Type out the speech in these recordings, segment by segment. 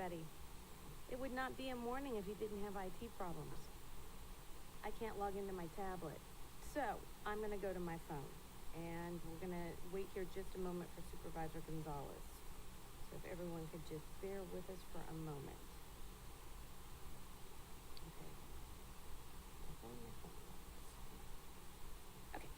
everybody. It would not be a morning if you didn't have IT problems. I can't log into my tablet. So, I'm gonna go to my phone. And we're gonna wait here just a moment for Supervisor Gonzalez. So if everyone could just bear with us for a moment. Okay. Okay.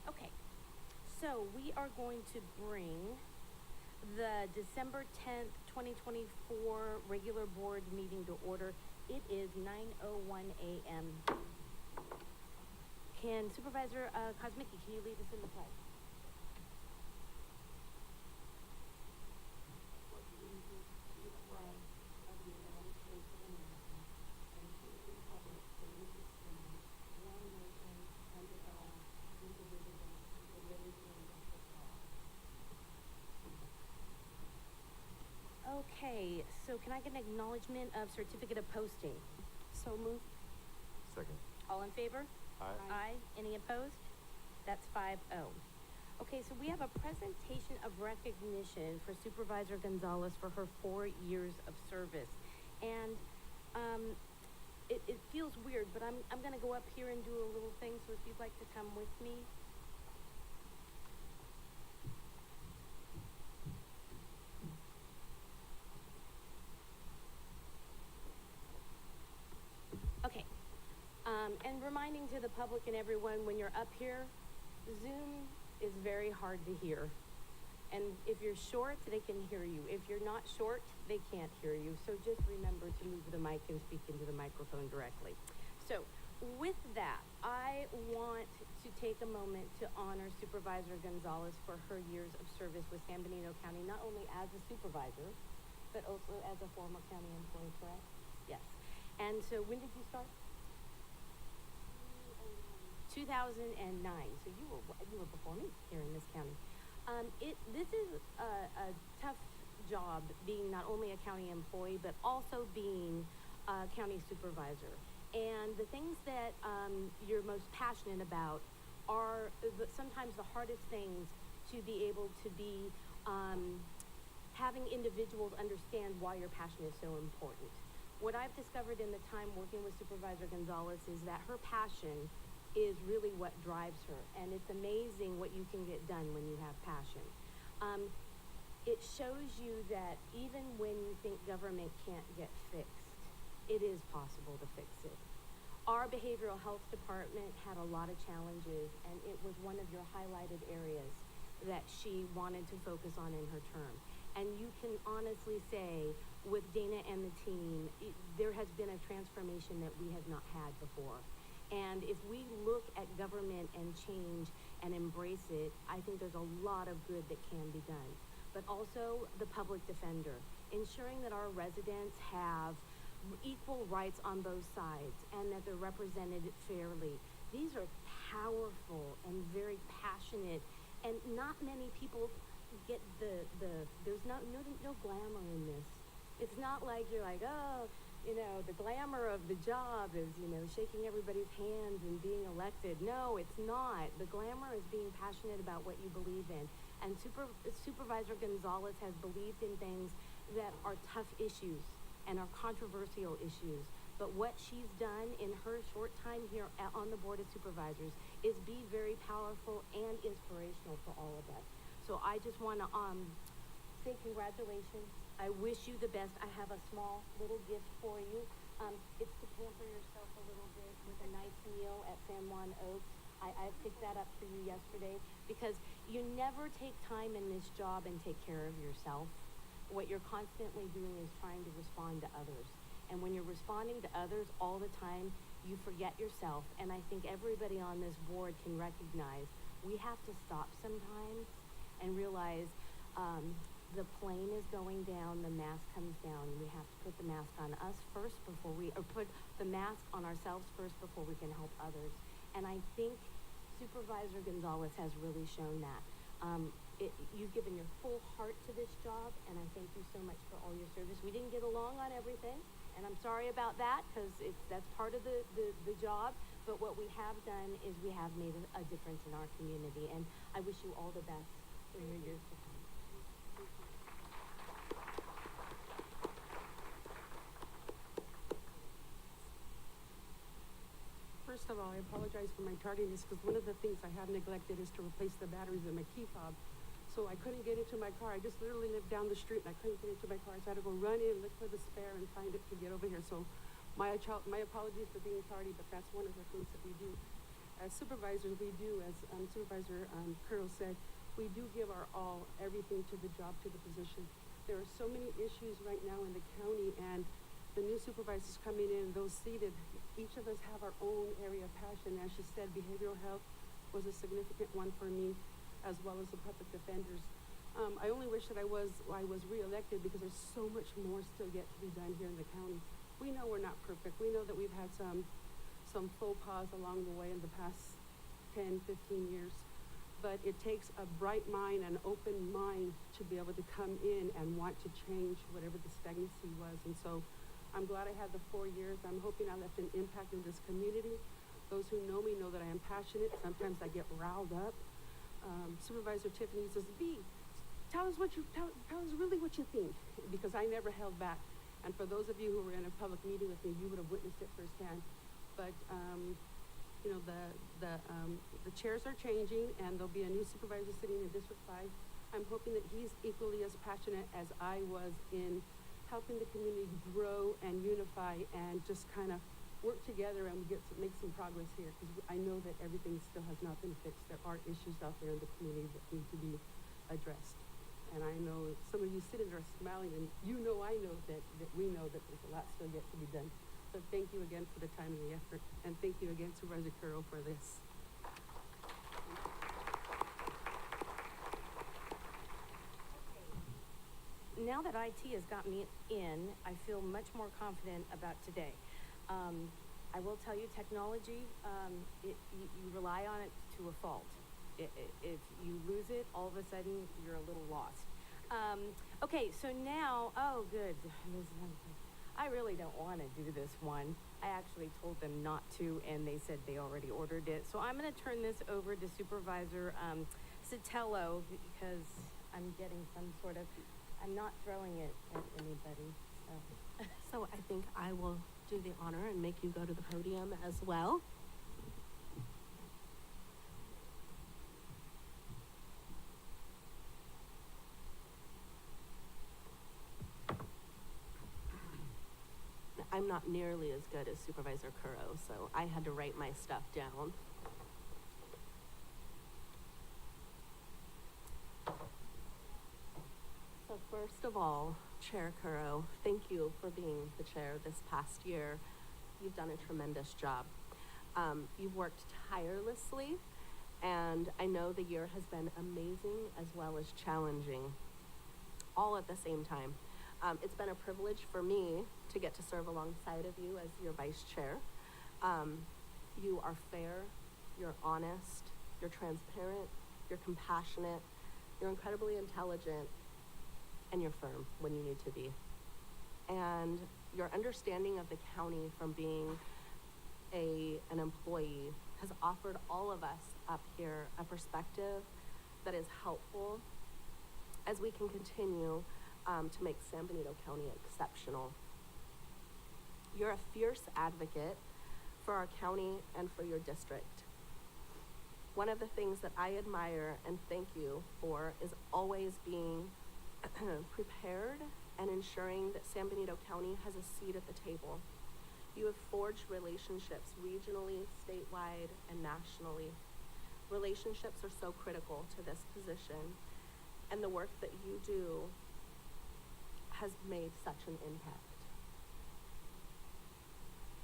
Okay, so we are going to bring the December 10th, 2024 regular board meeting to order. It is 9:01 a.m. Can Supervisor Kosmicki, can you lead us in the pledge? Okay, so can I get an acknowledgement of certificate of posting? So moved. Second. All in favor? Aye. Aye. Any opposed? That's 5-0. Okay, so we have a presentation of recognition for Supervisor Gonzalez for her 4 years of service. And it feels weird, but I'm going to go up here and do a little thing, so if you'd like to come with me. Okay, and reminding to the public and everyone, when you're up here, Zoom is very hard to hear. And if you're short, they can hear you. If you're not short, they can't hear you. So just remember to move the mic and speak into the microphone directly. So with that, I want to take a moment to honor Supervisor Gonzalez for her years of service with San Benito County, not only as a supervisor, but also as a former county employee, correct? Yes. And so when did you start? 2009. So you were before me here in this county. This is a tough job, being not only a county employee, but also being a county supervisor. And the things that you're most passionate about are sometimes the hardest things to be able to be having individuals understand why your passion is so important. What I've discovered in the time working with Supervisor Gonzalez is that her passion is really what drives her. And it's amazing what you can get done when you have passion. It shows you that even when you think government can't get fixed, it is possible to fix it. Our behavioral health department had a lot of challenges, and it was one of your highlighted areas that she wanted to focus on in her term. And you can honestly say, with Dana and the team, there has been a transformation that we have not had before. And if we look at government and change and embrace it, I think there's a lot of good that can be done. But also the public defender, ensuring that our residents have equal rights on both sides and that they're represented fairly. These are powerful and very passionate, and not many people get there's no glamour in this. It's not like you're like, oh, the glamour of the job is, shaking everybody's hands and being elected. No, it's not. The glamour is being passionate about what you believe in. And Supervisor Gonzalez has believed in things that are tough issues and are controversial issues. But what she's done in her short time here on the Board of Supervisors is be very powerful and inspirational for all of us. So I just want to say congratulations. I wish you the best. I have a small little gift for you. It's to pamper yourself a little bit with a nice meal at San Juan Oaks. I picked that up for you yesterday because you never take time in this job and take care of yourself. What you're constantly doing is trying to respond to others. And when you're responding to others all the time, you forget yourself. And I think everybody on this board can recognize we have to stop sometimes and realize, the plane is going down, the mask comes down, we have to put the mask on us first or put the mask on ourselves first before we can help others. And I think Supervisor Gonzalez has really shown that. You've given your full heart to this job, and I thank you so much for all your service. We didn't get along on everything, and I'm sorry about that, because that's part of the job. But what we have done is we have made a difference in our community, and I wish you all the best in your years to come. First of all, I apologize for my tardiness, because one of the things I have neglected is to replace the batteries in my key fob. So I couldn't get into my car. I just literally lived down the street and I couldn't get into my car. So I had to go run in, look for the spare, and find it to get over here. So my apologies for being tardy, but that's one of the things that we do. As supervisors, we do, as Supervisor Curro said, we do give our all, everything to the job, to the position. There are so many issues right now in the county, and the new supervisors coming in, those seated, each of us have our own area of passion. As she said, behavioral health was a significant one for me, as well as the public defenders. I only wish that I was reelected, because there's so much more still yet to be done here in the county. We know we're not perfect. We know that we've had some faux pas along the way in the past 10, 15 years. But it takes a bright mind, an open mind, to be able to come in and want to change whatever the stagnancy was. And so I'm glad I had the 4 years. I'm hoping I left an impact in this community. Those who know me know that I am passionate. Sometimes I get riled up. Supervisor Tiffany says, B, tell us really what you think, because I never held back. And for those of you who were in a public meeting with me, you would have witnessed it firsthand. But you know, the chairs are changing, and there'll be a new supervisor sitting in District 5. I'm hoping that he's equally as passionate as I was in helping the community grow and unify and just kind of work together and make some progress here, because I know that everything still has not been fixed. There are issues out there in the community that need to be addressed. And I know some of you sitting there smiling, and I know that we know that there's a lot still yet to be done. So thank you again for the time and the effort. And thank you again, Supervisor Curro, for this. Now that IT has got me in, I feel much more confident about today. I will tell you, technology, you rely on it to a fault. If you lose it, all of a sudden you're a little lost. Okay, so now, oh good, I really don't want to do this one. I actually told them not to, and they said they already ordered it. So I'm going to turn this over to Supervisor Sotelo, because I'm getting I'm not throwing it at anybody. So I think I will do the honor and make you go to the podium as well. I'm not nearly as good as Supervisor Curro, so I had to write my stuff down. So first of all, Chair Curro, thank you for being the chair this past year. You've done a tremendous job. You've worked tirelessly, and I know the year has been amazing as well as challenging, all at the same time. It's been a privilege for me to get to serve alongside of you as your vice chair. You are fair, you're honest, you're transparent, you're compassionate, you're incredibly intelligent, and you're firm when you need to be. And your understanding of the county from being an employee has offered all of us up here a perspective that is helpful as we can continue to make San Benito County exceptional. You're a fierce advocate for our county and for your district. One of the things that I admire and thank you for is always being prepared and ensuring that San Benito County has a seat at the table. You have forged relationships regionally, statewide, and nationally. Relationships are so critical to this position, and the work that you do has made such an impact.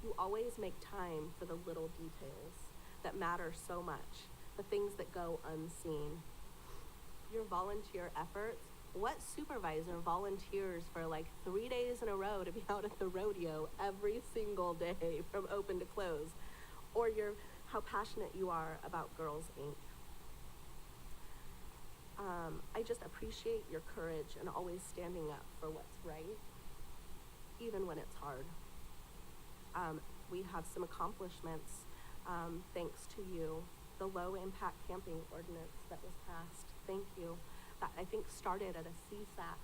You always make time for the little details that matter so much, the things that go unseen. Your volunteer efforts. What supervisor volunteers for like 3 days in a row to be out at the rodeo every single day from open to close? Or how passionate you are about Girls Inc. I just appreciate your courage and always standing up for what's right, even when it's hard. We have some accomplishments thanks to you. The low impact camping ordinance that was passed, thank you. That I think started at a CSAC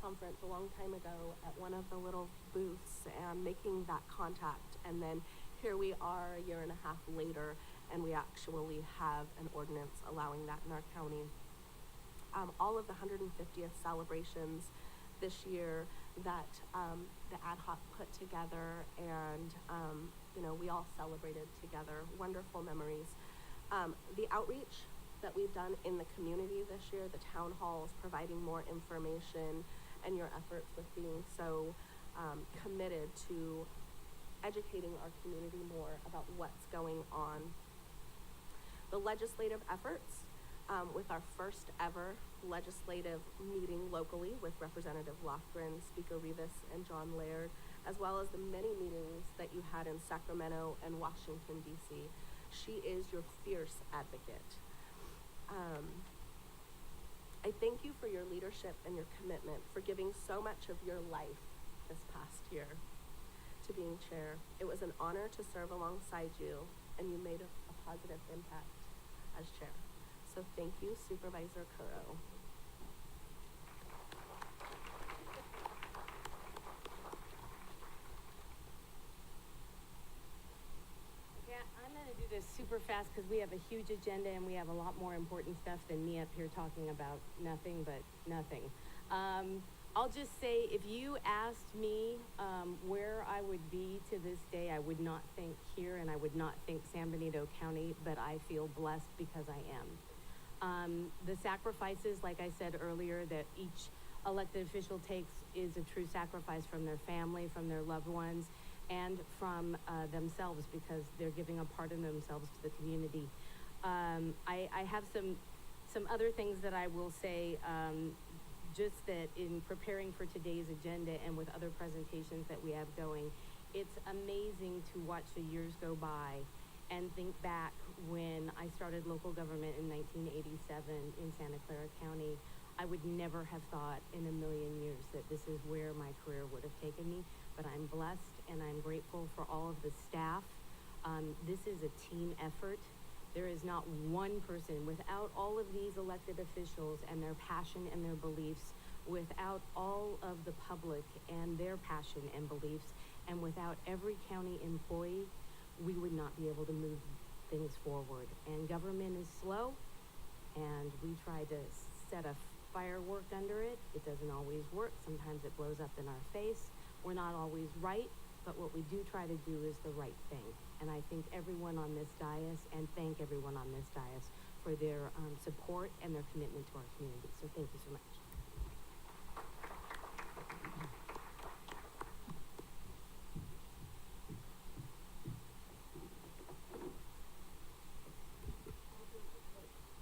conference a long time ago at one of the little booths and making that contact. And then here we are a year and a half later, and we actually have an ordinance allowing that in our county. All of the 150th celebrations this year that the ad hoc put together, and we all celebrated together. Wonderful memories. The outreach that we've done in the community this year, the town halls, providing more information, and your efforts with being so committed to educating our community more about what's going on. The legislative efforts, with our first ever legislative meeting locally with Representative Lofgren, Speaker Rivas, and John Laird, as well as the many meetings that you had in Sacramento and Washington, D.C. She is your fierce advocate. I thank you for your leadership and your commitment, for giving so much of your life this past year to being chair. It was an honor to serve alongside you, and you made a positive impact as chair. So thank you, Supervisor Curro. Yeah, I'm gonna do this super fast because we have a huge agenda and we have a lot more important stuff than me up here talking about nothing but nothing. I'll just say, if you asked me where I would be to this day, I would not think here and I would not think San Benito County, but I feel blessed because I am. The sacrifices, like I said earlier, that each elected official takes is a true sacrifice from their family, from their loved ones, and from themselves, because they're giving a part of themselves to the community. I have some other things that I will say, just that in preparing for today's agenda and with other presentations that we have going, it's amazing to watch the years go by and think back when I started local government in 1987 in Santa Clara County. I would never have thought in a million years that this is where my career would have taken me, but I'm blessed and I'm grateful for all of the staff. This is a team effort. There is not one person, without all of these elected officials and their passion and their beliefs, without all of the public and their passion and beliefs, and without every county employee, we would not be able to move things forward. And government is slow, and we try to set a firework under it. It doesn't always work. Sometimes it blows up in our face. We're not always right, but what we do try to do is the right thing. And I thank everyone on this dais, and thank everyone on this dais for their support and their commitment to our community. So thank you so much.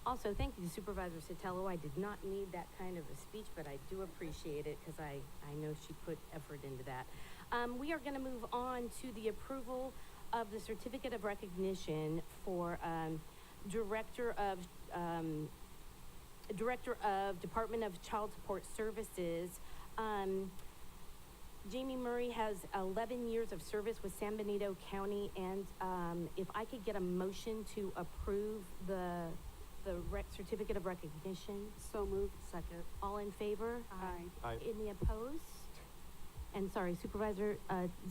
Also, thank you, Supervisor Sotelo. I did not need that kind of a speech, but I do appreciate it because I know she put effort into that. We are going to move on to the approval of the certificate of recognition for Director of Department of Child Support Services. Jamie Murray has 11 years of service with San Benito County, and if I could get a motion to approve the certificate of recognition. So moved. Second. All in favor? Aye. Any opposed? And sorry, Supervisor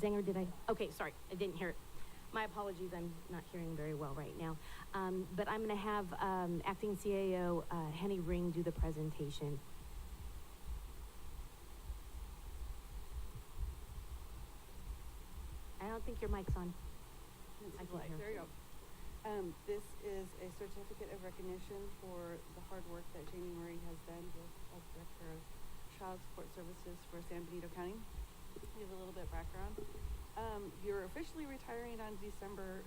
Zenger, did I? Okay, sorry, I didn't hear it. My apologies, I'm not hearing very well right now. But I'm going to have Acting CAO Henny Ring do the presentation. I don't think your mic's on. I can't hear. There you go. This is a certificate of recognition for the hard work that Jamie Murray has done as Director of Child Support Services for San Benito County. Give a little bit of background. You're officially retiring on December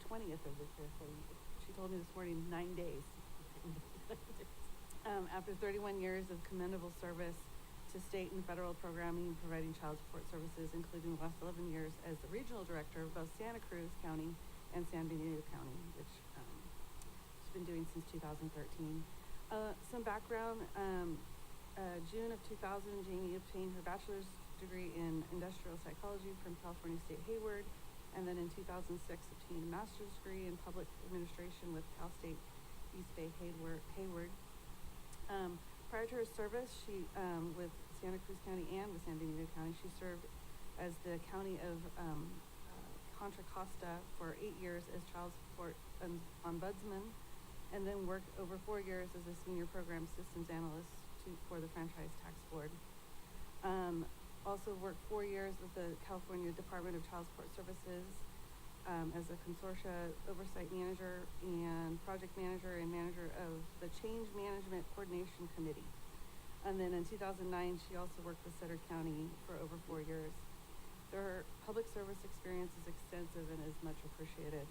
20th of this year, so she told me this morning, 9 days. After 31 years of commendable service to state and federal programming providing child support services, including the last 11 years as the regional director of both Santa Cruz County and San Benito County, which she's been doing since 2013. Some background, June of 2000, Jamie obtained her bachelor's degree in industrial psychology from California State Hayward, and then in 2006 obtained a master's degree in public administration with Cal State East Bay Hayward. Prior to her service, she with Santa Cruz County and with San Benito County, she served as the county of Contra Costa for 8 years as child support ombudsman, and then worked over 4 years as a senior program systems analyst for the Franchise Tax Board. Also worked 4 years with the California Department of Child Support Services as a consortia oversight manager and project manager and manager of the Change Management Coordination Committee. And then in 2009, she also worked with Sutter County for over 4 years. Her public service experience is extensive and is much appreciated.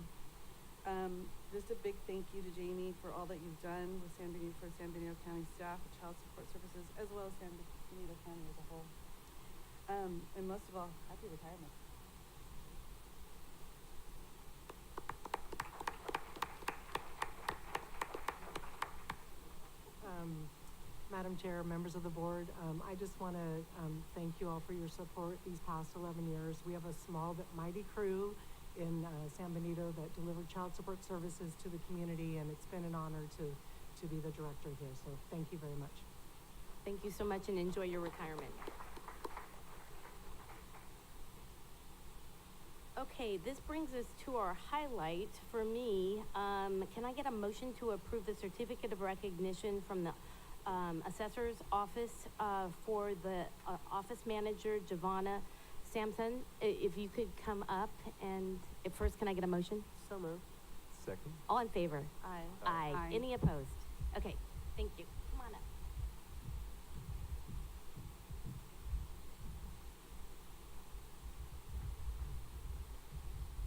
Just a big thank you to Jamie for all that you've done with San Benito County staff and Child Support Services, as well as San Benito County as a whole. And most of all, happy retirement. Madam Chair, members of the board, I just want to thank you all for your support these past 11 years. We have a small but mighty crew in San Benito that delivered child support services to the community, and it's been an honor to be the director here. So thank you very much. Thank you so much, and enjoy your retirement. Okay, this brings us to our highlight. For me, can I get a motion to approve the certificate of recognition from the assessor's office for the office manager, Javana Samson? If you could come up, and first, can I get a motion? So moved. Second. All in favor? Aye. Aye. Any opposed? Okay, thank you. Come on up.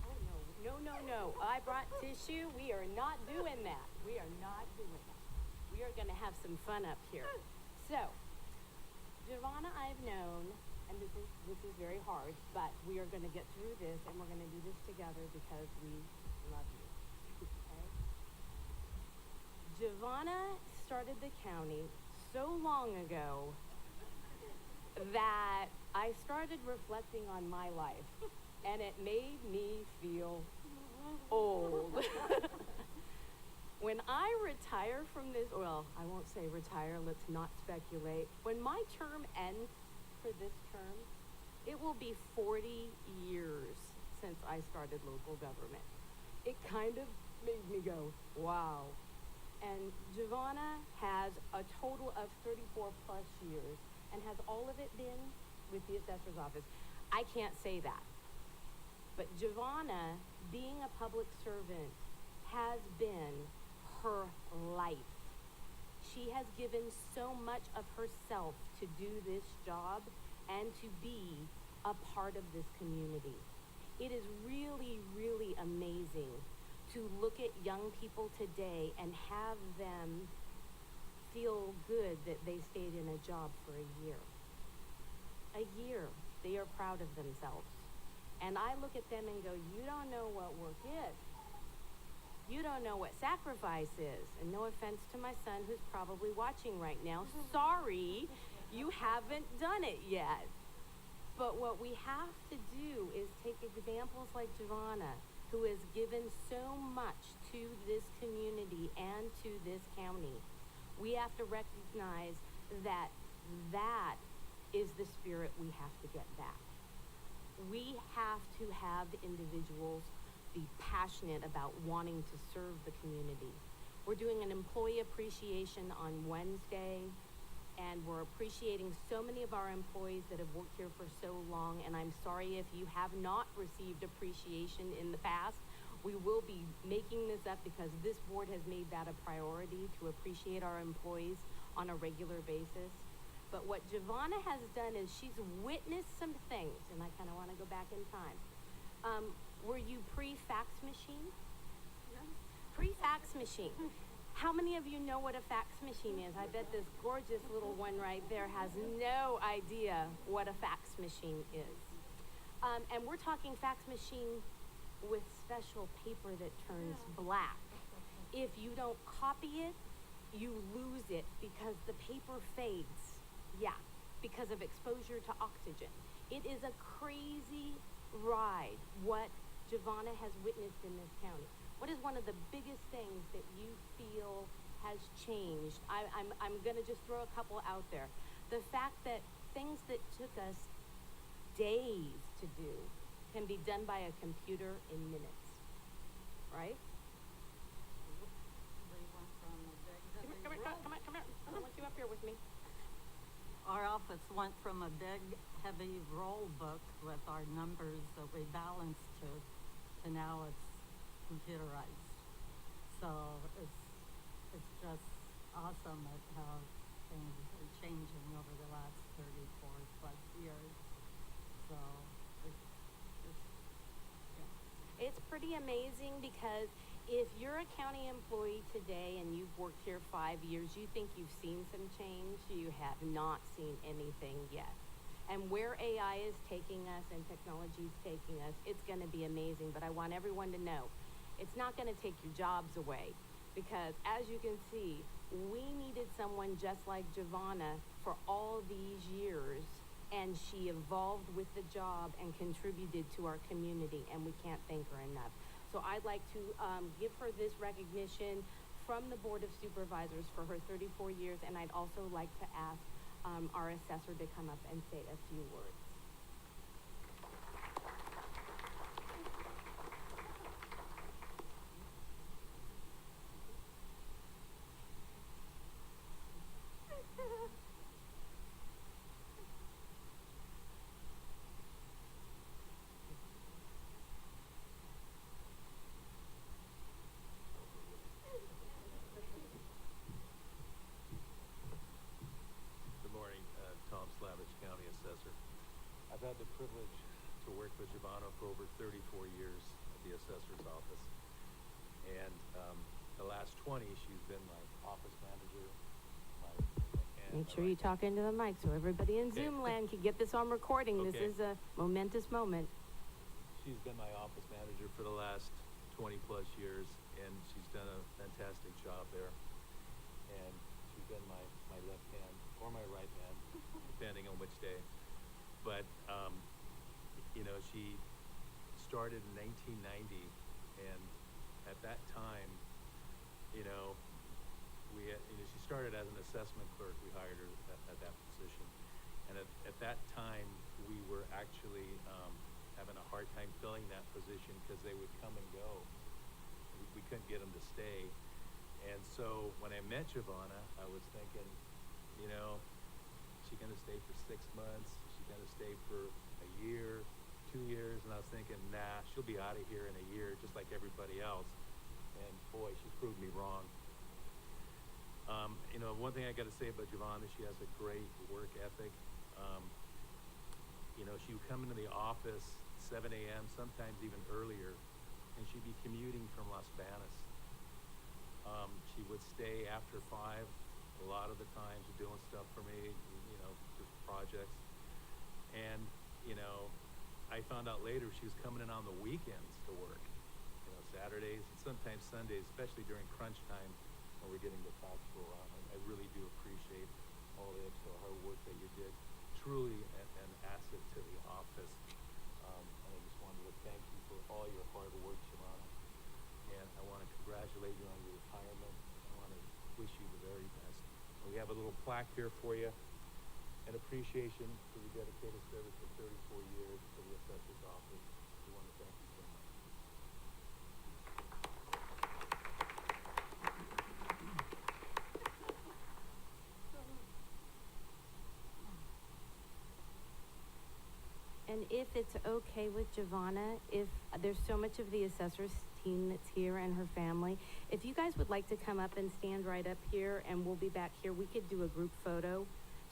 Oh, no. I brought tissue. We are not doing that. We are not doing that. We are going to have some fun up here. So, Javana, I've known, and this is very hard, but we are going to get through this, and we're going to do this together because we love you. Okay? Javana started the county so long ago that I started reflecting on my life, and it made me feel old. When I retire from this, well, I won't say retire, let's not speculate. When my term ends for this term, it will be 40 years since I started local government. It kind of made me go, wow. And Javana has a total of 34 plus years, and has all of it been with the assessor's office. I can't say that. But Javana, being a public servant, has been her life. She has given so much of herself to do this job and to be a part of this community. It is really, really amazing to look at young people today and have them feel good that they stayed in a job for a year. A year. They are proud of themselves. And I look at them and go, you don't know what work is. You don't know what sacrifice is. And no offense to my son who's probably watching right now. Sorry, you haven't done it yet. But what we have to do is take examples like Javana, who has given so much to this community and to this county. We have to recognize that that is the spirit we have to get back. We have to have individuals be passionate about wanting to serve the community. We're doing an employee appreciation on Wednesday, and we're appreciating so many of our employees that have worked here for so long, and I'm sorry if you have not received appreciation in the past. We will be making this up because this board has made that a priority to appreciate our employees on a regular basis. But what Javana has done is she's witnessed some things, and I kind of want to go back in time. Were you pre-fax machine? Yes. Pre-fax machine. How many of you know what a fax machine is? I bet this gorgeous little one right there has no idea what a fax machine is. And we're talking fax machine with special paper that turns black. If you don't copy it, you lose it because the paper fades. Yeah, because of exposure to oxygen. It is a crazy ride what Javana has witnessed in this county. What is one of the biggest things that you feel has changed? I'm gonna just throw a couple out there. The fact that things that took us days to do can be done by a computer in minutes, right? Come here. I want you up here with me. Our office went from a big, heavy roll book with our numbers that we balanced to now it's computerized. So it's just awesome at how things are changing over the last 34 plus years. So It's pretty amazing because if you're a county employee today and you've worked here 5 years, you think you've seen some change. You have not seen anything yet. And where AI is taking us and technology is taking us, it's going to be amazing. But I want everyone to know, it's not going to take your jobs away. Because as you can see, we needed someone just like Javana for all these years. And she evolved with the job and contributed to our community. And we can't thank her enough. So I'd like to give her this recognition from the Board of Supervisors for her 34 years. And I'd also like to ask our assessor to come up and say a few words. I've had the privilege to work with Javana for over 34 years at the assessor's office. And the last 20, she's been my office manager. Make sure you talk into the mic so everybody in Zoom land can get this on recording. Okay. This is a momentous moment. She's been my office manager for the last 20 plus years, and she's done a fantastic job there. And she's been my left hand or my right hand, depending on which day. But, she started in 1990, and at that time, she started as an assessment clerk. We hired her at that position. And at that time, we were actually having a hard time filling that position because they would come and go. We couldn't get them to stay. And so when I met Javana, I was thinking, is she going to stay for 6 months? Is she going to stay for a year, 2 years? And I was thinking, nah, she'll be out of here in a year just like everybody else. And boy, she proved me wrong. One thing I got to say about Javana, she has a great work ethic. She would come into the office 7 a.m., sometimes even earlier, and she'd be commuting from Las Vegas. She would stay after 5 a lot of the times doing stuff for me, just projects. And, I found out later she was coming in on the weekends to work, Saturdays and sometimes Sundays, especially during crunch time when we're getting the tax roll out. I really do appreciate all the extra hard work that you did. Truly an asset to the office. And I just wanted to thank you for all your hard work, Javana. And I want to congratulate you on your retirement. I want to wish you the very best. And we have a little plaque here for you. An appreciation for your dedicated service for 34 years to the assessor's office. We want to thank you so much. And if it's okay with Javana, if there's so much of the assessor's team that's here and her family, if you guys would like to come up and stand right up here and we'll be back here, we could do a group photo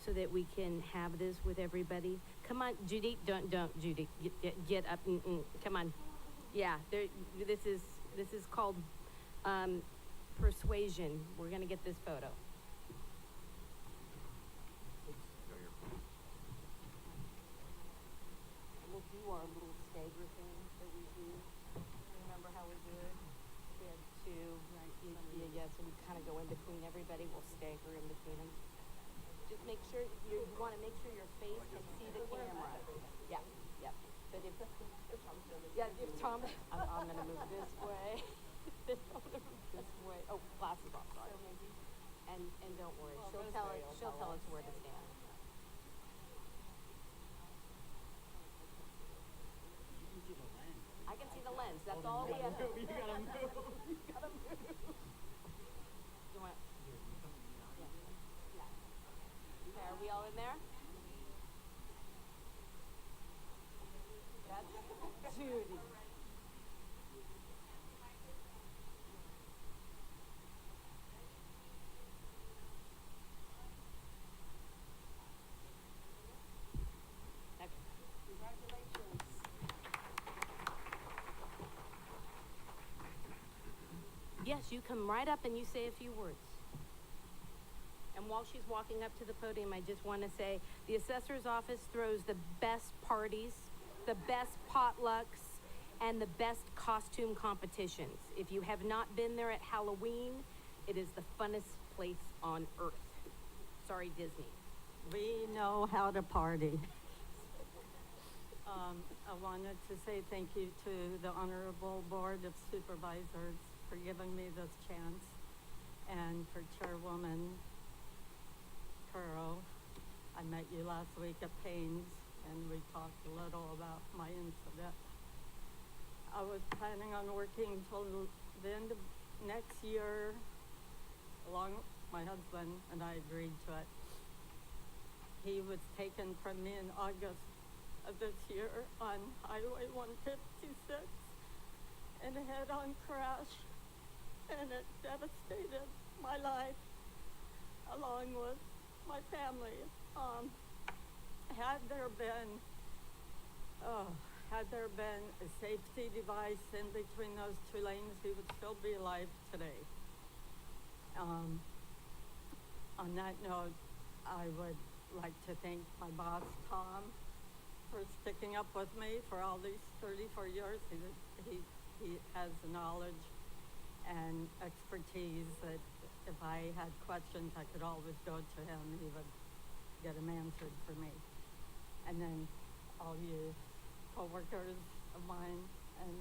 so that we can have this with everybody. Come on, Judy, don't, Judy, get up, come on. Yeah, this is called Persuasion, we're gonna get this photo. We'll do our little stagger thing that we do. Remember how we do it? We have two, right? Yeah, so we kind of go in between everybody. We'll stagger in between them. Just make sure you want to make sure your face can see the camera. Yeah, yeah. But if Tom, I'm gonna move this way. I'm gonna move this way. Oh, glasses off, sorry. And don't worry, she'll tell us where to stand. I can see the lens. That's all we have. You gotta move. You gotta move. You want? Yeah. Okay, are we all in there? That's Judy. Okay. Congratulations. Yes, you come right up and you say a few words. And while she's walking up to the podium, I just want to say the assessor's office throws the best parties, the best potlucks, and the best costume competitions. If you have not been there at Halloween, it is the funnest place on earth. Sorry, Disney. We know how to party. I wanted to say thank you to the Honorable Board of Supervisors for giving me this chance, and for Chairwoman Curro. I met you last week at Payne's, and we talked a little about my incident. I was planning on working till the end of next year, along with my husband, and I agreed to it. He was taken from me in August of this year on Highway 156 in a head-on crash, and it devastated my life along with my family. Had there been a safety device in between those two lanes, he would still be alive today. On that note, I would like to thank my boss, Tom, for sticking up with me for all these 34 years. He has the knowledge and expertise that if I had questions, I could always go to him. He would get them answered for me. And then all you coworkers of mine and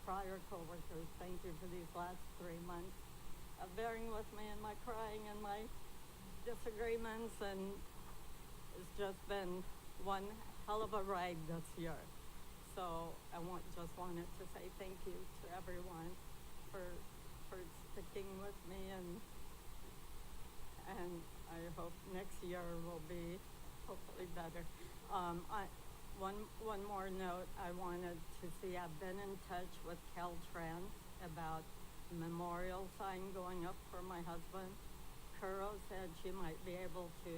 prior coworkers, thank you for these last 3 months of bearing with me and my crying and my disagreements, and it's just been one hell of a ride this year. So I just wanted to say thank you to everyone for sticking with me, and I hope next year will be hopefully better. One more note I wanted to see. I've been in touch with Caltrans about a memorial sign going up for my husband. Curro said she might be able to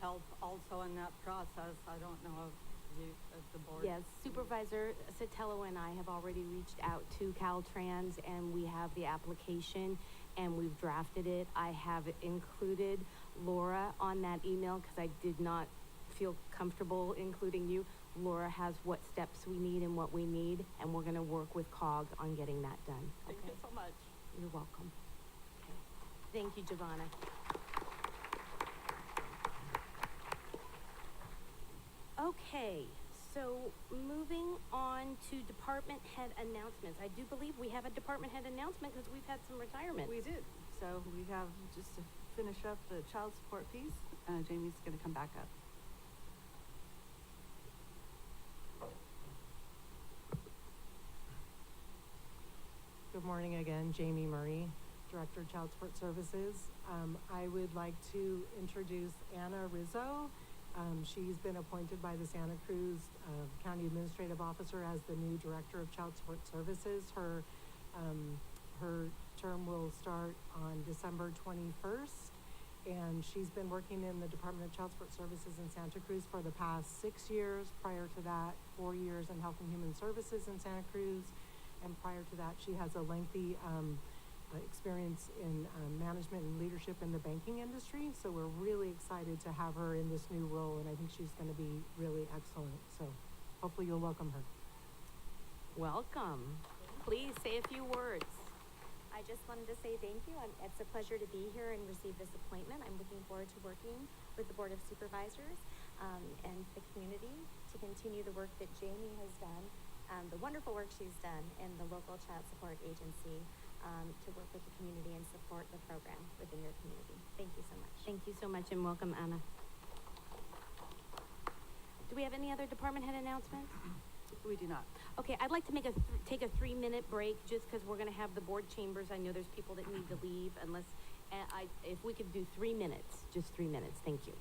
help also in that process. I don't know if you, as the board. Yes, Supervisor Sotelo and I have already reached out to Caltrans, and we have the application and we've drafted it. I have included Laura on that email because I did not feel comfortable including you. Laura has what steps we need and what we need, and we're going to work with COG on getting that done. Thank you so much. You're welcome. Okay. Thank you, Javana. Okay, so moving on to department head announcements. I do believe we have a department head announcement because we've had some retirements. We did. So we have, just to finish up the child support piece, Jamie's gonna come back up. Good morning again, Jamie Murray, Director of Child Support Services. I would like to introduce Anna Rizzo. She's been appointed by the Santa Cruz County Administrative Officer as the new Director of Child Support Services. Her term will start on December 21st, and she's been working in the Department of Child Support Services in Santa Cruz for the past 6 years. Prior to that, 4 years in Health and Human Services in Santa Cruz. And prior to that, she has a lengthy experience in management and leadership in the banking industry. So we're really excited to have her in this new role, and I think she's going to be really excellent. So hopefully you'll welcome her. Welcome. Please say a few words. I just wanted to say thank you. It's a pleasure to be here and receive this appointment. I'm looking forward to working with the Board of Supervisors and the community to continue the work that Jamie has done, the wonderful work she's done in the local child support agency, to work with the community and support the program within your community. Thank you so much. Thank you so much and welcome, Anna. Do we have any other department head announcements? We do not. Okay, I'd like to take a 3-minute break just because we're going to have the board chambers. I know there's people that need to leave unless, if we could do 3 minutes, just 3 minutes. Thank you.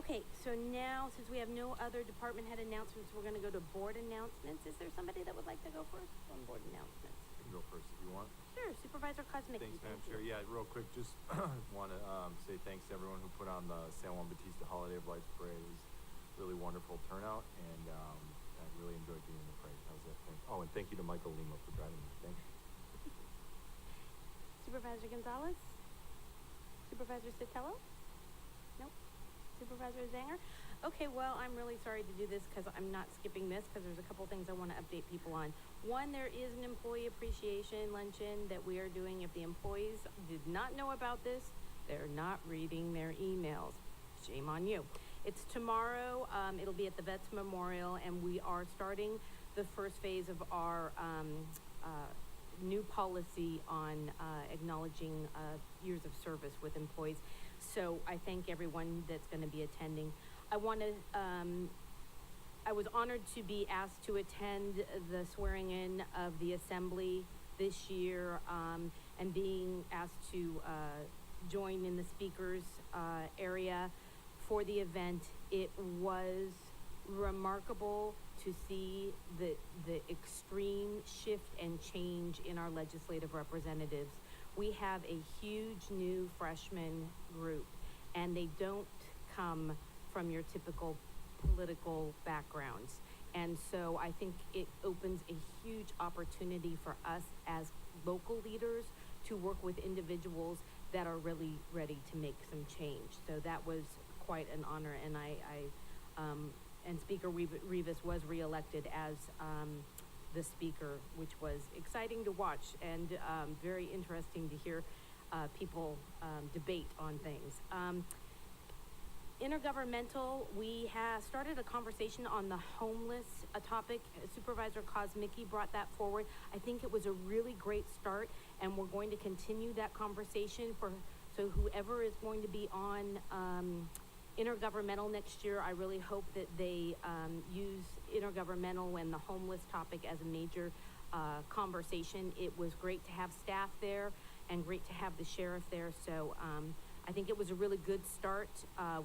Okay, so now, since we have no other department head announcements, we're gonna go to board announcements. Is there somebody that would like to go first on board announcements? I can go first if you want. Sure, Supervisor Cosmicki. Thanks, Madam thank Chair. you. Yeah, real quick, just want to say thanks to everyone who put on the San Juan Bautista Holiday of Lights Parade. It was really wonderful turnout, and I really enjoyed being in the parade. How's that? Thanks. Oh, and thank you to Michael Lima for driving me. Thanks. Supervisor Gonzalez? Supervisor Sotelo? Nope. Supervisor Zanger? Okay, well, I'm really sorry to do this because I'm not skipping this because there's a couple things I want to update people on. One, there is an employee appreciation luncheon that we are doing. If the employees did not know about this, they're not reading their emails. Shame on you. It's tomorrow. It'll be at the Vets Memorial, and we are starting the first phase of our new policy on acknowledging years of service with employees. So I thank everyone that's going to be attending. I was honored to be asked to attend the swearing in of the assembly this year, and being asked to join in the speakers area for the event. It was remarkable to see the extreme shift and change in our legislative representatives. We have a huge new freshman group, and they don't come from your typical political backgrounds. And so I think it opens a huge opportunity for us as local leaders to work with individuals that are really ready to make some change. So that was quite an honor, and and Speaker Rivas was reelected as the speaker, which was exciting to watch and very interesting to hear people debate on things. Intergovernmental, we have started a conversation on the homeless topic. Supervisor Kosmicki brought that forward. I think it was a really great start, and we're going to continue that conversation so whoever is going to be on intergovernmental next year, I really hope that they use intergovernmental and the homeless topic as a major conversation. It was great to have staff there and great to have the sheriff there. So I think it was a really good start.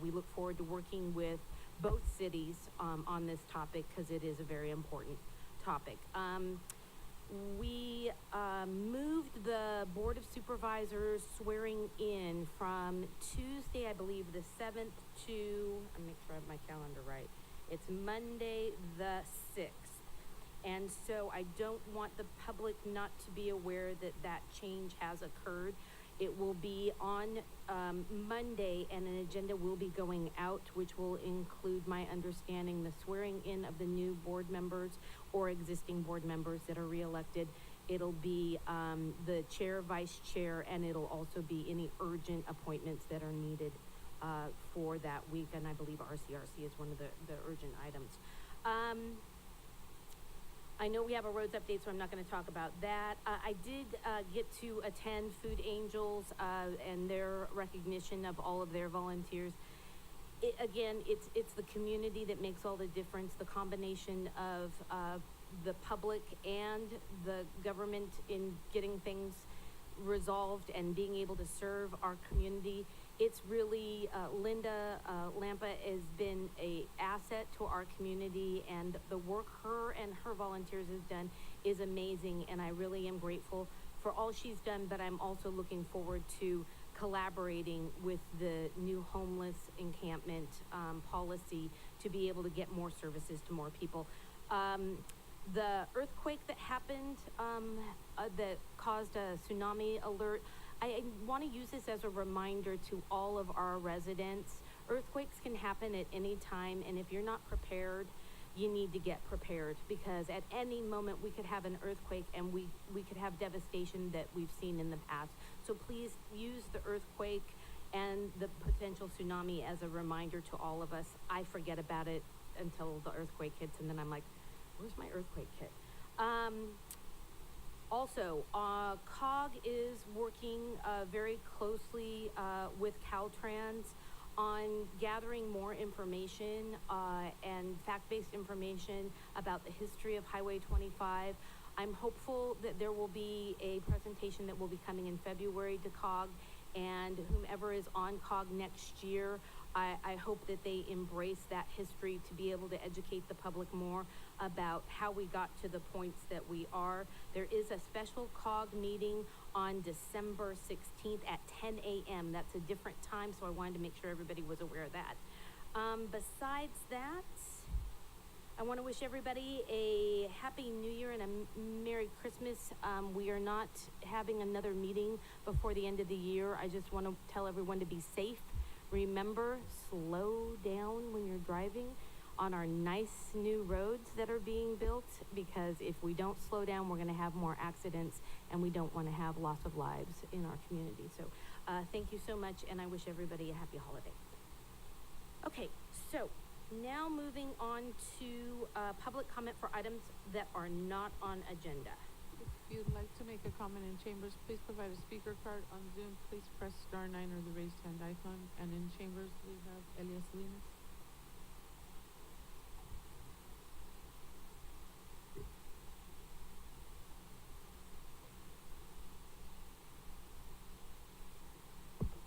We look forward to working with both cities on this topic because it is a very important topic. We moved the Board of Supervisors swearing in from Tuesday, I believe, the 7th to, I'll make sure I have my calendar right. It's Monday, the 6th. And so I don't want the public not to be aware that that change has occurred. It will be on Monday, and an agenda will be going out, which will include, my understanding, the swearing in of the new board members or existing board members that are reelected. It'll be the chair, vice chair, and it'll also be any urgent appointments that are needed for that week. And I believe RCRC is one of the urgent items. I know we have a roads update, so I'm not going to talk about that. I did get to attend Food Angels and their recognition of all of their volunteers. Again, it's the community that makes all the difference, the combination of the public and the government in getting things resolved and being able to serve our community. It's really, Linda Lampa has been an asset to our community, and the work her and her volunteers has done is amazing, and I really am grateful for all she's done, but I'm also looking forward to collaborating with the new homeless encampment policy to be able to get more services to more people. The earthquake that happened that caused a tsunami alert, I want to use this as a reminder to all of our residents. Earthquakes can happen at any time, and if you're not prepared, you need to get prepared, because at any moment we could have an earthquake and we could have devastation that we've seen in the past. So please use the earthquake and the potential tsunami as a reminder to all of us. I forget about it until the earthquake hits, and then I'm like, where's my earthquake kit? Also, COG is working very closely with Caltrans on gathering more information and fact-based information about the history of Highway 25. I'm hopeful that there will be a presentation that will be coming in February to COG, and whomever is on COG next year, I hope that they embrace that history to be able to educate the public more about how we got to the points that we are. There is a special COG meeting on December 16th at 10 a.m. That's a different time, so I wanted to make sure everybody was aware of that. Besides that, I want to wish everybody a Happy New Year and a Merry Christmas. We are not having another meeting before the end of the year. I just want to tell everyone to be safe. Remember, slow down when you're driving on our nice new roads that are being built, because if we don't slow down, we're going to have more accidents, and we don't want to have loss of lives in our community. So thank you so much, and I wish everybody a happy holiday. Okay, so now moving on to public comment for items that are not on agenda. If you'd like to make a comment in chambers, please provide a speaker card. On Zoom, please press *9 or the raised hand icon. And in chambers, we have Elias Salinas.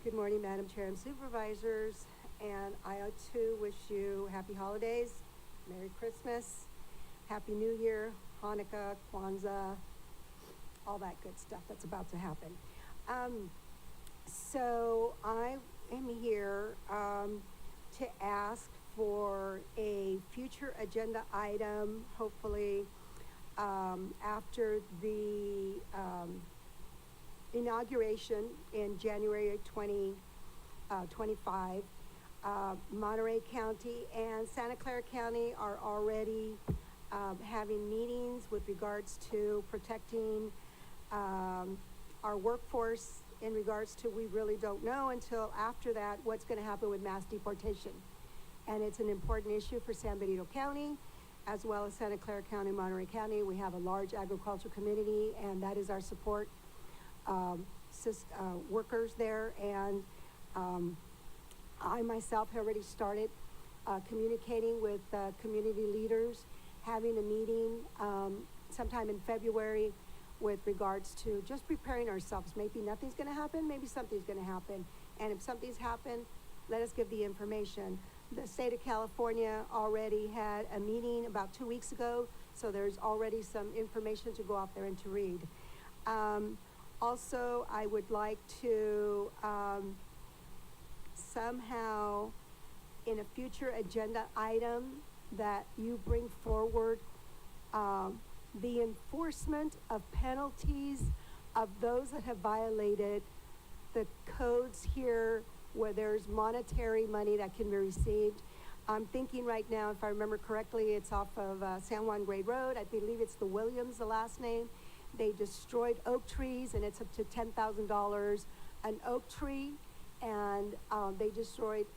Good morning, Madam Chair and Supervisors, and I too wish you happy holidays Merry Christmas, Happy New Year, Hanukkah, Kwanzaa, all that good stuff that's about to happen. So I am here to ask for a future agenda item, hopefully after the inauguration in January 2025. Monterey County and Santa Clara County are already having meetings with regards to protecting our workforce in regards to, we really don't know until after that what's going to happen with mass deportation. And it's an important issue for San Benito County, as well as Santa Clara County, Monterey County. We have a large agricultural community, and that is our support workers there. And I myself have already started communicating with community leaders, having a meeting sometime in February with regards to just preparing ourselves. Maybe nothing's going to happen, maybe something's going to happen. And if something's happened, let us give the information. The state of California already had a meeting about 2 weeks ago, so there's already some information to go out there and to read. Also, I would like to somehow in a future agenda item that you bring forward the enforcement of penalties of those that have violated the codes here where there's monetary money that can be received. I'm thinking right now, if I remember correctly, it's off of San Juan Grade Road. I believe it's the Williams, the last name. They destroyed oak trees, and it's up to $10,000 an oak tree, and they destroyed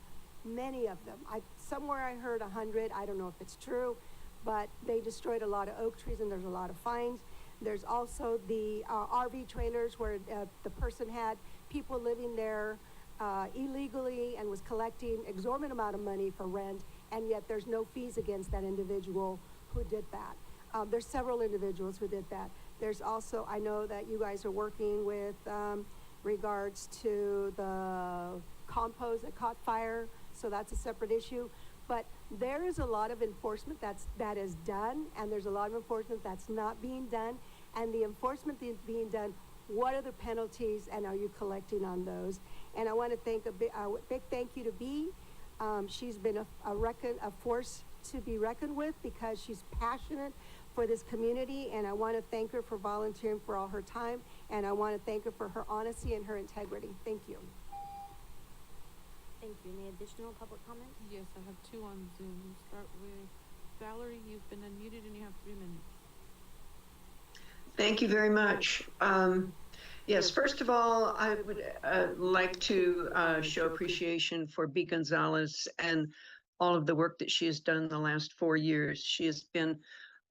many of them. Somewhere I heard 100. I don't know if it's true, but they destroyed a lot of oak trees, and there's a lot of fines. There's also the RV trailers where the person had people living there illegally and was collecting exorbitant amount of money for rent, and yet there's no fees against that individual who did that. There's several individuals who did that. There's also, I know that you guys are working with regards to the compost that caught fire, so that's a separate issue. But there is a lot of enforcement that is done, and there's a lot of enforcement that's not being done. And the enforcement that's being done, what are the penalties, and are you collecting on those? And I want to thank a big thank you to Bea. She's been a force to be reckoned with because she's passionate for this community, and I want to thank her for volunteering for all her time, and I want to thank her for her honesty and her integrity. Thank you. Thank you. Any additional public comment? Yes, I have two on Zoom. We'll start with Valerie. You've been unmuted and you have 3 minutes. Thank you very much. Yes, first of all, I would like to show appreciation for Bea Gonzalez and all of the work that she has done in the last 4 years. She has been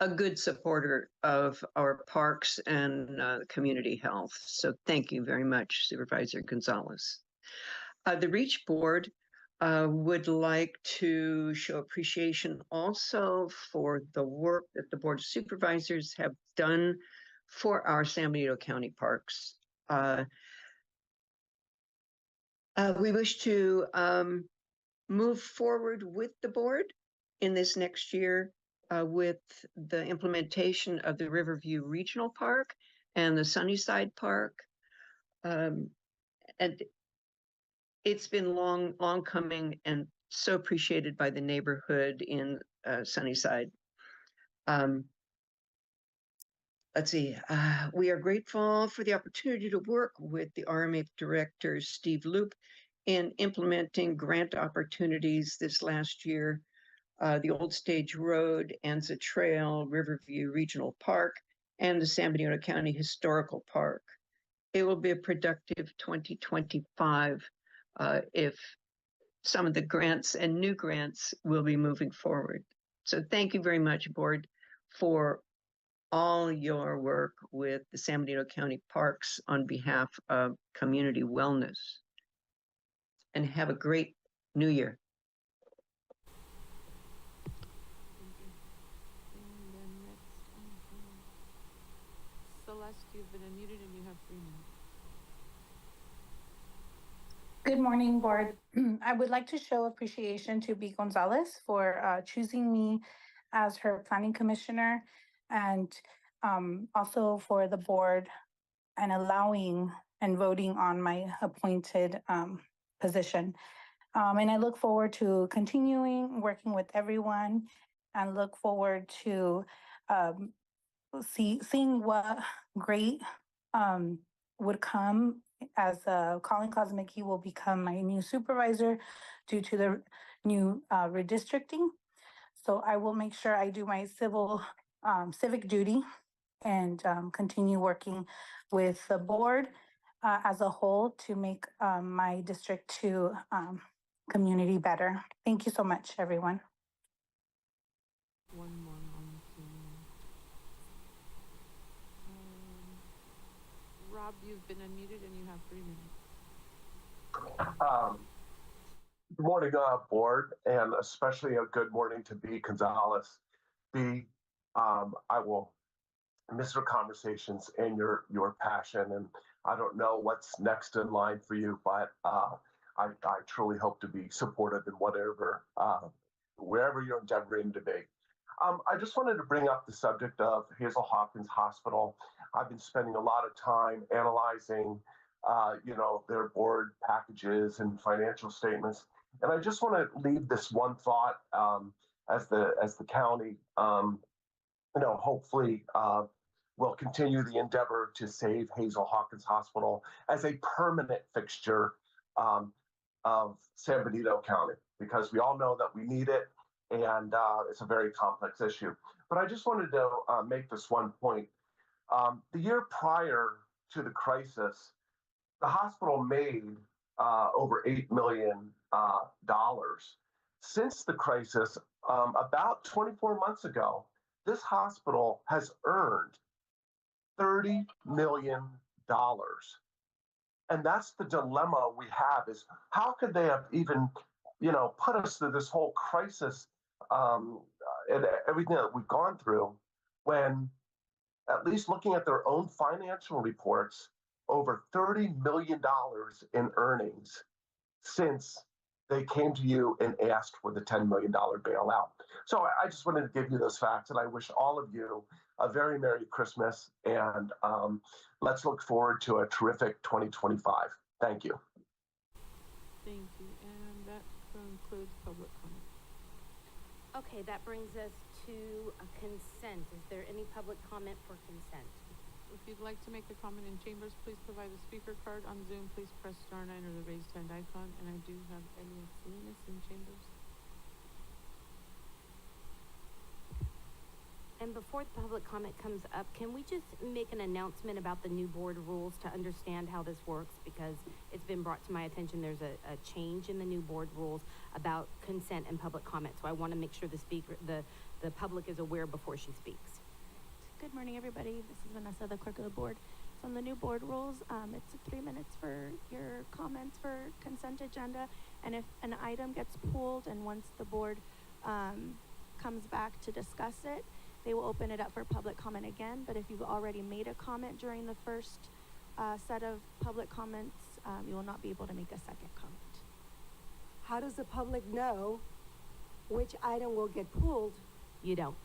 a good supporter of our parks and community health. So thank you very much, Supervisor Gonzalez. The REACH Board would like to show appreciation also for the work that the Board of Supervisors have done for our San Benito County parks. We wish to move forward with the board in this next year with the implementation of the Riverview Regional Park and the Sunnyside Park. And it's been long coming and so appreciated by the neighborhood in Sunnyside. Let's see, we are grateful for the opportunity to work with the RMA Director, Steve Loop, in implementing grant opportunities this last year. The Old Stage Road, Anza Trail, Riverview Regional Park, and the San Benito County Historical Park. It will be a productive 2025 if some of the grants and new grants will be moving forward. So thank you very much, Board, for all your work with the San Benito County Parks on behalf of community wellness. And have a great new year. And then next, Celeste, you've been unmuted and you have 3 minutes. Good morning, board. I would like to show appreciation to B. Gonzalez for choosing me as her planning commissioner and also for the board and allowing and voting on my appointed position. And I look forward to continuing working with everyone and look forward to um, seeing what great would come as Colin Cosmicki will become my new supervisor due to the new redistricting. So I will make sure I do my civic duty and continue working with the board as a whole to make my District 2 community better. Thank you so much, everyone. One more on Zoom. Rob, you've been unmuted and you have 3 minutes. Good morning, board, and especially a good morning to B. Gonzalez. B, I will miss your conversations and your passion, and I don't know what's next in line for you, but I truly hope to be supportive in whatever, wherever you're endeavoring to be. I just wanted to bring up the subject of Hazel Hawkins Hospital. I've been spending a lot of time analyzing, their board packages and financial statements. And I just want to leave this one thought as the county, hopefully will continue the endeavor to save Hazel Hawkins Hospital as a permanent fixture of San Benito County, because we all know that we need it, and it's a very complex issue. But I just wanted to make this one point. The year prior to the crisis, the hospital made over $8 million. Since the crisis, about 24 months ago, this hospital has earned $30 million. And that's the dilemma we have, is how could they have even, put us through this whole crisis and everything that we've gone through, when, at least looking at their own financial reports, over $30 million in earnings since they came to you and asked for the $10 million bailout. So I just wanted to give you those facts, and I wish all of you a very Merry Christmas, and let's look forward to a terrific 2025. Thank you. Thank you, and that concludes public comment. Okay, that brings us to a consent. Is there any public comment for consent? If you'd like to make a comment in chambers, please provide a speaker card. On Zoom, please press *9 or the raised hand icon. And I do have Elias Salinas in chambers. And before the public comment comes up, can we just make an announcement about the new board rules to understand how this works? Because it's been brought to my attention there's a change in the new board rules about consent and public comment. So I want to make sure the public is aware before she speaks. Good morning, everybody. This is Vanessa, the clerk of the board. So on the new board rules, it's 3 minutes for your comments for consent agenda. And if an item gets pulled and once the board comes back to discuss it, they will open it up for public comment again. But if you've already made a comment during the first set of public comments, you will not be able to make a second comment. How does the public know which item will get pulled? You don't.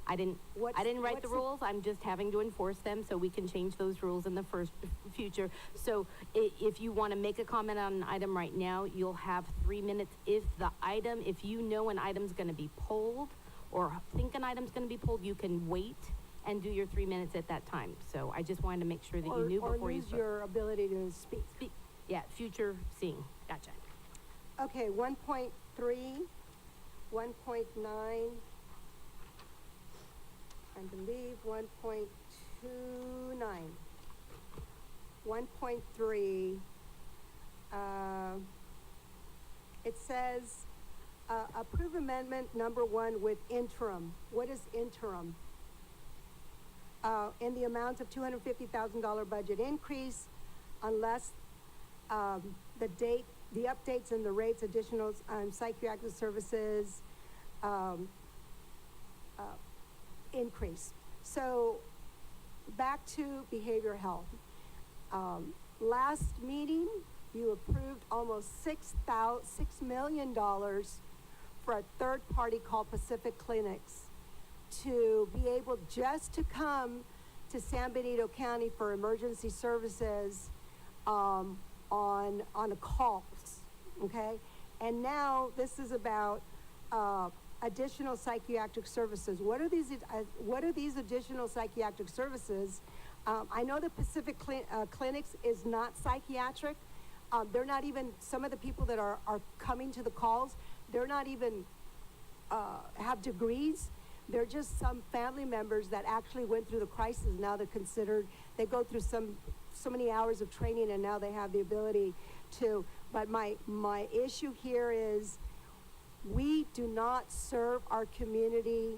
I didn't write the rules. I'm just having to enforce them so we can change those rules in the future. So if you want to make a comment on an item right now, you'll have 3 minutes. If you know an item's going to be pulled or think an item's going to be pulled, you can wait and do your 3 minutes at that time. So I just wanted to make sure that you knew before you spoke. Or lose your ability to speak. Yeah, future seeing. Gotcha. Okay, 1.3, 1.9, I believe 1.29. 1.3, it says approve amendment number 1 with interim. What is interim? In the amount of $250,000 budget increase, unless the updates and the rates, additional psychiatric services increase. So back to behavioral health. Last meeting, you approved almost $6 million for a third party called Pacific Clinics to be able just to come to San Benito County for emergency services on a calls, okay? And now this is about additional psychiatric services. What are these additional psychiatric services? I know the Pacific Clinics is not psychiatric. They're not even, some of the people that are coming to the calls, they're not even have degrees. They're just some family members that actually went through the crisis. Now they're considered, they go through so many hours of training, and now they have the ability to. But my issue here is we do not serve our community.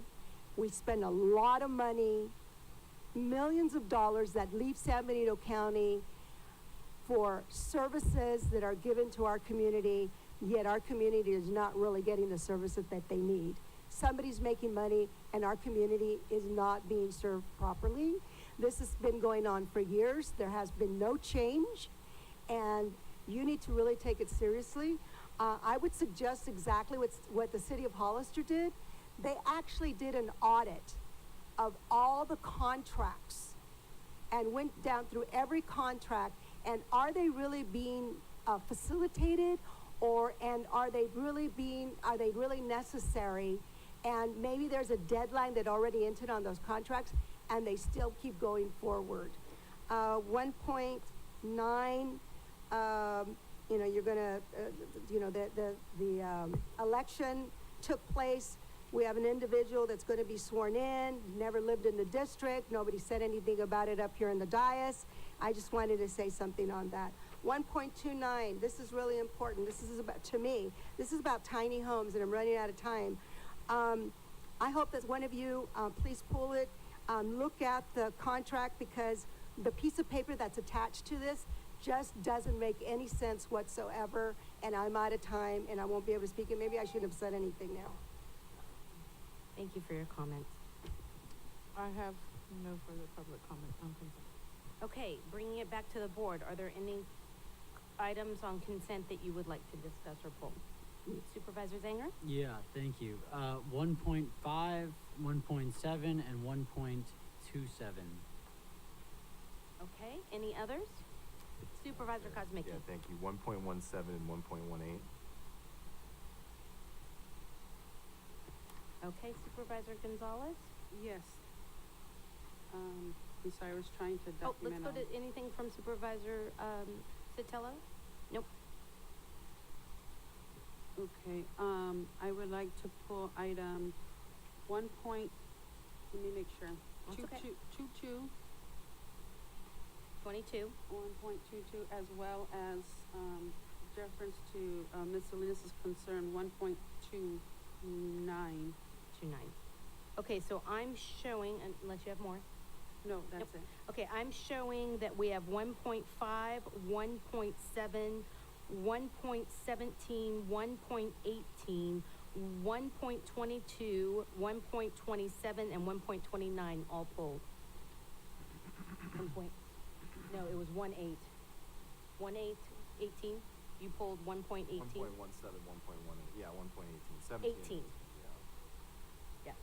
We spend a lot of money, millions of dollars that leave San Benito County for services that are given to our community, yet our community is not really getting the services that they need. Somebody's making money and our community is not being served properly. This has been going on for years. There has been no change, and you need to really take it seriously. I would suggest exactly what the city of Hollister did. They actually did an audit of all the contracts and went down through every contract, and are they really being facilitated, and are they really necessary? And maybe there's a deadline that already entered on those contracts, and they still keep going forward. 1.9, you're gonna, the election took place. We have an individual that's gonna be sworn in, never lived in the district. Nobody said anything about it up here in the dais. I just wanted to say something on that. 1.29, this is really important. This is about, to me, this is about tiny homes, and I'm running out of time. I hope that one of you, please pull it, look at the contract, because the piece of paper that's attached to this just doesn't make any sense whatsoever, and I'm out of time and I won't be able to speak, and maybe I shouldn't have said anything now. Thank you for your comments. I have no further public comment on consent. Okay, bringing it back to the board, are there any items on consent that you would like to discuss or pull? Supervisor Zanger? Yeah, thank you. 1.5, 1.7, and 1.27. Okay, any others? Supervisor Kosmicki? Yeah, thank you. 1.17 and 1.18. Okay, Supervisor Gonzalez? Yes. I'm sorry, I was trying to Oh, let's document. go to anything from Supervisor, Sotelo? Nope. Okay, I would like to pull item let me make sure. That's okay. 22, 22. 1.22, as well as, reference to, Ms. Salinas' concern, 1.29. 29. Okay, so I'm showing, unless you have more. No, that's Nope. it. Okay, I'm showing that we have 1.5, 1.7, 1.17, 1.18, 1.22, 1.27, and 1.29 all pulled. No, it was 1.8. 1.8, 18, you pulled 1.18? 1.17, 1.18, yeah, 1.18, 17. 18. Yeah.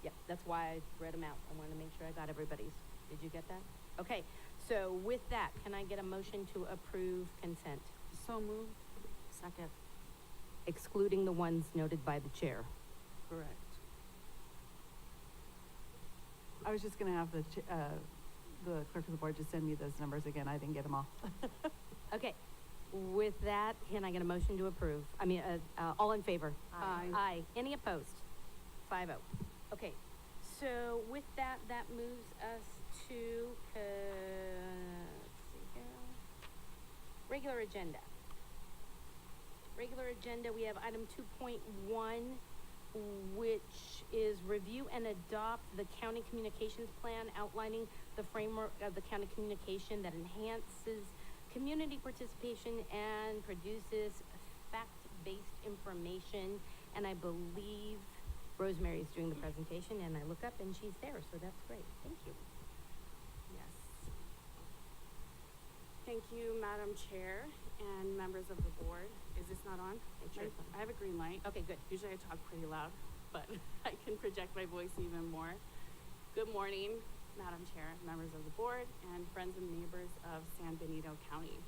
Yeah, that's why I read them out. I wanted to make sure I got everybody's. Did you get that? Okay, so with that, can I get a motion to approve consent? So moved. Second. Excluding the ones noted by the chair. Correct. I was just gonna have the clerk of the board just send me those numbers again. I didn't get them all. Okay, with that, can I get a motion to approve? I mean, all in favor? Aye. Aye. Any opposed? 5-0. Okay, so with that, that moves us to, let's see here, regular agenda. Regular agenda, we have item 2.1, which is review and adopt the county communications plan outlining the framework of the county communication that enhances community participation and produces fact-based information. And I believe Rosemary's doing the presentation, and I look up and she's there, so that's great. Thank you. Yes. Thank you, Madam Chair and members of the board. Is this not on? Sure. I have a green light. Okay, good. Usually I talk pretty loud, but I can project my voice even more. Good morning, Madam Chair, members of the board, and friends and neighbors of San Benito County.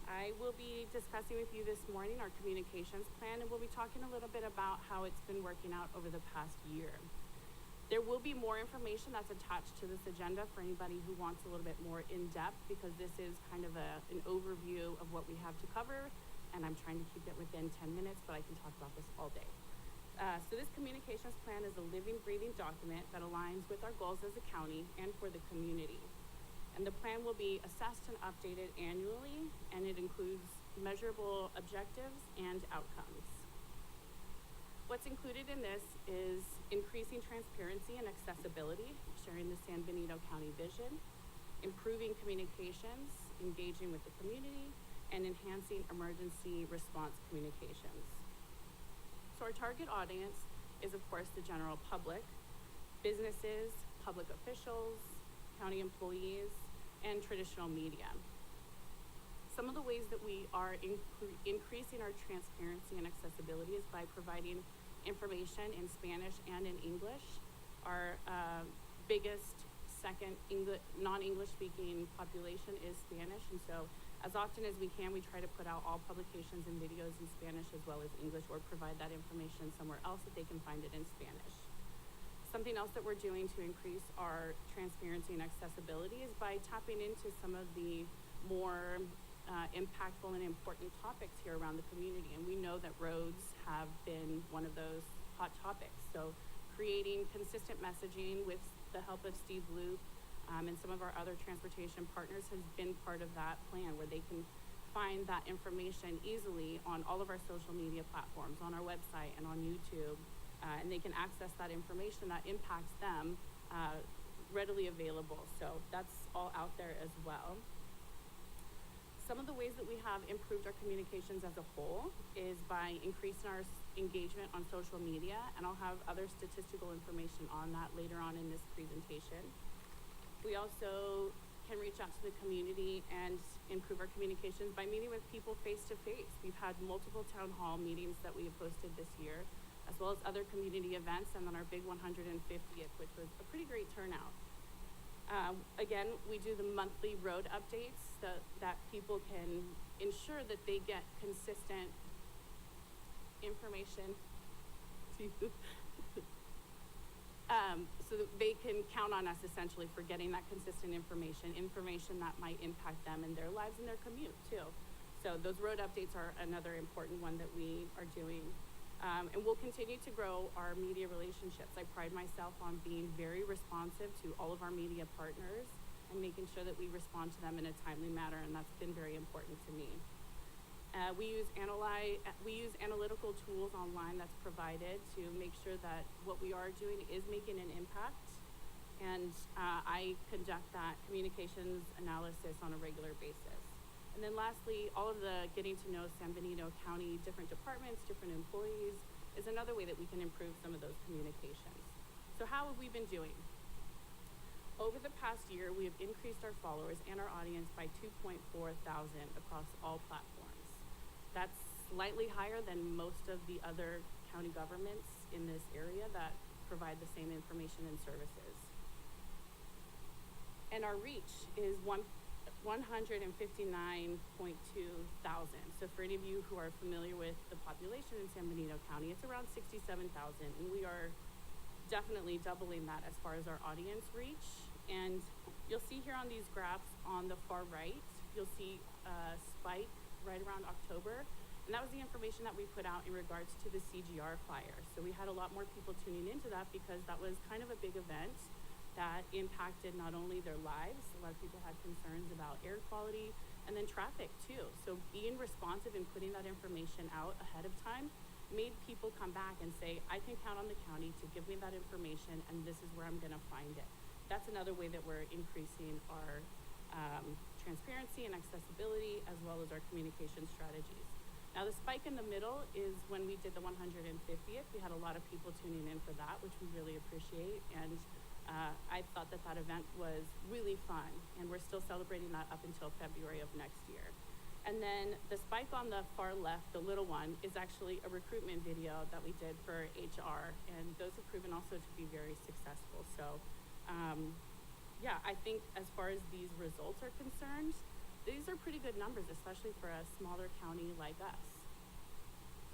I will be discussing with you this morning our communications plan, and we'll be talking a little bit about how it's been working out over the past year. There will be more information that's attached to this agenda for anybody who wants a little bit more in-depth, because this is kind of an overview of what we have to cover, and I'm trying to keep it within 10 minutes, but I can talk about this all day. So this communications plan is a living, breathing document that aligns with our goals as a county and for the community. And the plan will be assessed and updated annually, and it includes measurable objectives and outcomes. What's included in this is increasing transparency and accessibility, sharing the San Benito County vision, improving communications, engaging with the community, and enhancing emergency response communications. So our target audience is, of course, the general public, businesses, public officials, county employees, and traditional media. Some of the ways that we are increasing our transparency and accessibility is by providing information in Spanish and in English. Our biggest second non-English speaking population is Spanish, and so as often as we can, we try to put out all publications and videos in Spanish as well as English, or provide that information somewhere else that they can find it in Spanish. Something else that we're doing to increase our transparency and accessibility is by tapping into some of the more impactful and important topics here around the community. And we know that roads have been one of those hot topics. So creating consistent messaging with the help of Steve Loop and some of our other transportation partners has been part of that plan, where they can find that information easily on all of our social media platforms, on our website and on YouTube, and they can access that information that impacts them readily available. So that's all out there as well. Some of the ways that we have improved our communications as a whole is by increasing our engagement on social media, and I'll have other statistical information on that later on in this presentation. We also can reach out to the community and improve our communications by meeting with people face to face. We've had multiple town hall meetings that we have hosted this year, as well as other community events, and then our big 150th, which was a pretty great turnout. Again, we do the monthly road updates so that people can ensure that they get consistent information so that they can count on us essentially for getting that consistent information that might impact them in their lives and their commute too. So those road updates are another important one that we are doing. And we'll continue to grow our media relationships. I pride myself on being very responsive to all of our media partners and making sure that we respond to them in a timely manner, and that's been very important to me. We use analytical tools online that's provided to make sure that what we are doing is making an impact, and I conduct that communications analysis on a regular basis. And then lastly, all of the getting to know San Benito County, different departments, different employees, is another way that we can improve some of those communications. So how have we been doing? Over the past year, we have increased our followers and our audience by 2.4 thousand across all platforms. That's slightly higher than most of the other county governments in this area that provide the same information and services. And our reach is 159.2 thousand. So for any of you who are familiar with the population in San Benito County, it's around 67,000, and we are definitely doubling that as far as our audience reach. And you'll see here on these graphs on the far right, you'll see a spike right around October, and that was the information that we put out in regards to the CGR fire. So we had a lot more people tuning into that because that was kind of a big event that impacted not only their lives, a lot of people had concerns about air quality, and then traffic too. So being responsive and putting that information out ahead of time made people come back and say, I can count on the county to give me that information, and this is where I'm gonna find it. That's another way that we're increasing our transparency and accessibility, as well as our communication strategies. Now the spike in the middle is when we did the 150th. We had a lot of people tuning in for that, which we really appreciate, and I thought that that event was really fun, and we're still celebrating that up until February of next year. And then the spike on the far left, the little one, is actually a recruitment video that we did for HR, and those have proven also to be very successful. So, yeah, I think as far as these results are concerned, these are pretty good numbers, especially for a smaller county like us.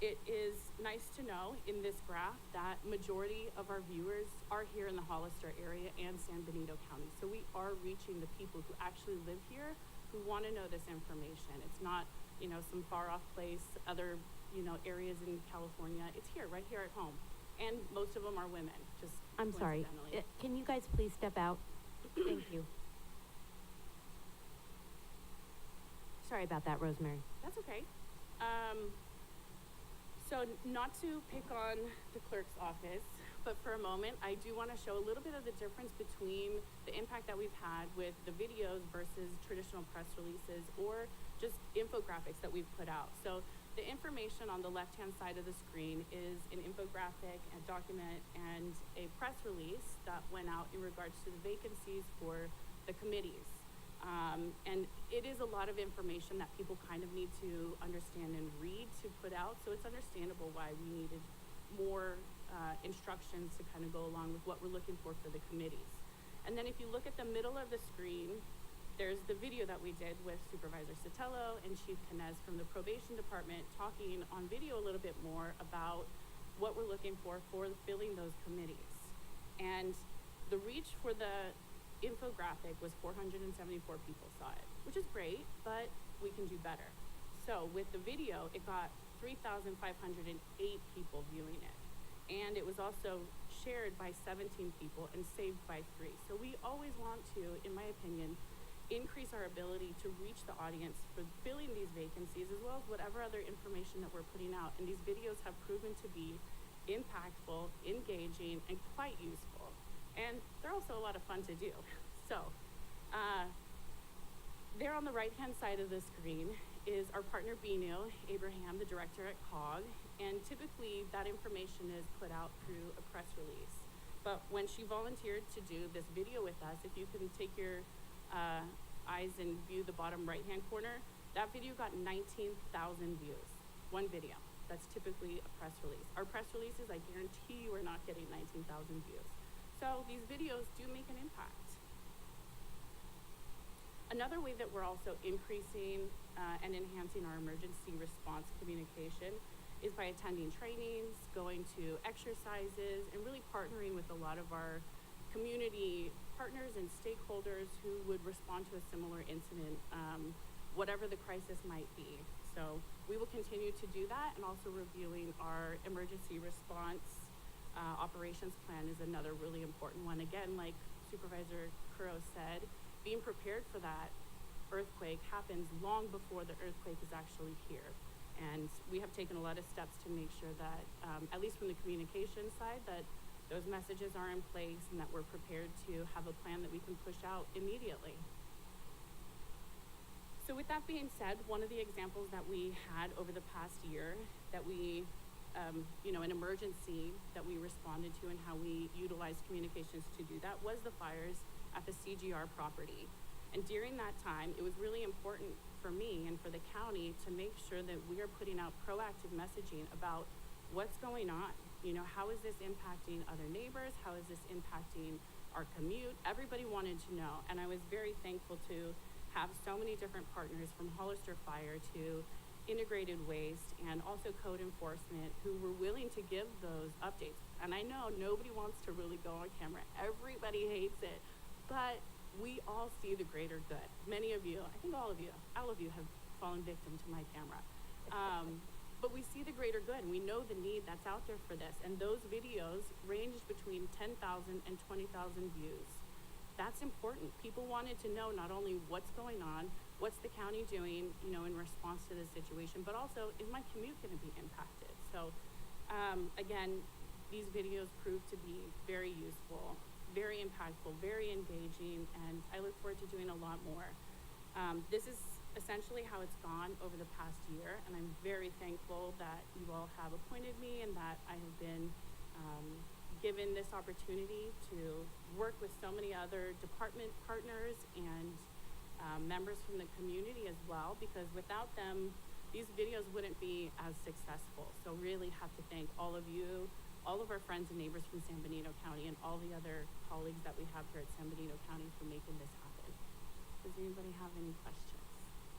It is nice to know in this graph that majority of our viewers are here in the Hollister area and San Benito County. So we are reaching the people who actually live here, who want to know this information. It's not, you know, some far off place, other, you know, areas in California. It's here, right here at home. And most of them are women, just I'm sorry. coincidentally. Can you guys please step out? Thank you. Sorry about that, Rosemary. That's okay. So not to pick on the clerk's office, but for a moment, I do want to show a little bit of the difference between the impact that we've had with the videos versus traditional press releases or just infographics that we've put out. So the information on the left-hand side of the screen is an infographic, a document, and a press release that went out in regards to the vacancies for the committees. And it is a lot of information that people kind of need to understand and read to put out, so it's understandable why we needed more instructions to kind of go along with what we're looking for the committees. And then if you look at the middle of the screen, there's the video that we did with Supervisor Sotelo and Chief Canez from the probation department, talking on video a little bit more about what we're looking for filling those committees. And the reach for the infographic was 474 people saw it, which is great, but we can do better. So with the video, it got 3,508 people viewing it. And it was also shared by 17 people and saved by 3. So we always want to, in my opinion, increase our ability to reach the audience for filling these vacancies, as well as whatever other information that we're putting out. And these videos have proven to be impactful, engaging, and quite useful. And they're also a lot of fun to do. So, there on the right-hand side of the screen is our partner Benito, Abraham, the director at COG, and typically that information is put out through a press release. But when she volunteered to do this video with us, if you can take your eyes and view the bottom right-hand corner, that video got 19,000 views, one video. That's typically a press release. Our press releases, I guarantee you, are not getting 19,000 views. So these videos do make an impact. Another way that we're also increasing and enhancing our emergency response communication is by attending trainings, going to exercises, and really partnering with a lot of our community partners and stakeholders who would respond to a similar incident, whatever the crisis might be. So we will continue to do that, and also reviewing our emergency response operations plan is another really important one. Again, like Supervisor Curro said, being prepared for that earthquake happens long before the earthquake is actually here. And we have taken a lot of steps to make sure that, at least from the communication side, that those messages are in place and that we're prepared to have a plan that we can push out immediately. So with that being said, one of the examples that we had over the past year that we an emergency that we responded to and how we utilized communications to do that was the fires at the CGR property. And during that time, it was really important for me and for the county to make sure that we are putting out proactive messaging about what's going on. You know, how is this impacting other neighbors? How is this impacting our commute? Everybody wanted to know. And I was very thankful to have so many different partners, from Hollister Fire to Integrated Waste and also code enforcement, who were willing to give those updates. And I know nobody wants to really go on camera. Everybody hates it, but we all see the greater good. Many of you, I think all of you have fallen victim to my camera. But we see the greater good, and we know the need that's out there for this. And those videos ranged between 10,000 and 20,000 views. That's important. People wanted to know not only what's going on, what's the county doing, you know, in response to this situation, but also, is my commute going to be impacted? So, again, these videos proved to be very useful, very impactful, very engaging, and I look forward to doing a lot more. This is essentially how it's gone over the past year, and I'm very thankful that you all have appointed me and that I have been given this opportunity to work with so many other department partners and members from the community as well, because without them, these videos wouldn't be as successful. So really have to thank all of you, all of our friends and neighbors from San Benito County, and all the other colleagues that we have here at San Benito County for making this happen. Does anybody have any questions?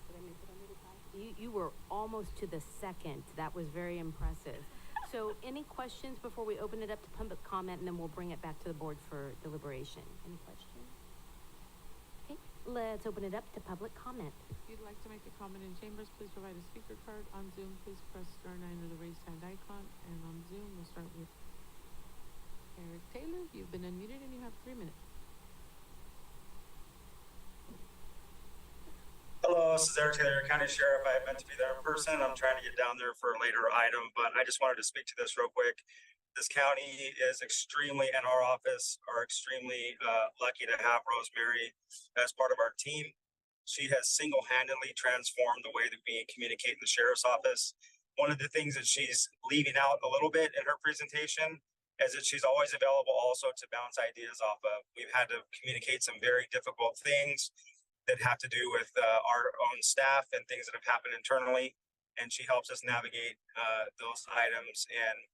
Did I make it under the time? You were almost to the second. That was very impressive. So any questions before we open it up to public comment, and then we'll bring it back to the board for deliberation? Any questions? Okay, let's open it up to public comment. If you'd like to make a comment in chambers, please provide a speaker card. On Zoom, please press *9 or the raised hand icon. And on Zoom, we'll start with Eric Taylor. You've been unmuted and you have 3 minutes. Hello, this is Eric Taylor, County Sheriff. I meant to be there in person. I'm trying to get down there for a later item, but I just wanted to speak to this real quick. This county is extremely, and our office are extremely lucky to have Rosemary as part of our team. She has single-handedly transformed the way that we communicate in the sheriff's office. One of the things that she's leaving out a little bit in her presentation is that she's always available also to bounce ideas off of. We've had to communicate some very difficult things that have to do with our own staff and things that have happened internally. And she helps us navigate those items. And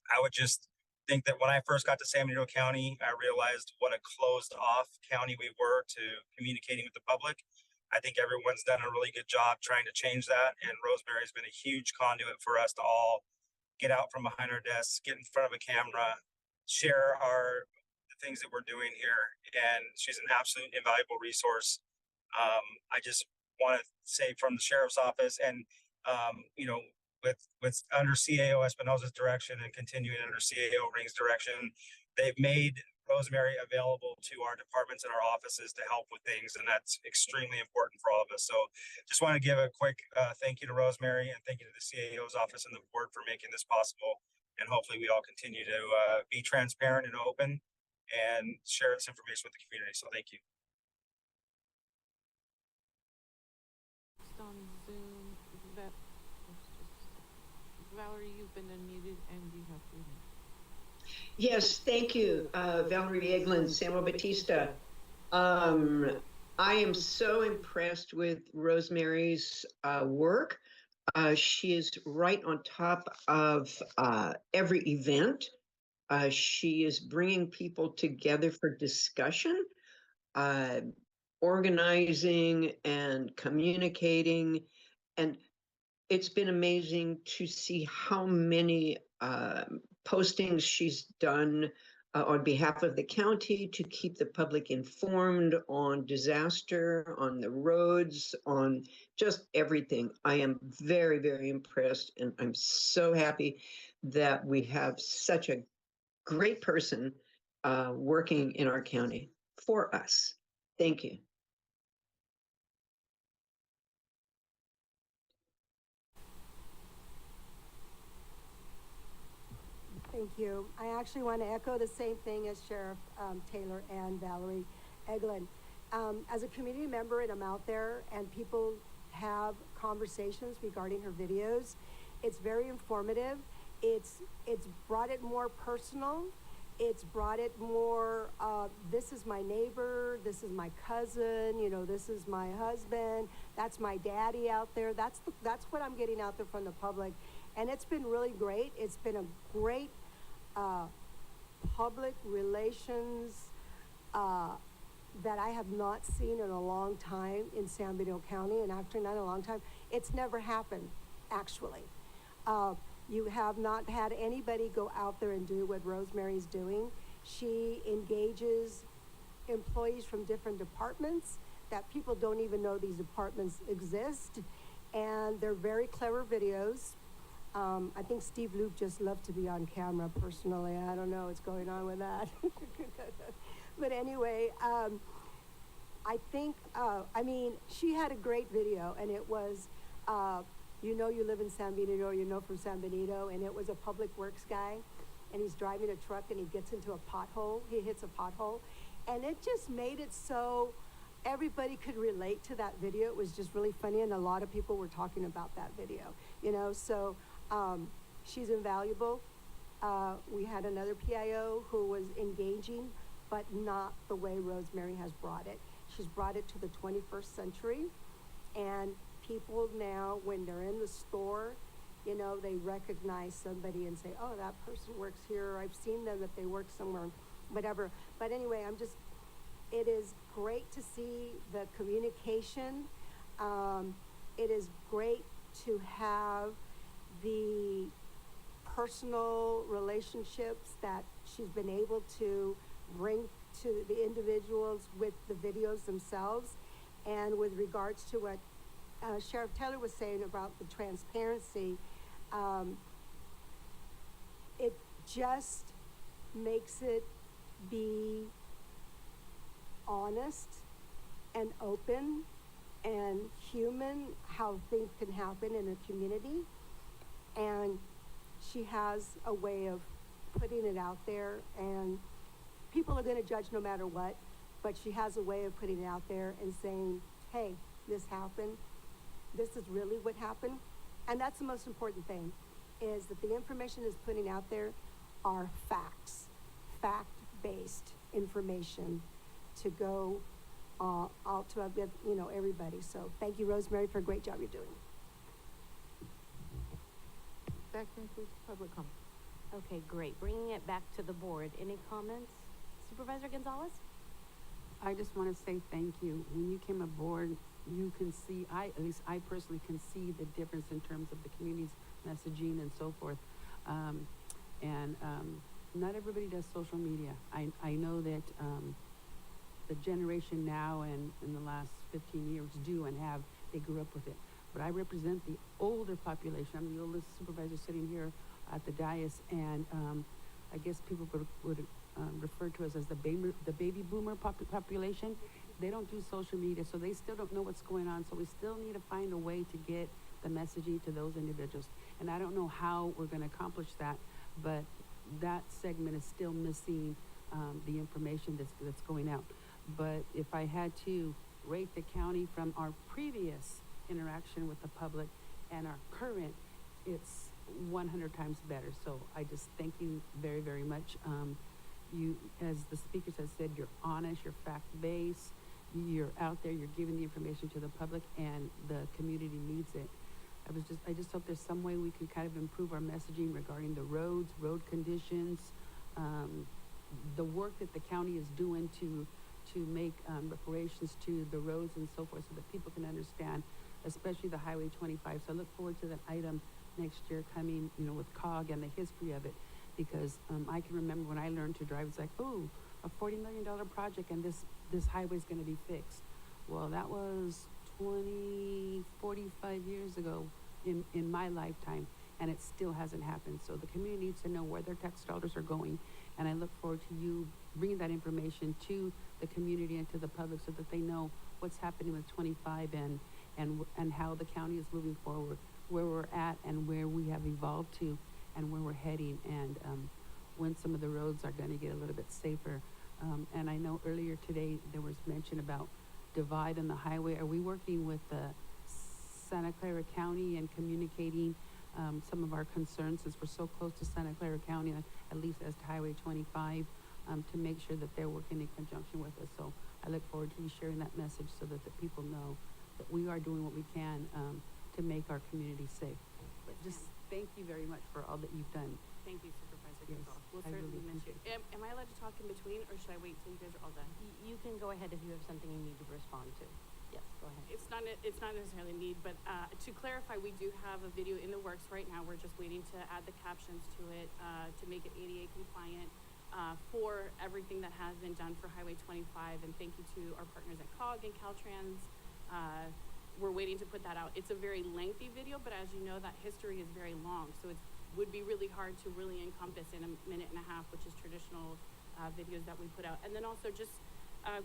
I would just think that when I first got to San Benito County, I realized what a closed off county we were to communicating with the public. I think everyone's done a really good job trying to change that. And Rosemary's been a huge conduit for us to all get out from behind our desks, get in front of a camera, share the things that we're doing here. And she's an absolute invaluable resource. I just want to say from the sheriff's office and, with under CAO Espinosa's direction and continuing under CAO Ring's direction, they've made Rosemary available to our departments and our offices to help with things. And that's extremely important for all of us. So just want to give a quick thank you to Rosemary and thank you to the CAO's office and the board for making this possible. And hopefully we all continue to be transparent and open and share this information with the community. So thank you. On Zoom, Valerie, you've been unmuted and you have 3 minutes. Yes, thank you, Valerie Eglin, Samuel Batista. I am so impressed with Rosemary's work. She is right on top of every event. She is bringing people together for discussion, organizing and communicating. And it's been amazing to see how many postings she's done on behalf of the county to keep the public informed on disaster, on the roads, on just everything. I am very, very impressed, and I'm so happy that we have such a great person working in our county for us. Thank you. Thank you. I actually want to echo the same thing as Sheriff Taylor and Valerie Eglin. As a community member, and I'm out there, and people have conversations regarding her videos, it's very informative. It's brought it more personal. It's brought it more, this is my neighbor, this is my cousin, this is my husband, that's my daddy out there. That's what I'm getting out there from the public. And it's been really great. It's been a great public relations that I have not seen in a long time in San Benito County, and actually not a long time. It's never happened, actually. You have not had anybody go out there and do what Rosemary's doing. She engages employees from different departments that people don't even know these departments exist, and they're very clever videos. I think Steve Loop just loved to be on camera personally. I don't know what's going on with that. But anyway, I think, she had a great video, and it was, you live in San Benito, from San Benito, and it was a public works guy, and he's driving a truck, and he gets into a pothole. He hits a pothole, and it just made it so everybody could relate to that video. It was just really funny, and a lot of people were talking about that video, so she's invaluable. We had another PIO who was engaging, but not the way Rosemary has brought it. She's brought it to the 21st century, and people now, when they're in the store, you know, they recognize somebody and say, oh, that person works here, or I've seen them that they work somewhere, whatever. But anyway, it is great to see the communication. It is great to have the personal relationships that she's been able to bring to the individuals with the videos themselves. And with regards to what Sheriff Taylor was saying about the transparency, it just makes it be honest and open and human, how things can happen in a community. And she has a way of putting it out there, and people are going to judge no matter what, but she has a way of putting it out there and saying, hey, this happened. This is really what happened. And that's the most important thing, is that the information is putting out there are facts, fact-based information to go out to, you know, everybody. So thank you, Rosemary, for a great job you're doing. That concludes public comment. Okay, great. Bringing it back to the board. Any comments? Supervisor Gonzalez? I just want to say thank you. When you came aboard, you can see, at least I personally can see the difference in terms of the community's messaging and so forth. Not everybody does social media. I know that the generation now and in the last 15 years do and have, they grew up with it. But I represent the older population. I'm the oldest supervisor sitting here at the dais, and I guess people would refer to us as the baby boomer population. They don't do social media, so they still don't know what's going on. So we still need to find a way to get the messaging to those individuals. And I don't know how we're going to accomplish that, but that segment is still missing the information that's going out. But if I had to rate the county from our previous interaction with the public and our current, it's 100 times better. So I just thank you very, very much. You, as the speakers have said, you're honest, you're fact-based, you're out there, you're giving the information to the public, and the community needs it. I just hope there's some way we can kind of improve our messaging regarding the roads, road conditions, the work that the county is doing to make reparations to the roads and so forth, so that people can understand, especially the Highway 25. So I look forward to that item next year coming, you know, with COG and the history of it, because I can remember when I learned to drive, it's like, oh, a $40 million project and this highway is going to be fixed. Well, that was 45 years ago in my lifetime, and it still hasn't happened. So the community needs to know where their tax dollars are going, and I look forward to you bringing that information to the community and to the public so that they know what's happening with 25 and how the county is moving forward, where we're at and where we have evolved to and where we're heading, and when some of the roads are going to get a little bit safer. And I know earlier today there was mention about divide on the highway. Are we working with Santa Clara County and communicating some of our concerns, since we're so close to Santa Clara County, at least as to Highway 25, to make sure that they're working in conjunction with us? So I look forward to you sharing that message so that the people know that we are doing what we can to make our community safe. But just thank you very much for all that you've done. Thank you, Supervisor Yes, Gonzalez. We'll I certainly really miss you. Am I allowed to talk in between, or should I wait till you guys are all done? You can go ahead if you have something you need to respond to. Yes, go ahead. It's not necessarily a need, but to clarify, we do have a video in the works right now. We're just waiting to add the captions to it to make it ADA compliant for everything that has been done for Highway 25. And thank you to our partners at COG and Caltrans. We're waiting to put that out. It's a very lengthy video, but as you know, that history is very long, so it would be really hard to really encompass in a minute and a half, which is traditional videos that we put out. And then also just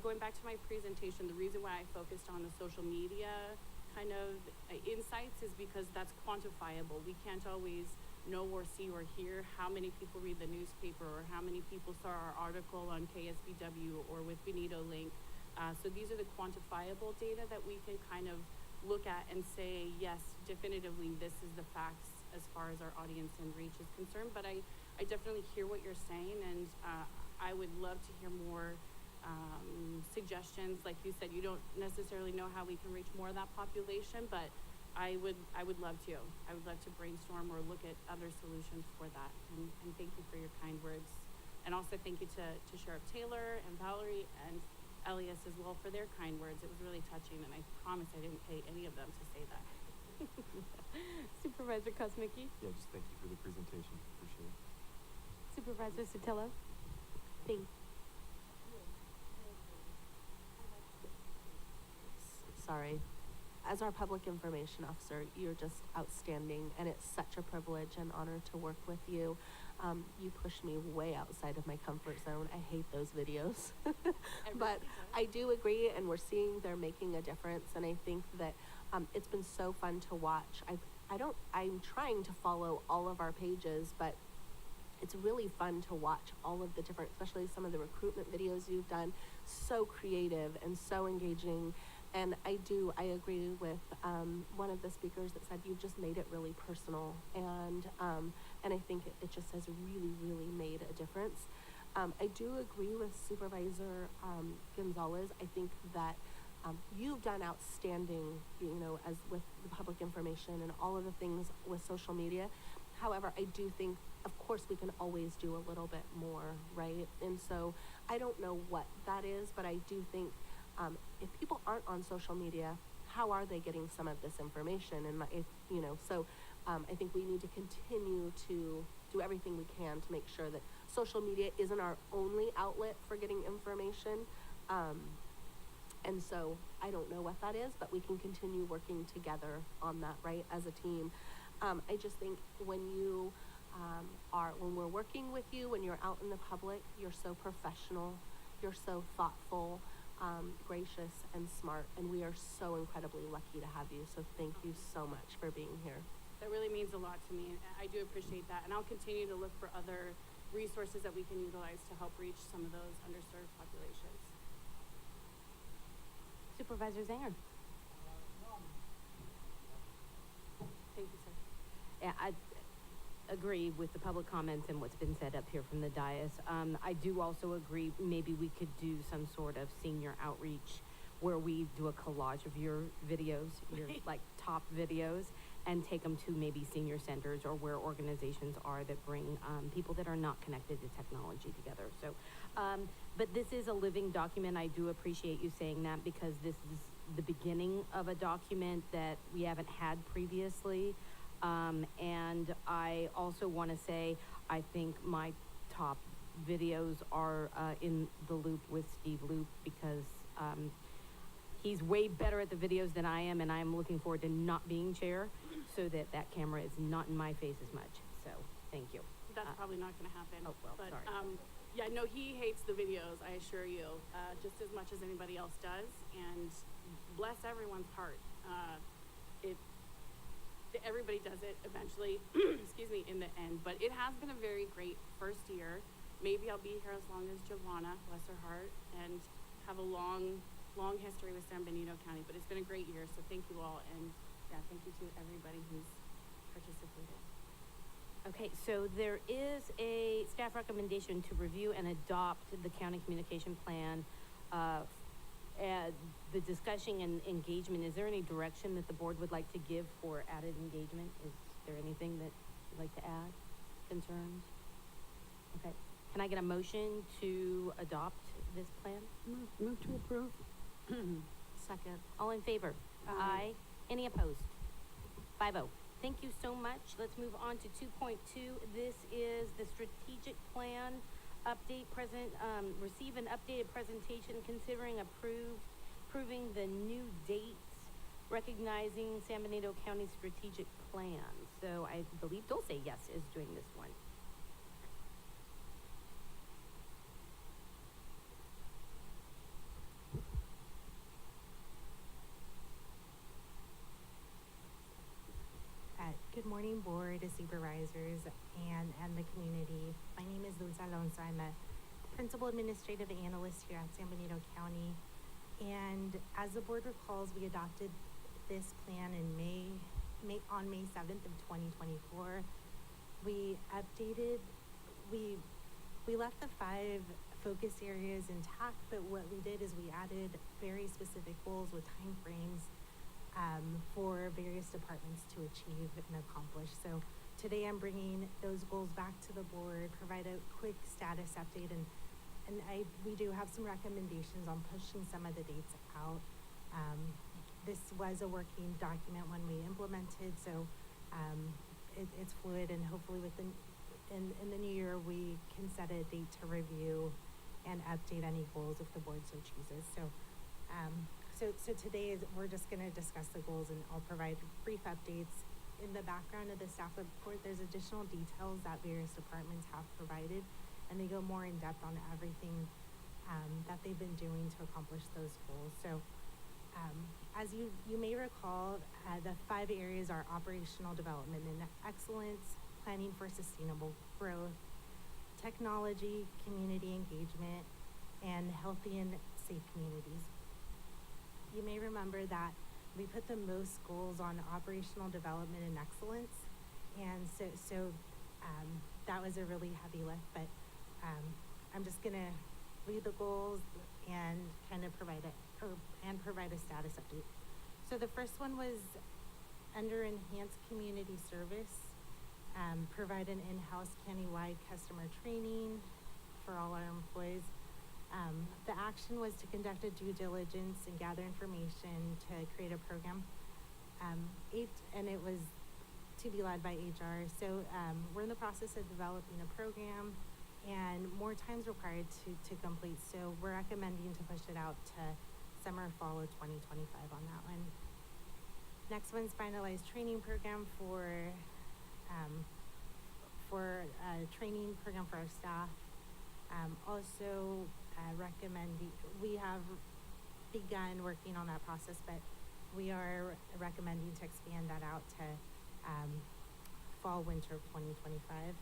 going back to my presentation, the reason why I focused on the social media kind of insights is because that's quantifiable. We can't always know or see or hear how many people read the newspaper or how many people saw our article on KSBW or with Benito link. So these are the quantifiable data that we can kind of look at and say, yes, definitively, this is the facts as far as our audience and reach is concerned. But I I definitely hear what you're saying, and I would love to hear more suggestions. Like you said, you don't necessarily know how we can reach more of that population, but I would love to. I would love to brainstorm or look at other solutions for that. And thank you for your kind words. And also thank you to Sheriff Taylor and Valerie and Elias as well for their kind words. It was really touching, and I promise I didn't pay any of them to say that. Supervisor Kosmicki? Yeah, just thank you for the presentation. Appreciate it. Supervisor Sotelo? Thank Sorry. As our public information officer, you're just outstanding, and it's such a privilege and honor to work with you. You push me way outside of my comfort zone. I hate those videos. But I do agree, and we're seeing they're making a difference, and I think that it's been so fun to watch. I'm trying to follow all of our pages, but it's really fun to watch all of the different, especially some of the recruitment videos you've done. So creative and so engaging. And I agree with one of the speakers that said you've just made it really personal, and I think it just has really, really made a difference. I do agree with Supervisor Gonzalez. I think that you've done outstanding, as with the public information and all of the things with social media. However, I do think, of course, we can always do a little bit more, right? And so I don't know what that is, but I do think if people aren't on social media, how are they getting some of this information? And I think we need to continue to do everything we can to make sure that social media isn't our only outlet for getting information. And so I don't know what that is, but we can continue working together on that, right, as a team. I just think when we're working with you, when you're out in the public, you're so professional, you're so thoughtful, gracious and smart, and we are so incredibly lucky to have you. So thank you so much for being here. That really means a lot to me. I do appreciate that, and I'll continue to look for other resources that we can utilize to help reach some of those underserved populations. Supervisor Zanger? Thank you, sir. Yeah, I agree with the public comments and what's been said up here from the dais. I do also agree maybe we could do some sort of senior outreach where we do a collage of your videos, your like top videos, and take them to maybe senior centers or where organizations are that bring people that are not connected to technology together. So, but this is a living document. I do appreciate you saying that, because this is the beginning of a document that we haven't had previously. And I also want to say, I think my top videos are in the loop with Steve Loop, because he's way better at the videos than I am, and I'm looking forward to not being chair so that camera is not in my face as much. So thank you. That's probably not going to happen. Oh, well, but, sorry. Yeah, no, he hates the videos, I assure you, just as much as anybody else does, and bless everyone's heart. Everybody does it eventually, excuse me, in the end, but it has been a very great first year. Maybe I'll be here as long as Javana, bless her heart, and have a long history with San Benito County, but it's been a great year, so thank you all, and yeah, thank you to everybody who's participated. Okay, so there is a staff recommendation to review and adopt the county communication plan. The discussion and engagement, is there any direction that the board would like to give for added engagement? Is there anything that you'd like to add? Concerns? Okay, can I get a motion to adopt this plan? Move to approve. Second. All in favor? Aye. Any opposed? 5-0. Thank you so much. Let's move on to 2.2. This is the strategic plan update. Receive an updated presentation considering approving the new dates, recognizing San Benito County strategic plan. So I believe Dulce, yes, is doing this one. Good morning, Board of Supervisors and the community. My name is Dulce Alonso. I'm a Principal Administrative Analyst here at San Benito County. And as the board recalls, we adopted this plan in on May 7th of 2024. We updated we left the 5 focus areas intact, but what we did is we added very specific goals with time frames for various departments to achieve and accomplish. So today I'm bringing those goals back to the board, provide a quick status update, and we do have some recommendations on pushing some of the dates out. This was a working document when we implemented, so it's fluid, and hopefully in the new year we can set a date to review and update any goals if the board so chooses. So today we're just going to discuss the goals, and I'll provide brief updates. In the background of the staff report, there's additional details that various departments have provided, and they go more in depth on everything that they've been doing to accomplish those goals. So as you may recall, the 5 areas are operational development and excellence, planning for sustainable growth, technology, community engagement, and healthy and safe communities. You may remember that we put the most goals on operational development and excellence, and so that was a really heavy lift, but I'm just gonna read the goals and kind of provide a status update. So the first one was under enhanced community service, provide an in-house countywide customer training for all our employees. The action was to conduct a due diligence and gather information to create a program. And it was to be led by HR. So we're in the process of developing a program, and more time's required to complete. So we're recommending to push it out to summer, fall of 2025 on that one. Next one's finalized training program for training program for our staff. Also recommending, we have begun working on that process, but we are recommending to expand that out to fall, winter of 2025.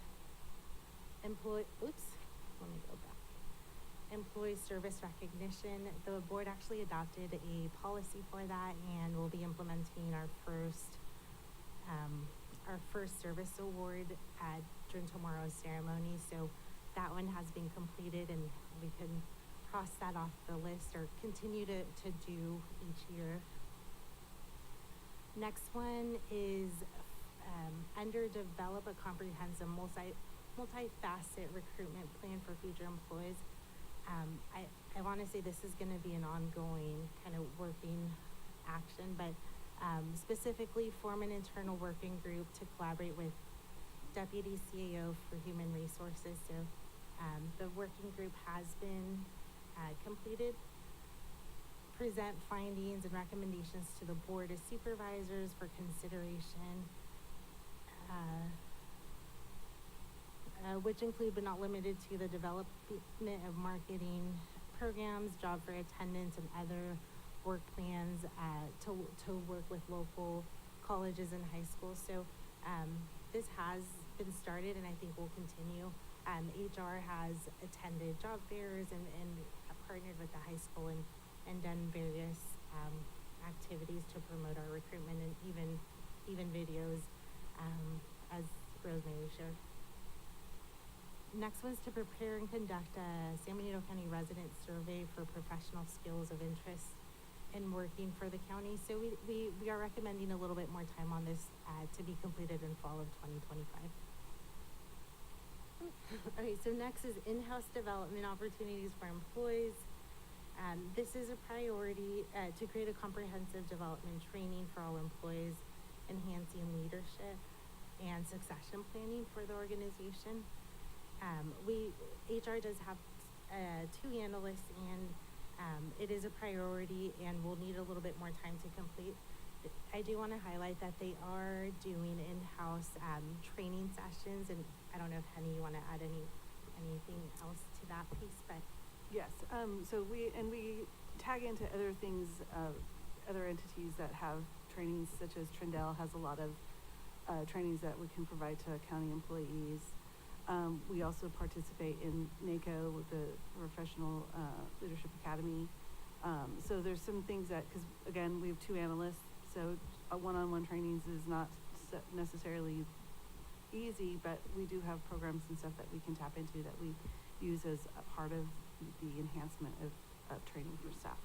Employee service recognition. The board actually adopted a policy for that, and we'll be implementing our first service award during tomorrow's ceremony. So that one has been completed, and we can cross that off the list or continue to do each year. Next one is under develop a comprehensive multi-facet recruitment plan for future employees. I want to say this is going to be an ongoing kind of working action, but specifically form an internal working group to collaborate with Deputy CAO for Human Resources. So the working group has been completed. Present findings and recommendations to the Board of Supervisors for consideration, which include but not limited to the development of marketing programs, job fair attendance, and other work plans to work with local colleges and high schools. So this has been started, and I think will continue. HR has attended job fairs and partnered with the high school and done various activities to promote our recruitment, and even videos, as Rosemary shared. Next one's to prepare and conduct a San Benito County resident survey for professional skills of interest in working for the county. So we are recommending a little bit more time on this to be completed in fall of 2025. Okay, so next is in-house development opportunities for employees. This is a priority to create a comprehensive development training for all employees, enhancing leadership and succession planning for the organization. HR does have 2 analysts, and it is a priority and will need a little bit more time to complete. I do want to highlight that they are doing in-house training sessions, and I don't know if Henny, you want to add anything else to that piece, but Yes, so we tag into other things, other entities that have trainings, such as Trindell has a lot of trainings that we can provide to county employees. We also participate in NACO with the Professional Leadership Academy. So there's some things that, because again, we have 2 analysts, so one-on-one trainings is not necessarily easy, but we do have programs and stuff that we can tap into that we use as a part of the enhancement of training for staff.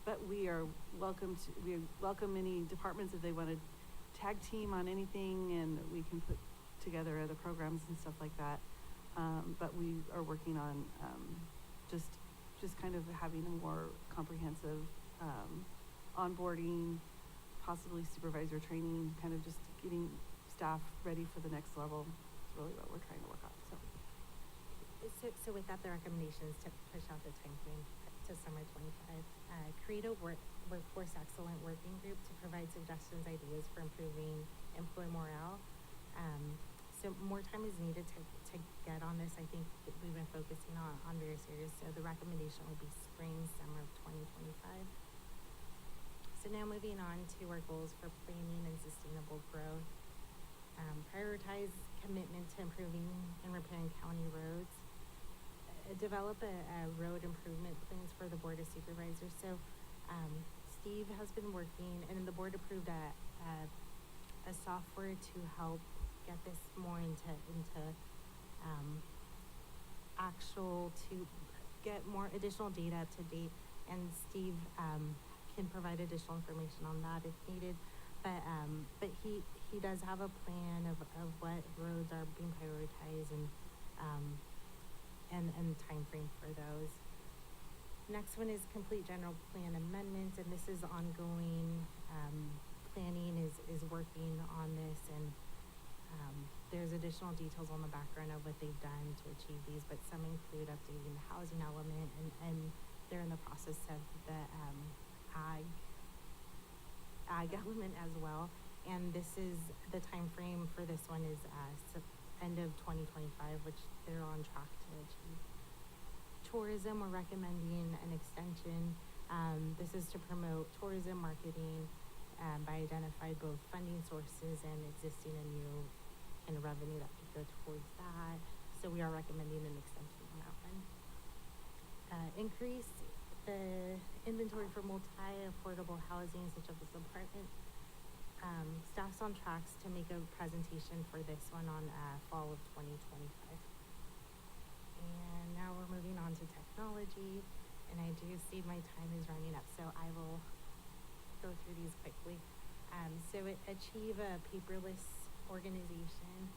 But we welcome any departments if they want to tag team on anything, and we can put together other programs and stuff like that. But we are working on just kind of having a more comprehensive onboarding, possibly supervisor training, kind of just getting staff ready for the next level. Is really what we're trying to work on. So with that, the recommendation is to push out the timeframe to summer 25. Create a workforce excellent working group to provide suggestions, ideas for improving employee morale. So more time is needed to get on this. I think that we've been focusing on various areas. So the recommendation would be spring, summer of 2025. So now moving on to our goals for planning and sustainable growth. Prioritize commitment to improving and repairing county roads. Develop a road improvement plans for the Board of Supervisors. So Steve has been working, and the board approved a software to help get this more into actual, to get more additional data up to date, and Steve can provide additional information on that if needed. But he does have a plan of what roads are being prioritized and time frame for those. Next one is complete general plan amendments, and this is ongoing. Planning is working on this, and there's additional details on the background of what they've done to achieve these, but some include updating the housing element, and they're in the process of the ag element as well. And this is the time frame for this one is end of 2025, which they're on track to achieve. Tourism, we're recommending an extension. This is to promote tourism marketing by identifying both funding sources and existing and new kind of revenue that could go towards that. So we are recommending an extension on that one. Increase the inventory for multi-affordable housing, such as apartment. Staff's on tracks to make a presentation for this one on fall of 2025. And now we're moving on to technology, and I do see my time is running up, so I will go through these quickly. So achieve a paperless organization.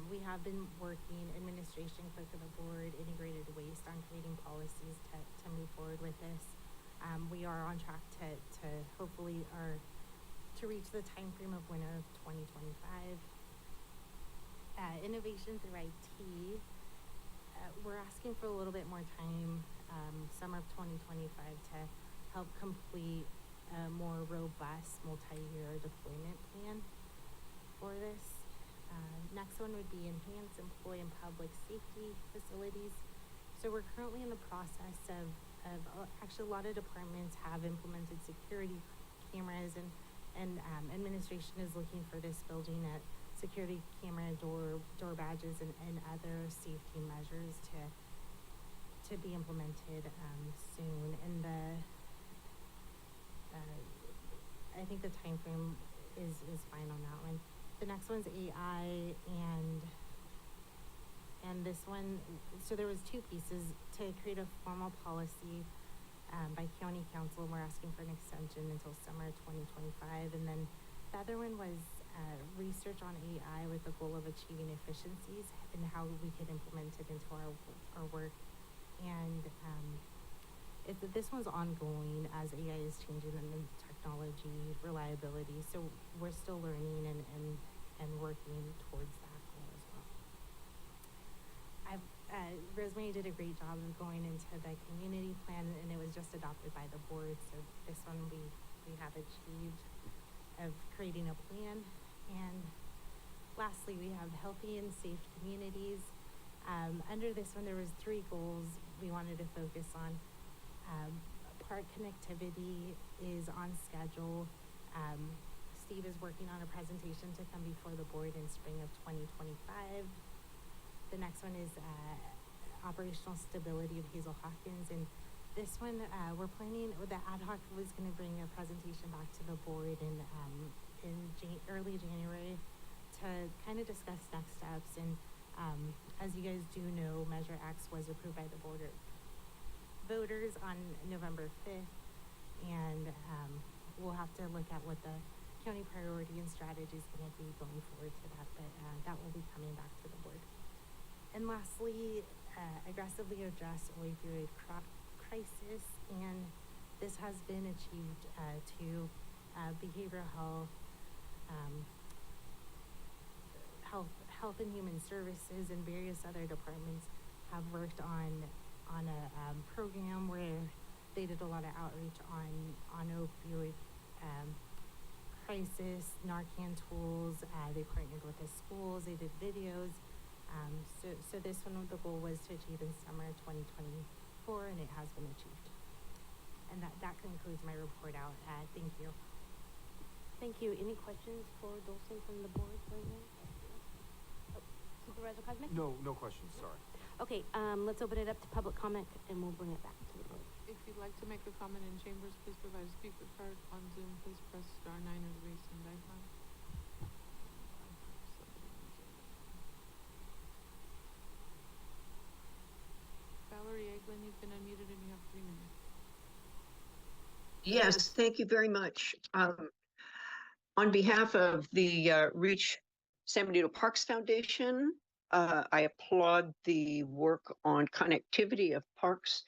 We have been working, administration, clerk of the board, integrated waste, on creating policies to move forward with this. We are on track to hopefully to reach the time frame of winter of 2025. Innovation through IT. We're asking for a little bit more time, summer of 2025, to help complete a more robust multi-year deployment plan for this. Next one would be enhance employee and public safety facilities. So we're currently in the process of actually a lot of departments have implemented security cameras, and administration is looking for this building at security camera door badges and other safety measures to be implemented soon. And I think the time frame is fine on that one. The next one's AI, and this one, so there was two pieces to create a formal policy by county council, and we're asking for an extension until summer 2025. And then the other one was research on AI with the goal of achieving efficiencies and how we could implement it into our work. And this one's ongoing as AI is changing in the technology, reliability. So we're still learning and working towards that goal as well. Rosemary did a great job of going into the community plan, and it was just adopted by the board. So this one we have achieved of creating a plan. And lastly, we have healthy and safe communities. Under this one, there was 3 goals we wanted to focus on. Park connectivity is on schedule. Steve is working on a presentation to come before the board in spring of 2025. The next one is operational stability of Hazel Hawkins, and this one we're planning. The ad hoc was going to bring a presentation back to the board in early January to kind of discuss next steps. And as you guys do know, Measure X was approved by the board of voters on November 5th, and we'll have to look at what the county priority and strategy is going to be going forward to that, but that will be coming back to the board. And lastly, aggressively address opioid crisis, and this has been achieved to behavioral health and human services and various other departments have worked on a program where they did a lot of outreach on opioid crisis, Narcan tools. They partnered with the schools. They did videos. So this one, the goal was to achieve in summer 2024, and it has been achieved. And that concludes my report out. Thank you. Thank you. Any questions for Dulce from the board right now? Oh, Supervisor Cosmic? No questions, sorry. Okay, let's open it up to public comment and we'll bring it back to the board. If you'd like to make a comment in chambers, please provide a speaker card. On Zoom, please press *9 or the raise hand icon. Valerie Eglin, you've been unmuted and you have 3 minutes. Yes, thank you very much. On behalf of the Reach San Benito Parks Foundation, I applaud the work on connectivity of parks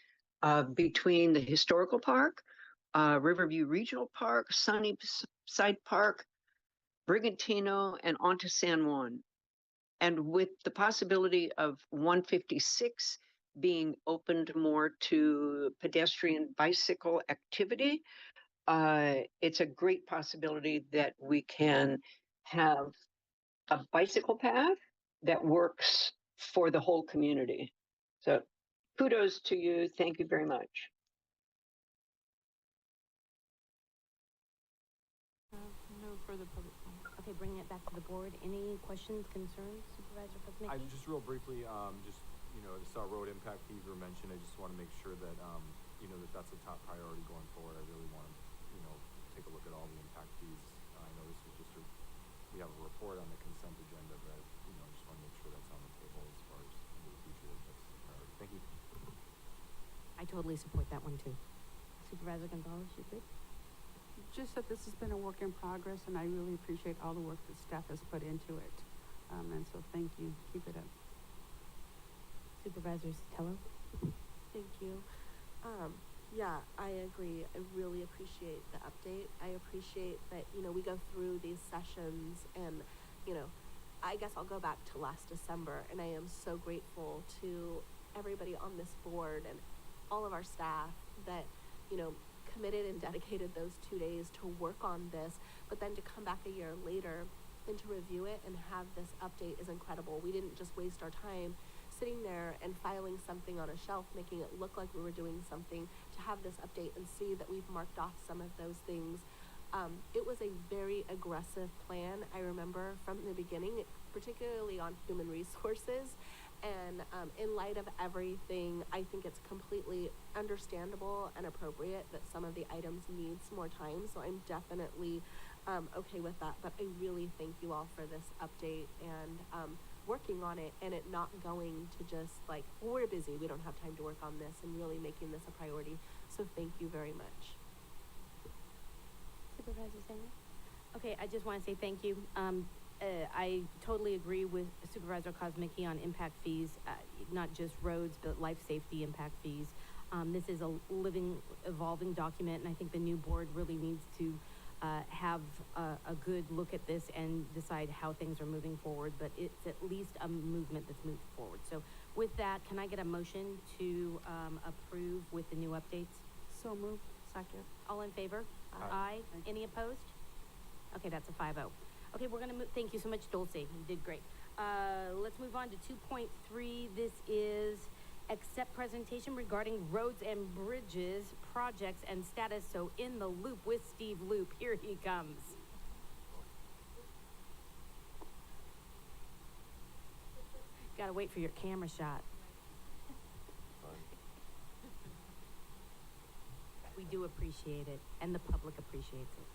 between the historical park, Riverview Regional Park, Sunnyside Park, Brigantino, and onto San Juan. And with the possibility of 156 being opened more to pedestrian bicycle activity, it's a great possibility that we can have a bicycle path that works for the whole community. So kudos to you. Thank you very much. No further public comment. Okay, bringing it back to the board. Any questions, concerns, Supervisor Cosmic? I just real briefly, just, I saw road impact fees were mentioned. I just want to make sure that, that's a top priority going forward. I really want to, take a look at all the impact fees. I know this was just we have a report on the consent agenda, but, I just want to make sure that's on the table as far as the future. That's a priority. Thank you. I totally support that one too. Supervisor Gonzalez, you good? Just that this has been a work in progress, and I really appreciate all the work that staff has put into it. And so thank you. Keep it up. Supervisor Sotelo? Thank you. Yeah, I agree. I really appreciate the update. I appreciate that, we go through these sessions and, I guess I'll go back to last December, and I am so grateful to everybody on this board and all of our staff that, committed and dedicated those 2 days to work on this, but then to come back a year later and to review it and have this update is incredible. We didn't just waste our time sitting there and filing something on a shelf, making it look like we were doing something, to have this update and see that we've marked off some of those things. It was a very aggressive plan, I remember, from the beginning, particularly on human resources. And in light of everything, I think it's completely understandable and appropriate that some of the items needs more time. So I'm definitely okay with that. But I really thank you all for this update and working on it, and it not going to just like, well, we're busy, we don't have time to work on this, and really making this a priority. So thank you very much. Supervisor Samuel? Okay, I just want to say thank you. I totally agree with Supervisor Cosmicki on impact fees, not just roads, but life safety impact fees. This is a living, evolving document, and I think the new board really needs to have a good look at this and decide how things are moving forward, but it's at least a movement that's moved forward. So with that, can I get a motion to approve with the new updates? So moved. Second. All in favor? Aye. Any opposed? Okay, that's a 5-0. Okay, we're gonna move, thank you so much, Dulce, you did great. Let's move on to 2.3. This is accept presentation regarding roads and bridges, projects and status. So in the loop with Steve Loop, here he comes. Gotta wait for your camera shot. We do appreciate it, and the public appreciates it.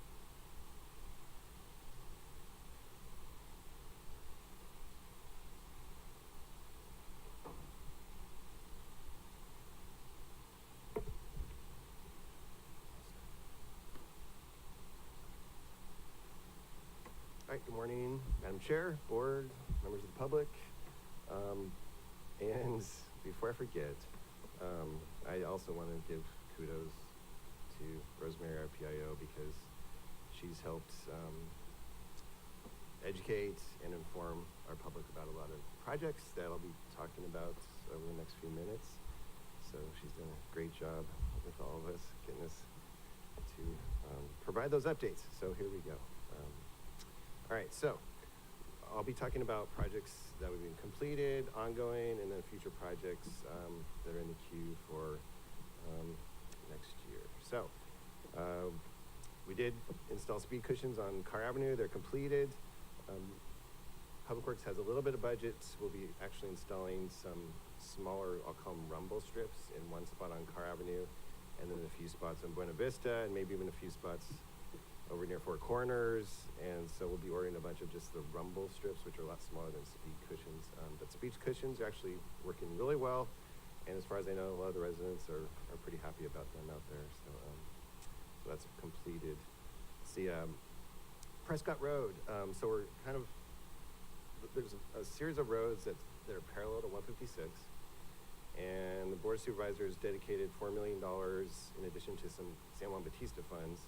good morning, Madam Chair, Board, members of the public. And before I forget, I also want to give kudos to Rosemary, our PIO, because she's helped educate and inform our public about a lot of projects that I'll be talking about over the next few minutes. So she's done a great job with all of us, getting us to provide those updates. So here we go. All right, so I'll be talking about projects that have been completed, ongoing, and then future projects that are in the queue for next year. So we did install speed cushions on Carr Avenue. They're completed. Public Works has a little bit of budget. We'll be actually installing some smaller, I'll call them rumble strips, in one spot on Carr Avenue, and then a few spots in Buena Vista, and maybe even a few spots over near Four Corners. And so we'll be ordering a bunch of just the rumble strips, which are a lot smaller than speed cushions. But speed cushions are actually working really well, and as far as I know, a lot of the residents are pretty happy about them out there. So, so that's completed. See, Prescott Road. So we're kind of, there's a series of roads that are parallel to 156, and the Board of Supervisors dedicated $4 million in addition to some San Juan Bautista funds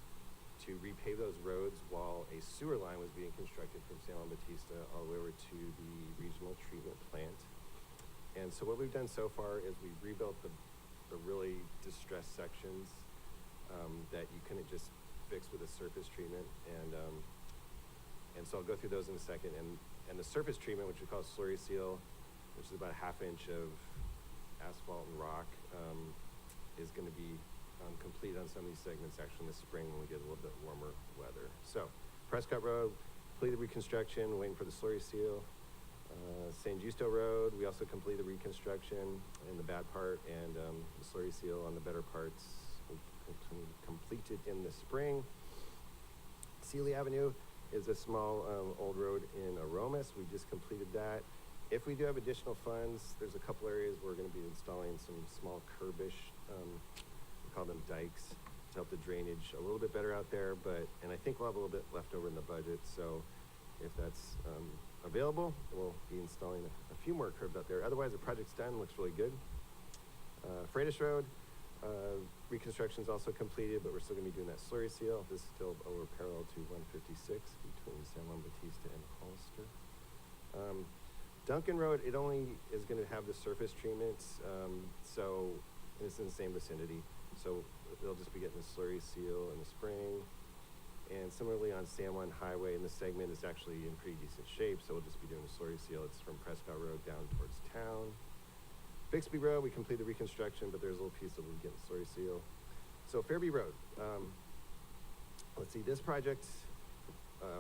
to repave those roads while a sewer line was being constructed from San Juan Bautista all the way over to the regional treatment plant. And so what we've done so far is we've rebuilt the really distressed sections that you couldn't just fix with a surface treatment. And so I'll go through those in a second. And the surface treatment, which we call slurry seal, which is about a ½ inch of asphalt and rock, is going to be complete on some of these segments actually in the spring when we get a little bit warmer weather. So Prescott Road, completed reconstruction, waiting for the slurry seal. San Justo Road, we also completed reconstruction in the bad part, and the slurry seal on the better parts we completed in the spring. Sealy Avenue is a small old road in Aromas. We just completed that. If we do have additional funds, there's a couple areas where we're going to be installing some small curbish, we call them dikes, to help the drainage a little bit better out there. And I think we'll have a little bit left over in the budget. So if that's available, we'll be installing a few more curbs out there. Otherwise, the project's done, looks really good. Freitas Road, reconstruction is also completed, but we're still going to be doing that slurry seal. This is still over parallel to 156 between San Juan Bautista and Hollister. Duncan Road, it only is going to have the surface treatments, so it's in the same vicinity. So they'll just be getting the slurry seal in the spring. And similarly on San Juan Highway, in the segment is actually in pretty decent shape, so we'll just be doing the slurry seal. It's from Prescott Road down towards town. Bixby Road, we completed the reconstruction, but there's a little piece that we'll get the slurry seal. So Fairview Road, let's see, this project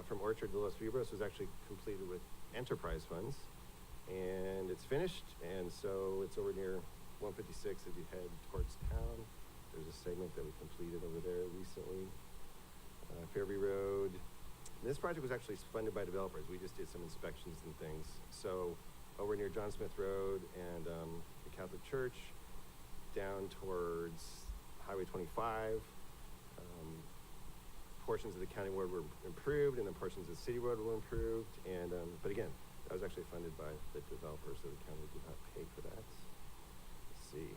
from Orchard to Los Fibros was actually completed with enterprise funds, and it's finished, and so it's over near 156 as you head towards town. There's a segment that we completed over there recently. Fairview Road, this project was actually funded by developers. We just did some inspections and things. So over near John Smith Road and the Catholic Church, down towards Highway 25, portions of the county road were improved, and then portions of the city road were improved. And but again, that was actually funded by the developers, so the county did not pay for that. Let's see.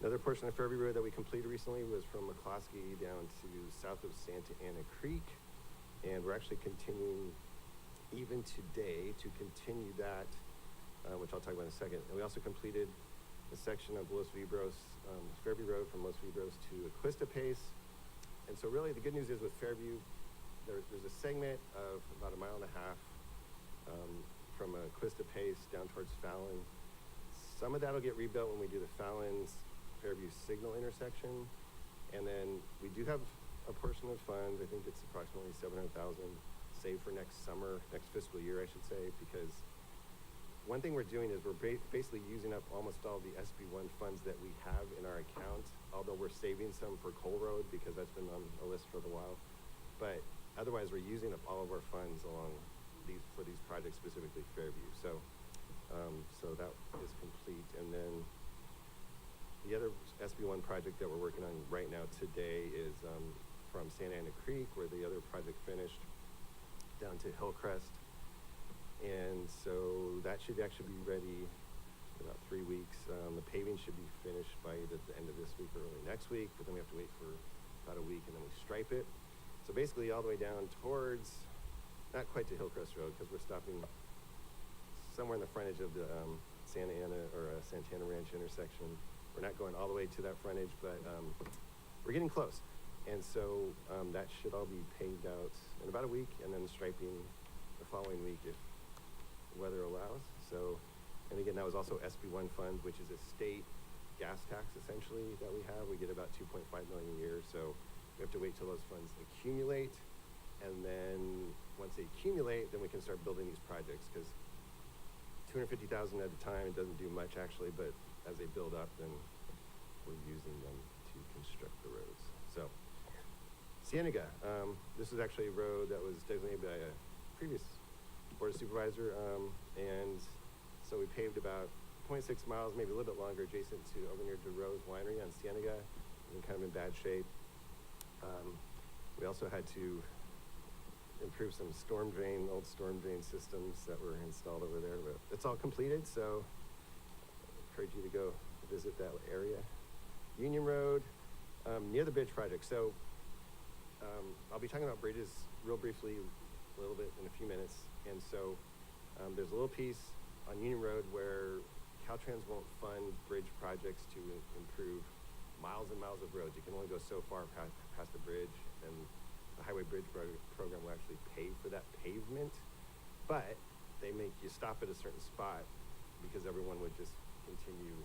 Another portion of Fairview Road that we completed recently was from McCloskey down to south of Santa Ana Creek, and we're actually continuing even today to continue that, which I'll talk about in a second. And we also completed a section of Los Fibros, Fairview Road from Los Fibros to Aquista Pace. And so really the good news is with Fairview, there's a segment of about 1.5 miles from Aquista Pace down towards Fallon. Some of that will get rebuilt when we do the Fallon's Fairview Signal intersection. And then we do have a portion of funds, I think it's approximately $700,000 saved for next summer, next fiscal year, I should say, because one thing we're doing is we're basically using up almost all the SB1 funds that we have in our account, although we're saving some for Cole Road because that's been on the list for a while. But otherwise, we're using up all of our funds for these projects, specifically Fairview. So that is complete. And then the other SB1 project that we're working on right now today is from Santa Ana Creek, where the other project finished, down to Hillcrest. And so that should actually be ready in about 3 weeks. The paving should be finished by either the end of this week or early next week, but then we have to wait for about a week and then we stripe it. So basically all the way down towards, not quite to Hillcrest Road, because we're stopping somewhere in the frontage of the Santa Ana or Santana Ranch intersection. We're not going all the way to that frontage, but we're getting close. And so that should all be paved out in about a week, and then striping the following week if weather allows. So, and again, that was also SB1 funds, which is a state gas tax essentially that we have. We get about 2.5 million a year, so we have to wait till those funds accumulate, and then once they accumulate, then we can start building these projects, because 250,000 at a time, it doesn't do much actually, but as they build up, then we're using them to construct the roads. So, Cienega, this is actually a road that was designated by a previous Board of Supervisor, and so we paved about 0.6 miles, maybe a little bit longer, adjacent to over near DeRose Winery on Cienega. It's kind of in bad shape. We also had to improve some old storm drain systems that were installed over there, but it's all completed, so I encourage you to go visit that area. Union Road, near the bridge project. So I'll be talking about bridges real briefly a little bit in a few minutes. And so there's a little piece on Union Road where Caltrans won't fund bridge projects to improve miles and miles of roads. You can only go so far past the bridge, and the Highway Bridge Program will actually pay for that pavement, but they make you stop at a certain spot because everyone would just continue,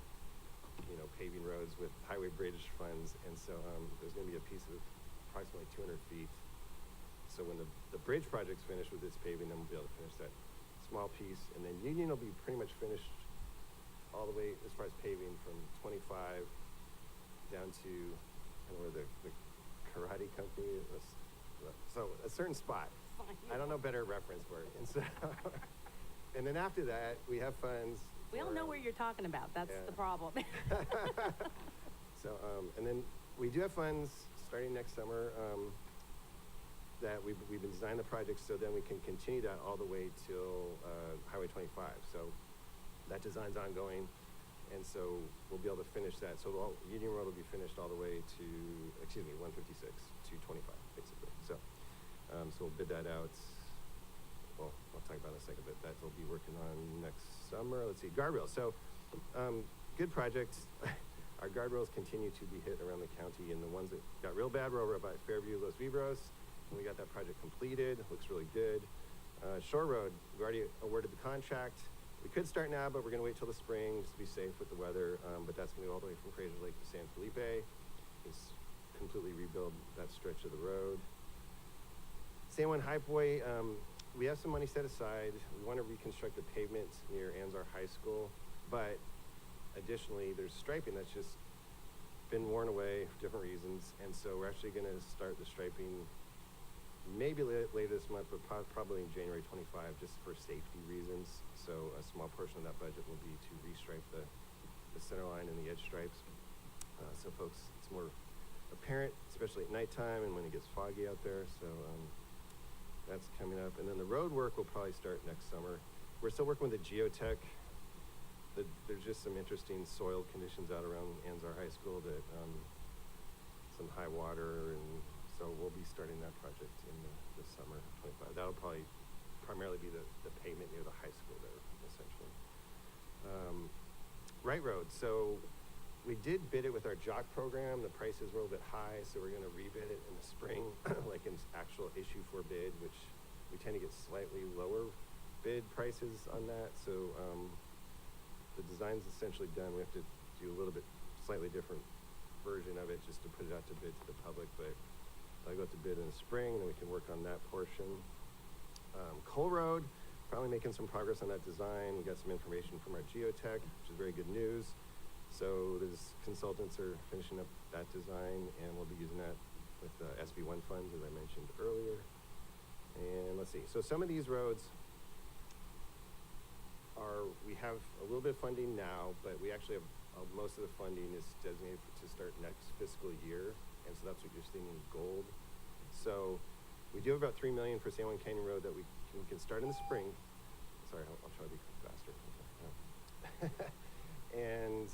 paving roads with Highway Bridge funds. And so there's going to be a piece of approximately 200 feet. So when the bridge project's finished with its paving, then we'll be able to finish that small piece. And then Union will be pretty much finished all the way as far as paving from 25 down to where the karate company was. So a certain spot. I don't know better reference for it. And so, and then after that, we have funds. We all know where you're talking about. That's the problem. So, and then we do have funds starting next summer that we've been designing the project so then we can continue that all the way till Highway 25. So that design's ongoing, and so we'll be able to finish that. So Union Road will be finished all the way to, 156 to 25, basically. So, so we'll bid that out. Well, I'll talk about it in a second, but that we'll be working on next summer. Let's see, guardrails. So, good project. Our guardrails continue to be hit around the county, and the ones that got real bad were over by Fairview, Los Vibros. And we got that project completed. Looks really good. Shore Road, we already awarded the contract. We could start now, but we're going to wait till the spring just to be safe with the weather. But that's going to go all the way from Fraser Lake to San Felipe. It's completely rebuild that stretch of the road. San Juan Highway, we have some money set aside. We want to reconstruct the pavement near Anzar High School, but additionally, there's striping that's just been worn away for different reasons, and so we're actually going to start the striping maybe later this month, but probably in January 25, just for safety reasons. So a small portion of that budget will be to restripe the center line and the edge stripes. So folks, it's more apparent, especially at nighttime and when it gets foggy out there. So that's coming up. And then the road work will probably start next summer. We're still working with the geotech. There's just some interesting soil conditions out around Anzar High School that some high water, and so we'll be starting that project in the summer of 25. That'll probably primarily be the pavement near the high school there, essentially. Wright Road. So we did bid it with our JOC program. The prices were a little bit high, so we're going to rebid it in the spring, like in actual issue for bid, which we tend to get slightly lower bid prices on that. So the design's essentially done. We have to do a little bit slightly different version of it just to put it out to bid to the public, but I'll go to bid in the spring, and then we can work on that portion. Cole Road, probably making some progress on that design. We got some information from our geotech, which is very good news. So those consultants are finishing up that design, and we'll be using that with SB1 funds, as I mentioned earlier. And let's see. So some of these roads we have a little bit of funding now, but we actually have most of the funding is designated to start next fiscal year. And so that's what you're seeing in gold. So We do have about 3 million for San Juan Canyon Road that we can start in the spring. Sorry, I'll try to be faster. Okay. And,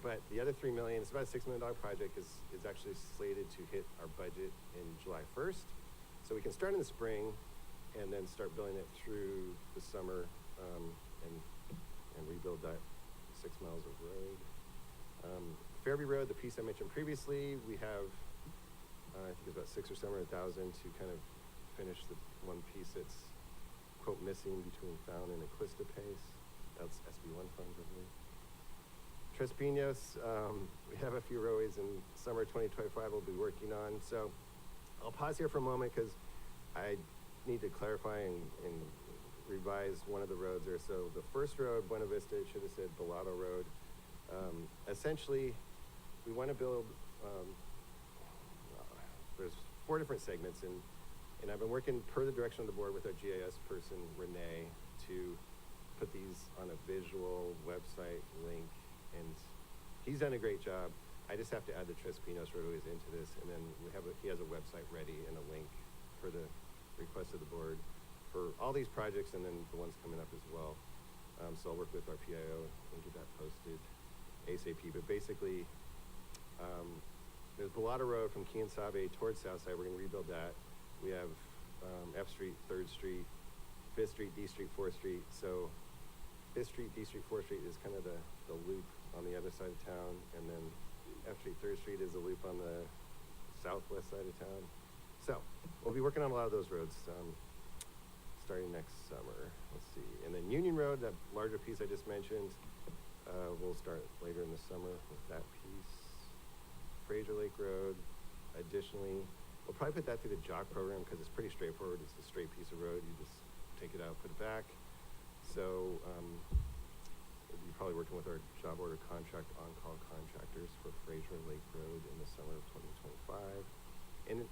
but the other 3 million, it's about a $6 million project, is actually slated to hit our budget in July 1st. So we can start in the spring and then start building it through the summer, and rebuild that 6 miles of road. Fairview Road, the piece I mentioned previously, we have, I think it's about 600 or 700,000 to kind of finish the one piece that's, quote, missing between Fountain and Equista Pace. That's SB1 funds, I believe. Tres Pinos, we have a few roadways in summer 2025 we'll be working on. So I'll pause here for a moment because I need to clarify and revise one of the roads there. So the first road, Buena Vista, it should have said Bellado Road. Essentially, we want to build, there's 4 different segments, and I've been working per the direction of the board with our GIS person, Renee, to put these on a visual website link, and he's done a great job. I just have to add the Tres Pinos roadways into this, and then he has a website ready and a link for the request of the board for all these projects, and then the ones coming up as well. So I'll work with our PIO and get that posted ASAP. But basically, there's Bellado Road from Quien-Sabe towards Southside. We're going to rebuild that. We have F Street, 3rd Street, 5th Street, D Street, 4th Street. So 5th Street, D Street, 4th Street is kind of the loop on the other side of town, and then F Street, 3rd Street is a loop on the southwest side of town. So we'll be working on a lot of those roads starting next summer. Let's see. And then Union Road, that larger piece I just mentioned, we'll start later in the summer with that piece. Fraser Lake Road, additionally, we'll probably put that through the JOC program because it's pretty straightforward. It's a straight piece of road. You just take it out, put it back. So we'll be probably working with our job order contract on-call contractors for Fraser Lake Road in the summer of 2025. And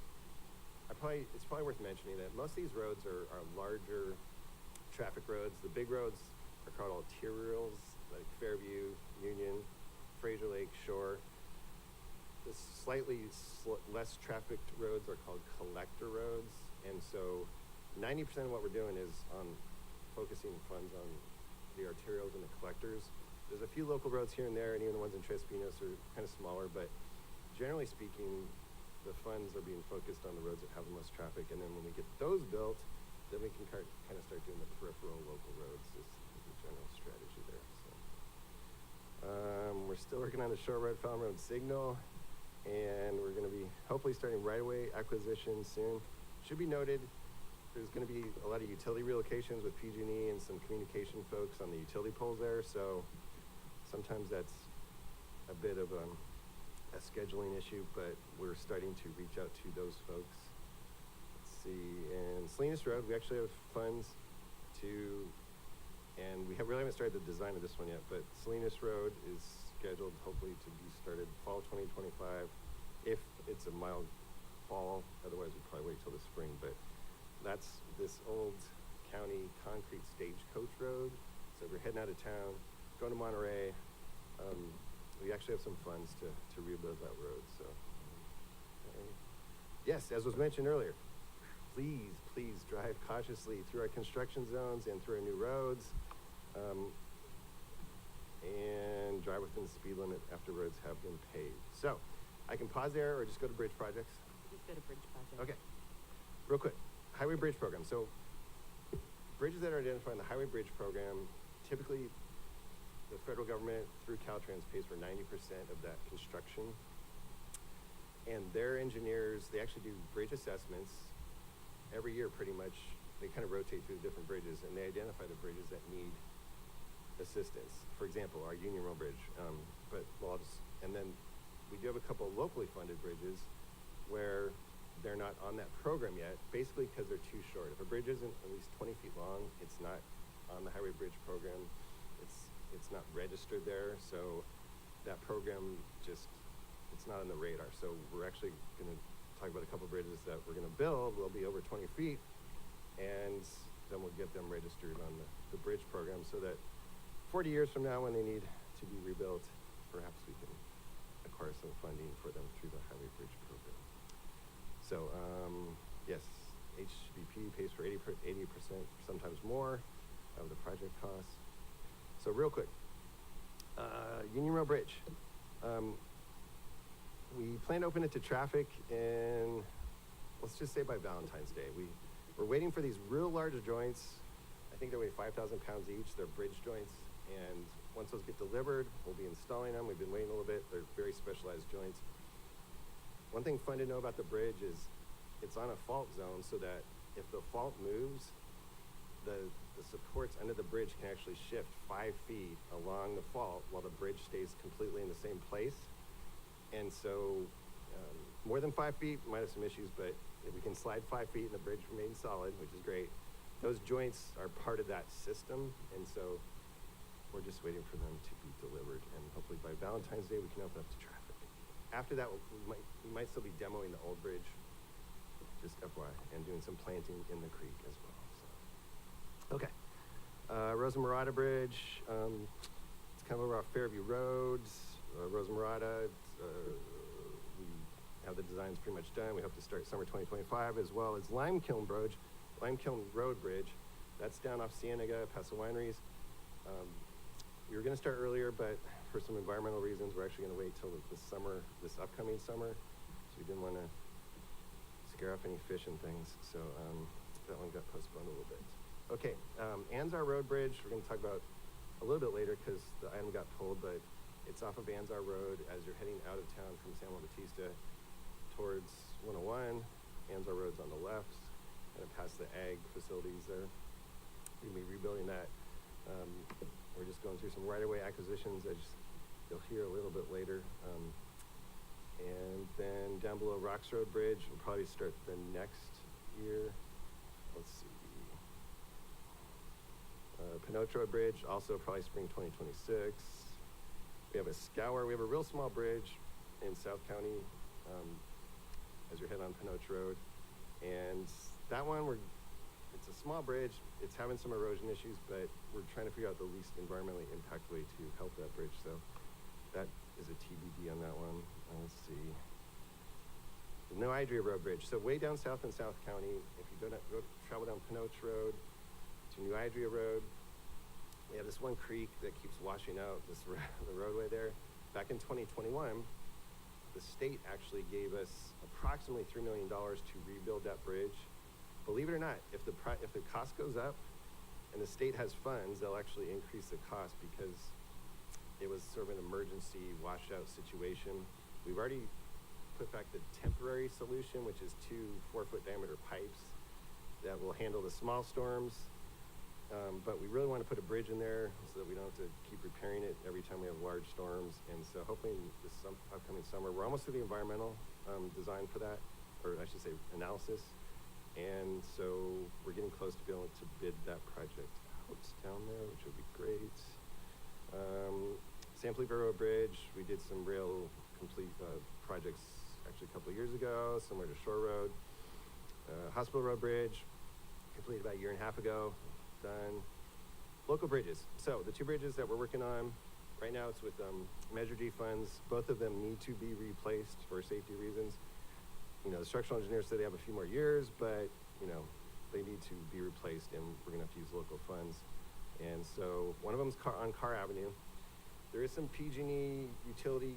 it's probably worth mentioning that most of these roads are larger traffic roads. The big roads are called arterials, like Fairview, Union, Fraser Lake, Shore. The slightly less trafficked roads are called collector roads. And so 90% of what we're doing is on focusing funds on the arterials and the collectors. There's a few local roads here and there, and even the ones in Tres Pinos are kind of smaller, but generally speaking, the funds are being focused on the roads that have the most traffic, and then when we get those built, then we can kind of start doing the peripheral local roads is the general strategy there. So we're still working on the Shore Road, Fountain Road signal, and we're going to be hopefully starting right-of-way acquisition soon. Should be noted, there's going to be a lot of utility relocations with PG&E and some communication folks on the utility poles there, so sometimes that's a bit of a scheduling issue, but we're starting to reach out to those folks. Let's see, and Salinas Road, we actually have funds to, and we really haven't started the design of this one yet, but Salinas Road is scheduled hopefully to be started fall 2025, if it's a mild fall. Otherwise, we'll probably wait till the spring, but that's this old county concrete stagecoach road. So if you're heading out of town, going to Monterey, we actually have some funds to rebuild that road. So, yes, as was mentioned earlier, please drive cautiously through our construction zones and through our new roads, and drive within the speed limit after roads have been paved. So, I can pause there or just go to bridge projects. Just go to bridge project. Okay, real quick, highway bridge program. So, bridges that are identified in the highway bridge program, typically the federal government through Caltrans pays for 90% of that construction. And their engineers, they actually do bridge assessments every year pretty much. They kind of rotate through the different bridges, and they identify the bridges that need assistance. For example, our Union Road Bridge. And then we do have a couple of locally funded bridges where they're not on that program yet, basically because they're too short. If a bridge isn't at least 20 feet long, it's not on the highway bridge program. It's not registered there, so that program it's not on the radar. So we're actually going to talk about a couple of bridges that we're going to build. Will be over 20 feet, and then we'll get them registered on the bridge program so that 40 years from now when they need to be rebuilt, perhaps we can acquire some funding for them through the highway bridge program. So, yes, HBP pays for 80%, sometimes more of the project costs. So real quick, Union Row Bridge. We plan to open it to traffic in, let's just say by Valentine's Day. We're waiting for these real large joints. I think they weigh 5,000 pounds each. They're bridge joints. And once those get delivered, we'll be installing them. We've been waiting a little bit. They're very specialized joints. One thing fun to know about the bridge is it's on a fault zone, so that if the fault moves, the supports under the bridge can actually shift 5 feet along the fault while the bridge stays completely in the same place. And so more than 5 feet might have some issues, but if we can slide 5 feet and the bridge remains solid, which is great, those joints are part of that system. And so we're just waiting for them to be delivered. And hopefully by Valentine's Day, we can open up to traffic. After that, we might still be demoing the old bridge, just FYI, and doing some planting in the creek as well. So. Okay. Rosa Morada Bridge, it's kind of over off Fairview Road. Rosa Morada, we have the designs pretty much done. We hope to start summer 2025, as well as Lime Kiln Road Bridge. That's down off Cienega, past the wineries. We were going to start earlier, but for some environmental reasons, we're actually going to wait till this upcoming summer. So we didn't want to scare off any fish and things. So that one got postponed a little bit. Okay, Anzar Road Bridge, we're going to talk about a little bit later because the item got pulled, but it's off of Anzar Road as you're heading out of town from San Juan Bautista towards 101. Anzar Road's on the left, kind of past the ag facilities there. We're going to be rebuilding that. We're just going through some right-of-way acquisitions, as you'll hear a little bit later. And then down below Rocks Road Bridge, we'll probably start the next year. Let's see. Pinoch Road Bridge, also probably spring 2026. We have a scour. We have a real small bridge in South County as you're heading on Pinoch Road. And that one, it's a small bridge. It's having some erosion issues, but we're trying to figure out the least environmentally impact way to help that bridge. So that is a TBD on that one. Let's see. The No Idria Road Bridge. So way down south in South County, if you travel down Pinoch Road to New Idria Road, we have this one creek that keeps washing out the roadway there. Back in 2021, the state actually gave us approximately $3 million to rebuild that bridge. Believe it or not, if the cost goes up and the state has funds, they'll actually increase the cost because it was sort of an emergency washout situation. We've already put back the temporary solution, which is 2 4-foot diameter pipes that will handle the small storms. But we really want to put a bridge in there so that we don't have to keep repairing it every time we have large storms. And so hopefully this upcoming summer, we're almost through the environmental design for that, or I should say analysis. And so we're getting close to being able to bid that project out down there, which would be great. San Felipe Road Bridge, we did some rail complete projects actually a couple of years ago, similar to Shore Road. Hospital Road Bridge, completed about a year and a half ago. Done. Local bridges. So the 2 bridges that we're working on right now, it's with Measure G funds. Both of them need to be replaced for safety reasons. You know, the structural engineers say they have a few more years, but you know, they need to be replaced, and we're gonna have to use local funds. And so one of them's on Carr Avenue. There is some PG&E utility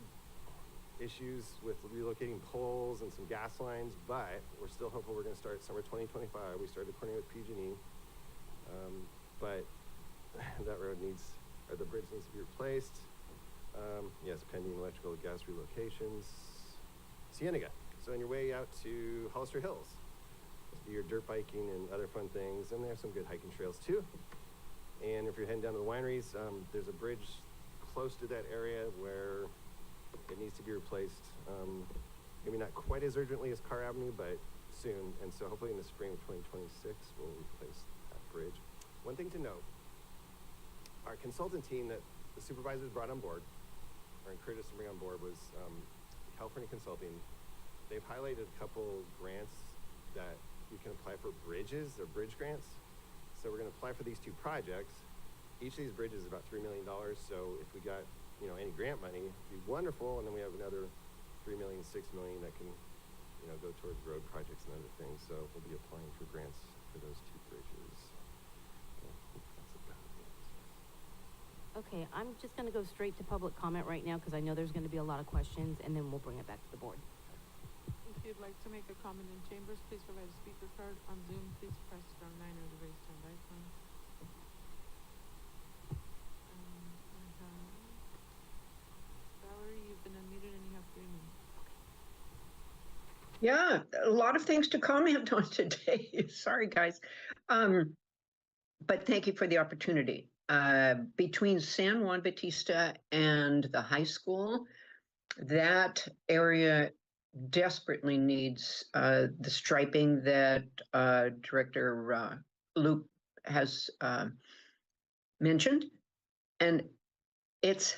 issues with relocating poles and some gas lines, but we're still hopeful we're gonna start summer 2025. We started coordinating with PG&E. But that road the bridge needs to be replaced. Yes, pending electrical gas relocations. Cienega. So on your way out to Hollister Hills, do your dirt biking and other fun things, and there's some good hiking trails too. And if you're heading down to the wineries, there's a bridge close to that area where it needs to be replaced. Maybe not quite as urgently as Carr Avenue, but soon. And so hopefully in the spring of 2026, we'll replace bridge. One thing to note, our consultant team that the supervisors brought on board, or encouraged us to bring on board, was California Consulting. They've highlighted a couple grants that you can apply for bridges, or bridge grants. So we're going to apply for these 2 projects. Each of these bridges is about $3 million. So if we got any grant money, it'd be wonderful. And then we have another $3 million, $6 million that can you know, go towards road projects and other things. So we'll be applying for grants for those 2 bridges. So that's about it. Okay, I'm just gonna go straight to public comment right now, because I know there's gonna be a lot of questions, and then we'll bring it back to the board. If you'd like to make a comment in chambers, please provide a speaker card. On Zoom, please press star 9 or the raised hand icon. I have Valerie, you've been unmuted and you have 3 minutes. Yeah, a lot of things to comment on today. Sorry, guys. But thank you for the opportunity. Between San Juan Bautista and the high school, that area desperately needs the striping that Director Luke has mentioned. And it's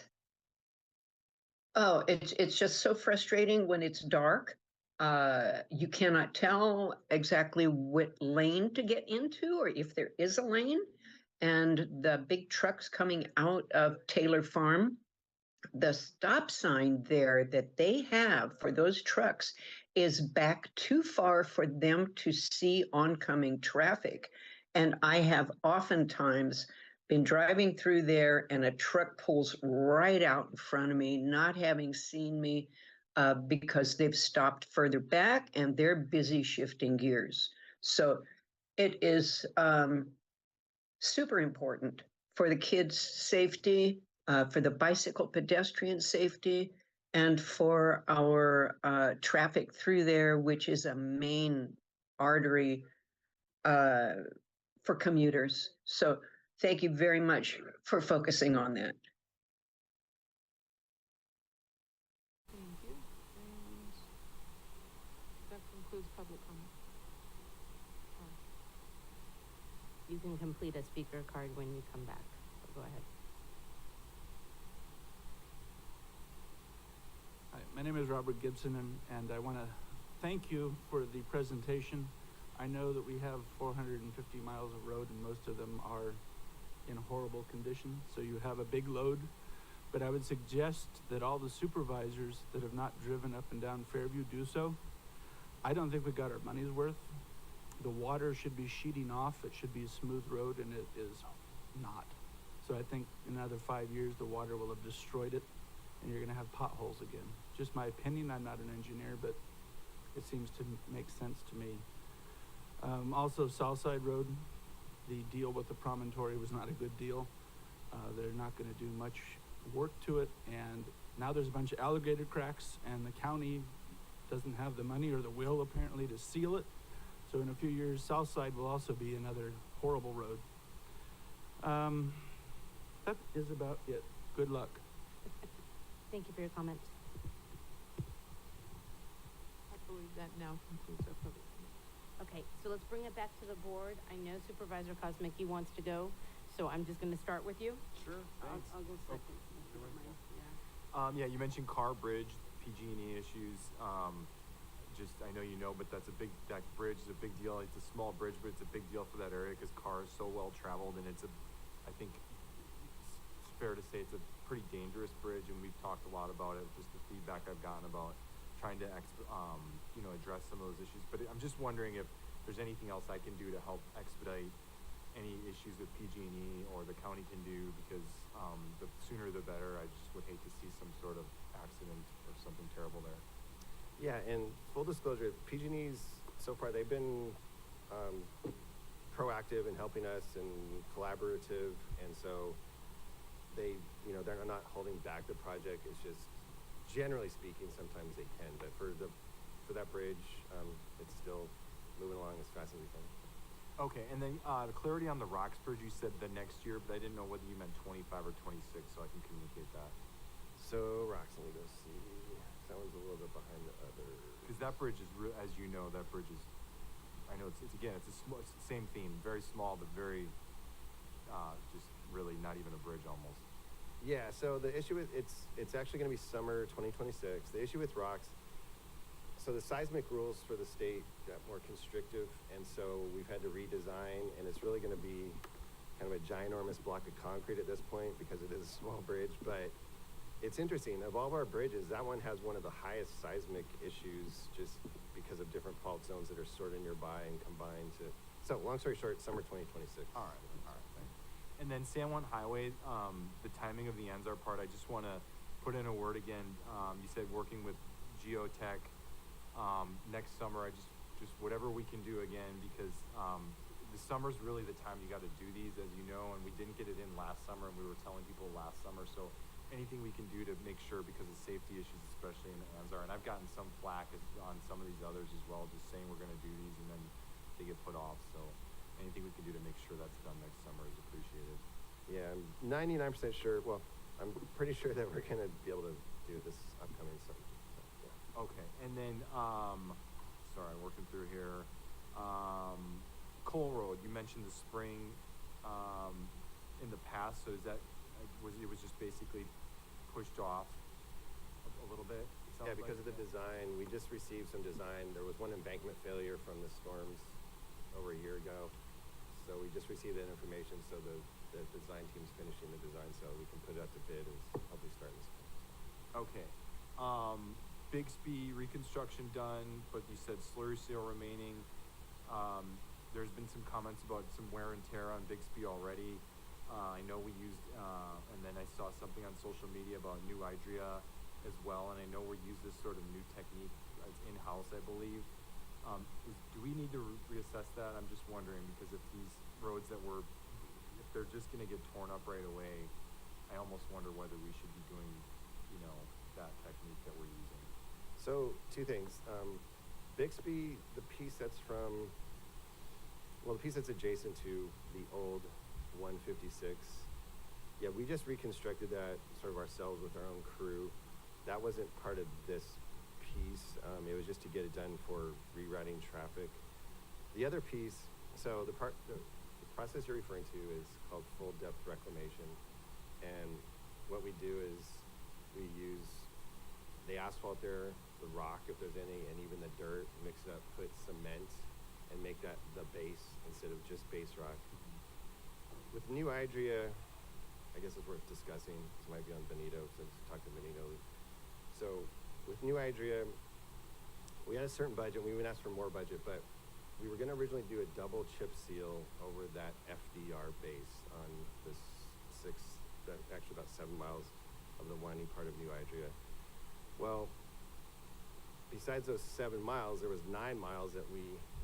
just so frustrating when it's dark. You cannot tell exactly what lane to get into or if there is a lane. And the big trucks coming out of Taylor Farm, the stop sign there that they have for those trucks is back too far for them to see oncoming traffic. And I have oftentimes been driving through there and a truck pulls right out in front of me, not having seen me, because they've stopped further back and they're busy shifting gears. So it is super important for the kids' safety, for the bicycle pedestrian safety, and for our traffic through there, which is a main artery for commuters. So thank you very much for focusing on that. Thank you. And that concludes public comment. You can complete a speaker card when you come back. So go ahead. Hi, my name is Robert Gibson, and I want to thank you for the presentation. I know that we have 450 miles of road, and most of them are in horrible condition, so you have a big load. But I would suggest that all the supervisors that have not driven up and down Fairview do so. I don't think we got our money's worth. The water should be sheeting off. It should be a smooth road, and it is not. So I think in another 5 years, the water will have destroyed it, and you're going to have potholes again. Just my opinion. I'm not an engineer, but it seems to make sense to me. Also, Southside Road, the deal with the promontory was not a good deal. They're not going to do much work to it, and now there's a bunch of alligator cracks, and the county doesn't have the money or the will, apparently, to seal it. So in a few years, Southside will also be another horrible road. That is about it. Good luck. Thank you for your comment. I believe that now concludes our public comment. Okay, so let's bring it back to the board. I know Supervisor Kosmicki wants to go, so I'm just gonna start with you. Sure, thanks. I'll go second. Yeah, you mentioned Carr Bridge, PG&E issues. I know you know, but that bridge is a big deal. It's a small bridge, but it's a big deal for that area because Carr is so well traveled, and I think it's fair to say it's a pretty dangerous bridge, and we've talked a lot about it, just the feedback I've gotten about trying to address some of those issues. But I'm just wondering if there's anything else I can do to help expedite any issues that PG&E or the county can do, because the sooner the better. I just would hate to see some sort of accident or something terrible there. Yeah, and full disclosure, PG&E's, so far, they've been proactive in helping us and collaborative, and so they're not holding back the project. It's just, generally speaking, sometimes they can, but for that bridge, it's still moving along as fast as we can. Okay, and then the clarity on the Rocks Bridge, you said the next year, but I didn't know whether you meant 25 or 26, so I can communicate that. So Rocks, let me go see. That one's a little bit behind the other. Because that bridge is, as you know, that bridge is, I know it's the same theme, very small, but very, just really not even a bridge almost. Yeah, so the issue with, it's actually going to be summer 2026. The issue with Rocks, so the seismic rules for the state got more constrictive, and so we've had to redesign, and it's really going to be kind of a ginormous block of concrete at this point because it is a small bridge, but it's interesting. Of all of our bridges, that one has one of the highest seismic issues just because of different fault zones that are sort of nearby and combined to. So long story short, summer 2026. All right, thanks. And then San Juan Highway, the timing of the Enzar part, I just want to put in a word again. You said working with Geotech next summer. I just whatever we can do again, because the summer's really the time you got to do these, as you know, and we didn't get it in last summer, and we were telling people last summer. So anything we can do to make sure, because of safety issues, especially in the Enzar, and I've gotten some flack on some of these others as well, just saying we're going to do these and then they get put off. So anything we can do to make sure that's done next summer is appreciated. Yeah, I'm 99% sure. Well, I'm pretty sure that we're going to be able to do this upcoming summer. So, yeah. Okay, and then, sorry, working through here. Cole Road, you mentioned the spring in the past, so is that, it was just basically pushed off a little bit? Yeah, because of the design. We just received some design. There was one embankment failure from the storms over a year ago. So we just received that information, so the design team's finishing the design so we can put it out to bid and hopefully start in the spring. Okay. Bixby reconstruction done, but you said slurry seal remaining. There's been some comments about some wear and tear on Bixby already. I know we used, and then I saw something on social media about new Idria as well, and I know we use this sort of new technique in-house, I believe. Do we need to reassess that? I'm just wondering, because if these roads if they're just going to get torn up right away, I almost wonder whether we should be doing, that technique that we're using. So, two things. Bixby, the piece that's adjacent to the old 156, yeah, we just reconstructed that sort of ourselves with our own crew. That wasn't part of this piece. It was just to get it done for rerouting traffic. The other piece, so the process you're referring to is called full depth reclamation. And what we do is we use the asphalt there, the rock if there's any, and even the dirt, mix it up, put cement, and make that the base instead of just base rock. With new Idria, I guess it's worth discussing. This might be on Benito, since we talked to Benito. So with new Idria, we had a certain budget. We even asked for more budget, but we were going to originally do a double chip seal over that FDR base on this actually about 7 miles of the winding part of new Idria. Well, besides those 7 miles, there was 9 miles that we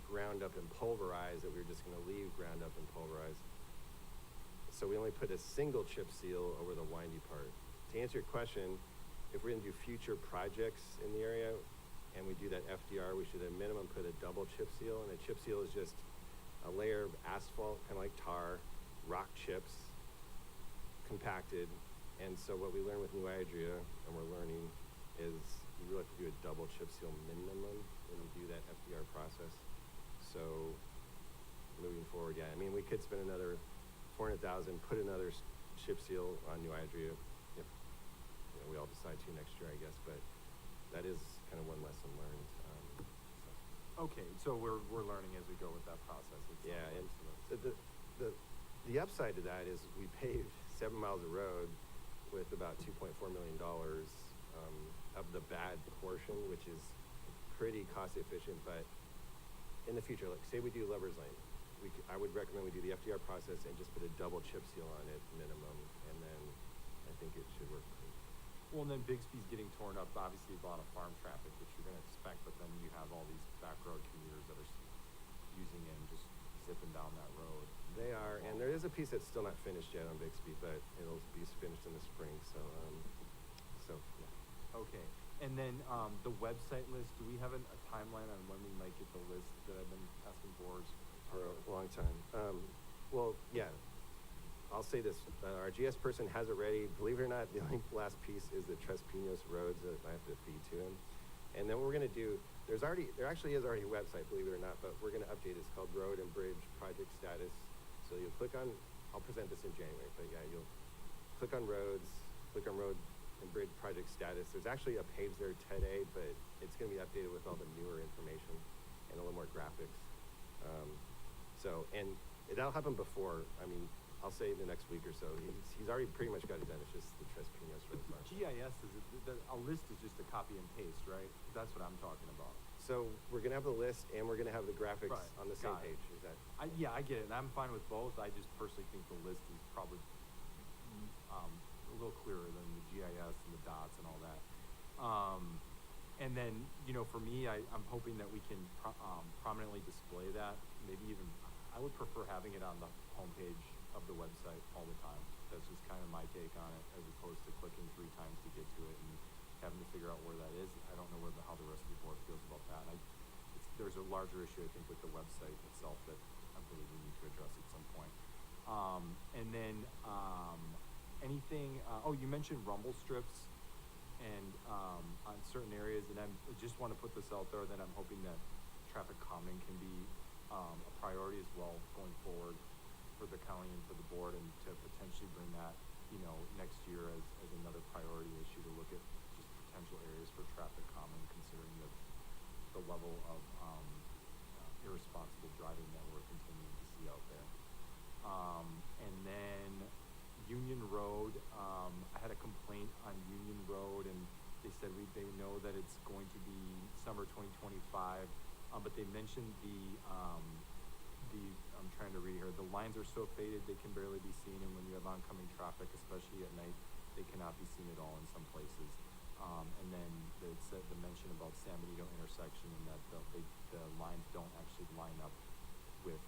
ground up and pulverized that we were just going to leave ground up and pulverized. So we only put a single chip seal over the windy part. To answer your question, if we're going to do future projects in the area and we do that FDR, we should at minimum put a double chip seal. And a chip seal is just a layer of asphalt, kind of like tar, rock chips, compacted. And so what we learned with new Idria, and we're learning, is you really have to do a double chip seal minimum when you do that FDR process. So moving forward, yeah, I mean, we could spend another $400,000, put another chip seal on new Idria if we all decide to next year, I guess. But that is kind of one lesson learned. Okay, so we're learning as we go with that process. Yeah, and the upside to that is we paved 7 miles of road with about $2.4 million of the bad portion, which is pretty cost efficient. But in the future, like say we do Lover's Lane, I would recommend we do the FDR process and just put a double chip seal on it minimum, and then I think it should work. Well, and then Bixby's getting torn up, obviously a lot of farm traffic, which you're going to expect, but then you have all these back road commuters that are using it and just zipping down that road. They are, and there is a piece that's still not finished yet on Bixby, but it'll be finished in the spring, so yeah. Okay, and then the website list, do we have a timeline on when we might get the list that I've been asking for a long time? Well, yeah. I'll say this, our GS person has it ready. Believe it or not, the only last piece is the Tres Pinos roads that I have to feed to him. And then what we're gonna do, there actually is already a website, believe it or not, but we're gonna update it. It's called Road and Bridge Project Status. So you'll click on, I'll present this in January, but yeah, you'll click on roads, click on Road and Bridge Project Status. There's actually a page there today, but it's gonna be updated with all the newer information and a little more graphics. And that'll happen before, I mean, I'll say the next week or so. He's already pretty much got it done. It's just the Tres Pinos road mark. GIS a list is just a copy and paste, right? That's what I'm talking about. So we're gonna have the list and we're gonna have the graphics Right, on the same got it. page. Is that? Yeah, I get it, and I'm fine with both. I just personally think the list is probably a little clearer than the GIS and the dots and all that. And then, you know, for me, I'm hoping that we can prominently display that. Maybe even, I would prefer having it on the homepage of the website all the time. That's just kind of my take on it, as opposed to clicking 3 times to get to it and having to figure out where that is. I don't know how the rest of the board feels about that. And there's a larger issue, I think, with the website itself that I believe we need to address at some point. And then anything, you mentioned rumble strips and on certain areas, and I just want to put this out there that I'm hoping that traffic calming can be a priority as well going forward for the county and for the board, and to potentially bring that, you know, next year as another priority issue to look at just potential areas for traffic calming, considering the level of irresponsible driving that we're continuing to see out there. And then Union Road, I had a complaint on Union Road, and they said they know that it's going to be summer 2025, but they mentioned I'm trying to read here, the lines are so faded they can barely be seen, and when you have oncoming traffic, especially at night, they cannot be seen at all in some places. And then the mention about San Benito intersection, and that the lines don't actually line up with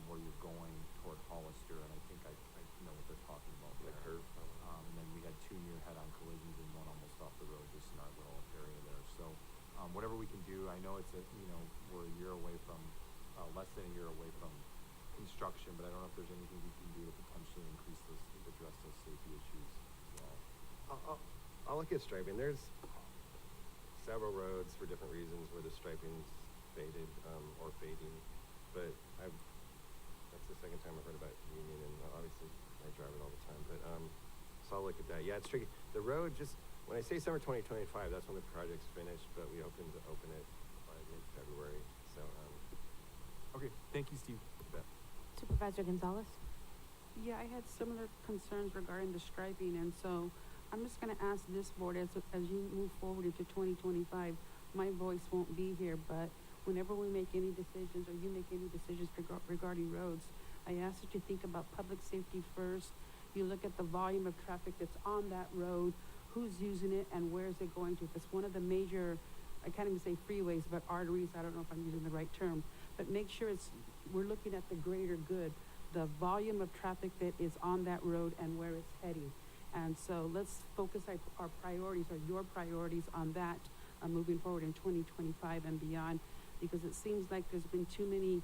where you're going toward Hollister, and I think I know what they're talking about there. The curve. And then we had 2 near head-on collisions and one almost off the road, just in our little area there. So whatever we can do, I know we're a year away from, less than a year away from construction, but I don't know if there's anything we can do to potentially address those safety issues as well. I'll look at striping. There's several roads for different reasons where the striping's faded or fading, but that's the second time I've heard about Union, and obviously I drive it all the time. But so I'll look at that. Yeah, it's tricky. The road, just when I say summer 2025, that's when the project's finished, but we hope to open it by mid-February. So okay, thank you, Steve. Supervisor Gonzalez? Yeah, I had similar concerns regarding the striping, and so I'm just gonna ask this board, as you move forward into 2025, my voice won't be here, but whenever we make any decisions, or you make any decisions regarding roads, I ask that you think about public safety first. You look at the volume of traffic that's on that road, who's using it, and where is it going to. If it's one of the major, I can't even say freeways, but arteries, I don't know if I'm using the right term, but make sure we're looking at the greater good, the volume of traffic that is on that road and where it's heading. And so let's focus our priorities, or your priorities, on that moving forward in 2025 and beyond, because it seems like there's been too many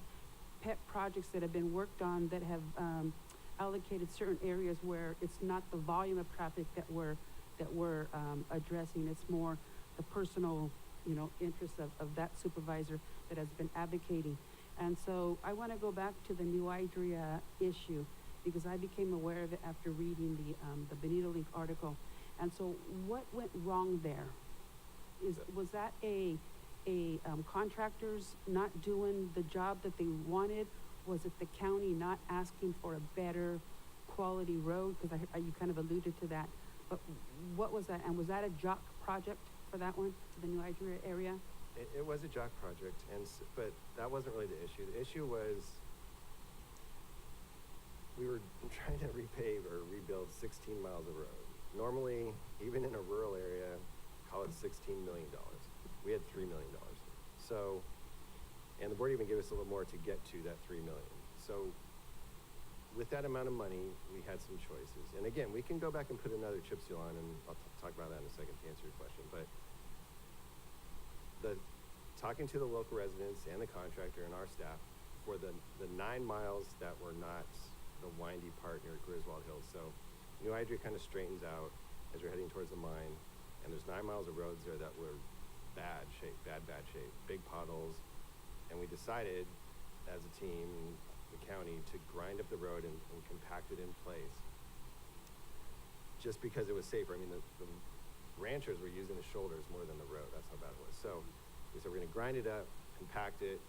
pet projects that have been worked on that have allocated certain areas where it's not the volume of traffic that we're addressing. It's more the personal, interests of that supervisor that has been advocating. And so I want to go back to the New Idria issue, because I became aware of it after reading the Benito Link article. And so what went wrong there? Was that contractors not doing the job that they wanted? Was it the county not asking for a better quality road? Because you kind of alluded to that. But what was that? And was that a JOC project for that one, for the New Idria area? It was a JOC project, but that wasn't really the issue. The issue was we were trying to repave or rebuild 16 miles of road. Normally, even in a rural area, call it $16 million. We had $3 million. So, and the board even gave us a little more to get to that $3 million. So, with that amount of money, we had some choices. And again, we can go back and put another chip seal on, and I'll talk about that in a second to answer your question. But talking to the local residents and the contractor and our staff for the 9 miles that were not the windy part near Griswold Hills. So New Idria kind of straightens out as you're heading towards the mine, and there's 9 miles of roads there that were bad shape, big potholes, and we decided as a team, the county, to grind up the road and compact it in place, just because it was safer. I mean, the ranchers were using the shoulders more than the road. That's how bad it was. So we said we're going to grind it up, compact it,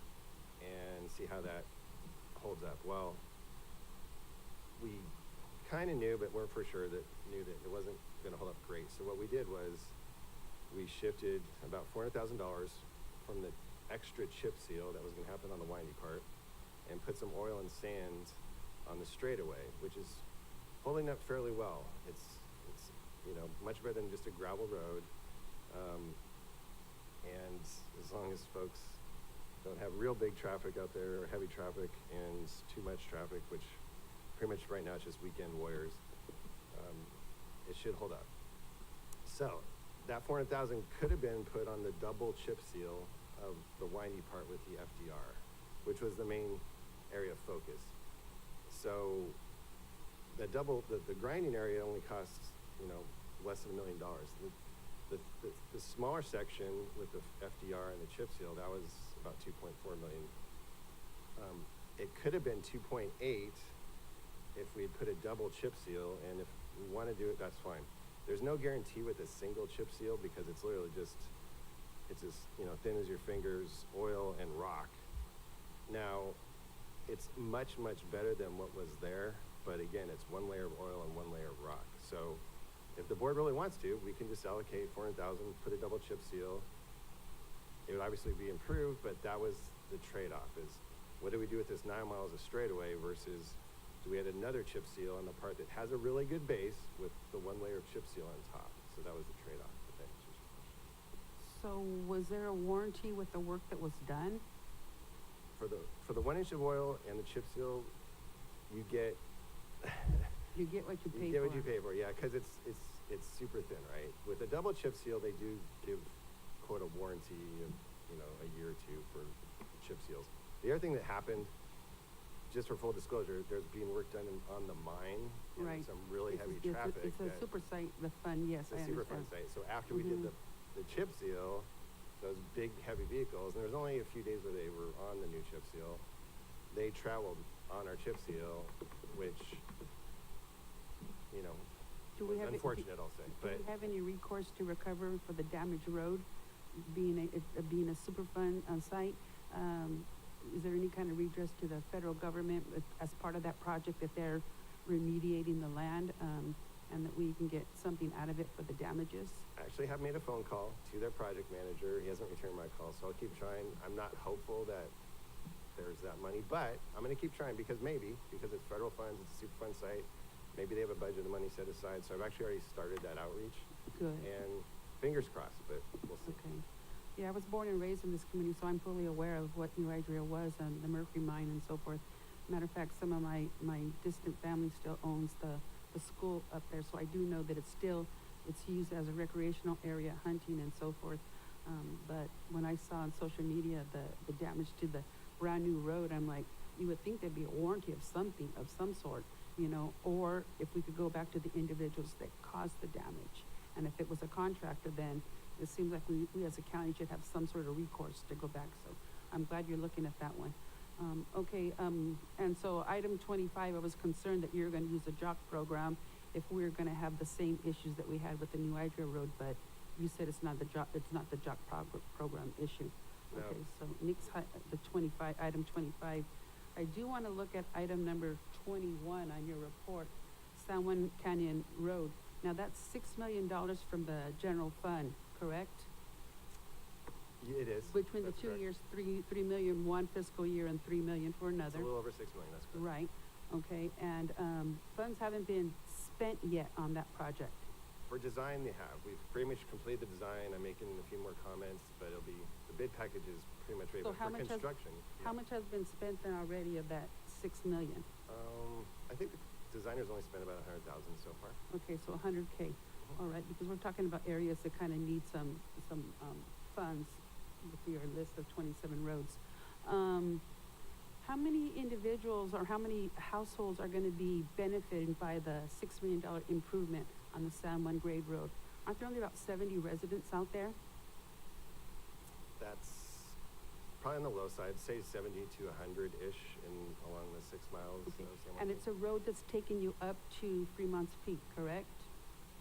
and see how that holds up. Well, we kind of knew, but weren't for sure that it wasn't going to hold up great. So what we did was we shifted about $400,000 from the extra chip seal that was going to happen on the windy part and put some oil and sand on the straightaway, which is holding up fairly well. It's much better than just a gravel road. And as long as folks don't have real big traffic out there, or heavy traffic and too much traffic, which pretty much right now it's just weekend warriors, it should hold up. So that 400,000 could have been put on the double chip seal of the windy part with the FDR, which was the main area of focus. So the grinding area only costs, less than $1 million. The smaller section with the FDR and the chip seal, that was about 2.4 million. It could have been 2.8 if we had put a double chip seal, and if we want to do it, that's fine. There's no guarantee with a single chip seal because it's literally just, it's as thin as your fingers, oil and rock. Now, it's much better than what was there, but again, it's one layer of oil and one layer of rock. So if the board really wants to, we can just allocate 400,000, put a double chip seal. It would obviously be improved, but that was the trade-off, is what do we do with this 9 miles of straightaway versus do we add another chip seal on the part that has a really good base with the one layer of chip seal on top? So that was the trade-off. If that answers your question. So was there a warranty with the work that was done? For the 1 inch of oil and the chip seal, you get You get what you pay for. You get what you pay for, yeah, because it's super thin, right? With a double chip seal, they do give quote a warranty of a year or two for chip seals. The other thing that happened, just for full disclosure, there's being work done on the mine and Right. some really heavy traffic. It's a super site, the fun, yes, I It's a super fun understand. site. So after we did the chip seal, those big heavy vehicles, and there was only a few days where they were on the new chip seal, they traveled on our chip seal, which was unfortunate, I'll say. Do we have any recourse to recover for the damaged road, being a super fun site? Is there any kind of redress to the federal government as part of that project that they're remediating the land, and that we can get something out of it for the damages? I actually have made a phone call to their project manager. He hasn't returned my call, so I'll keep trying. I'm not hopeful that there's that money, but I'm going to keep trying because it's federal funds, it's a super fun site. Maybe they have a budget of money set aside, so I've actually already started that outreach. Good. And fingers crossed, but we'll see. Okay. Yeah, I was born and raised in this community, so I'm fully aware of what New Adria was and the mercury mine and so forth. Matter of fact, some of my distant family still owns the school up there, so I do know that it's used as a recreational area, hunting and so forth. But when I saw on social media the damage to the brand new road, I'm like, you would think there'd be a warranty of something, of some sort, or if we could go back to the individuals that caused the damage. And if it was a contractor, then it seems like we as a county should have some sort of recourse to go back. So I'm glad you're looking at that one. And so item 25, I was concerned that you're going to use a JOC program if we're going to have the same issues that we had with the New Adria Road, but you said it's not the JOC program issue. No. Okay, so next, item 25. I do want to look at item number 21 on your report, San Juan Canyon Road. Now that's $6 million from the general fund, correct? It is. Between the That's 2 correct. years, 3 million one fiscal year and 3 million for It's another. a little over 6 million, that's correct. Right, okay, and funds haven't been spent yet on that project. For design, they have. We've pretty much completed the design. I'm making a few more comments, but the bid package is pretty much ready. So But how for much construction, How much has been spent then already of that 6 million? I think the designers only spent about 100,000 so far. Okay, so 100K, all right, because we're talking about areas that kind of need some funds with your list of 27 roads. How many individuals or how many households are going to be benefited by the $6 million improvement on the San Juan Grade Road? Aren't there only about 70 residents out there? That's probably on the low side, say 70 to 100-ish along the 6 miles. Okay. Of San Juan And it's a road that's taking you up to Fremont's Peak, correct?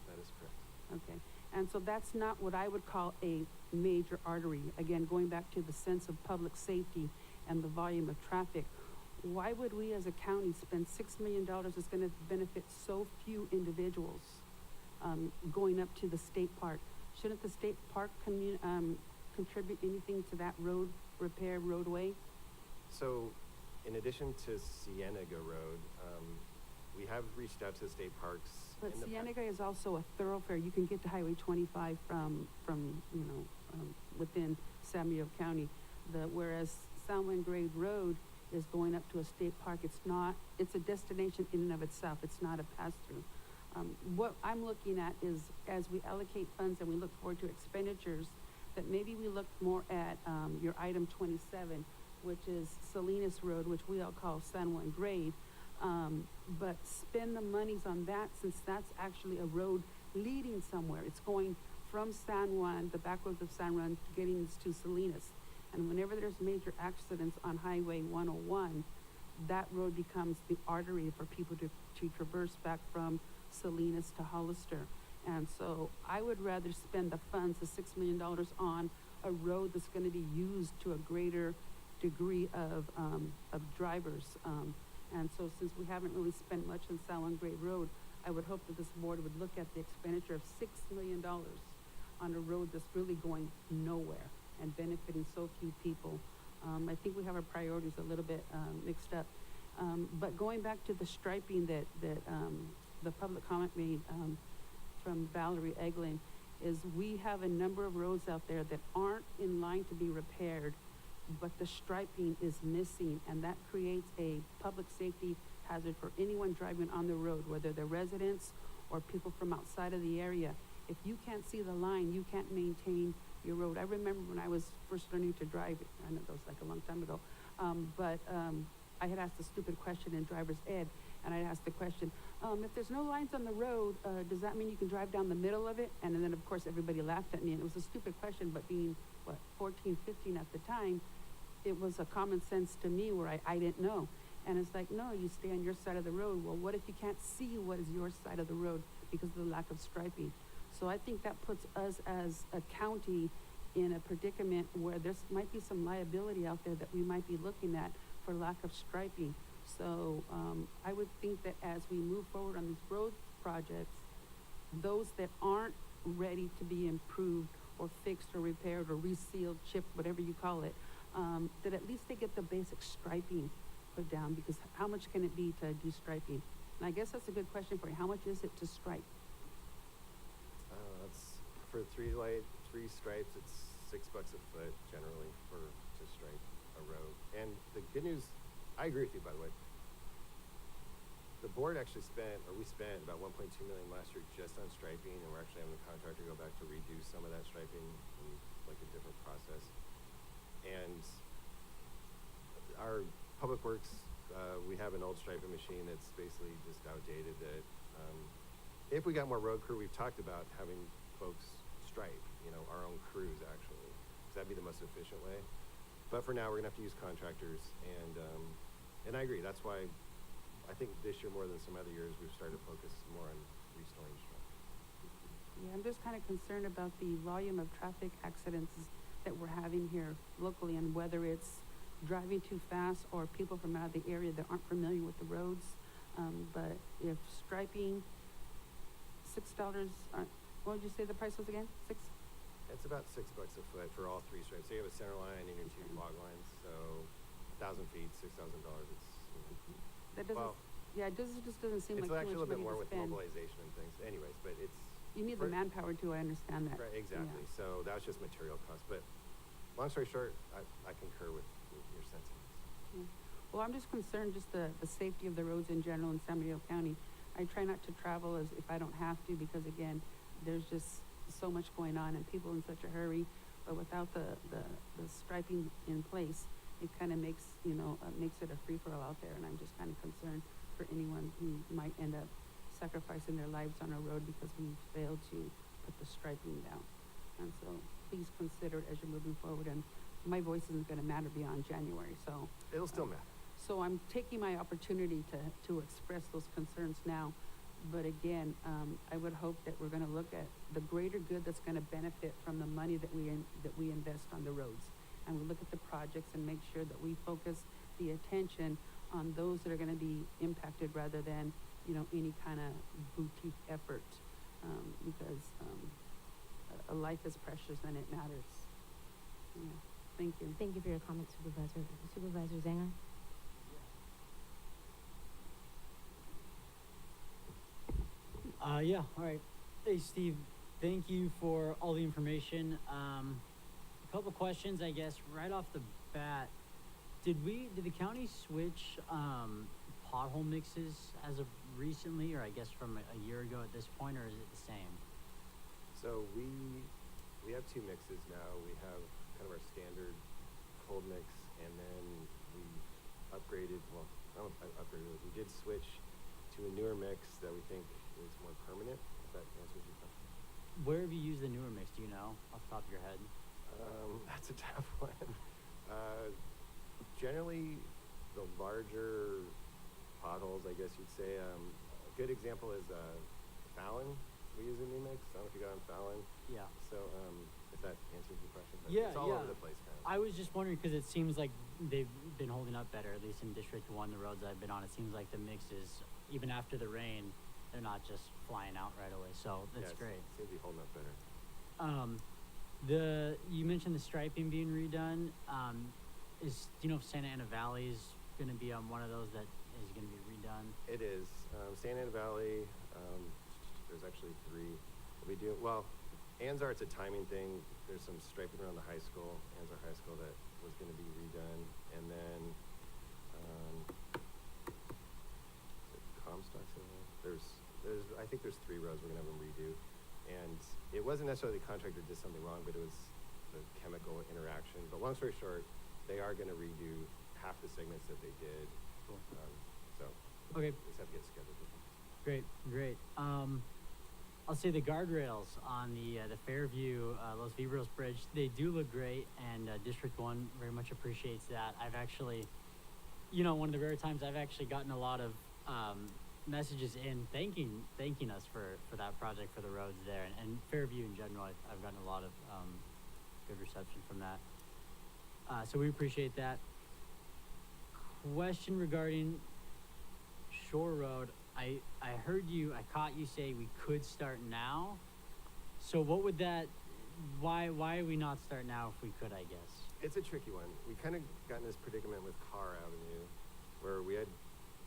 That is correct. Okay, and so that's not what I would call a major artery. Again, going back to the sense of public safety and the volume of traffic, why would we as a county spend $6 million that's gonna benefit so few individuals, going up to the state park? Shouldn't the state park contribute anything to that road repair roadway? So, in addition to Cienega Road, we have reached out to the state parks. But in the Cienega is also a thoroughfare. You can get to Highway 25 from within Samuel County. Whereas Salmon Grade Road is going up to a state park. It's a destination in and of itself. It's not a pass-through. What I'm looking at is, as we allocate funds and we look forward to expenditures, that maybe we look more at your item 27, which is Salinas Road, which we all call San Juan Grade, but spend the monies on that, since that's actually a road leading somewhere. It's going from San Juan, the back roads of San Juan, getting us to Salinas. And whenever there's major accidents on Highway 101, that road becomes the artery for people to traverse back from Salinas to Hollister. And so I would rather spend the funds, the $6 million, on a road that's going to be used to a greater degree of drivers. And so since we haven't really spent much on San Juan Grade Road, I would hope that this board would look at the expenditure of $6 million on a road that's really going nowhere and benefiting so few people. I think we have our priorities a little bit mixed up. But going back to the striping that the public comment made from Valerie Eglin, is we have a number of roads out there that aren't in line to be repaired, but the striping is missing, and that creates a public safety hazard for anyone driving on the road, whether they're residents or people from outside of the area. If you can't see the line, you can't maintain your road. I remember when I was first learning to drive, I know that was like a long time ago, but I had asked a stupid question in driver's ed, and I asked the question, if there's no lines on the road, does that mean you can drive down the middle of it? And then of course everybody laughed at me, and it was a stupid question, but being, 14, 15 at the time, it was a common sense to me where I didn't know. And it's like, no, you stay on your side of the road. Well, what if you can't see what is your side of the road because of the lack of striping? So I think that puts us as a county in a predicament where there might be some liability out there that we might be looking at for lack of striping. So I would think that as we move forward on these road projects, those that aren't ready to be improved or fixed or repaired or resealed, chipped, whatever you call it, that at least they get the basic striping put down, because how much can it be to do striping? And I guess that's a good question for you. How much is it to stripe? It's for three stripes, it's $6 a foot generally to stripe a road. And the good news, I agree with you, by the way. The board actually we spent about 1.2 million last year just on striping, and we're actually having the contractor go back to redo some of that striping in like a different process. And our public works, we have an old striping machine that's basically just outdated that, if we got more road crew, we've talked about having folks stripe, our own crews actually, because that'd be the most efficient way. But for now, we're gonna have to use contractors, and I agree, that's why I think this year more than some other years, we've started to focus more on restoring striping. Yeah, I'm just kind of concerned about the volume of traffic accidents that we're having here locally, and whether it's driving too fast or people from out of the area that aren't familiar with the roads. But if striping, $6, what did you say the price was again? It's about $6 a foot for all three stripes. So you have a center line and your two log lines, so 1,000 feet, $6,000. That doesn't. Yeah, it just doesn't seem like too much money to spend. It's actually a little bit more with mobilization and things. Anyways, but it's. You need the manpower too. I understand that. Right, exactly. Yeah. So that's just material cost. But long story short, I concur with your sentiments. Yeah. Well, I'm just concerned the safety of the roads in general in San Benito County. I try not to travel as if I don't have to, because again, there's just so much going on and people in such a hurry. But without the striping in place, it kind of makes it a free-for-all out there. And I'm just kind of concerned for anyone who might end up sacrificing their lives on a road because we failed to put the striping down. And so please consider it as you're moving forward. And my voice isn't going to matter beyond January, so. It'll still matter. So I'm taking my opportunity to express those concerns now. But again, I would hope that we're going to look at the greater good that's going to benefit from the money that we invest on the roads. And we look at the projects and make sure that we focus the attention on those that are gonna be impacted rather than, you know, any kind of boutique effort, because, a life is precious and it matters. Yeah, thank you. Thank you for your comments, Supervisor. Supervisor Zanger? Yeah, all right. Hey, Steve, thank you for all the information. A couple questions, I guess, right off the bat. Did the county switch, pothole mixes as of recently, or I guess from a year ago at this point, or is it the same? So we have two mixes now. We have kind of our standard cold mix, and then we upgraded, well, I don't know if I upgraded, we did switch to a newer mix that we think is more permanent, if that answers your question. Where have you used the newer mix, do you know, off the top of your head? That's a tough one. Generally, the larger potholes, I guess you'd say. A good example is Fallon. We use a new mix. I don't know if you got on Fallon. Yeah. So, if that answers your question. But Yeah, it's all yeah. over the place, kind of. I was just wondering because it seems like they've been holding up better, at least in District 1, the roads I've been on. It seems like the mixes, even after the rain, they're not just flying out right away. So that's great. It seems to be holding up better. You mentioned the striping being redone. Do you know if Santa Ana Valley is going to be on one of those that is going to be redone? It is. Santa Ana Valley, there's actually three. We do, well, Anzar, it's a timing thing. There's some striping around the high school, Anzar High School, that was going to be redone. And then, Comstock, I think there's three roads we're going to have them redo. And it wasn't necessarily the contractor did something wrong, but it was the chemical interaction. But long story short, they are going to redo half the segments that they did. Cool. Okay. Just have to get scheduled with them. Great. I'll say the guardrails on the Fairview Los Vibros Bridge, they do look great, and District 1 very much appreciates that. I've actually, one of the rare times I've actually gotten a lot of messages in thanking us for that project, for the roads there, and Fairview in general. I've gotten a lot of good reception from that. So we appreciate that. Question regarding Shore Road. I caught you say we could start now. So what would why we not start now if we could, I guess? It's a tricky one. We kind of got in this predicament with Carr Avenue, where we had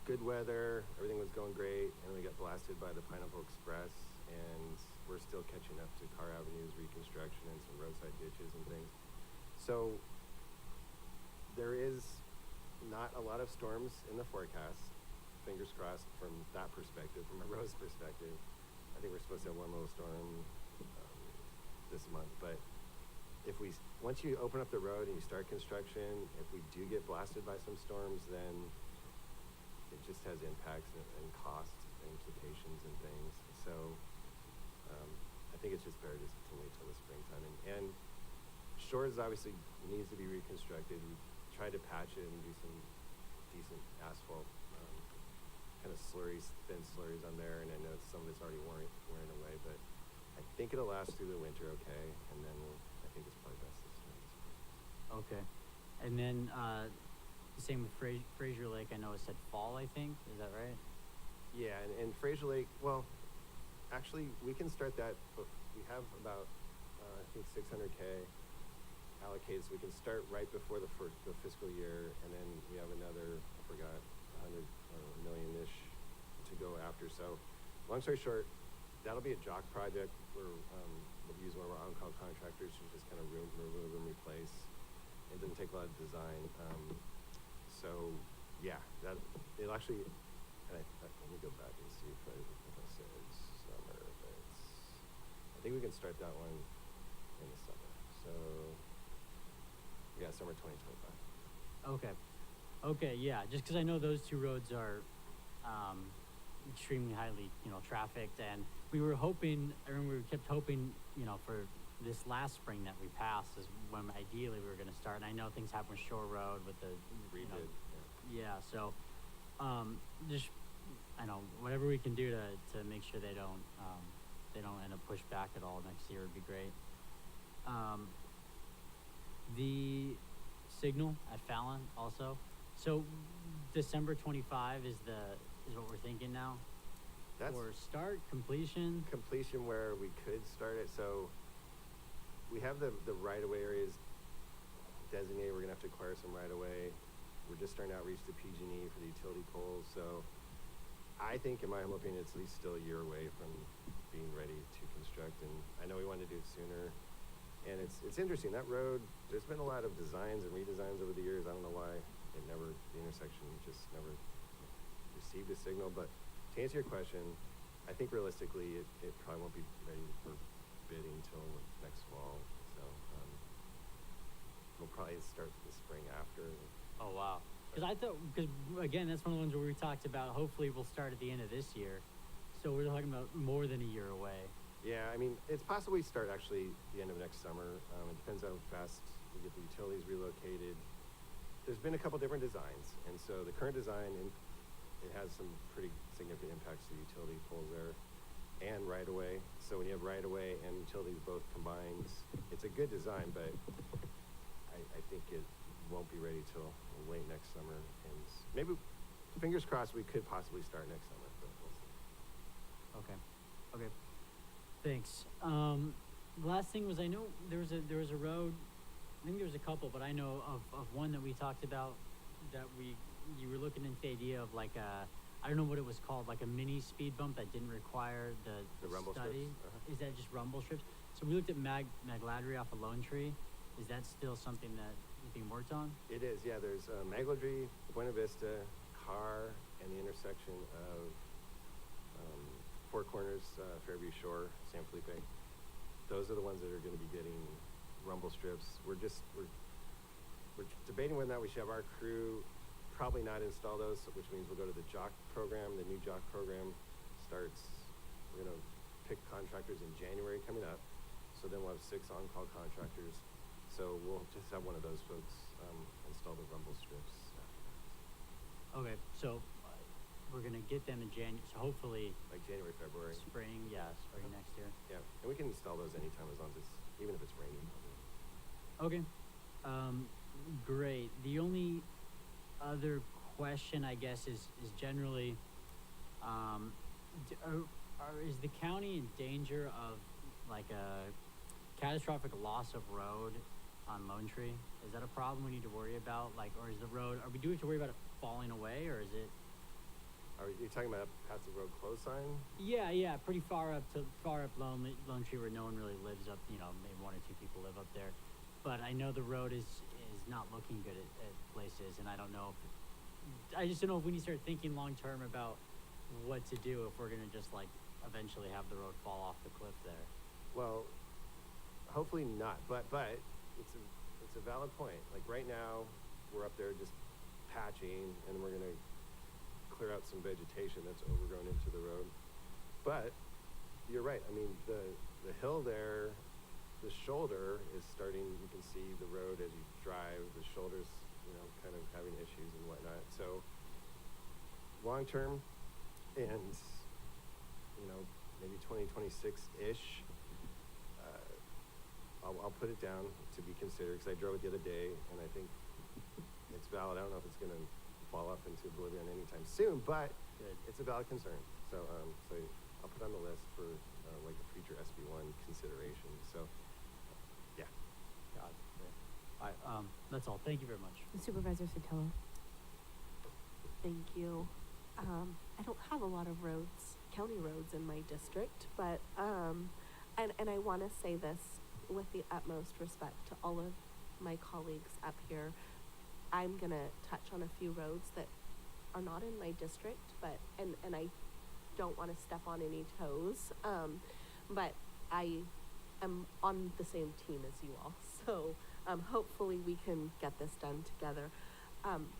good weather, everything was going great, and we got blasted by the Pineapple Express, and we're still catching up to Carr Avenue's reconstruction and some roadside ditches and things. So there is not a lot of storms in the forecast. Fingers crossed from that perspective, from a roads perspective. I think we're supposed to have one little storm this month, but once you open up the road and you start construction, if we do get blasted by some storms, then it just has impacts and cost implications and things. So I think it's just better to wait till the springtime. And Shores obviously needs to be reconstructed. We tried to patch it and do some decent asphalt, kind of thin slurries on there, and I know some of it's already wearing away, but I think it'll last through the winter okay, and then I think it's probably best this spring. Okay. And then same with Fraser Lake. I know it said fall, I think. Is that right? Yeah, and Fraser Lake, well, actually, we can start that, but we have about, I think 600K allocated, so we can start right before the fiscal year, and then we have another, I forgot, 100 million-ish to go after. So long story short, that'll be a jock project where we'll use one of our on-call contractors to just kind of remove and replace. It doesn't take a lot of design. So yeah, it'll actually, and let me go back and see if I said summer. I think we can start that one in the summer. So yeah, summer 2025. Okay, yeah, just because I know those two roads are extremely highly, trafficked, and we kept hoping, for this last spring that we passed is when ideally we were going to start, and I know things happen with Shore Road with the redid. So just, I know, whatever we can do to make sure they don't end up pushed back at all next year would be great. The signal at Fallon also. So December 25 is what we're thinking now? That's for start, completion? Completion where we could start it. So we have the right-of-way areas designated. We're gonna have to acquire some right-of-way. We're just starting to outreach to PG&E for the utility poles. So I think, in my humble opinion, it's at least still a year away from being ready to construct. And I know we wanted to do it sooner. And it's interesting, that road, there's been a lot of designs and redesigns over the years. I don't know why the intersection just never received a signal. But to answer your question, I think realistically it probably won't be ready for bidding until next fall. So we'll probably start the spring after. Oh, wow. Because again, that's one of the ones where we talked about hopefully we'll start at the end of this year. So we're talking about more than a year away. Yeah, I mean, it's possible we start actually the end of next summer. It depends how fast we get the utilities relocated. There's been a couple different designs, and so the current design, it has some pretty significant impacts to the utility poles there and right-of-way. So when you have right-of-way and utilities both combined, it's a good design, but I think it won't be ready till late next summer. And maybe, fingers crossed, we could possibly start next summer, but we'll see. Okay. Thanks. Last thing was, I know there was a road, I think there was a couple, but I know of one that we talked about that you were looking into the idea of like I don't know what it was called, like a mini speed bump that didn't require the rumble study. strips. Is that just rumble strips? So we looked at Magladry off of Lone Tree. Is that still something that is being worked on? It is, yeah. There's Magladry, Buena Vista, Carr, and the intersection of Four Corners, Fairview Shore, San Felipe. Those are the ones that are going to be getting rumble strips. We're debating whether or not we should have our crew probably not install those, which means we'll go to the JOC program. The new JOC program starts, we're going to pick contractors in January coming up. So then we'll have 6 on-call contractors. So we'll just have one of those folks install the rumble strips. Okay, so we're gonna get them in January. So hopefully, like January, February, spring, spring next year. Yeah, and we can install those anytime as long as even if it's raining. Okay, great. The only other question, I guess, is generally, is the county in danger of like a catastrophic loss of road on Lone Tree? Is that a problem we need to worry about? Like, or is the road, do we have to worry about it falling away, or is it? Are you talking about past the road close sign? Yeah, pretty far up Lone Tree where no one really lives up, maybe 1 or 2 people live up there. But I know the road is not looking good at places, and I just don't know if we need to start thinking long term about what to do if we're gonna just like eventually have the road fall off the cliff there. Well, hopefully not, but it's a valid point. Like right now, we're up there just patching, and we're gonna clear out some vegetation that's overgrown into the road. But you're right. I mean, the hill there, the shoulder is starting. You can see the road as you drive. The shoulder's kind of having issues and whatnot. So long term, and maybe 2026-ish. I'll put it down to be considered because I drove it the other day and I think it's valid. I don't know if it's going to fall off into oblivion anytime soon, but it's a valid concern. So I'll put on the list for like a future SB1 consideration. So yeah. Got it. All right, that's all. Thank you very much. Supervisor Sotelo. Thank you. I don't have a lot of county roads in my district, but and I want to say this with the utmost respect to all of my colleagues up here. I'm gonna touch on a few roads that are not in my district, but and I don't want to step on any toes. But I am on the same team as you all, so hopefully we can get this done together.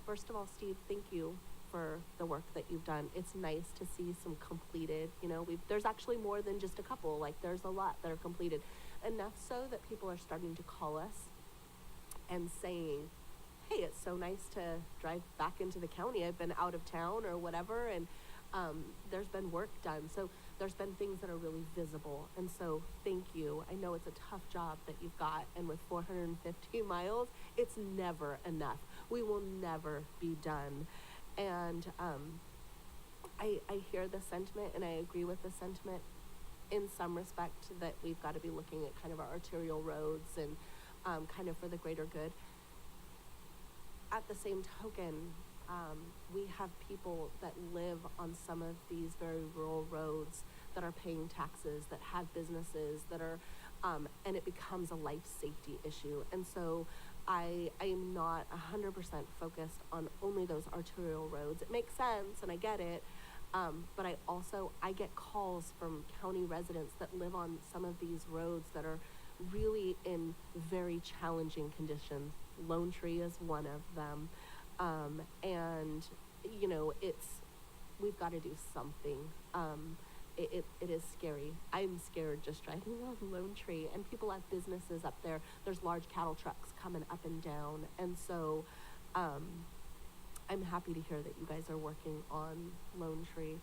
First of all, Steve, thank you for the work that you've done. It's nice to see some completed, there's actually more than just a couple, like there's a lot that are completed. Enough so that people are starting to call us and saying, hey, it's so nice to drive back into the county. I've been out of town or whatever, and there's been work done. So there's been things that are really visible. And so thank you. I know it's a tough job that you've got, and with 450 miles, it's never enough. We will never be done. And I hear the sentiment, and I agree with the sentiment in some respect that we've got to be looking at kind of our arterial roads and kind of for the greater good. At the same token, we have people that live on some of these very rural roads that are paying taxes, that have businesses, that are, and it becomes a life safety issue. And so I am not 100% focused on only those arterial roads. It makes sense, and I get it, but I get calls from county residents that live on some of these roads that are really in very challenging conditions. Lone Tree is one of them. And, you know, we've got to do something. It is scary. I'm scared just driving on Lone Tree, and people have businesses up there. There's large cattle trucks coming up and down. And so, I'm happy to hear that you guys are working on Lone Tree.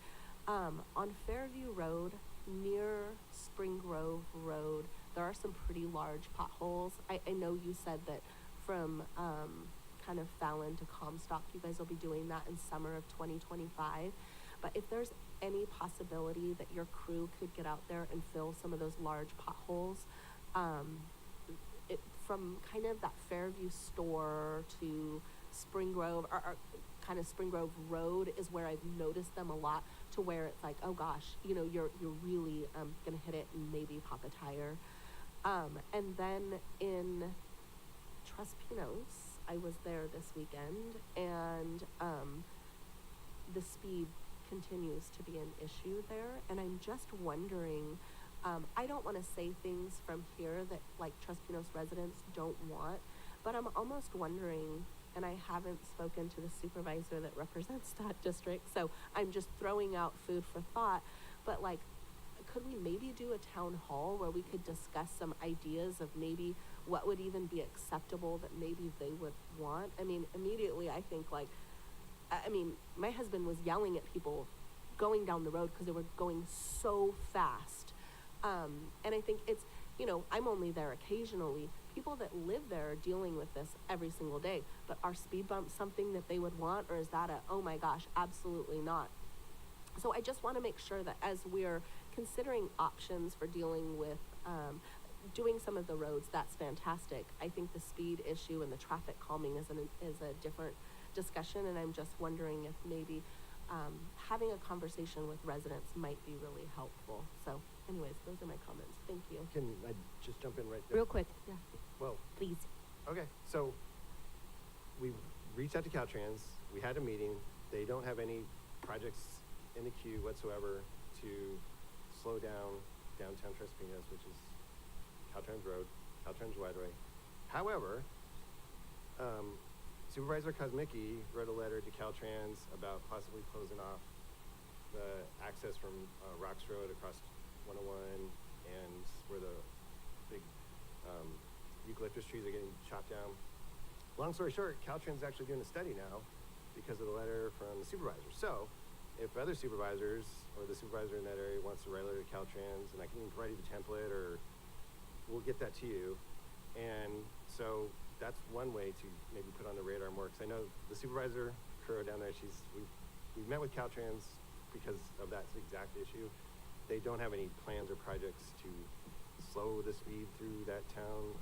On Fairview Road, near Spring Grove Road, there are some pretty large potholes. I know you said that from kind of Fallon to Comstock, you guys will be doing that in summer of 2025. But if there's any possibility that your crew could get out there and fill some of those large potholes, from kind of that Fairview store to Spring Grove, or kind of Spring Grove Road is where I've noticed them a lot, to where it's like, oh gosh, you know, you're really gonna hit it and maybe pop a tire. And then in Trespinos, I was there this weekend, and the speed continues to be an issue there, and I'm just wondering, I don't want to say things from here that like Trespinos residents don't want, but I'm almost wondering, and I haven't spoken to the supervisor that represents that district, so I'm just throwing out food for thought, but like, could we maybe do a town hall where we could discuss some ideas of maybe what would even be acceptable that maybe they would want? I mean, immediately I think like, I mean, my husband was yelling at people going down the road because they were going so fast. And I think it's, you know, I'm only there occasionally. People that live there are dealing with this every single day. But are speed bumps something that they would want, or is that oh my gosh, absolutely not? So I just want to make sure that as we're considering options for dealing with doing some of the roads, that's fantastic. I think the speed issue and the traffic calming is a different discussion, and I'm just wondering if maybe having a conversation with residents might be really helpful. So anyways, those are my comments. Thank you. Can I just jump in right there? Real quick. Yeah. Well, please. Okay, so we reached out to Caltrans. We had a meeting. They don't have any projects in the queue whatsoever to slow down downtown Trespinos, which is Caltrans Road, Caltrans Wideway. However, Supervisor Kosmicki wrote a letter to Caltrans about possibly closing off the access from Rocks Road across 101 and where the big eucalyptus trees are getting chopped down. Long story short, Caltrans is actually doing a study now because of the letter from the supervisor. So if other supervisors or the supervisor in that area wants to write a letter to Caltrans, and I can even provide you the template, or we'll get that to you. And so that's one way to maybe put on the radar more, because I know the supervisor, Curro down there, we've met with Caltrans because of that exact issue. They don't have any plans or projects to slow the speed through that town.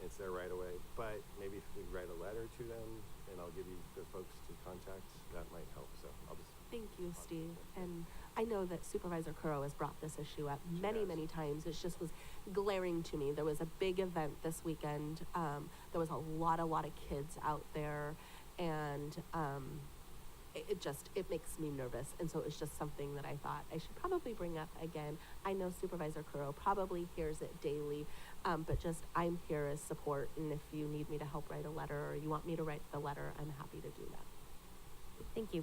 It's their right away, but maybe if we write a letter to them, and I'll give you the folks to contact, that might help. So I'll just. Thank you, Steve. And I know that Supervisor Curro has brought this issue up many times. It just was glaring to me. There was a big event this weekend. There was a lot of kids out there, and it makes me nervous. And so it's just something that I thought I should probably bring up again. I know Supervisor Curro probably hears it daily, but just I'm here as support. And if you need me to help write a letter, or you want me to write the letter, I'm happy to do that. Thank you.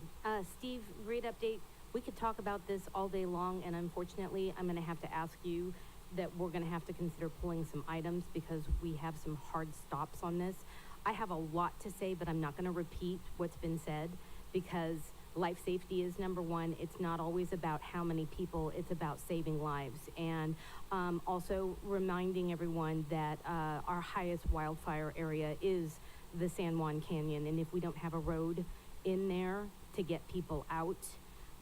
Steve, great update. We could talk about this all day long, and unfortunately, I'm going to have to ask you that we're going to have to consider pulling some items because we have some hard stops on this. I have a lot to say, but I'm not going to repeat what's been said because life safety is number one. It's not always about how many people, it's about saving lives. And also reminding everyone that our highest wildfire area is the San Juan Canyon. And if we don't have a road in there to get people out,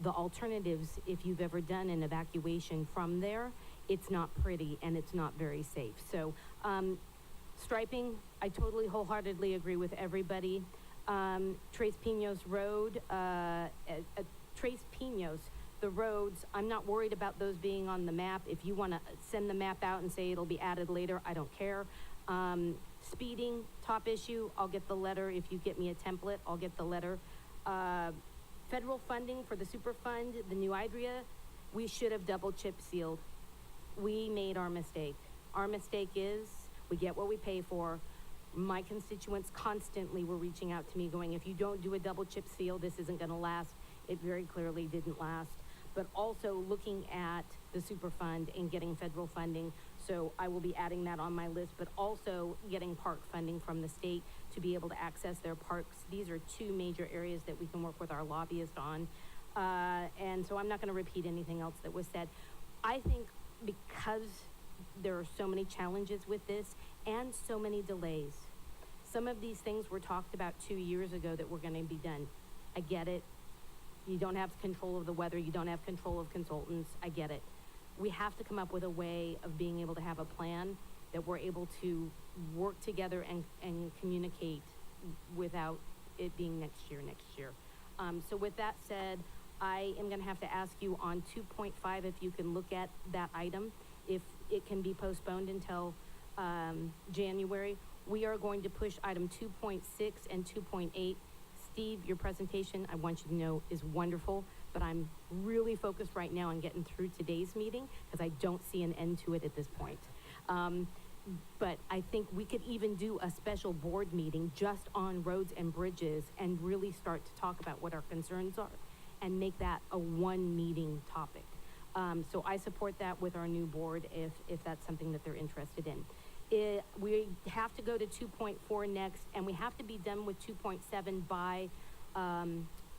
the alternatives, if you've ever done an evacuation from there, it's not pretty and it's not very safe. So striping, I totally wholeheartedly agree with everybody. Tres Pinos Road, Tres Pinos, the roads, I'm not worried about those being on the map. If you want to send the map out and say it'll be added later, I don't care. Speeding, top issue, I'll get the letter. If you get me a template, I'll get the letter. Federal funding for the Superfund, the new IDRIA, we should have double chip sealed. We made our mistake. Our mistake is we get what we pay for. My constituents constantly were reaching out to me going, if you don't do a double chip seal, this isn't going to last. It very clearly didn't last. But also looking at the Superfund and getting federal funding. So I will be adding that on my list, but also getting park funding from the state to be able to access their parks. These are two major areas that we can work with our lobbyist on. And so I'm not going to repeat anything else that was said. I think because there are so many challenges with this and so many delays, some of these things were talked about 2 years ago that were going to be done. I get it. You don't have control of the weather. You don't have control of consultants. I get it. We have to come up with a way of being able to have a plan that we're able to work together and communicate without it being next year. So with that said, I am going to have to ask you on 2.5 if you can look at that item, if it can be postponed until January. We are going to push item 2.6 and 2.8. Steve, your presentation, I want you to know, is wonderful, but I'm really focused right now on getting through today's meeting because I don't see an end to it at this point. But I think we could even do a special board meeting just on roads and bridges and really start to talk about what our concerns are and make that a one meeting topic. So I support that with our new board if that's something that they're interested in. We have to go to 2.4 next, and we have to be done with 2.7 by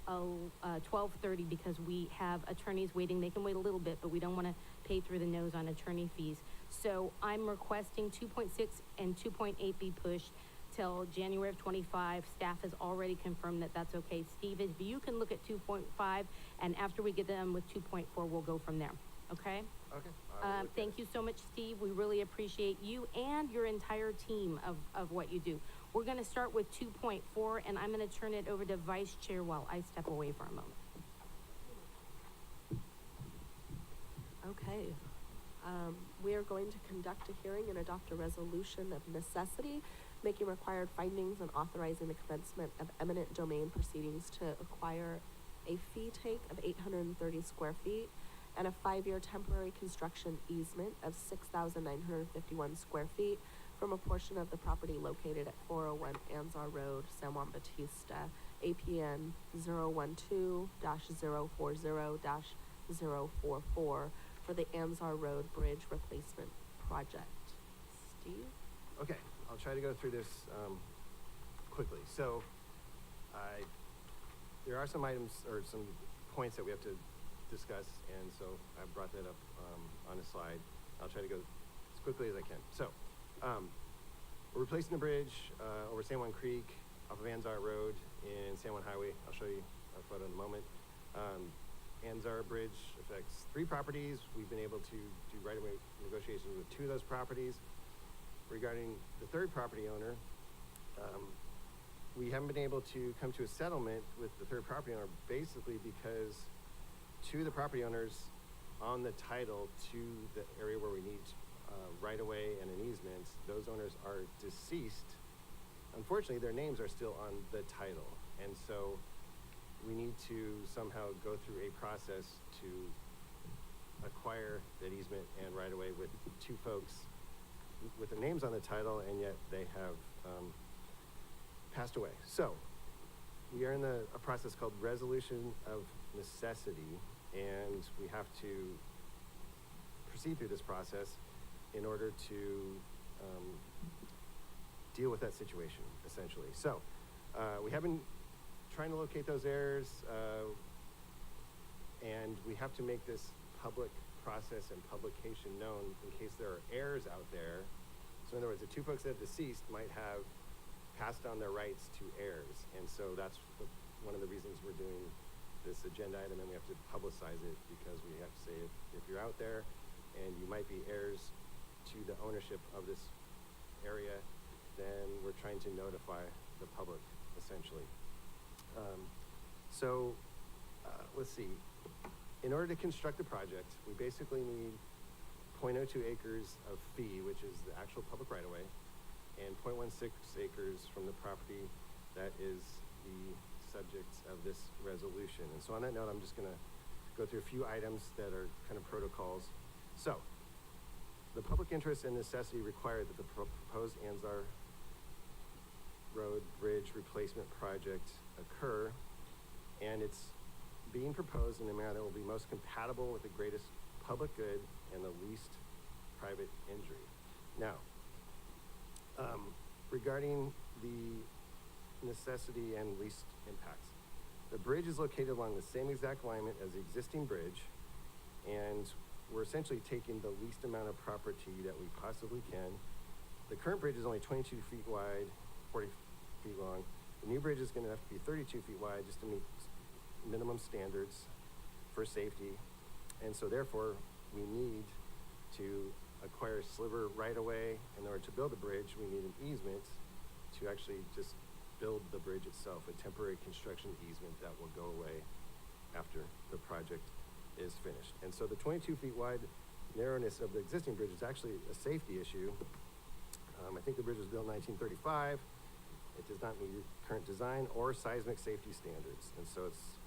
12:30 because we have attorneys waiting. They can wait a little bit, but we don't want to pay through the nose on attorney fees. So I'm requesting 2.6 and 2.8 be pushed till January of 25. Staff has already confirmed that that's okay. Steve, if you can look at 2.5, and after we get done with 2.4, we'll go from there. Okay? Okay. Thank you so much, Steve. We really appreciate you and your entire team of what you do. We're going to start with 2.4, and I'm going to turn it over to Vice Chair while I step away for a moment. Okay. We are going to conduct a hearing and adopt a resolution of necessity, making required findings and authorizing the commencement of eminent domain proceedings to acquire a fee take of 830 square feet and a 5-year temporary construction easement of 6,951 square feet from a portion of the property located at 401 Anzar Road, San Juan Bautista, APN 012-040-044 for the Anzar Road Bridge Replacement Project. Steve? Okay, I'll try to go through this quickly. So, there are some items or some points that we have to discuss, and so I brought that up on a slide. I'll try to go as quickly as I can. So, we're replacing the bridge over San Juan Creek off of Anzar Road in San Juan Highway. I'll show you a photo in a moment. Anzar Bridge affects 3 properties. We've been able to do right-of-way negotiations with 2 of those properties. Regarding the 3rd property owner, we haven't been able to come to a settlement with the 3rd property owner basically because 2 of the property owners on the title to the area where we need right-of-way and an easement, those owners are deceased. Unfortunately, their names are still on the title, and so we need to somehow go through a process to acquire that easement and right-of-way with 2 folks with their names on the title, and yet they have passed away. So we are in a process called resolution of necessity, and we have to proceed through this process in order to deal with that situation, essentially. So we have been trying to locate those errors, and we have to make this public process and publication known in case there are heirs out there. So in other words, the two folks that have deceased might have passed on their rights to heirs, and so that's one of the reasons we're doing this agenda item, and we have to publicize it, because we have to say if you're out there and you might be heirs to the ownership of this area, then we're trying to notify the public, essentially. Let's see. In order to construct the project, we basically need 0.02 acres of fee, which is the actual public right-of-way, and 0.16 acres from the property that is the subject of this resolution. And so on that note, I'm just gonna go through a few items that are kind of protocols. So, the public interest and necessity require that the proposed Anzar Road Bridge replacement project occur, and it's being proposed in a manner that will be most compatible with the greatest public good and the least private injury. Now, regarding the necessity and least impacts, the bridge is located along the same exact alignment as the existing bridge, and we're essentially taking the least amount of property that we possibly can. The current bridge is only 22 feet wide, 40 feet long. The new bridge is going to have to be 32 feet wide just to meet minimum standards for safety. And so therefore, we need to acquire a sliver right away. In order to build a bridge, we need an easement to actually just build the bridge itself, a temporary construction easement that will go away after the project is finished. And so the 22 feet wide narrowness of the existing bridge is actually a safety issue. I think the bridge was built in 1935. It does not meet current design or seismic safety standards. And so it's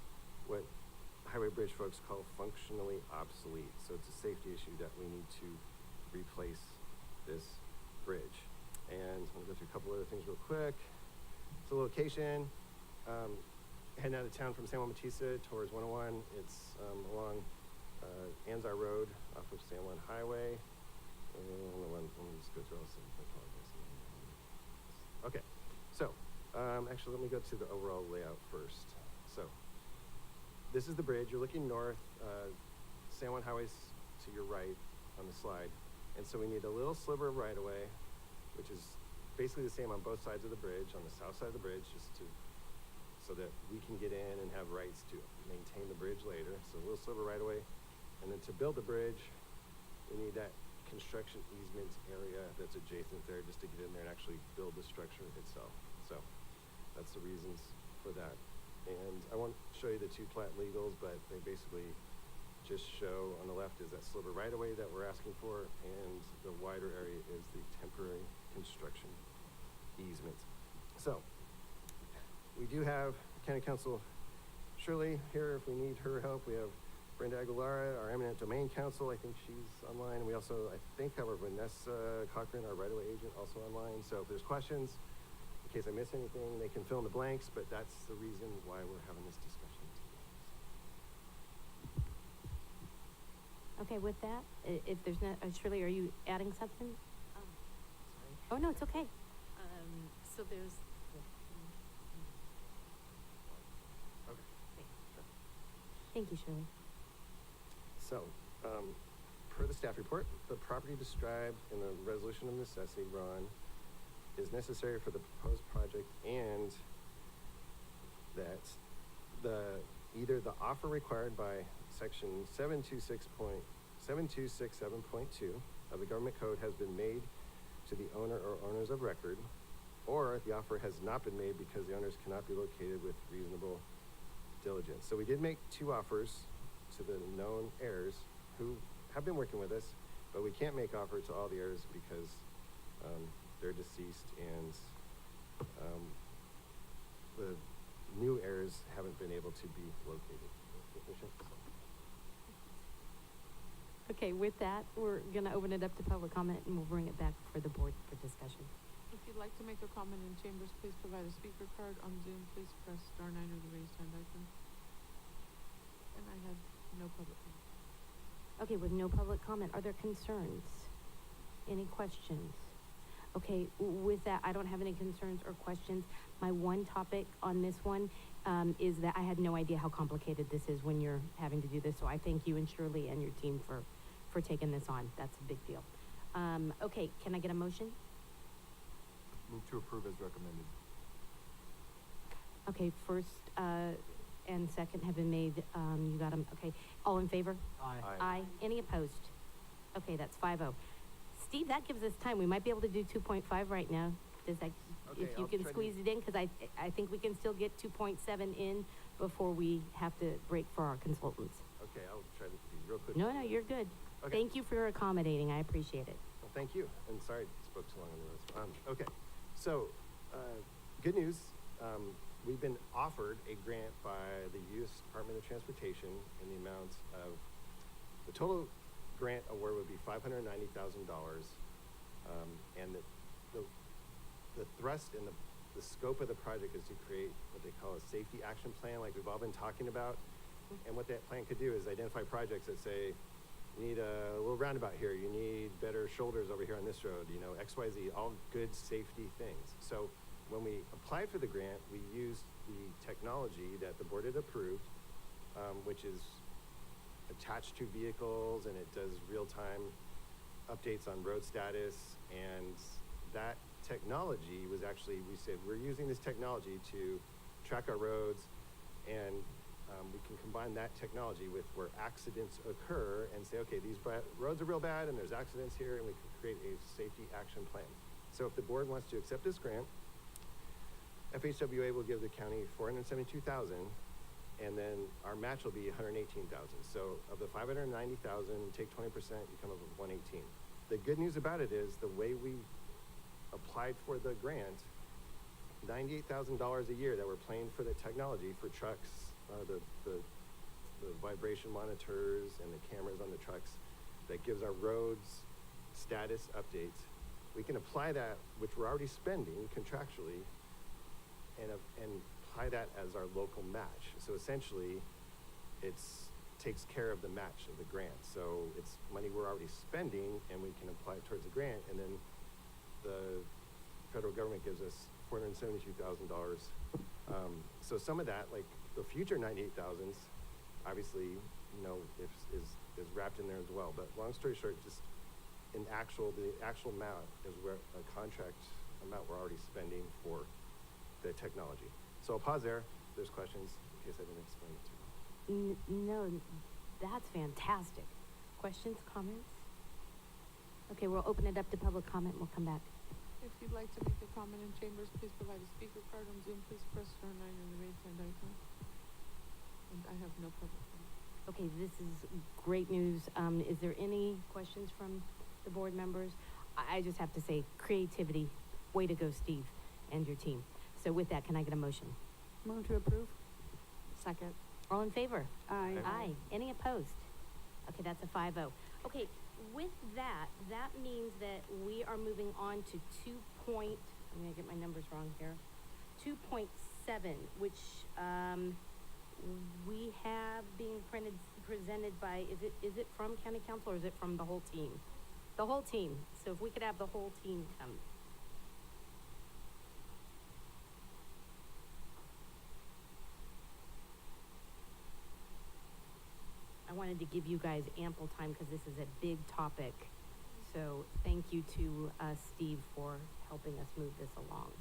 what highway bridge folks call functionally obsolete. So it's a safety issue that we need to replace this bridge. And I'm gonna go through a couple other things real quick. So location, heading out of town from San Juan Bautista towards 101. It's along Anzar Road off of San Juan Highway. Let me just go through all this. Okay, so actually let me go to the overall layout first. So this is the bridge. You're looking north. San Juan Highway's to your right on the slide. And so we need a little sliver of right-of-way, which is basically the same on both sides of the bridge, on the south side of the bridge, so that we can get in and have rights to maintain the bridge later. So a little sliver right-of-way. And then to build the bridge, we need that construction easement area that's adjacent there just to get in there and actually build the structure itself. So that's the reasons for that. And I won't show you the two plat legals, but they basically just show on the left is that sliver right-of-way that we're asking for, and the wider area is the temporary construction easement. So we do have County Counsel Shirley here if we need her help. We have Brenda Aguilara, our eminent domain counsel. I think she's online. We also, I think, have our Vanessa Cochran, our right-of-way agent, also online. So if there's questions, in case I miss anything, they can fill in the blanks, but that's the reason why we're having this discussion today. Okay, with that, if there's not, Shirley, are you adding something? Sorry. Oh, no, it's okay. So there's, Okay, sure. Thank you, Shirley. So, per the staff report, the property described in the resolution of necessity, Ron, is necessary for the proposed project, and that either the offer required by section 7267.2 of the government code has been made to the owner or owners of record, or the offer has not been made because the owners cannot be located with reasonable diligence. So we did make two offers to the known heirs who have been working with us, but we can't make offer to all the heirs because they're deceased, and the new heirs haven't been able to be located. Okay, with that, we're gonna open it up to public comment, and we'll bring it back for the board for discussion. If you'd like to make a comment in chambers, please provide a speaker card. On Zoom, please press *9 or the raised hand icon. And I have no public comment. Okay, with no public comment, are there concerns? Any questions? Okay, with that, I don't have any concerns or questions. My one topic on this one is that I had no idea how complicated this is when you're having to do this. So I thank you and Shirley and your team for taking this on. That's a big deal. Okay, can I get a motion? Move to approve as recommended. Okay, first and second have been made. You got them. Okay, all in favor? Aye. Aye. Any opposed? Okay, that's 5-0. Steve, that gives us time. We might be able to do 2.5 right now. Does that, Okay, if you I'll can try to- squeeze it in, because I think we can still get 2.7 in before we have to break for our consultants. Okay, I'll try to be real quick. No, you're good. Okay. Thank you for accommodating. I appreciate it. Well, thank you, and sorry I spoke so long on the rest. Okay, so, good news. We've been offered a grant by the U.S. Department of Transportation in the amount of, the total grant award would be $590,000. And the thrust and the scope of the project is to create what they call a safety action plan, like we've all been talking about. And what that plan could do is identify projects that say, you need a little roundabout here, you need better shoulders over here on this road, you know, XYZ, all good safety things. So when we applied for the grant, we used the technology that the board had approved, which is attached to vehicles, and it does real-time updates on road status. And that technology was actually, we said, we're using this technology to track our roads, and we can combine that technology with where accidents occur and say, okay, these roads are real bad and there's accidents here, and we can create a safety action plan. So if the board wants to accept this grant, FHWA will give the county $472,000, and then our match will be $118,000. So of the $590,000, take 20%, you come up with $118,000. The good news about it is the way we applied for the grant, $98,000 a year that we're paying for the technology for trucks, the vibration monitors and the cameras on the trucks that gives our roads status updates. We can apply that, which we're already spending contractually, and apply that as our local match. So essentially, it's takes care of the match of the grant. So it's money we're already spending, and we can apply it towards the grant, and then the federal government gives us $472,000. So some of that, like the future 98,000s, obviously, you know, is wrapped in there as well. But long story short, just the actual amount is where a contract amount we're already spending for the technology. So I'll pause there. If there's questions, in case I didn't explain it too well. No, that's fantastic. Questions, comments? Okay, we'll open it up to public comment. We'll come back. If you'd like to make a comment in chambers, please provide a speaker card. On Zoom, please press star 9 on the raised hand icon. And I have no public comment. Okay, this is great news. Is there any questions from the board members? I just have to say, creativity. Way to go, Steve, and your team. So with that, can I get a motion? Move to approve. Second. All in favor? Aye. Aye. Any opposed? Okay, that's a 5-0. Okay, with that, that means that we are moving on to I'm gonna get my numbers wrong here. 2.7, which we have being presented by, is it from County Council or is it from the whole team? The whole team. So if we could have the whole team come. I wanted to give you guys ample time because this is a big topic. So thank you to Steve for helping us move this along.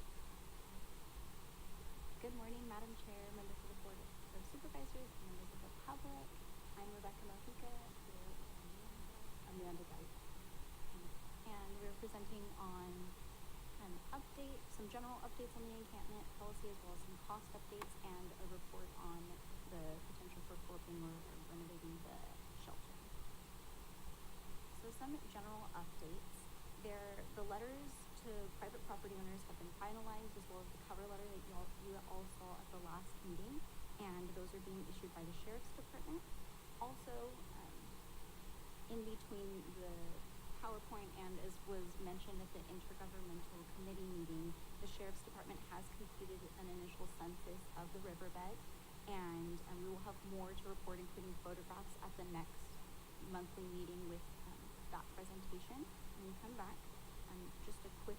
Good morning, Madam Chair, members of the Board of Supervisors, members of the public. I'm Rebecca Mojica here on the underguide. And we're presenting on an update, some general updates on the encampment policy, as well as some cost updates and a report on the potential for flipping or renovating the shelter. So some general updates. The letters to private property owners have been finalized, as well as the cover letter that you all saw at the last meeting, and those are being issued by the Sheriff's Department. Also, in between the PowerPoint and as was mentioned at the Intergovernmental Committee meeting, the Sheriff's Department has completed an initial census of the riverbed, and we will have more to report, including photographs, at the next monthly meeting with that presentation. When we come back, just a quick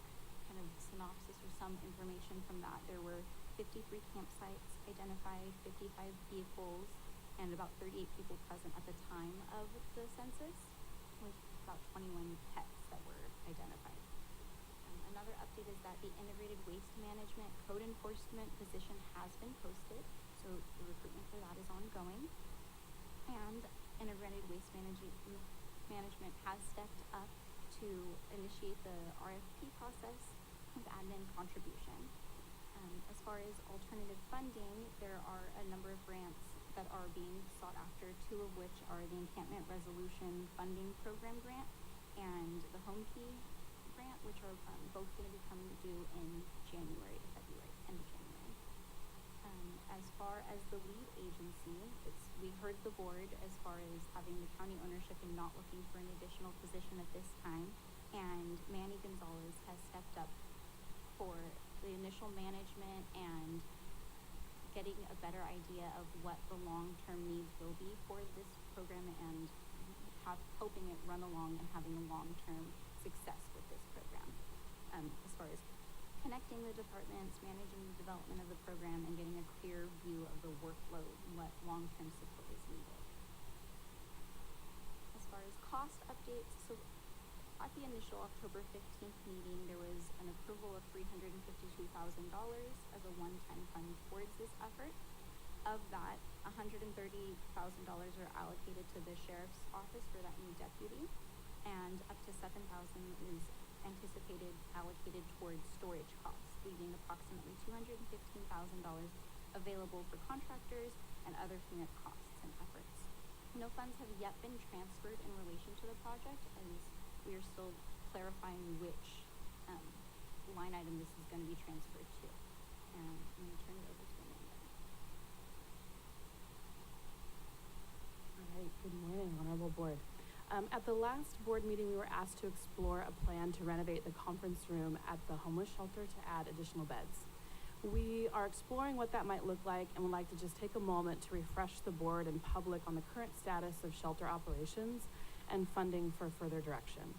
kind of synopsis or some information from that. There were 53 campsites identified, 55 vehicles, and about 38 people present at the time of the census, with about 21 pets that were identified. Another update is that the integrated waste management code enforcement position has been posted, so the recruitment for that is ongoing. And integrated waste management has stepped up to initiate the RFP process with admin contribution. As far as alternative funding, there are a number of grants that are being sought after, two of which are the Encampment Resolution Funding Program grant and the Home Key grant, which are both going to become due in January to February, end of January. As far as the lead agency, we heard the board as far as having the county ownership and not looking for an additional position at this time, and Manny Gonzalez has stepped up for the initial management and getting a better idea of what the long-term needs will be for this program and helping it run along and having a long-term success with this program. As far as connecting the departments, managing the development of the program, and getting a clear view of the workload and what long-term support is needed. As far as cost updates, so at the initial October 15th meeting, there was an approval of $352,000 as a one-time fund towards this effort. Of that, $130,000 are allocated to the sheriff's office for that new deputy, and up to $7,000 is anticipated allocated towards storage costs, leaving approximately $215,000 available for contractors and other cleanup costs and efforts. No funds have yet been transferred in relation to the project, as we are still clarifying which line item this is going to be transferred to. And I'm going to turn it over to Amanda. All right, good morning, Honorable Board. At the last board meeting, we were asked to explore a plan to renovate the conference room at the homeless shelter to add additional beds. We are exploring what that might look like and would like to just take a moment to refresh the board and public on the current status of shelter operations and funding for further direction.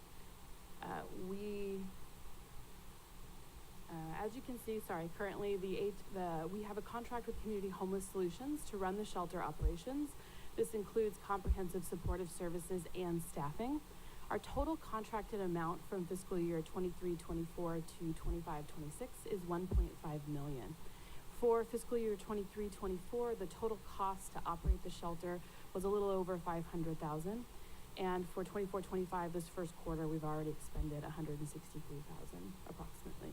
As you can see, currently we have a contract with Community Homeless Solutions to run the shelter operations. This includes comprehensive supportive services and staffing. Our total contracted amount from fiscal year 23-24 to 25-26 is $1.5 million. For fiscal year 23-24, the total cost to operate the shelter was a little over $500,000. And for 24-25, this first quarter, we've already expended $163,000 approximately.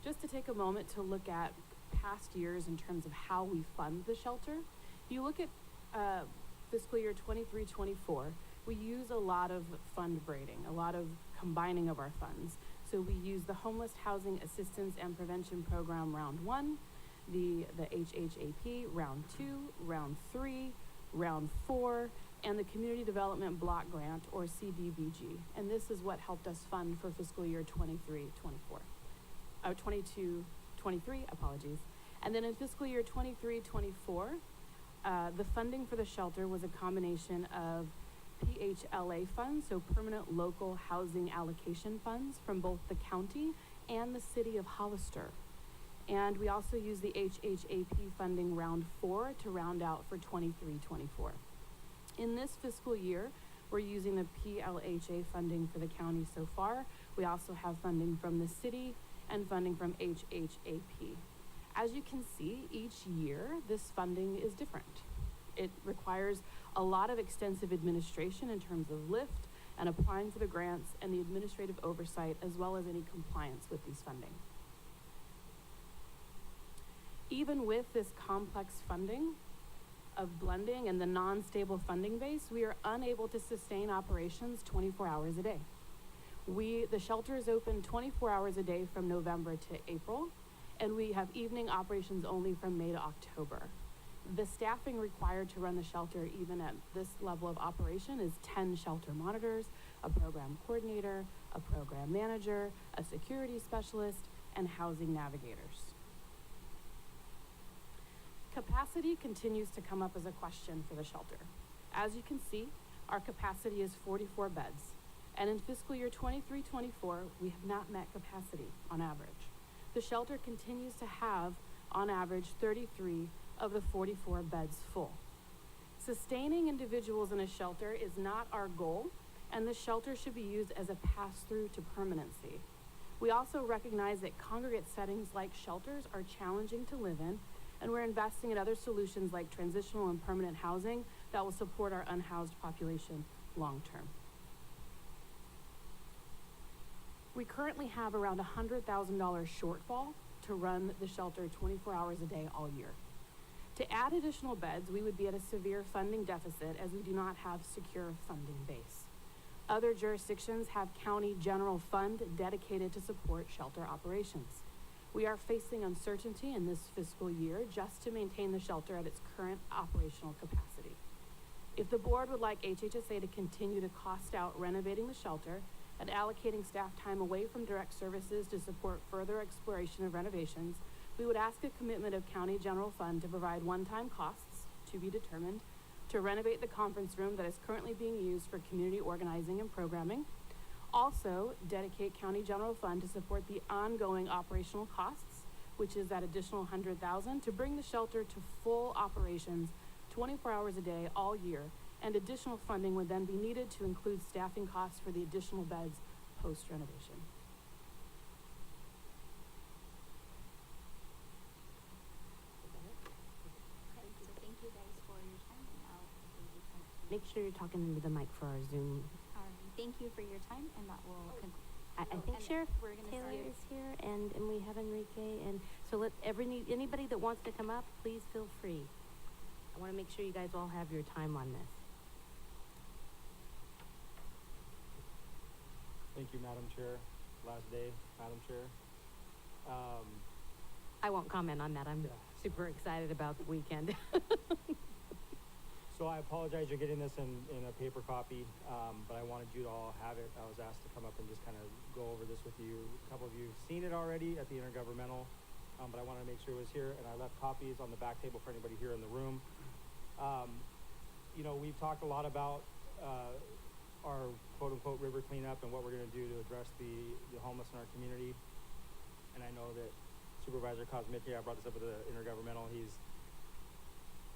Just to take a moment to look at past years in terms of how we fund the shelter. If you look at fiscal year 23-24, we use a lot of fund braiding, a lot of combining of our funds. So we use the Homeless Housing Assistance and Prevention Program Round 1, the HHAP Round 2, Round 3, Round 4, and the Community Development Block Grant, or CDBG. And this is what helped us fund for fiscal year 22-23, apologies. And then in fiscal year 23-24, the funding for the shelter was a combination of PHLA funds, so Permanent Local Housing Allocation funds, from both the county and the city of Hollister. And we also used the HHAP funding round 4 to round out for 23-24. In this fiscal year, we're using the PLHA funding for the county so far. We also have funding from the city and funding from HHAP. As you can see, each year, this funding is different. It requires a lot of extensive administration in terms of lift and applying for the grants and the administrative oversight, as well as any compliance with these funding. Even with this complex funding of blending and the non-stable funding base, we are unable to sustain operations 24 hours a day. The shelter is open 24 hours a day from November to April, and we have evening operations only from May to October. The staffing required to run the shelter, even at this level of operation, is 10 shelter monitors, a program coordinator, a program manager, a security specialist, and housing navigators. Capacity continues to come up as a question for the shelter. As you can see, our capacity is 44 beds. And in fiscal year 23-24, we have not met capacity on average. The shelter continues to have, on average, 33 of the 44 beds full. Sustaining individuals in a shelter is not our goal, and the shelter should be used as a pass-through to permanency. We also recognize that congregate settings like shelters are challenging to live in, and we're investing in other solutions like transitional and permanent housing that will support our unhoused population long-term. We currently have around $100,000 shortfall to run the shelter 24 hours a day all year. To add additional beds, we would be at a severe funding deficit as we do not have secure funding base. Other jurisdictions have county general fund dedicated to support shelter operations. We are facing uncertainty in this fiscal year just to maintain the shelter at its current operational capacity. If the board would like HHSA to continue to cost out renovating the shelter and allocating staff time away from direct services to support further exploration of renovations, we would ask a commitment of county general fund to provide one-time costs, to be determined, to renovate the conference room that is currently being used for community organizing and programming. Also, dedicate county general fund to support the ongoing operational costs, which is that additional $100,000 to bring the shelter to full operations 24 hours a day all year, and additional funding would then be needed to include staffing costs for the additional beds post-renovation. Okay, so thank you guys for your time, and I'll Make sure you're talking into the mic for our Zoom. thank you for your time, and that will I think and Sheriff we're gonna Taylor start- is here, and we have Enrique, and so anybody that wants to come up, please feel free. I want to make sure you guys all have your time on this. Thank you, Madam Chair. Last day, Madam Chair. I won't comment on that. I'm super excited about the weekend. So I apologize you're getting this in a paper copy, but I wanted you to all have it. I was asked to come up and just kind of go over this with you. A couple of you have seen it already at the intergovernmental, but I wanted to make sure it was here, and I left copies on the back table for anybody here in the room. You know, we've talked a lot about our quote-unquote river cleanup and what we're going to do to address the homeless in our community. And I know that Supervisor Kosmicki, I brought this up at the intergovernmental, he's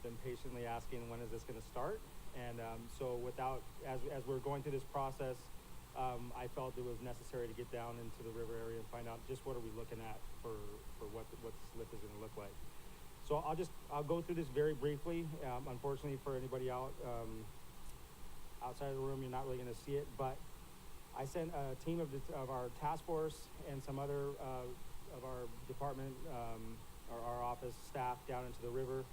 been patiently asking when is this going to start. And so as we're going through this process, I felt it was necessary to get down into the river area and find out just what are we looking at for what the slip is going to look like. So I'll go through this very briefly. Unfortunately for anybody outside of the room, you're not really going to see it, but I sent a team of our task force and some other of our department or our office staff down into the river.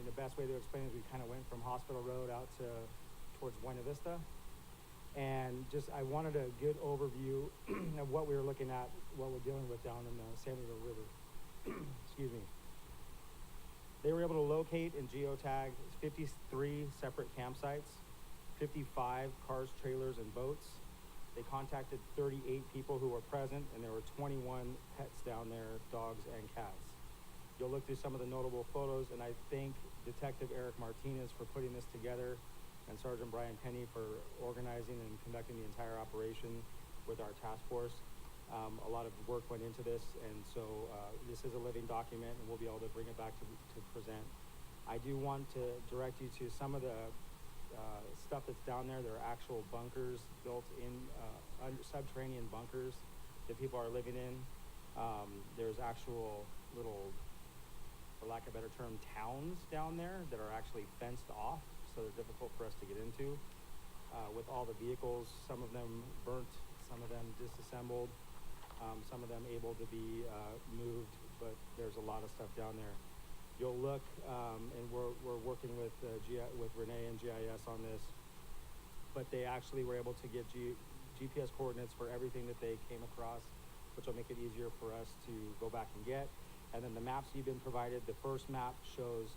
The best way to explain it is we kind of went from Hospital Road out towards Buena Vista, and I wanted a good overview of what we were looking at, what we're dealing with down in the San Diego River. Excuse me. They were able to locate and geotag 53 separate campsites, 55 cars, trailers, and boats. They contacted 38 people who were present, and there were 21 pets down there, dogs and cats. You'll look through some of the notable photos, and I thank Detective Eric Martinez for putting this together, and Sergeant Brian Penny for organizing and conducting the entire operation with our task force. A lot of work went into this, and so this is a living document, and we'll be able to bring it back to present. I do want to direct you to some of the stuff that's down there. There are actual bunkers built in, subterranean bunkers that people are living in. There's actual little, for lack of a better term, towns down there that are actually fenced off, so they're difficult for us to get into. With all the vehicles, some of them burnt, some of them disassembled, some of them able to be moved, but there's a lot of stuff down there. You'll look, and we're working with Renee and GIS on this, but they actually were able to get GPS coordinates for everything that they came across, which will make it easier for us to go back and get. And then the maps you've been provided, the first map shows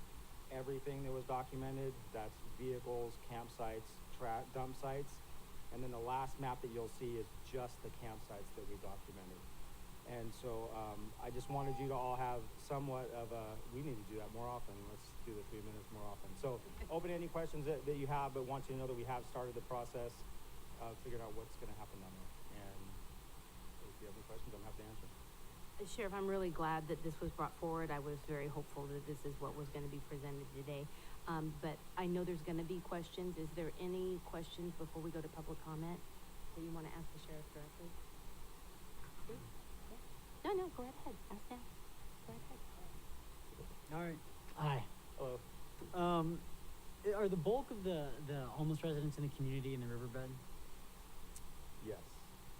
everything that was documented. That's vehicles, campsites, dump sites. And then the last map that you'll see is just the campsites that we documented. And so, I just wanted you to all have somewhat of a, we need to do that more often. Let's do the 3 minutes more often. So open any questions that you have, but want you to know that we have started the process of figuring out what's gonna happen down there. And if you have any questions, I'm happy to answer. Sheriff, I'm really glad that this was brought forward. I was very hopeful that this is what was gonna be presented today. But I know there's gonna be questions. Is there any questions before we go to public comment that you wanna ask the sheriff directly? No, go right ahead. Ask now. Go right ahead. All right. Hi. Hello. Are the bulk of the homeless residents in the community in the riverbed? Yes.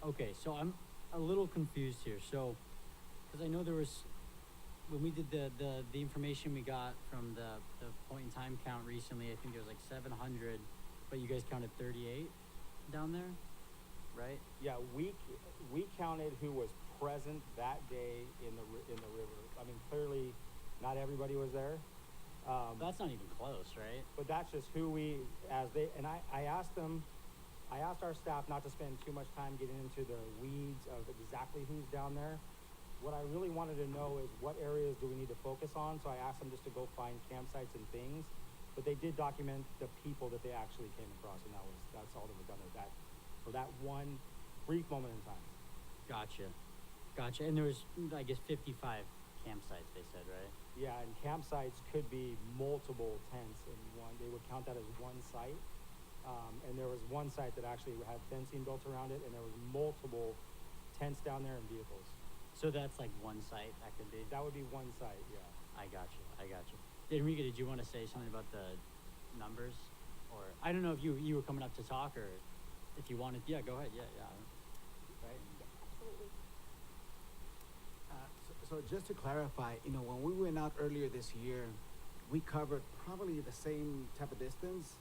Okay, so I'm a little confused here. So, because I know there was, when we did the information we got from the point in time count recently, I think there was like 700, but you guys counted 38 down there, right? Yeah, we counted who was present that day in the river. I mean, clearly, not everybody was there. That's not even close, right? But that's just who I asked our staff not to spend too much time getting into the weeds of exactly who's down there. What I really wanted to know is what areas do we need to focus on, so I asked them just to go find campsites and things. But they did document the people that they actually came across, and that's all that was done with that, for that one brief moment in time. Gotcha. And there was, I guess, 55 campsites, they said, right? Yeah, and campsites could be multiple tents in one. They would count that as one site. And there was one site that actually had fencing built around it, and there was multiple tents down there and vehicles. So that's like one site that could be? That would be one site, yeah. I got you. Enrique, did you want to say something about the numbers? Or, I don't know if you were coming up to talk, or if you wanted, yeah, go ahead, yeah. Right? Absolutely. So just to clarify, when we went out earlier this year, we covered probably the same type of distance.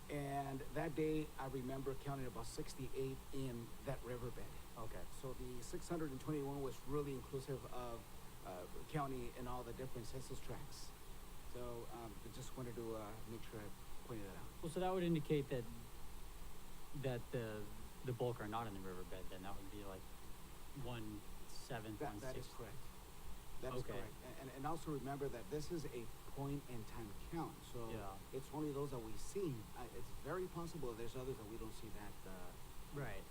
And that day, I remember counting about 68 in that riverbed. Okay. So the 621 was really inclusive of county and all the different census tracts. So I just wanted to make sure I pointed that out. Well, so that would indicate that the bulk are not in the riverbed, then that would be like 1/7, 1/6. That is correct. That is correct. And also remember that this is a point in time count. So it's only those that we see. It's very possible there's others that we don't see that. Right.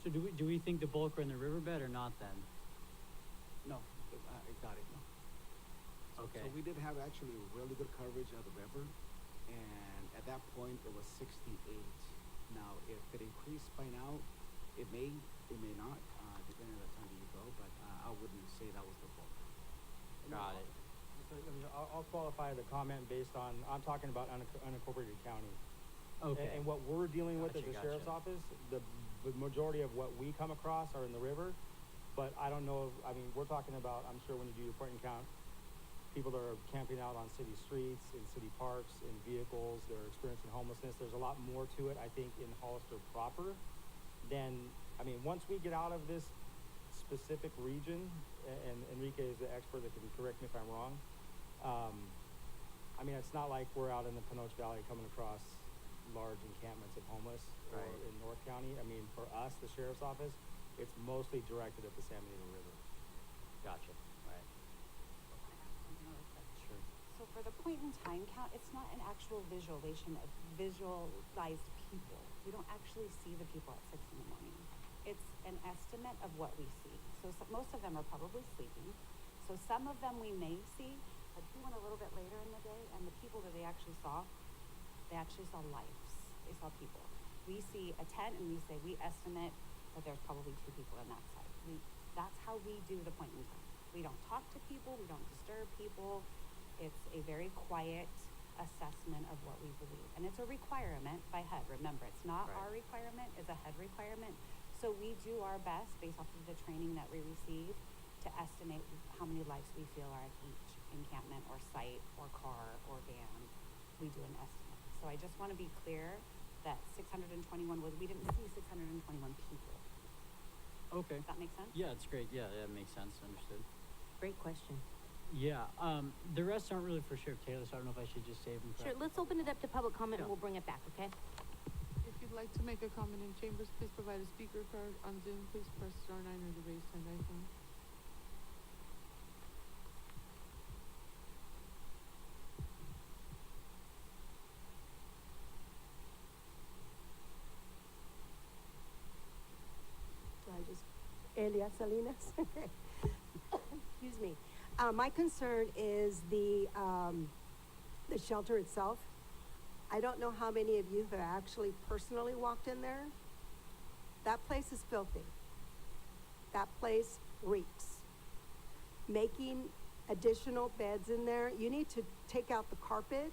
So do we think the bulk are in the riverbed or not then? No, I got it, no. Okay. So we did have actually really good coverage of the river, and at that point it was 68. Now, if it increased by now, it may not, depending on the time you go, but I wouldn't say that was the bulk. Got it. So, I'll qualify the comment based on, I'm talking about unincorporated county. Okay. And what we're dealing with as the Gotcha. sheriff's office, the majority of what we come across are in the river. But I don't know, we're talking about, I'm sure when you do your point and count, people that are camping out on city streets, in city parks, in vehicles, they're experiencing homelessness. There's a lot more to it, I think, in Hollister proper than, once we get out of this specific region, and Enrique is the expert that can correct me if I'm wrong, it's not like we're out in the Panoche Valley coming across large encampments of homeless, or in North County. For us, the sheriff's office, it's mostly directed at the San Benito River. Gotcha. Right. Sure. So for the point in time count, it's not an actual visualization of visualized people. We don't actually see the people at 6 in the morning. It's an estimate of what we see. So most of them are probably sleeping. So some of them we may see, but we went a little bit later in the day, and the people that they actually saw lives. They saw people. We see a tent, and we say, we estimate that there's probably 2 people on that side. That's how we do the point in time. We don't talk to people. We don't disturb people. It's a very quiet assessment of what we believe. And it's a requirement by HUD. Remember, it's not our requirement. It's a HUD requirement. So we do our best, based off of the training that we receive, to estimate how many lives we feel are at each encampment or site or car or van. We do an estimate. So I just want to be clear that 621 we didn't see 621 people. Okay. Does that make sense? Yeah, it's great. Yeah, that makes sense. Understood. Great question. Yeah. The rest aren't really for Sheriff Taylor, so I don't know if I should just save them. Sure, let's open it up to public comment and we'll bring it back, okay? If you would like to make a comment in chambers, please provide a speaker card. On Zoom, please press star 9 or the raised hand icon. So I just, Elia Salinas, okay. Excuse me. My concern is the shelter itself. I don't know how many of you have actually personally walked in there. That place is filthy. That place reeks. Making additional beds in there, you need to take out the carpet.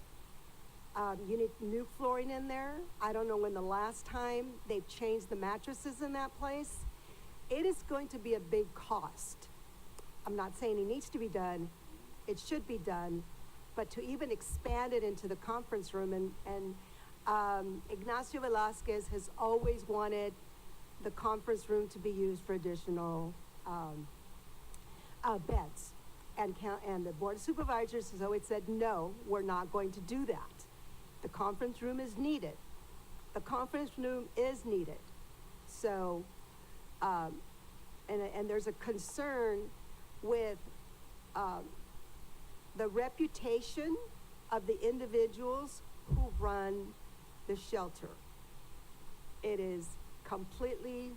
You need new flooring in there. I don't know when the last time they've changed the mattresses in that place. It is going to be a big cost. I'm not saying it needs to be done. It should be done. But to even expand it into the conference room, and Ignacio Velasquez has always wanted the conference room to be used for additional beds. And the Board of Supervisors has always said, no, we're not going to do that. The conference room is needed. The conference room is needed. So, and there's a concern with the reputation of the individuals who run the shelter. It is completely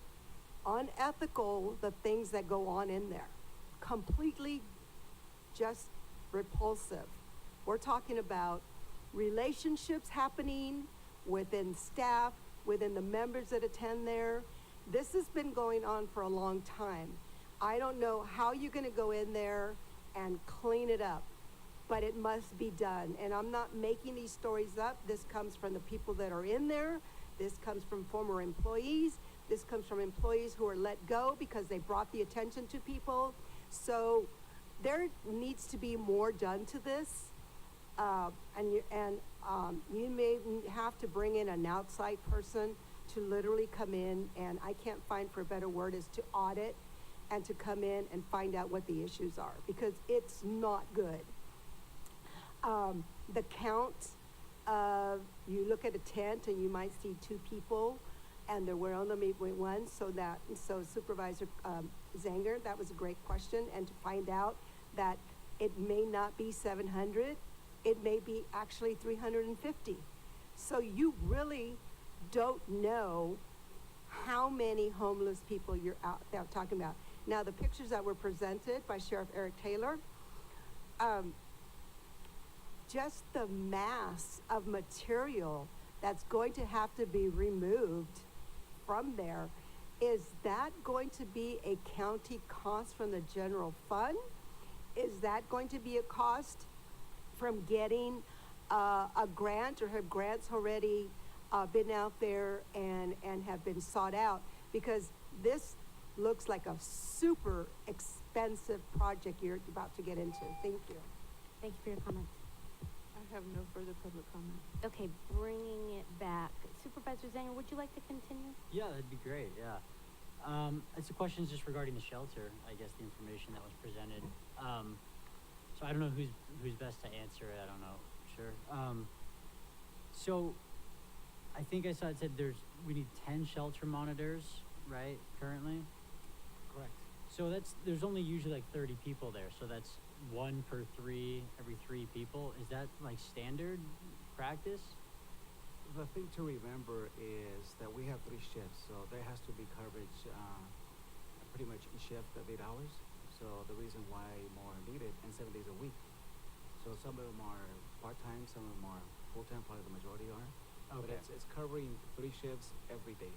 unethical, the things that go on in there. Completely just repulsive. We're talking about relationships happening within staff, within the members that attend there. This has been going on for a long time. I don't know how you're going to go in there and clean it up, but it must be done. And I'm not making these stories up. This comes from the people that are in there. This comes from former employees. This comes from employees who are let go because they brought the attention to people. So there needs to be more done to this. You may have to bring in an outside person to literally come in, and I can't find for a better word, is to audit and to come in and find out what the issues are, because it's not good. The count of, you look at a tent and you might see 2 people, and there were only one, so Supervisor Zanger, that was a great question, and to find out that it may not be 700, it may be actually 350. So you really don't know how many homeless people you're out there talking about. Now, the pictures that were presented by Sheriff Eric Taylor, just the mass of material that's going to have to be removed from there, is that going to be a county cost from the general fund? Is that going to be a cost from getting a grant, or have grants already been out there and have been sought out? Because this looks like a super expensive project you're about to get into. Thank you. Thank you for your comment. I have no further public comment. Okay, bringing it back. Supervisor Zanger, would you like to continue? Yeah, that'd be great, yeah. It's a question just regarding the shelter, I guess, the information that was presented. So I don't know who's best to answer it, I don't know, sure. So I think I saw it said we need 10 shelter monitors, right, currently? Correct. So there's only usually like 30 people there, so that's 1 per 3, every 3 people. Is that like standard practice? The thing to remember is that we have 3 shifts, so there has to be coverage pretty much each shift of 8 hours. So the reason why more are needed, and 7 days a week. So some of them are part-time, some of them are full-time, probably the majority are. Okay. But it's covering 3 shifts every day.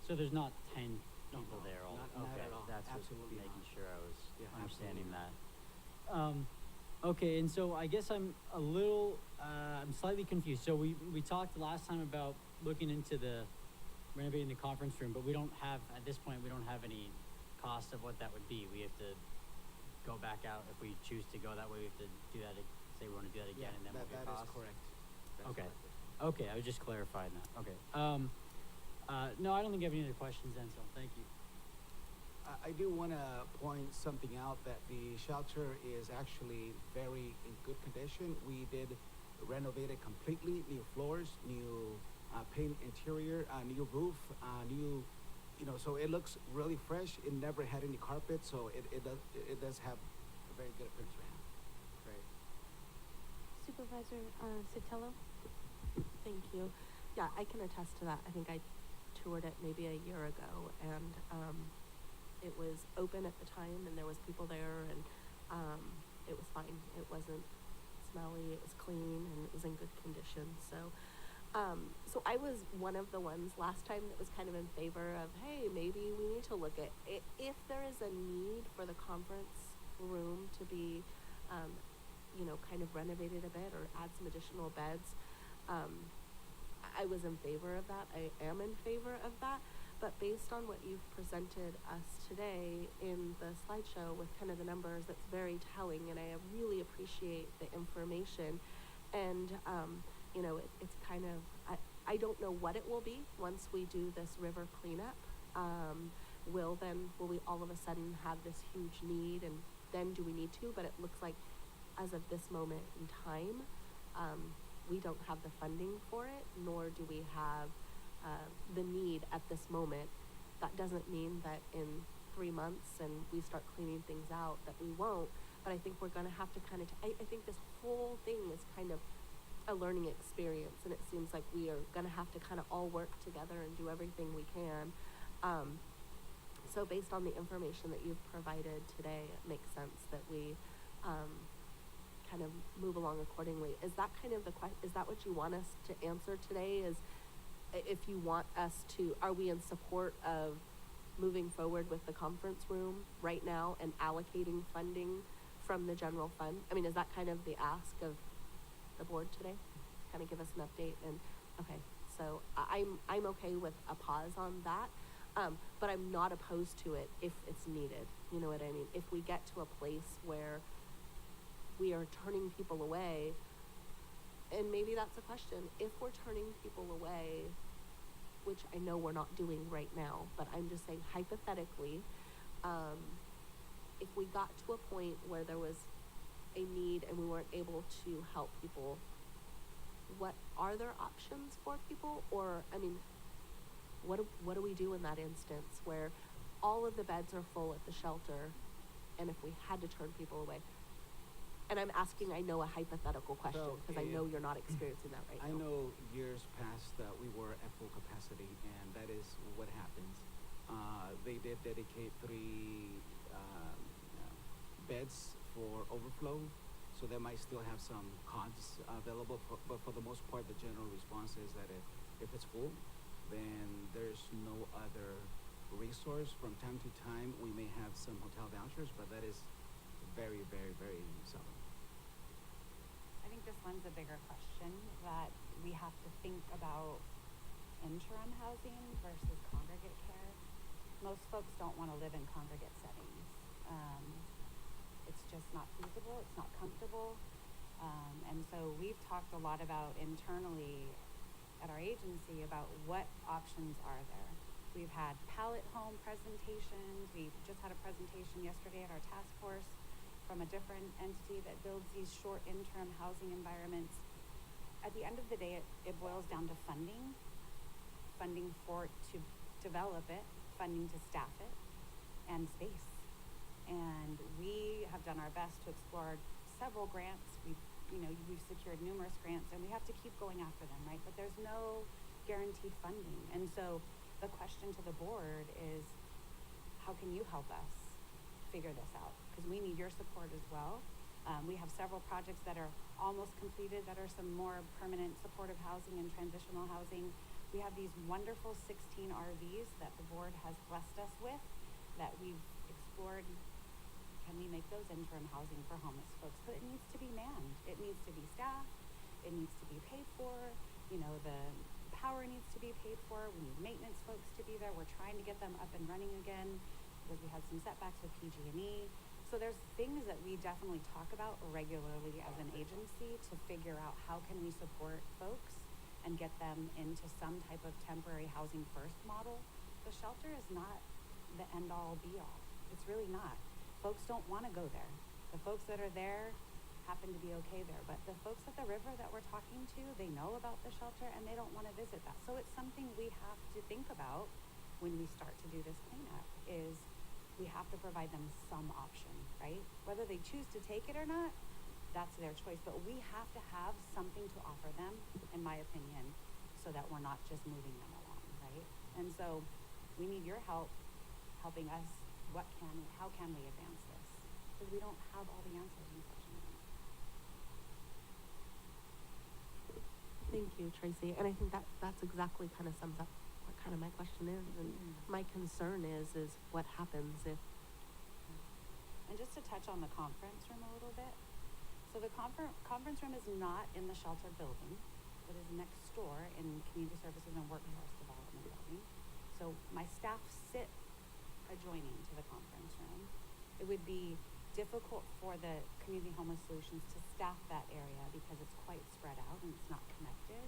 So there's not 10 people No, there all, not okay, at all. that's Absolutely what, making not. sure I was Yeah, understanding absolutely that. Okay, and so I guess I'm a little, I'm slightly confused. So we talked last time about looking into renovating the conference room, but we don't have, at this point, we don't have any cost of what that would be. We have to go back out if we choose to go that way. We have to do that, say we want to do that again, and then we'll get that cost. is correct. That's Okay. correct. Okay, I was just clarifying that. Okay. No, I don't think I have any other questions then, so thank you. I do want to point something out, that the shelter is actually very in good condition. We did renovate it completely, new floors, new paint interior, new roof, new, so it looks really fresh. It never had any carpet, so it does have a very good appearance right now. Great. Supervisor, Sotelo? Thank you. Yeah, I can attest to that. I think I toured it maybe a year ago, and it was open at the time, and there was people there, and it was fine. It wasn't smelly. It was clean, and it was in good condition. So I was one of the ones last time that was kind of in favor of, hey, maybe we need to look at it. If there is a need for the conference room to be, kind of renovated a bit or add some additional beds, I was in favor of that. I am in favor of that. But based on what you've presented us today in the slideshow with kind of the numbers, that's very telling, and I really appreciate the information. And, it's kind of, I don't know what it will be once we do this river cleanup. Will we all of a sudden have this huge need, and then do we need to? But it looks like as of this moment in time, we don't have the funding for it, nor do we have the need at this moment. That doesn't mean that in 3 months and we start cleaning things out that we won't, but I think we're going to have to kind of, I think this whole thing is kind of a learning experience, and it seems like we are going to have to kind of all work together and do everything we can. So based on the information that you've provided today, it makes sense that we kind of move along accordingly. Is that kind of is that what you want us to answer today? Is if you want us to, are we in support of moving forward with the conference room right now and allocating funding from the general fund? I mean, is that kind of the ask of the board today? Kind of give us an update. And okay, so I'm okay with a pause on that, but I'm not opposed to it if it's needed. You know what I mean? If we get to a place where we are turning people away, and maybe that's a question. If we're turning people away, which I know we're not doing right now, but I'm just saying hypothetically, if we got to a point where there was a need and we weren't able to help people, what are there options for people? Or, I mean, what do we do in that instance where all of the beds are full at the shelter, and if we had to turn people away? And I'm asking, I know, a hypothetical question, because I know you're not experiencing that right now. I know years past that we were at full capacity, and that is what happens. They did dedicate 3 beds for overflow, so they might still have some cots available, but for the most part, the general response is that if it's full, then there's no other resource. From time to time, we may have some hotel vouchers, but that is very, very, very seldom. I think this lends a bigger question that we have to think about interim housing versus congregate care. Most folks don't want to live in congregate settings. It's just not feasible, it's not comfortable. And so we've talked a lot about internally at our agency about what options are there. We've had pallet home presentations. We just had a presentation yesterday at our task force from a different entity that builds these short interim housing environments. At the end of the day, it boils down to funding to develop it, funding to staff it, and space. And we have done our best to explore several grants. We've secured numerous grants, and we have to keep going after them, right? But there's no guaranteed funding. And so the question to the board is, how can you help us figure this out? Because we need your support as well. We have several projects that are almost completed that are some more permanent supportive housing and transitional housing. We have these wonderful 16 RVs that the board has blessed us with that we've explored. Can we make those interim housing for homeless folks? But it needs to be manned. It needs to be staffed. It needs to be paid for. The power needs to be paid for. We need maintenance folks to be there. We're trying to get them up and running again because we had some setbacks with PG&E. So there's things that we definitely talk about regularly as an agency to figure out how can we support folks and get them into some type of temporary housing first model. The shelter is not the end all be all. It's really not. Folks don't want to go there. The folks that are there happen to be okay there. But the folks at the river that we're talking to, they know about the shelter and they don't want to visit that. So it's something we have to think about when we start to do this cleanup, is we have to provide them some option, right? Whether they choose to take it or not, that's their choice. But we have to have something to offer them, in my opinion, so that we're not just moving them along, right? And so we need your help helping us. How can we advance this? Because we don't have all the answers, unfortunately. Thank you, Tracy. And I think that's exactly kind of sums up what kind of my question is. And my concern is what happens if. And just to touch on the conference room a little bit. So the conference room is not in the shelter building. It is next door in Community Services and Workforce Development building. So my staff sit adjoining to the conference room. It would be difficult for the Community Homeless Solutions to staff that area because it's quite spread out and it's not connected.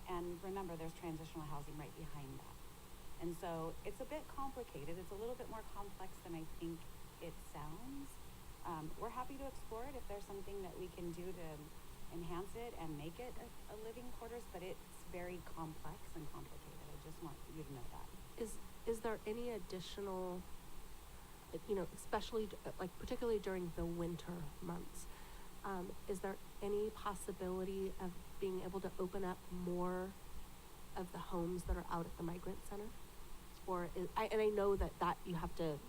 And remember, there's transitional housing right behind that. And so it's a bit complicated. It's a little bit more complex than I think it sounds. We're happy to explore it if there's something that we can do to enhance it and make it a living quarters, but it's very complex and complicated. I just want you to know that. Is there any additional, especially particularly during the winter months, is there any possibility of being able to open up more of the homes that are out at the migrant center? Or I know that you have to,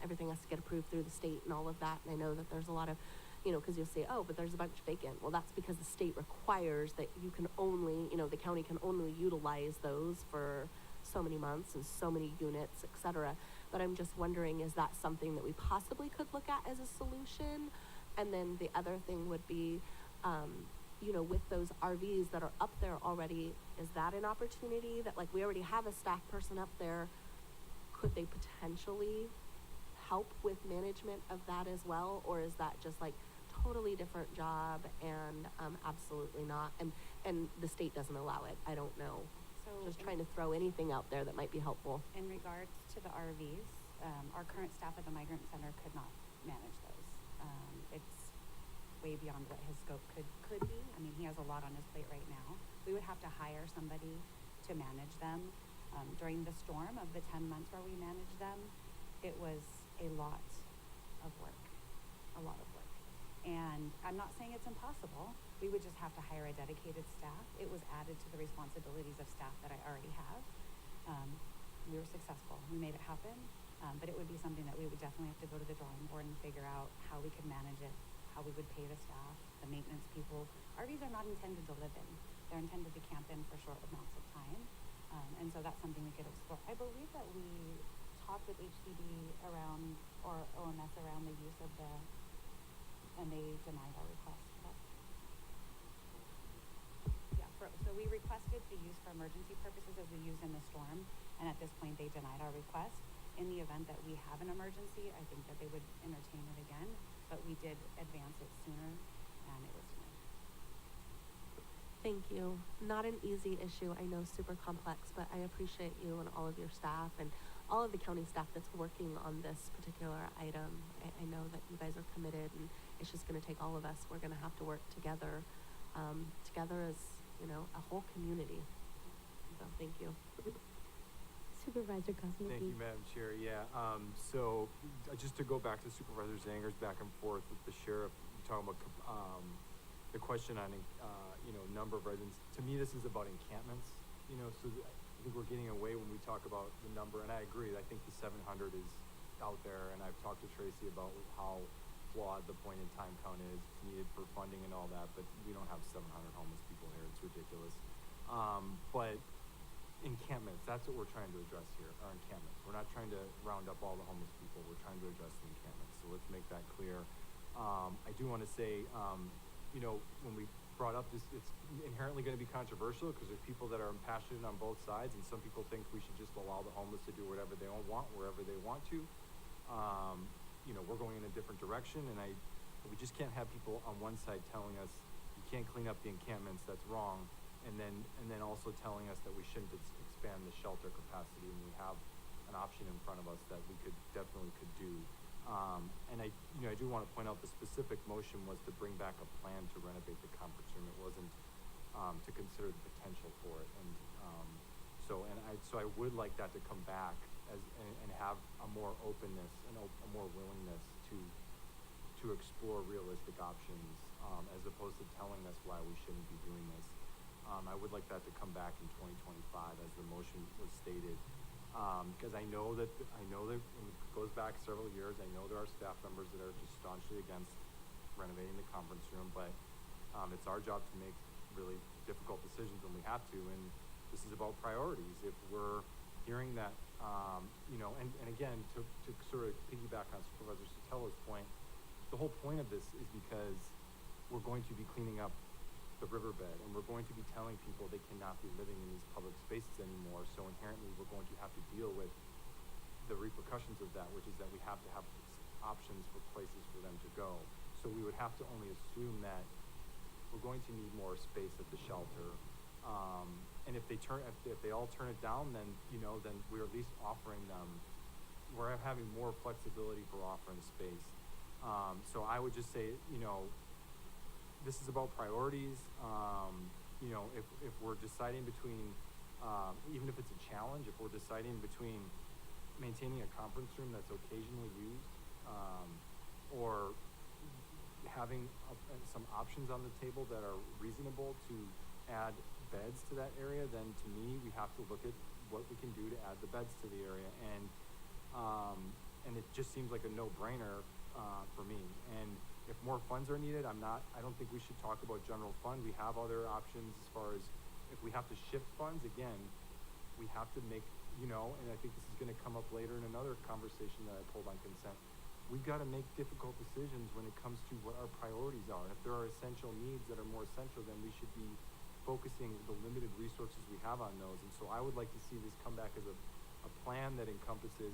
everything has to get approved through the state and all of that. And I know that there's a lot of, because you'll say, oh, but there's a bunch vacant. Well, that's because the state requires that you can only, the county can only utilize those for so many months and so many units, et cetera. But I'm just wondering, is that something that we possibly could look at as a solution? And then the other thing would be, with those RVs that are up there already, is that an opportunity that, we already have a staff person up there, could they potentially help with management of that as well? Or is that just totally different job and absolutely not? And the state doesn't allow it. I don't know. So just trying to throw anything out there that might be helpful. In regards to the RVs, our current staff at the Migrant Center could not manage those. It's way beyond what his scope could be. I mean, he has a lot on his plate right now. We would have to hire somebody to manage them. During the storm of the 10 months where we managed them, it was a lot of work. And I'm not saying it's impossible. We would just have to hire a dedicated staff. It was added to the responsibilities of staff that I already have. We were successful. We made it happen. But it would be something that we would definitely have to go to the drawing board and figure out how we could manage it, how we would pay the staff, the maintenance people. RVs are not intended to live in. They're intended to camp in for short amounts of time. And so that's something we could explore. I believe that we talked with HCD around, or OMS around the use of and they denied our request. So we requested the use for emergency purposes as we use in the storm, and at this point they denied our request. In the event that we have an emergency, I think that they would entertain it again, but we did advance it sooner, and it was denied. Thank you. Not an easy issue. I know, super complex, but I appreciate you and all of your staff and all of the county staff that's working on this particular item. I know that you guys are committed, and it's just going to take all of us. We're going to have to work together as, a whole community. So thank you. Supervisor Gonzalez. Thank you, Madam Chair. Yeah, so just to go back to Supervisor Zanger's back and forth with the sheriff, talking about the question on, number of residents. To me, this is about encampments, so I think we're getting away when we talk about the number, and I agree. I think the 700 is out there, and I've talked to Tracy about how flawed the point in time count is. It's needed for funding and all that, but we don't have 700 homeless people here. It's ridiculous. But encampments, that's what we're trying to address here, are encampments. We're not trying to round up all the homeless people. We're trying to address the encampments. So let's make that clear. I do want to say, when we brought up this, it's inherently going to be controversial because there's people that are passionate on both sides, and some people think we should just allow the homeless to do whatever they want, wherever they want to. We're going in a different direction, and we just can't have people on one side telling us you can't clean up the encampments, that's wrong, and then also telling us that we shouldn't expand the shelter capacity, and we have an option in front of us that we definitely could do. And I I do wanna point out the specific motion was to bring back a plan to renovate the conference room. It wasn't, to consider the potential for it. And, so I would like that to come back and have a more openness and a more willingness to explore realistic options, as opposed to telling us why we shouldn't be doing this. I would like that to come back in 2025 as the motion was stated. Because I know that and it goes back several years. I know there are staff members that are just staunchly against renovating the conference room, but it's our job to make really difficult decisions when we have to, and this is about priorities. If we're hearing that, and again, to sort of piggyback on Supervisor Sotelo's point, the whole point of this is because we're going to be cleaning up the riverbed, and we're going to be telling people they cannot be living in these public spaces anymore, so inherently we're going to have to deal with the repercussions of that, which is that we have to have options for places for them to go. So we would have to only assume that we're going to need more space at the shelter, and if they all turn it down, then then we're at least offering them, we're having more flexibility for offering space. So I would just say, this is about priorities. If we're deciding between, even if it's a challenge, if we're deciding between maintaining a conference room that's occasionally used, or having some options on the table that are reasonable to add beds to that area, then to me, we have to look at what we can do to add the beds to the area. And it just seems like a no-brainer for me. And if more funds are needed, I don't think we should talk about general fund. We have other options as far as if we have to shift funds, again, we have to make, and I think this is gonna come up later in another conversation that I pulled on consent. We've gotta make difficult decisions when it comes to what our priorities are. And if there are essential needs that are more essential, then we should be focusing the limited resources we have on those. And so I would like to see this come back as a plan that encompasses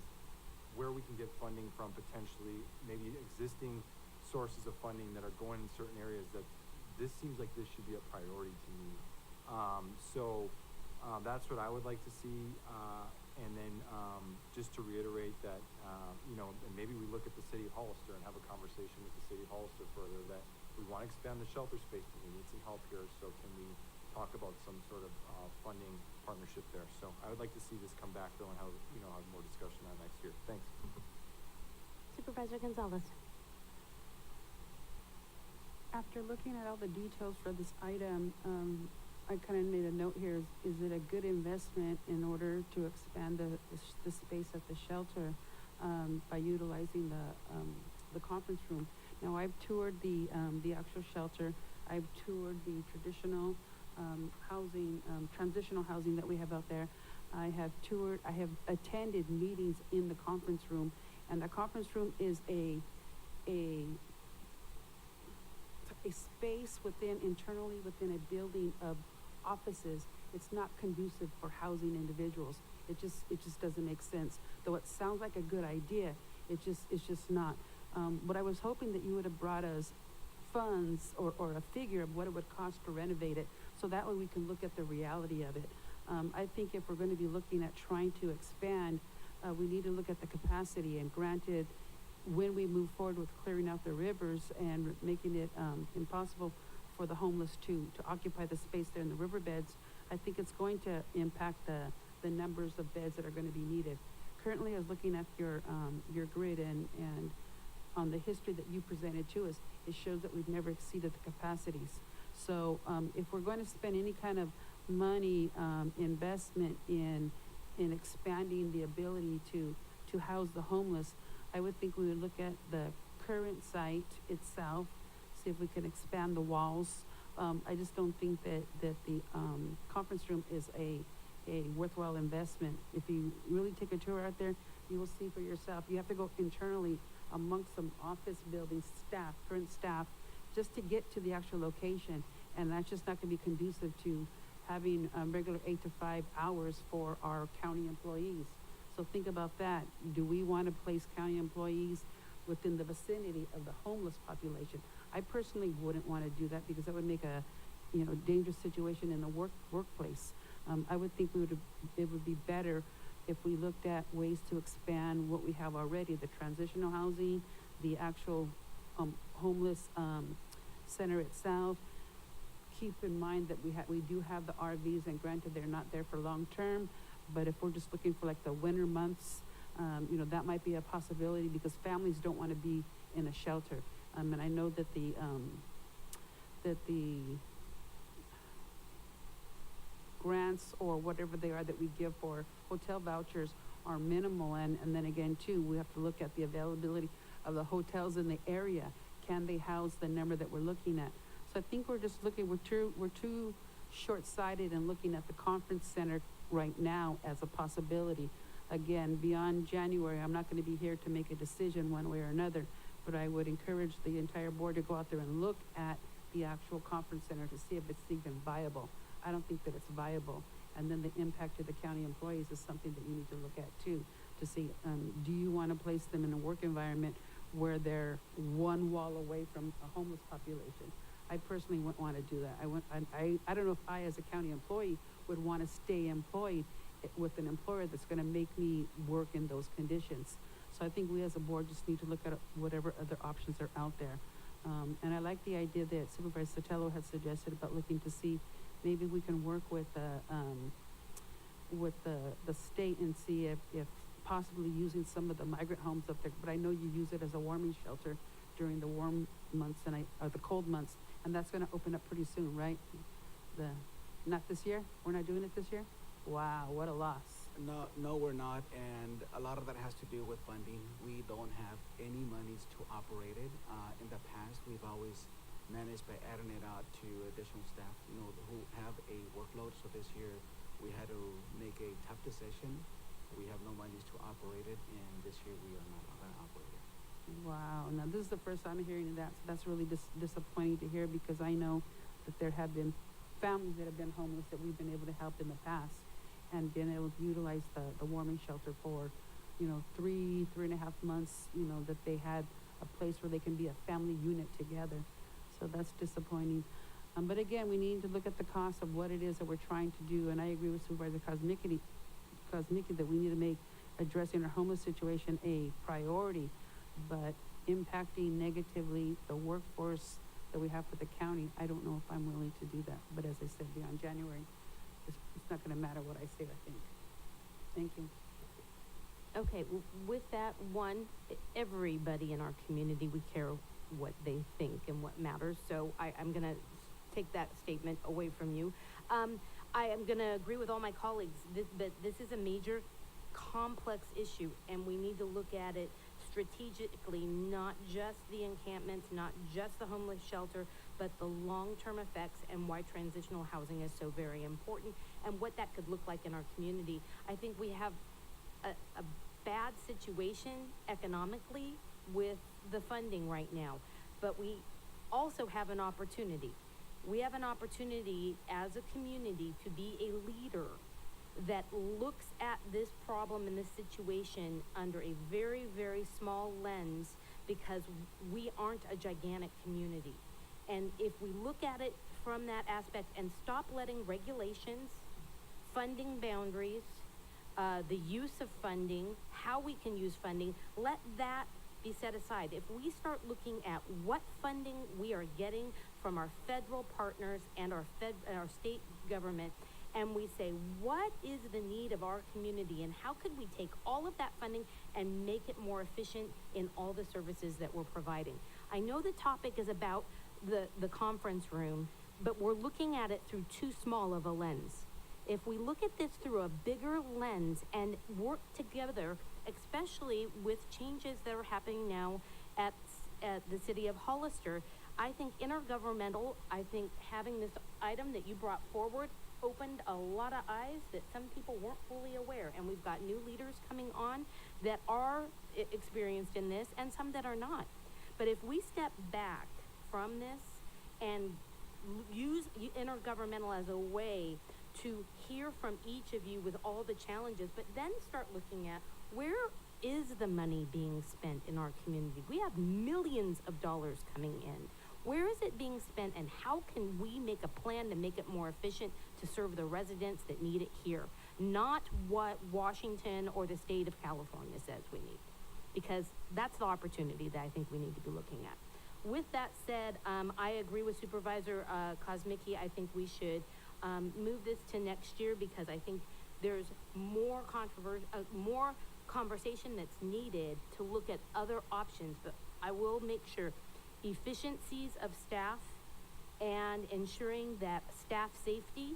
where we can get funding from potentially, maybe existing sources of funding that are going in certain areas. That this seems like this should be a priority to me. That's what I would like to see. And then just to reiterate that, and maybe we look at the city of Hollister and have a conversation with the city of Hollister further, that we want to expand the shelter space, but we need some help here. So can we talk about some sort of funding partnership there? So I would like to see this come back though and have more discussion on next year. Thanks. Supervisor Gonzalez. After looking at all the details for this item, I kind of made a note here. Is it a good investment in order to expand the space at the shelter by utilizing the conference room? Now, I've toured the actual shelter. I've toured the traditional housing, transitional housing that we have out there. I have attended meetings in the conference room, and the conference room is a space internally within a building of offices. It's not conducive for housing individuals. It just doesn't make sense. Though it sounds like a good idea, it's just not. What I was hoping that you would have brought us funds or a figure of what it would cost to renovate it, so that way we can look at the reality of it. I think if we're going to be looking at trying to expand, we need to look at the capacity. And granted, when we move forward with clearing out the rivers and making it impossible for the homeless to occupy the space there in the riverbeds, I think it's going to impact the numbers of beds that are going to be needed. Currently, I was looking at your grid, and on the history that you presented to us, it shows that we've never exceeded the capacities. So if we're going to spend any kind of money, investment in expanding the ability to house the homeless, I would think we would look at the current site itself, see if we can expand the walls. I just don't think that the conference room is a worthwhile investment. If you really take a tour out there, you will see for yourself. You have to go internally amongst some office building staff, current staff, just to get to the actual location. And that's just not going to be conducive to having regular 8 to 5 hours for our county employees. So think about that. Do we want to place county employees within the vicinity of the homeless population? I personally wouldn't want to do that, because that would make a dangerous situation in the workplace. I would think it would be better if we looked at ways to expand what we have already, the transitional housing, the actual, homeless, center itself. Keep in mind that we do have the RVs, and granted, they're not there for long term, but if we're just looking for like the winter months, you know, that might be a possibility because families don't want to be in a shelter. And I know that the grants or whatever they are that we give for hotel vouchers are minimal, and then again too, we have to look at the availability of the hotels in the area. Can they house the number that we're looking at? So I think we're just looking, we're too short-sighted in looking at the conference center right now as a possibility. Again, beyond January, I'm not going to be here to make a decision one way or another, but I would encourage the entire board to go out there and look at the actual conference center to see if it's even viable. I don't think that it's viable. And then the impact to the county employees is something that you need to look at too, to see, do you want to place them in a work environment where they're one wall away from a homeless population? I personally wouldn't want to do that. I don't know if I, as a county employee, would want to stay employed with an employer that's going to make me work in those conditions. So I think we as a board just need to look at whatever other options are out there. And I like the idea that Supervisor Sotelo had suggested about looking to see maybe we can work with the state and see if possibly using some of the migrant homes up there. But I know you use it as a warming shelter during the warm months or the cold months, and that's going to open up pretty soon, right? Not this year? We're not doing it this year? Wow, what a loss. No, we're not, and a lot of that has to do with funding. We don't have any monies to operate it. In the past, we've always managed by adding it out to additional staff, you know, who have a workload. So this year, we had to make a tough decision. We have no monies to operate it, and this year we are not going to operate it. Wow, now this is the first time I'm hearing that, so that's really disappointing to hear because I know that there have been families that have been homeless that we've been able to help in the past and been able to utilize the warming shelter for, you know, 3.5 months, you know, that they had a place where they can be a family unit together. So that's disappointing. But again, we need to look at the cost of what it is that we're trying to do, and I agree with Supervisor Kosmicki that we need to make addressing our homeless situation a priority, but impacting negatively the workforce that we have for the county, I don't know if I'm willing to do that. But as I said, beyond January, it's not going to matter what I say or think. Thank you. Okay, with that, everybody in our community, we care what they think and what matters. So I'm going to take that statement away from you. I am going to agree with all my colleagues, but this is a major, complex issue, and we need to look at it strategically, not just the encampments, not just the homeless shelter, but the long-term effects and why transitional housing is so very important and what that could look like in our community. I think we have a bad situation economically with the funding right now, but we also have an opportunity. We have an opportunity as a community to be a leader that looks at this problem and this situation under a very, very small lens because we aren't a gigantic community. And if we look at it from that aspect and stop letting regulations, funding boundaries, the use of funding, how we can use funding, let that be set aside. If we start looking at what funding we are getting from our federal partners and our state government, and we say, what is the need of our community and how could we take all of that funding and make it more efficient in all the services that we're providing? I know the topic is about the conference room, but we're looking at it through too small of a lens. If we look at this through a bigger lens and work together, especially with changes that are happening now at the city of Hollister, I think intergovernmental, I think having this item that you brought forward opened a lot of eyes that some people weren't fully aware, and we've got new leaders coming on that are experienced in this and some that are not. But if we step back from this and use intergovernmental as a way to hear from each of you with all the challenges, but then start looking at where is the money being spent in our community? We have millions of dollars coming in. Where is it being spent, and how can we make a plan to make it more efficient to serve the residents that need it here? Not what Washington or the state of California says we need. because that's the opportunity that I think we need to be looking at. With that said, I agree with Supervisor Kosmicki. I think we should move this to next year because I think there's more more conversation that's needed to look at other options. But I will make sure efficiencies of staff and ensuring that staff safety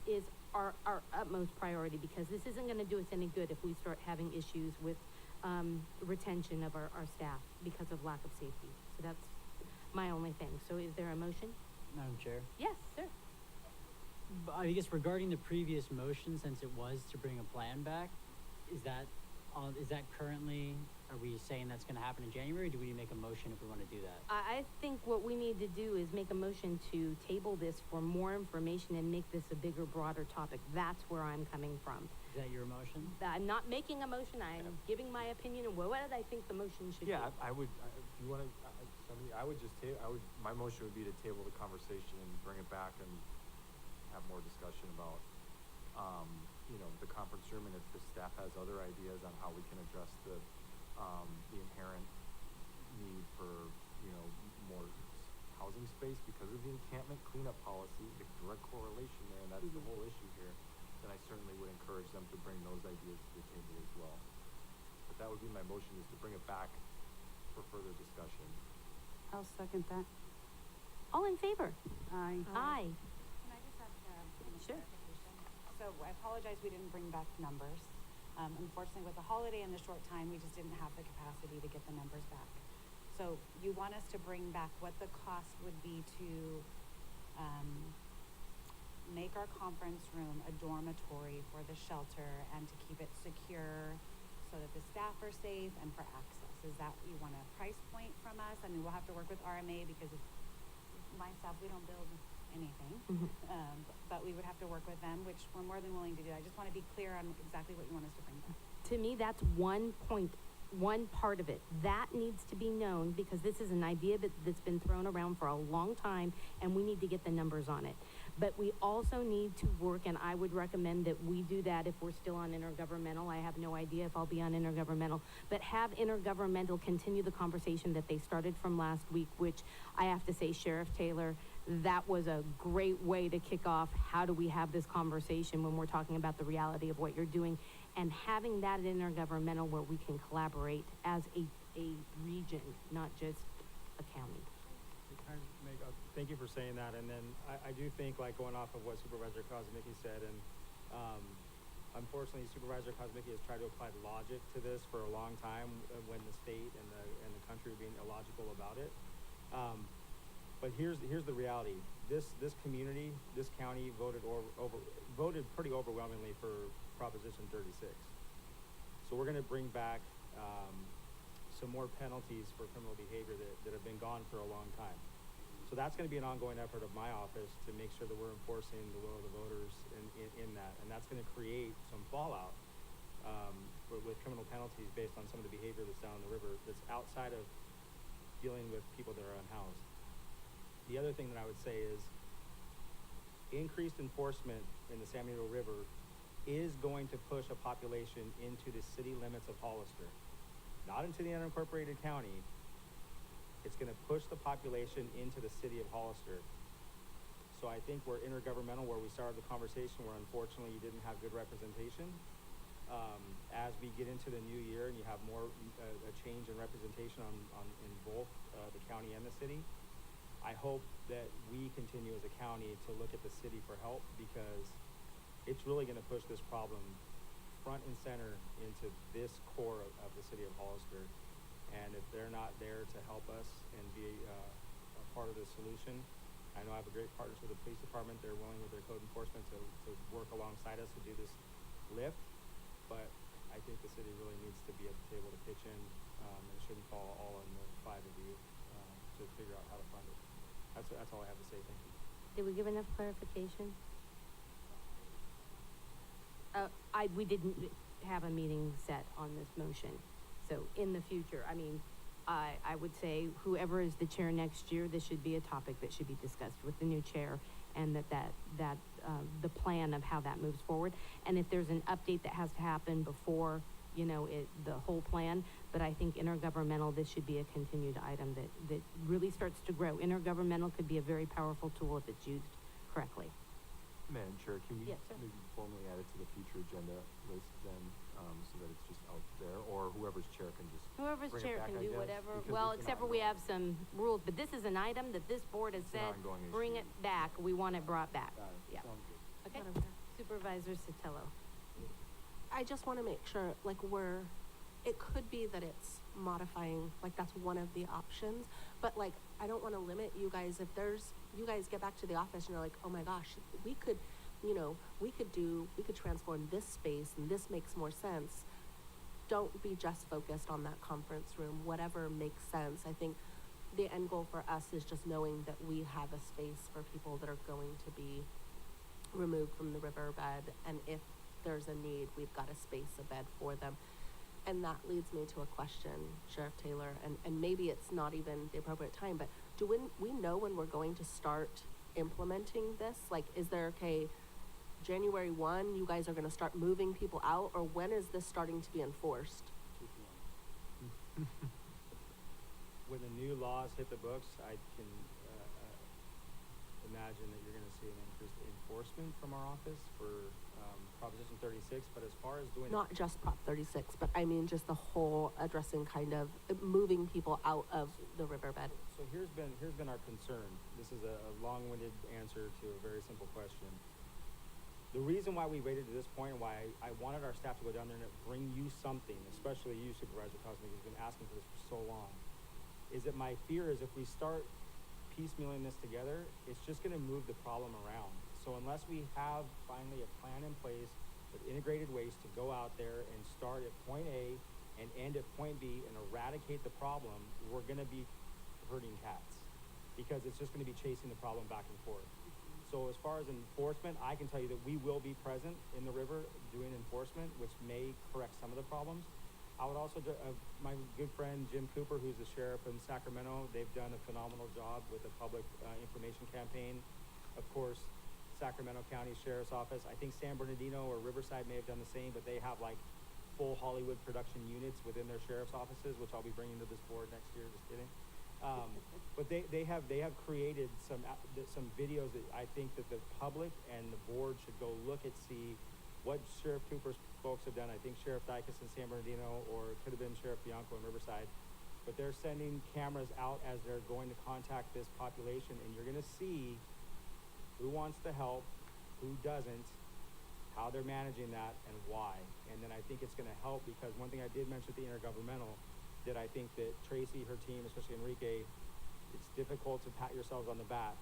is our utmost priority, because this isn't going to do us any good if we start having issues with retention of our staff because of lack of safety. So that's my only thing. So is there a motion? Madam Chair. Yes, sir. I guess regarding the previous motion, since it was to bring a plan back, is that currently, are we saying that's gonna happen in January, or do we need to make a motion if we wanna do that? I think what we need to do is make a motion to table this for more information and make this a bigger, broader topic. That's where I'm coming from. Is that your motion? I'm not making a motion, I'm giving my opinion on what I think the motion should be. Yeah, I would, if you wanna, somebody, I would just my motion would be to table the conversation and bring it back and have more discussion about, you know, the conference room, and if the staff has other ideas on how we can address the inherent need for, you know, more housing space because of the encampment cleanup policy, the direct correlation there, and that's the whole issue here, then I certainly would encourage them to bring those ideas to the table as well. But that would be my motion, is to bring it back for further discussion. I'll second that. All in favor? Aye. Aye. Can I just ask Sure. clarification? So I apologize we didn't bring back numbers. Unfortunately, with the holiday and the short time, we just didn't have the capacity to get the numbers back. So you want us to bring back what the cost would be to make our conference room a dormitory for the shelter and to keep it secure so that the staff are safe and for access. Is that what you want a price point from us? I mean, we'll have to work with RMA because if my staff, we don't build anything. But we would have to work with them, which we're more than willing to do. I just want to be clear on exactly what you want us to bring back. To me, that's one point, one part of it. That needs to be known because this is an idea that's been thrown around for a long time and we need to get the numbers on it. But we also need to work, and I would recommend that we do that if we're still on intergovernmental. I have no idea if I'll be on intergovernmental, but have intergovernmental continue the conversation that they started from last week, which I have to say, Sheriff Taylor, that was a great way to kick off how do we have this conversation when we're talking about the reality of what you're doing, and having that intergovernmental where we can collaborate as a region, not just a county. Thank you for saying that, and then I do think, like, going off of what Supervisor Kosmicki said, and unfortunately Supervisor Kosmicki has tried to apply logic to this for a long time when the state and the country are being illogical about it. But here's the reality. This community, this county voted pretty overwhelmingly for Proposition 36. So we're going to bring back some more penalties for criminal behavior that have been gone for a long time. So that's going to be an ongoing effort of my office to make sure that we're enforcing the will of the voters in that, and that's going to create some fallout with criminal penalties based on some of the behavior that's down the river that's outside of dealing with people that are unhoused. The other thing that I would say is increased enforcement in the San Benito River is going to push a population into the city limits of Hollister, not into the unincorporated county. It's going to push the population into the city of Hollister. So I think we're intergovernmental where we started the conversation where unfortunately you didn't have good representation. As we get into the new year and you have more a change in representation in both the county and the city, I hope that we continue as a county to look at the city for help, because it's really going to push this problem front and center into this core of the city of Hollister. And if they're not there to help us and be a part of the solution, I know I have a great partnership with the police department. They're willing with their code enforcement to work alongside us to do this lift. But I think the city really needs to be at the table to pitch in, and it shouldn't fall all on the five of you to figure out how to fund it. That's all I have to say. Thank you. Did we give enough clarification? We didn't have a meeting set on this motion. So in the future, I mean, I would say whoever is the chair next year, this should be a topic that should be discussed with the new chair, and the plan of how that moves forward. And if there's an update that has to happen before the whole plan, but I think intergovernmental, this should be a continued item that really starts to grow. Intergovernmental could be a very powerful tool if it's used correctly. Madam Chair, can we Yes, sir. maybe formally add it to the future agenda list then, so that it's just out there, or whoever's chair can just Whoever's bring it chair back, can I do guess, whatever, because well, it's an except for we ongoing- have some rules, but this is an item that this board has It's an said, ongoing bring issue. it back, we want it brought back. Got it. Yeah. Sounds good. Okay, Madam Chair. Supervisor Sotelo. I just want to make sure, like, it could be that it's modifying, like, that's one of the options, but, like, I don't want to limit you guys. If you guys get back to the office and you're like, oh my gosh, we could transform this space and this makes more sense. Don't be just focused on that conference room, whatever makes sense. I think the end goal for us is just knowing that we have a space for people that are going to be removed from the riverbed, and if there's a need, we've got a space, a bed for them. And that leads me to a question, Sheriff Taylor, and maybe it's not even the appropriate time, but do we know when we're going to start implementing this? Like, is there, January 1, you guys are going to start moving people out, or when is this starting to be enforced? When the new laws hit the books, I can imagine that you're going to see an increased enforcement from our office for Proposition 36. But as far as doing Not just Prop 36, but I mean just the whole addressing kind of moving people out of the riverbed. So here's been our concern. This is a long-winded answer to a very simple question. The reason why we waited to this point and why I wanted our staff to go down there and bring you something, especially you, Supervisor Cosmic, who's been asking for this for so long, is that my fear is if we start piecemealing this together, it's just going to move the problem around. So unless we have finally a plan in place with integrated ways to go out there and start at point A and end at point B and eradicate the problem, we're going to be hurting cats because it's just going to be chasing the problem back and forth. So as far as enforcement, I can tell you that we will be present in the river doing enforcement, which may correct some of the problems. I would also, my good friend Jim Cooper, who's the sheriff in Sacramento, they've done a phenomenal job with the public information campaign. Of course, Sacramento County Sheriff's Office. I think San Bernardino or Riverside may have done the same, but they have like full Hollywood production units within their sheriff's offices, which I'll be bringing to this board next year. Just kidding. But they have created some videos that I think that the public and the board should go look at, see what Sheriff Cooper's folks have done. I think Sheriff Dicus in San Bernardino, or it could have been Sheriff Bianco in Riverside, but they're sending cameras out as they're going to contact this population, and you're going to see who wants to help, who doesn't, how they're managing that, and why. And then I think it's going to help, because one thing I did mention at the intergovernmental, that I think that Tracy, her team, especially Enrique, it's difficult to pat yourselves on the back,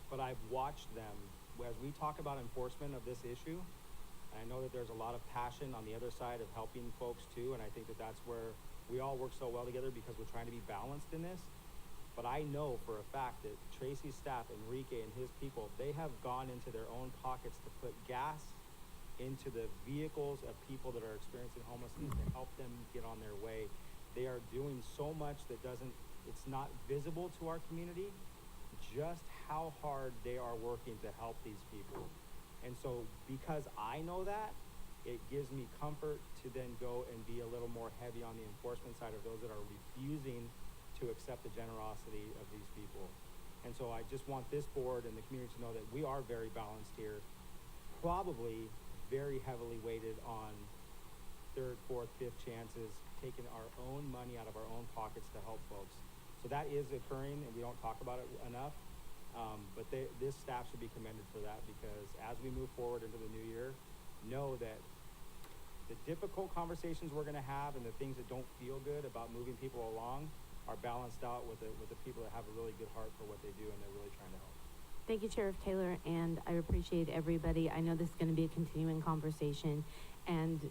but I've watched them as we talk about enforcement of this issue, and I know that there's a lot of passion on the other side of helping folks too, and I think that that's where we all work so well together, because we're trying to be balanced in this. But I know for a fact that Tracy's staff, Enrique and his people, they have gone into their own pockets to put gas into the vehicles of people that are experiencing homelessness to help them get on their way. They are doing so much that it's not visible to our community just how hard they are working to help these people. And so because I know that, it gives me comfort to then go and be a little more heavy on the enforcement side of those that are refusing to accept the generosity of these people. And so I just want this board and the community to know that we are very balanced here, probably very heavily weighted on third, fourth, fifth chances, taking our own money out of our own pockets to help folks. So that is occurring, and we don't talk about it enough. But this staff should be commended for that, because as we move forward into the new year, know that the difficult conversations we're going to have and the things that don't feel good about moving people along are balanced out with the people that have a really good heart for what they do, and they're really trying to help. Thank you, Sheriff Taylor, and I appreciate everybody. I know this is going to be a continuing conversation, and,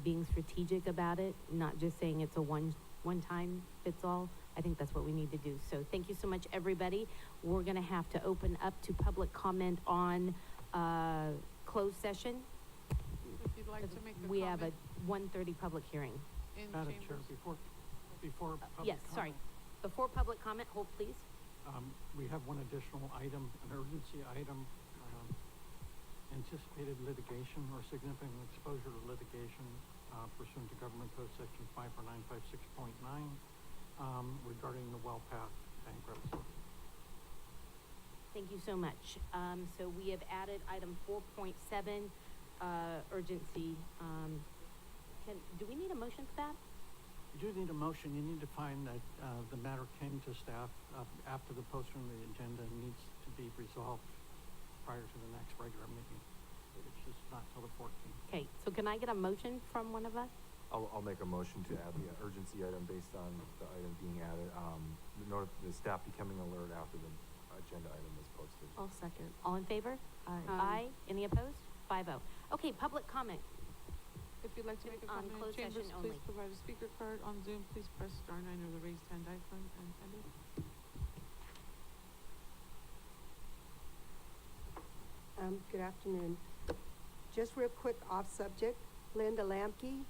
being strategic about it, not just saying it's a one-time fits all. I think that's what we need to do. So thank you so much, everybody. We're going to have to open up to public comment on closed session. If you'd like to make a We have a comment 1:30 public hearing. in Madam Chair, chambers. before public Yes, sorry. comment, Before public comment, hold please. we have one additional item, an urgency item, anticipated litigation or significant exposure to litigation. pursuant to Government Code Section 54956.9, regarding the well path bankruptcy. Thank you so much. So we have added item 4.7, urgency. Do we need a motion for that? You do need a motion. You need to find that the matter came to staff after the posting of the agenda and needs to be resolved prior to the next regular meeting, which is not till the 14th. Okay, so can I get a motion from one of us? I'll make a motion to add the urgency item based on the item being added, the staff becoming alert after the agenda item is posted. I'll second. All in favor? Aye. Aye. Any opposed? 5-0. Okay, public comment. If you'd like to make a On comment in closed chambers, session please only. provide a speaker card. On Zoom, please press *9 or the raised hand icon and enter. Good afternoon. Just real quick off subject, Linda Lamke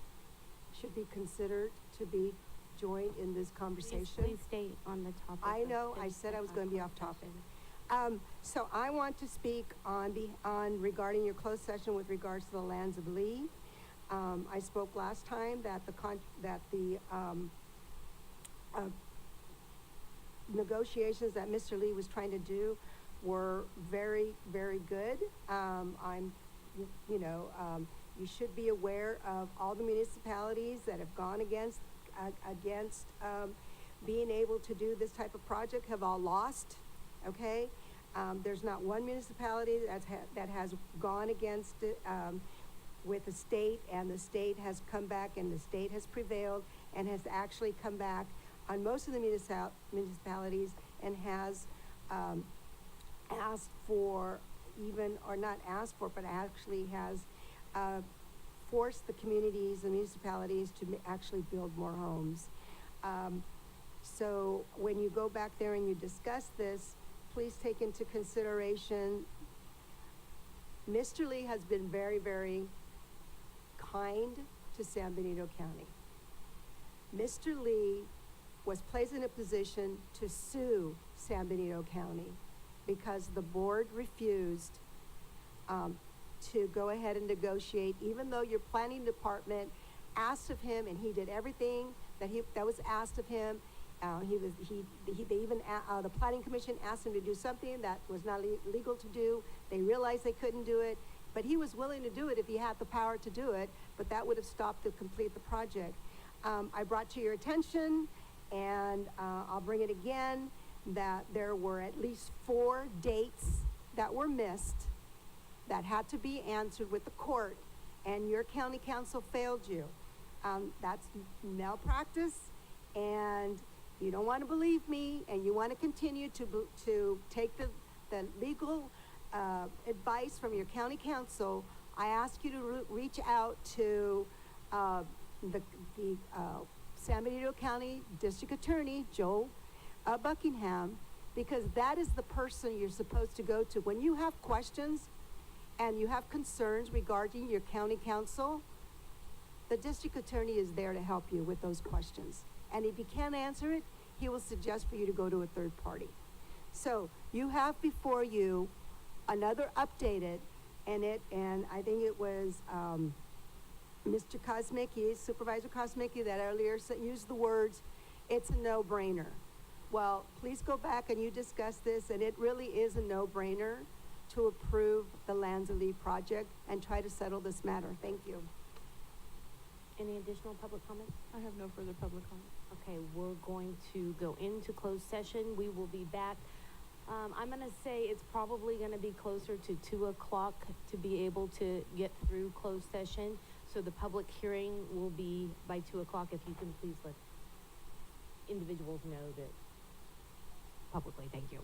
should be considered to be joined in this conversation. Please stay on the topic. I of know, I this said I was going to be off topic. conversation. So I want to speak on regarding your closed session with regards to the lands of Lee. I spoke last time that the negotiations that Mr. Lee was trying to do were very, very good. You should be aware of all the municipalities that have gone against being able to do this type of project have all lost, okay? There's not one municipality that has gone against it with the state, and the state has come back, and the state has prevailed and has actually come back on most of the municipalities and has asked for or not asked for, but actually has forced the communities and municipalities to actually build more homes. So when you go back there and you discuss this, please take into consideration, Mr. Lee has been very, very kind to San Benito County. Mr. Lee was placed in a position to sue San Benito County because the board refused to go ahead and negotiate, even though your planning department asked of him, and he did everything that was asked of him. The planning commission asked him to do something that was not legal to do. They realized they couldn't do it, but he was willing to do it if he had the power to do it, but that would have stopped to complete the project. I brought to your attention, and I'll bring it again, that there were at least 4 dates that were missed that had to be answered with the court, and your county council failed you. That's malpractice, and you don't want to believe me, and you want to continue to take the legal advice from your county council. I ask you to reach out to the San Benito County District Attorney, Joe Buckingham, because that is the person you're supposed to go to. When you have questions and you have concerns regarding your county council, the district attorney is there to help you with those questions. And if he can't answer it, he will suggest for you to go to a third party. So you have before you another updated, and I think it was Mr. Kosmicki, Supervisor Kosmicki, that earlier used the words, it's a no-brainer. Well, please go back and you discuss this, and it really is a no-brainer to approve the Lands of Lee project and try to settle this matter. Thank you. Any additional public comments? I have no further public comment. Okay, we're going to go into closed session. We will be back. I'm gonna say it's probably gonna be closer to 2 o'clock to be able to get through closed session. So the public hearing will be by 2 o'clock. If you can please let individuals know that publicly. Thank you.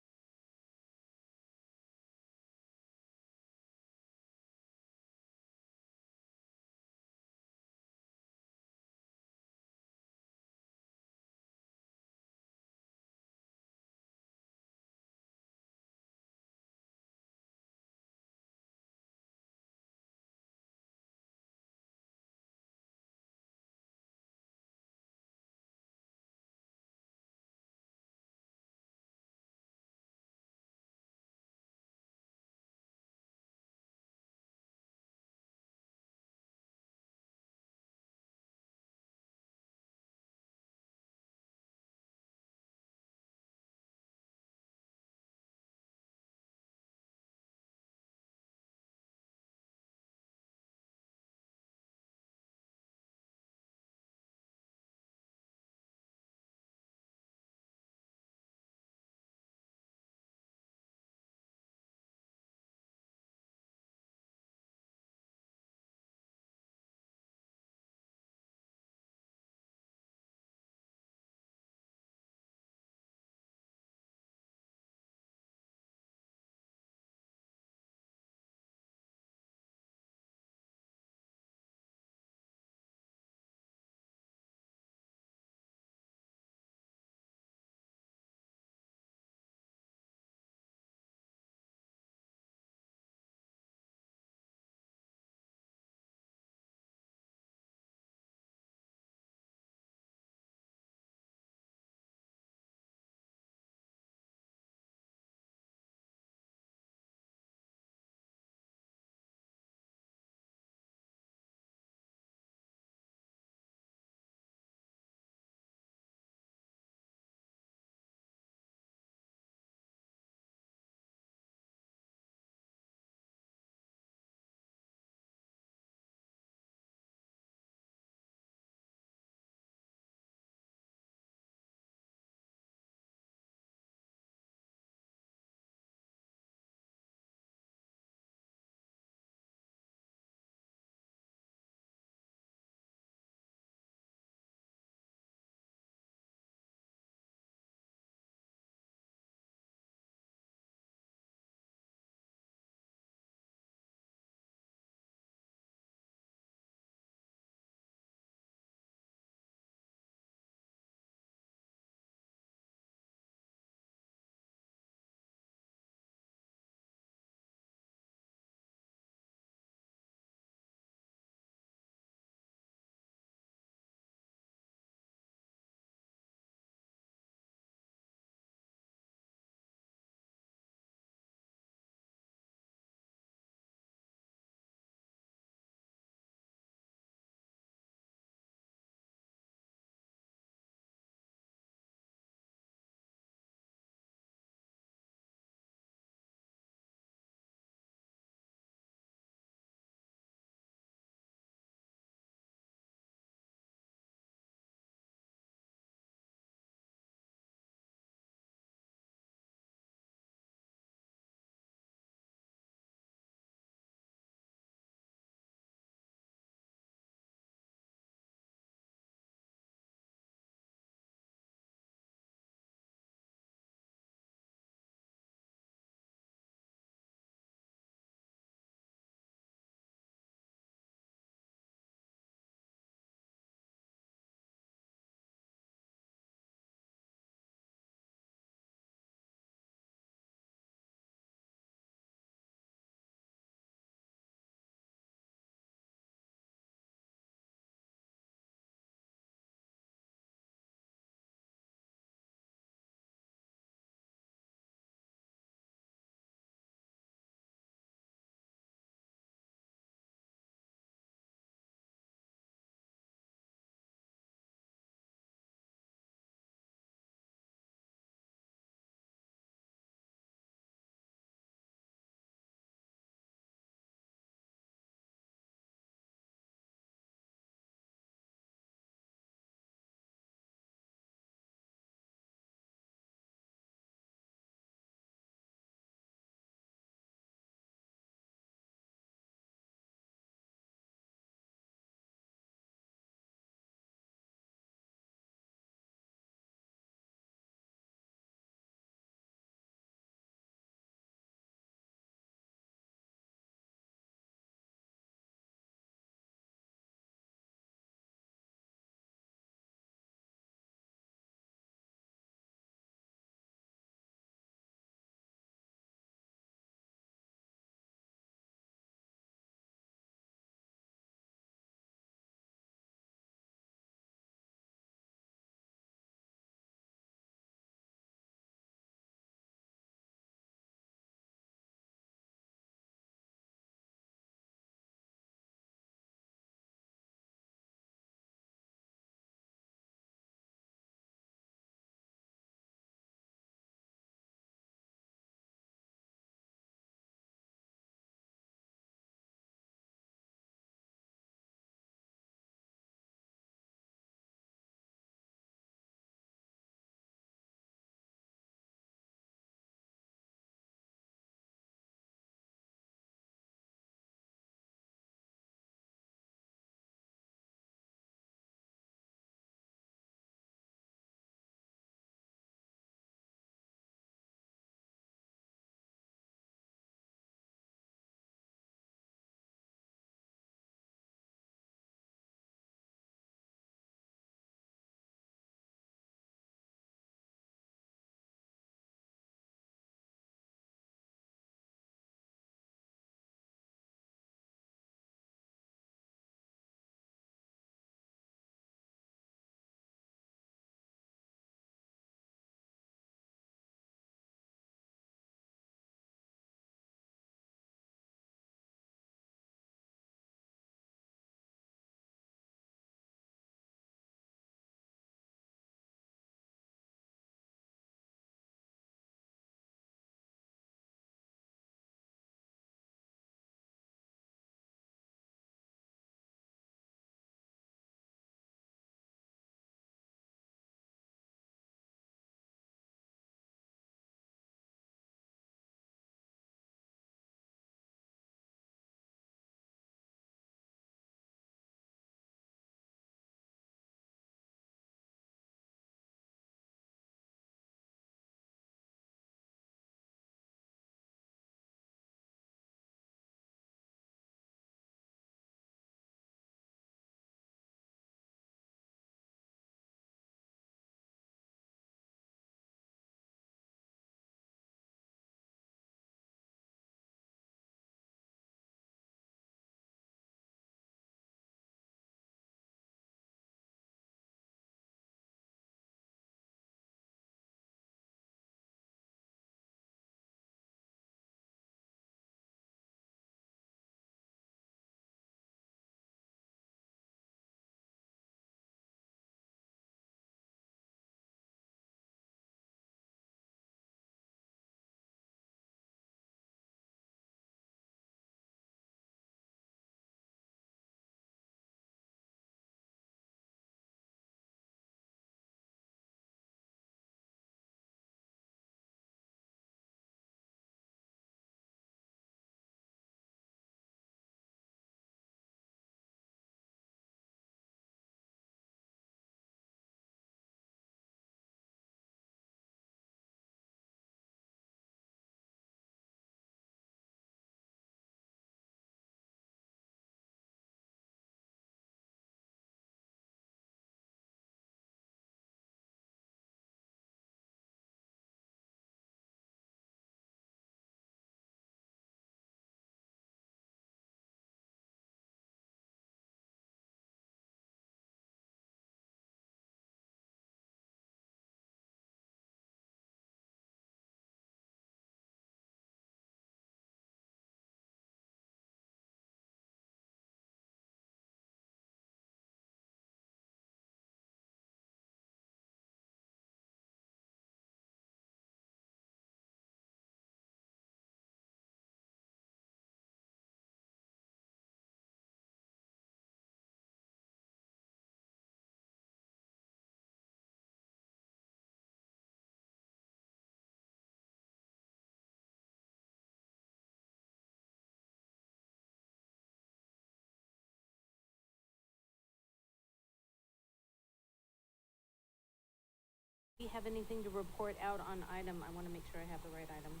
we have anything to report out on item, I wanna make sure I have the right items.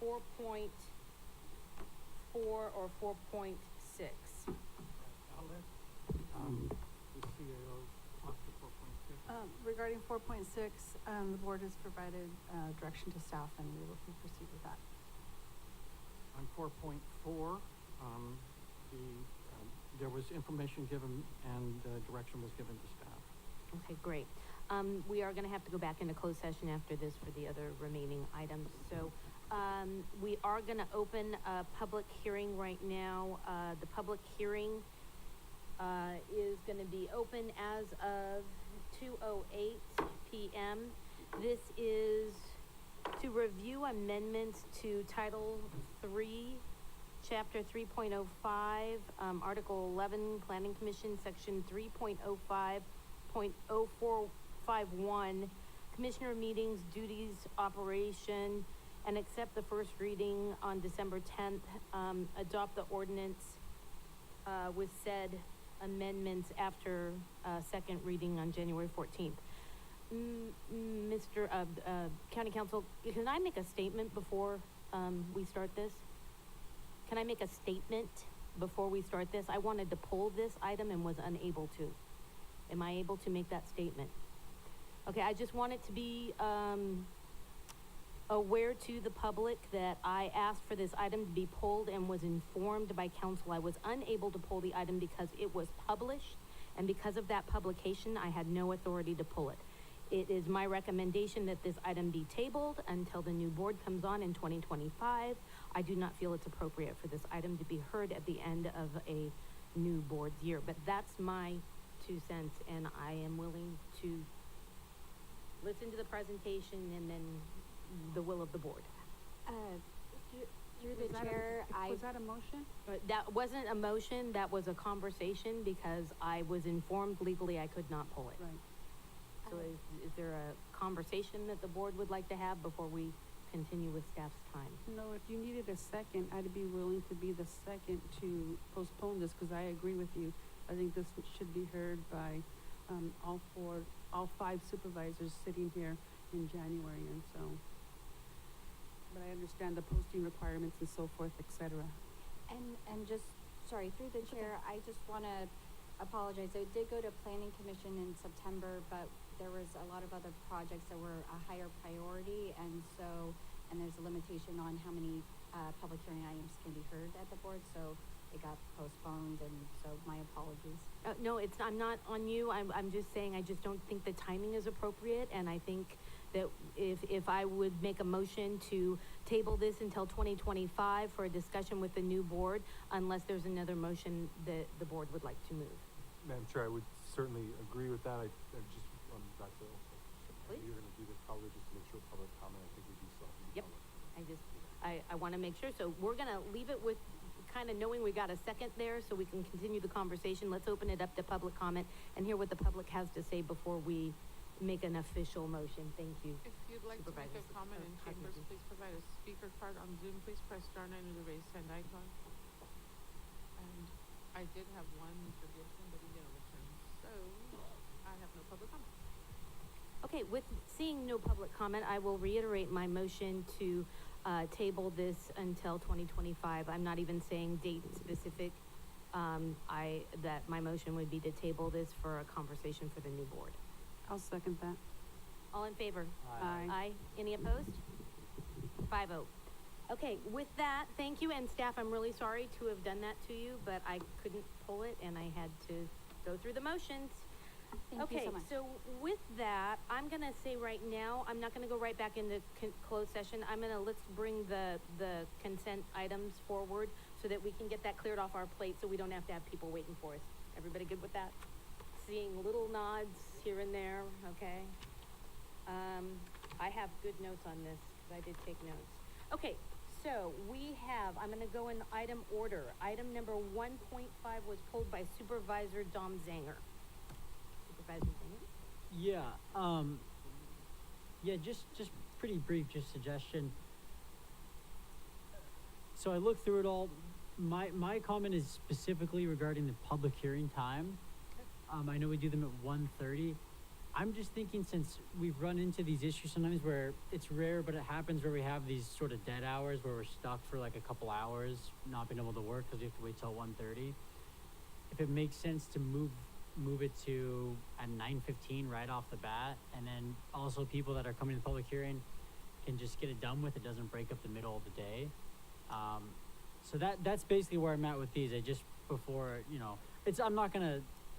4.4 or 4.6? I'll let, the CAO talk to 4.6. Regarding 4.6, the board has provided, direction to staff and we will proceed with that. On 4.4, there was information given and direction was given to staff. Okay, great. We are gonna have to go back into closed session after this for the other remaining items. So, we are gonna open a public hearing right now. The public hearing, is gonna be open as of 2:08 PM. This is to review amendments to Title III, Chapter 3.05, Article 11, Planning Commission, Section 3.05.0451, Commissioner Meetings, Duties, Operation, and accept the first reading on December 10th, adopt the ordinance, with said amendments after, second reading on January 14th. Mr. County Council, can I make a statement before, we start this? Can I make a statement before we start this? I wanted to pull this item and was unable to. Am I able to make that statement? Okay, I just want it to be, aware to the public that I asked for this item to be pulled and was informed by council I was unable to pull the item because it was published, and because of that publication, I had no authority to pull it. It is my recommendation that this item be tabled until the new board comes on in 2025. I do not feel it's appropriate for this item to be heard at the end of a new board's year, but that's my 2 cents, and I am willing to listen to the presentation and then the will of the board. You're the chair, Was that a motion? That wasn't a motion, that was a conversation because I was informed legally I could not pull it. Right. So is there a conversation that the board would like to have before we continue with staff's time? No, if you needed a second, I'd be willing to be the second to postpone this, because I agree with you. I think this should be heard by, all 5 supervisors sitting here in January, and so. But I understand the posting requirements and so forth, et cetera. And just, sorry, through the chair, I just wanna apologize. I did go to planning commission in September, but there was a lot of other projects that were a higher priority, and so, and there's a limitation on how many, public hearing items can be heard at the board, so it got postponed, and so my apologies. No, I'm not on you, I'm just saying I just don't think the timing is appropriate, and I think that if I would make a motion to table this until 2025 for a discussion with the new board, unless there's another motion that the board would like to move. Madam Chair, I would certainly agree with that. I just, back to, Please. you're gonna do this probably just to make sure public comment, I think we do still have to do Yep. public. I wanna make sure, so we're gonna leave it with kind of knowing we got a second there so we can continue the conversation. Let's open it up to public comment and hear what the public has to say before we make an official motion. Thank you. If you'd like to make a Supervisors. comment in chambers, please provide a speaker card on Zoom. Please press *9 or the raised hand icon. And I did have one, Mr. Gibson, but he didn't return, so I have no public comment. Okay, with seeing no public comment, I will reiterate my motion to table this until 2025. I'm not even saying date specific. That my motion would be to table this for a conversation for the new board. I'll second that. All in favor? Aye. Aye. Any opposed? 5-0. Okay, with that, thank you, and staff, I'm really sorry to have done that to you, but I couldn't pull it and I had to go through the motions. Thank you so much. Okay, so with that, I'm gonna say right now, I'm not gonna go right back into closed session. Let's bring the consent items forward so that we can get that cleared off our plate so we don't have to have people waiting for us. Everybody good with that? Seeing little nods here and there, okay? I have good notes on this, 'cause I did take notes. Okay, so I'm gonna go in item order. Item number 1.5 was pulled by Supervisor Dom Zanger. Supervisor Zanger? Yeah, just pretty brief, just suggestion. So I looked through it all. My comment is specifically regarding the public hearing time. I know we do them at 1:30. I'm just thinking, since we've run into these issues sometimes where it's rare, but it happens where we have these sort of dead hours where we're stuck for like a couple hours, not being able to work because we have to wait till 1:30. If it makes sense to move it to at 9:15 right off the bat, and then also people that are coming to the public hearing can just get it done with. It doesn't break up the middle of the day. So that's basically where I'm at with these. I just before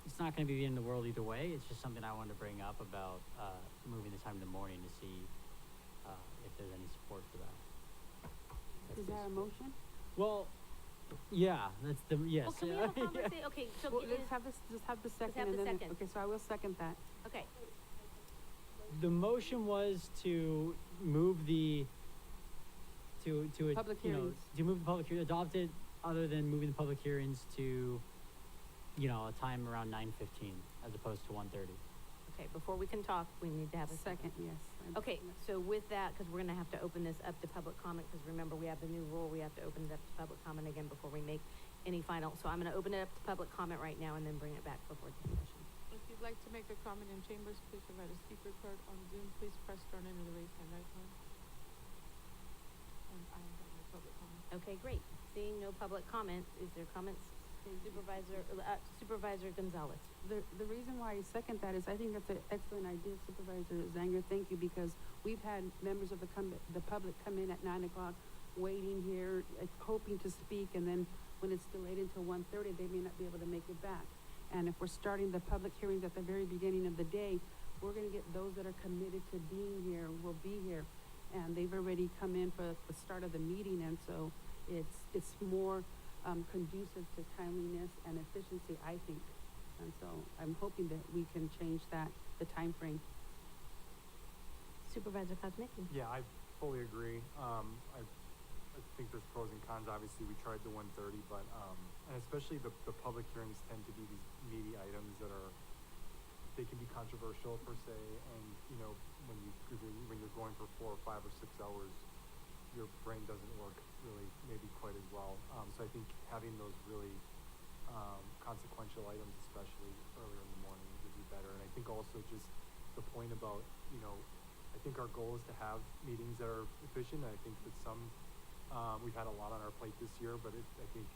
it's not gonna be the end of the world either way. It's just something I wanted to bring up about moving the time in the morning to see if there's any support for that. Is that a motion? Well, yeah, that's the yes. Well, can we have a conversation? Okay, so Well, it let's is- have this, just have the second have and the then, second. okay, so I will second that. Okay, The motion was to move the to Public you know, hearings. to move the public hearing, adopt it other than moving the public hearings to a time around 9:15 as opposed to 1:30. okay, before we can talk, we need to have a second. Second, yes. Okay, so with that, because we're gonna have to open this up to public comment, because remember, we have the new rule, we have to open it up to public comment again before we make any final. So I'm gonna open it up to public comment right now and then bring it back for board discussion. If you'd like to make a comment in chambers, please provide a speaker card. On Zoom, please press star 9 or the raise hand icon. And I have no public comment. Okay, great. Seeing no public comment, is there comments? Supervisor Gonzalez. The reason why I second that is I think that's an excellent idea, Supervisor Zanger, thank you, because we've had members of the public come in at 9 o'clock, waiting here, hoping to speak, and then when it's delayed until 1:30, they may not be able to make it back. And if we're starting the public hearings at the very beginning of the day, we're gonna get those that are committed to being here, will be here. And they've already come in for the start of the meeting, and so it's more conducive to timeliness and efficiency, I think. And so I'm hoping that we can change that, the time frame. Supervisor Koznicki. Yeah, I fully agree. I think there's pros and cons. Obviously, we tried the 1:30, but and especially the public hearings tend to be these meaty items that they can be controversial per se, and when you're going for 4 or 5 or 6 hours, your brain doesn't work really maybe quite as well. So I think having those really consequential items, especially earlier in the morning, would be better. And I think also just the point about I think our goal is to have meetings that are efficient. I think that we've had a lot on our plate this year, but I think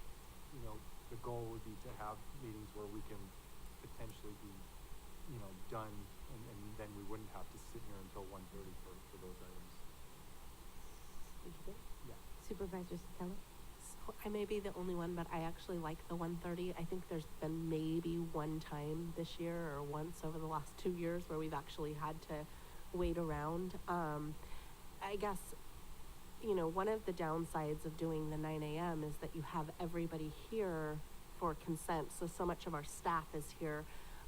the goal would be to have meetings where we can potentially be done, and then we wouldn't have to sit here until 1:30 for those items. Yeah. Supervisor Sotelo. So I may be the only one, but I actually like the 1:30. I think there's been maybe one time this year or once over the last 2 years where we've actually had to wait around. I guess, one of the downsides of doing the 9 a.m. is that you have everybody here for consent. So much of our staff is here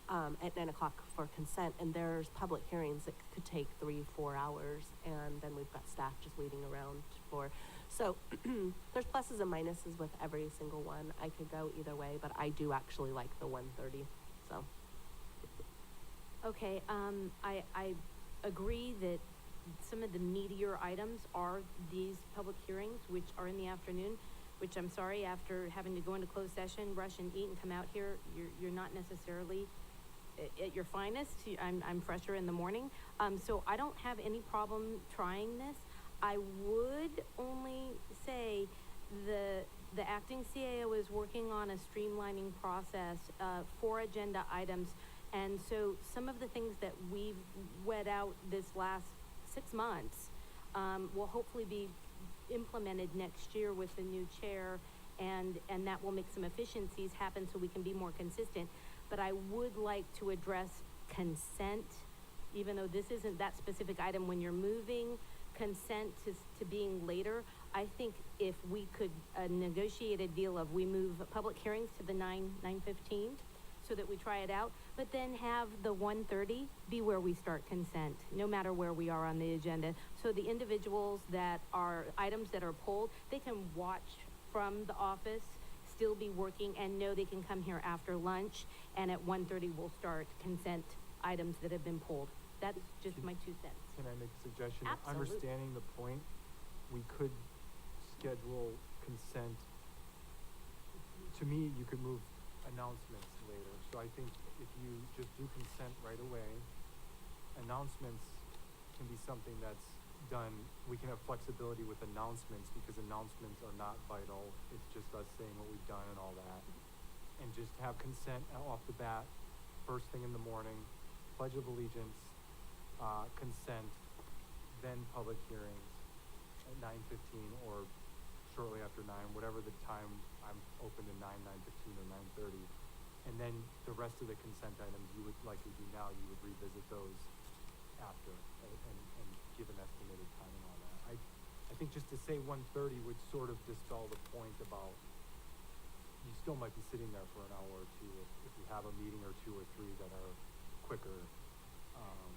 at 9 o'clock for consent, and there's public hearings that could take 3-4 hours, and then we've got staff just waiting around for. So there's pluses and minuses with every single one. I could go either way, but I do actually like the 1:30. So. Okay, I agree that some of the meatier items are these public hearings, which are in the afternoon, which I'm sorry, after having to go into closed session, rush and eat and come out here, you're not necessarily at your finest. I'm fresher in the morning. So I don't have any problem trying this. I would only say the acting CAO is working on a streamlining process for agenda items. And so some of the things that we've wet out this last 6 months will hopefully be implemented next year with the new chair, and that will make some efficiencies happen so we can be more consistent. But I would like to address consent, even though this isn't that specific item. When you're moving consent to being later, I think if we could negotiate a deal of we move public hearings to the 9:15 so that we try it out, but then have the 1:30 be where we start consent, no matter where we are on the agenda. So the individuals that are, items that are pulled, they can watch from the office, still be working, and know they can come here after lunch, and at 1:30 we'll start consent items that have been pulled. That's just my 2 cents. Can I make a suggestion? Absolutely. Understanding the point, we could schedule consent. To me, you could move announcements later. So I think if you just do consent right away, announcements can be something that's done, we can have flexibility with announcements because announcements are not vital. It's just us saying what we've done and all that. And just have consent off the bat, first thing in the morning, pledge of allegiance, consent, then public hearings at 9:15 or shortly after 9, whatever the time. I'm open to 9:15 or 9:30. And then the rest of the consent items you would, like we do now, you would revisit those after and give an estimated time and all that. I think just to say 1:30 would sort of dispel the point about you still might be sitting there for an hour or two if you have a meeting or two or three that are quicker.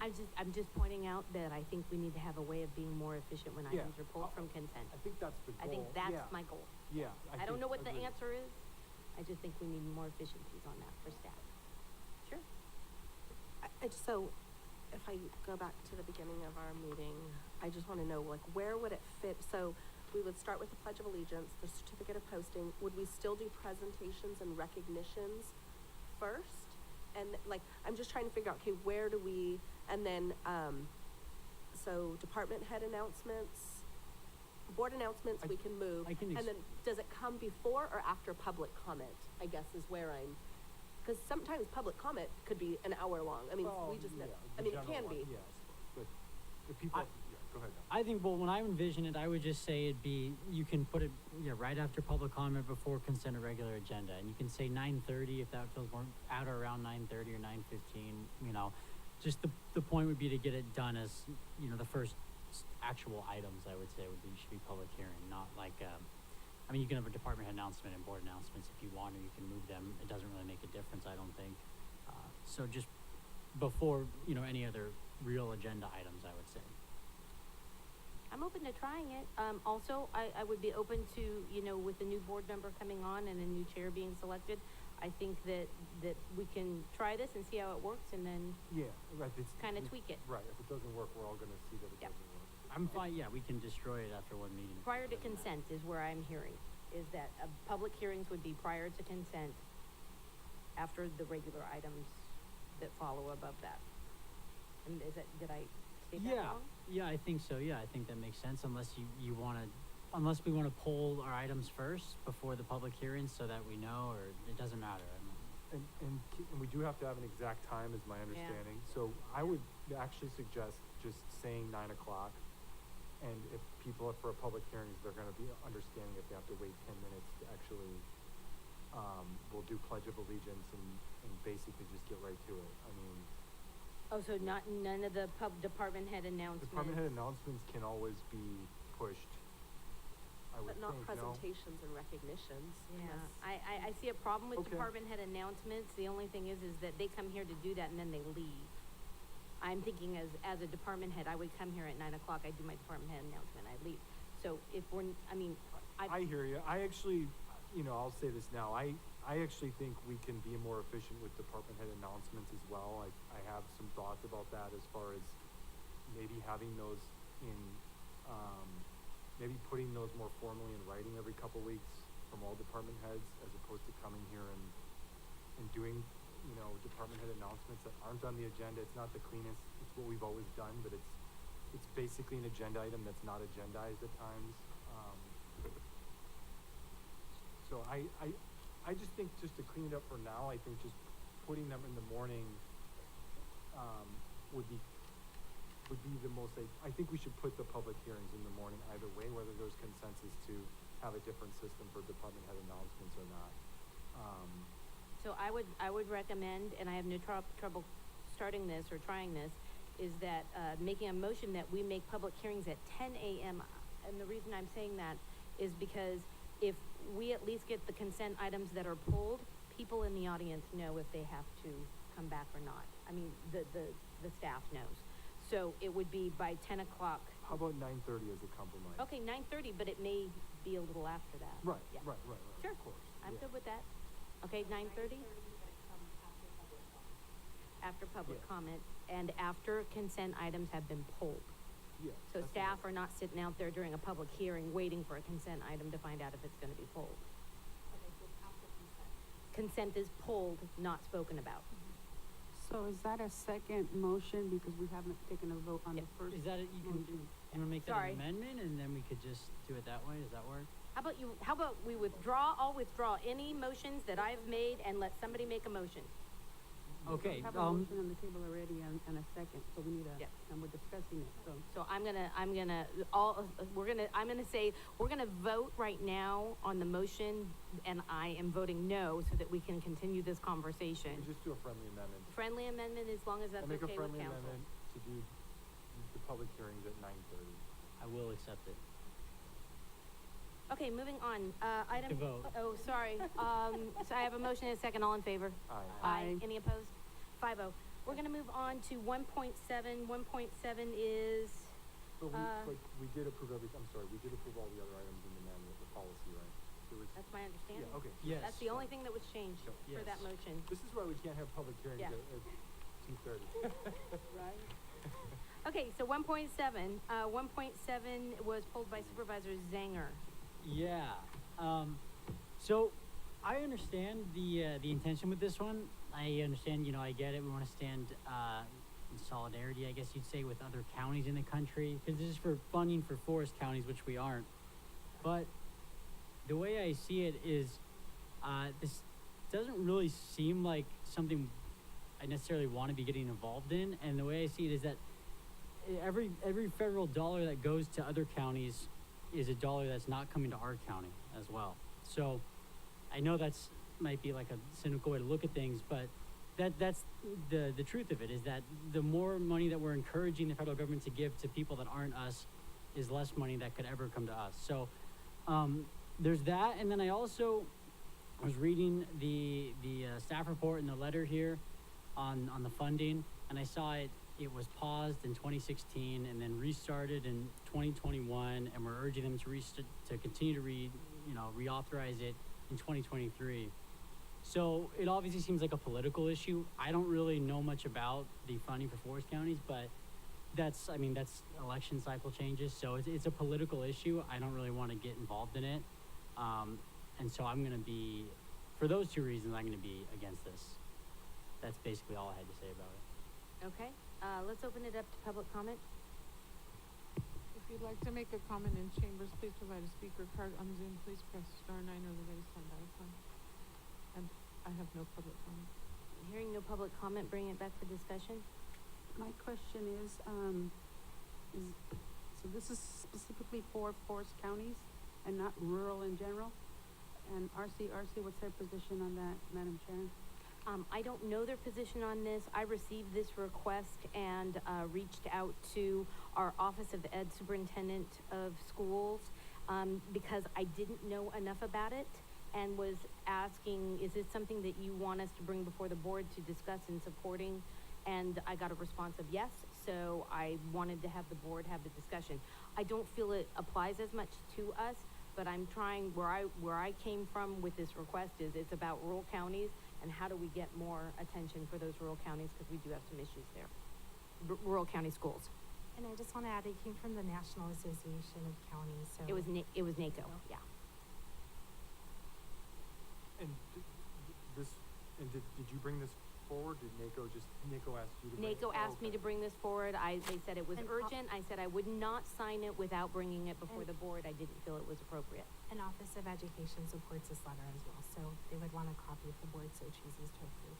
I'm just pointing out that I think we need to have a way of being more efficient when Yeah. items are pulled from consent. I think that's the goal. I think that's Yeah. my goal. Yeah. I don't know what the agreed. answer is. I just think we need more efficiencies on that for staff. Sure. So, if I go back to the beginning of our meeting, I just wanna know, like, where would it fit? So, we would start with the Pledge of Allegiance, the certificate of posting. Would we still do presentations and recognitions first? And, like, I'm just trying to figure out, okay, where do we, and then, so department head announcements, board announcements, we can move. And then, does it come before or after public comment, I guess is where I'm, cause sometimes public comment could be an hour long. I mean, we just, yeah, I the mean, it general can one, be. Yes, but the people, yeah, go ahead. I think, well, when I envision it, I would just say it'd be, you can put it, right after public comment, before consent or regular agenda, and you can say 9:30 if that feels more, at or around 9:30 or 9:15, just the point would be to get it done as, the first actual items, I would say, should be public hearing, not like, you can have a department head announcement and board announcements if you want, or you can move them, it doesn't really make a difference, I don't think. So just before, any other real agenda items, I would say. I'm open to trying it. Also, I would be open to, with a new board member coming on and a new chair being selected, I think that we can try this and see how it works and then Yeah, right. kind of tweak it. Right, if it doesn't work, we're all gonna see that it Yep. doesn't work. I'm fine, yeah, we can destroy it after one meeting. Prior to consent is where I'm hearing, is that public hearings would be prior to consent after the regular items that follow above that. And did I state that wrong? Yeah, I think so, I think that makes sense, unless unless we wanna poll our items first before the public hearing so that we know, or it doesn't matter. And we do have to have an exact time, is my understanding. So I would actually suggest just saying 9 o'clock. And if people are for a public hearings, they're gonna be understanding if they have to wait 10 minutes to actually, we'll do Pledge of Allegiance and basically just get right to it. Oh, so none of the department head announcements? Department head announcements can always be pushed, I would But not think, presentations and recognitions. Yeah, unless- I see a problem with Okay. department head announcements. The only thing is that they come here to do that and then they leave. I'm thinking as a department head, I would come here at 9 o'clock, I do my department head announcement, I leave. So if I hear you. I actually, I'll say this now. I actually think we can be more efficient with department head announcements as well. I have some thoughts about that as far as maybe having those in, maybe putting those more formally in writing every couple weeks from all department heads as opposed to coming here and doing, department head announcements that aren't on the agenda. It's not the cleanest. It's what we've always done, but it's basically an agenda item that's not agendized at times. So I just think just to clean it up for now, I think just putting them in the morning, would be the most, I think we should put the public hearings in the morning either way, whether there's consensus to have a different system for department head announcements or not. So I would recommend, and I have no trouble starting this or trying this, is that, making a motion that we make public hearings at 10 a.m. And the reason I'm saying that is because if we at least get the consent items that are pulled, people in the audience know if they have to come back or not. I mean, the staff knows. So it would be by 10 o'clock. How about 9:30 as a compromise? Okay, 9:30, but it may be a little after that. Right, Yeah. right. Sure. Of course. I'm yeah. good with that. Okay, 9:30? After public Yeah. comment and after consent items have been pulled. Yeah. So that's staff fine. are not sitting out there during a public hearing waiting for a consent item to find out if it's gonna be pulled. Consent is pulled, not spoken about. So is that a second motion, because we haven't taken a vote on the first? Is that it? You can, motion? you wanna make that Sorry. an amendment, and then we could just do it that way? Does that work? How about we withdraw, I'll withdraw any motions that I've made and let somebody make a motion. Okay, We have a motion on the table already and a second, so we need a, Yeah. and we're discussing it, so. So I'm gonna say, we're gonna vote right now on the motion, and I am voting no, so that we can continue this conversation. We just do a friendly amendment. Friendly amendment, as long as that's I make a okay with friendly council. amendment to do the public hearings at 9:30. I will accept it. Okay, moving on, item. To vote. Oh, sorry, so I have a motion and a second, all in favor? Aye. Aye. Any opposed? 5-0. We're gonna move on to 1.7. 1.7 is, But we did approve I'm sorry, we did approve all the other items in the manual, the policy, right? There was, that's my understanding. yeah, okay. Yes. That's the only thing that was changed So- for that Yes. motion. This is why we can't have public hearings Yeah. at 2:30. Right? Okay, so 1.7, 1.7 was pulled by Supervisor Zanger. Yeah, so I understand the intention with this one. I understand, you know, I get it. We want to stand, in solidarity, I guess you'd say, with other counties in the country, because this is for funding for forest counties, which we aren't. But the way I see it is, this doesn't really seem like something I necessarily want to be getting involved in. And the way I see it is that every federal dollar that goes to other counties is a dollar that's not coming to our county as well. So I know that's might be like a cynical way to look at things, but that's the truth of it, is that the more money that we're encouraging the federal government to give to people that aren't us is less money that could ever come to us. So there's that. And then I also was reading the staff report and the letter here on the funding, and I saw it was paused in 2016 and then restarted in 2021, and we're urging them to continue to reauthorize it in 2023. So it obviously seems like a political issue. I don't really know much about the funding for forest counties, but that's election cycle changes, so it's a political issue. I don't really want to get involved in it, and so I'm going to be, for those two reasons, I'm going to be against this. That's basically all I had to say about it. Okay, let's open it up to public comment. If you'd like to make a comment in chambers, please provide a speaker card on Zoom. Please press *9 or the raise hand icon. And I have no public comment. Hearing no public comment, bring it back for discussion. My question is, so this is specifically for forest counties and not rural in general? And RC, what's their position on that, Madam Chair? I don't know their position on this. I received this request and reached out to our Office of the Ed Superintendent of Schools because I didn't know enough about it, and was asking, is this something that you want us to bring before the board to discuss in supporting? And I got a response of yes, so I wanted to have the board have the discussion. I don't feel it applies as much to us, but I'm trying, where I came from with this request is it's about rural counties and how do we get more attention for those rural counties, because we do have some issues there. Rural county schools. And I just want to add, it came from the National Association of Counties, so. It was NACO, yeah. And did you bring this forward? Did NACO asked you to bring it? NACO asked me to bring this forward. They said it was And urgent. I said I would not sign it without bringing it before the board. I didn't feel it was appropriate. An Office of Education supports this letter as well, so they would want a copy if the board so chooses to approve.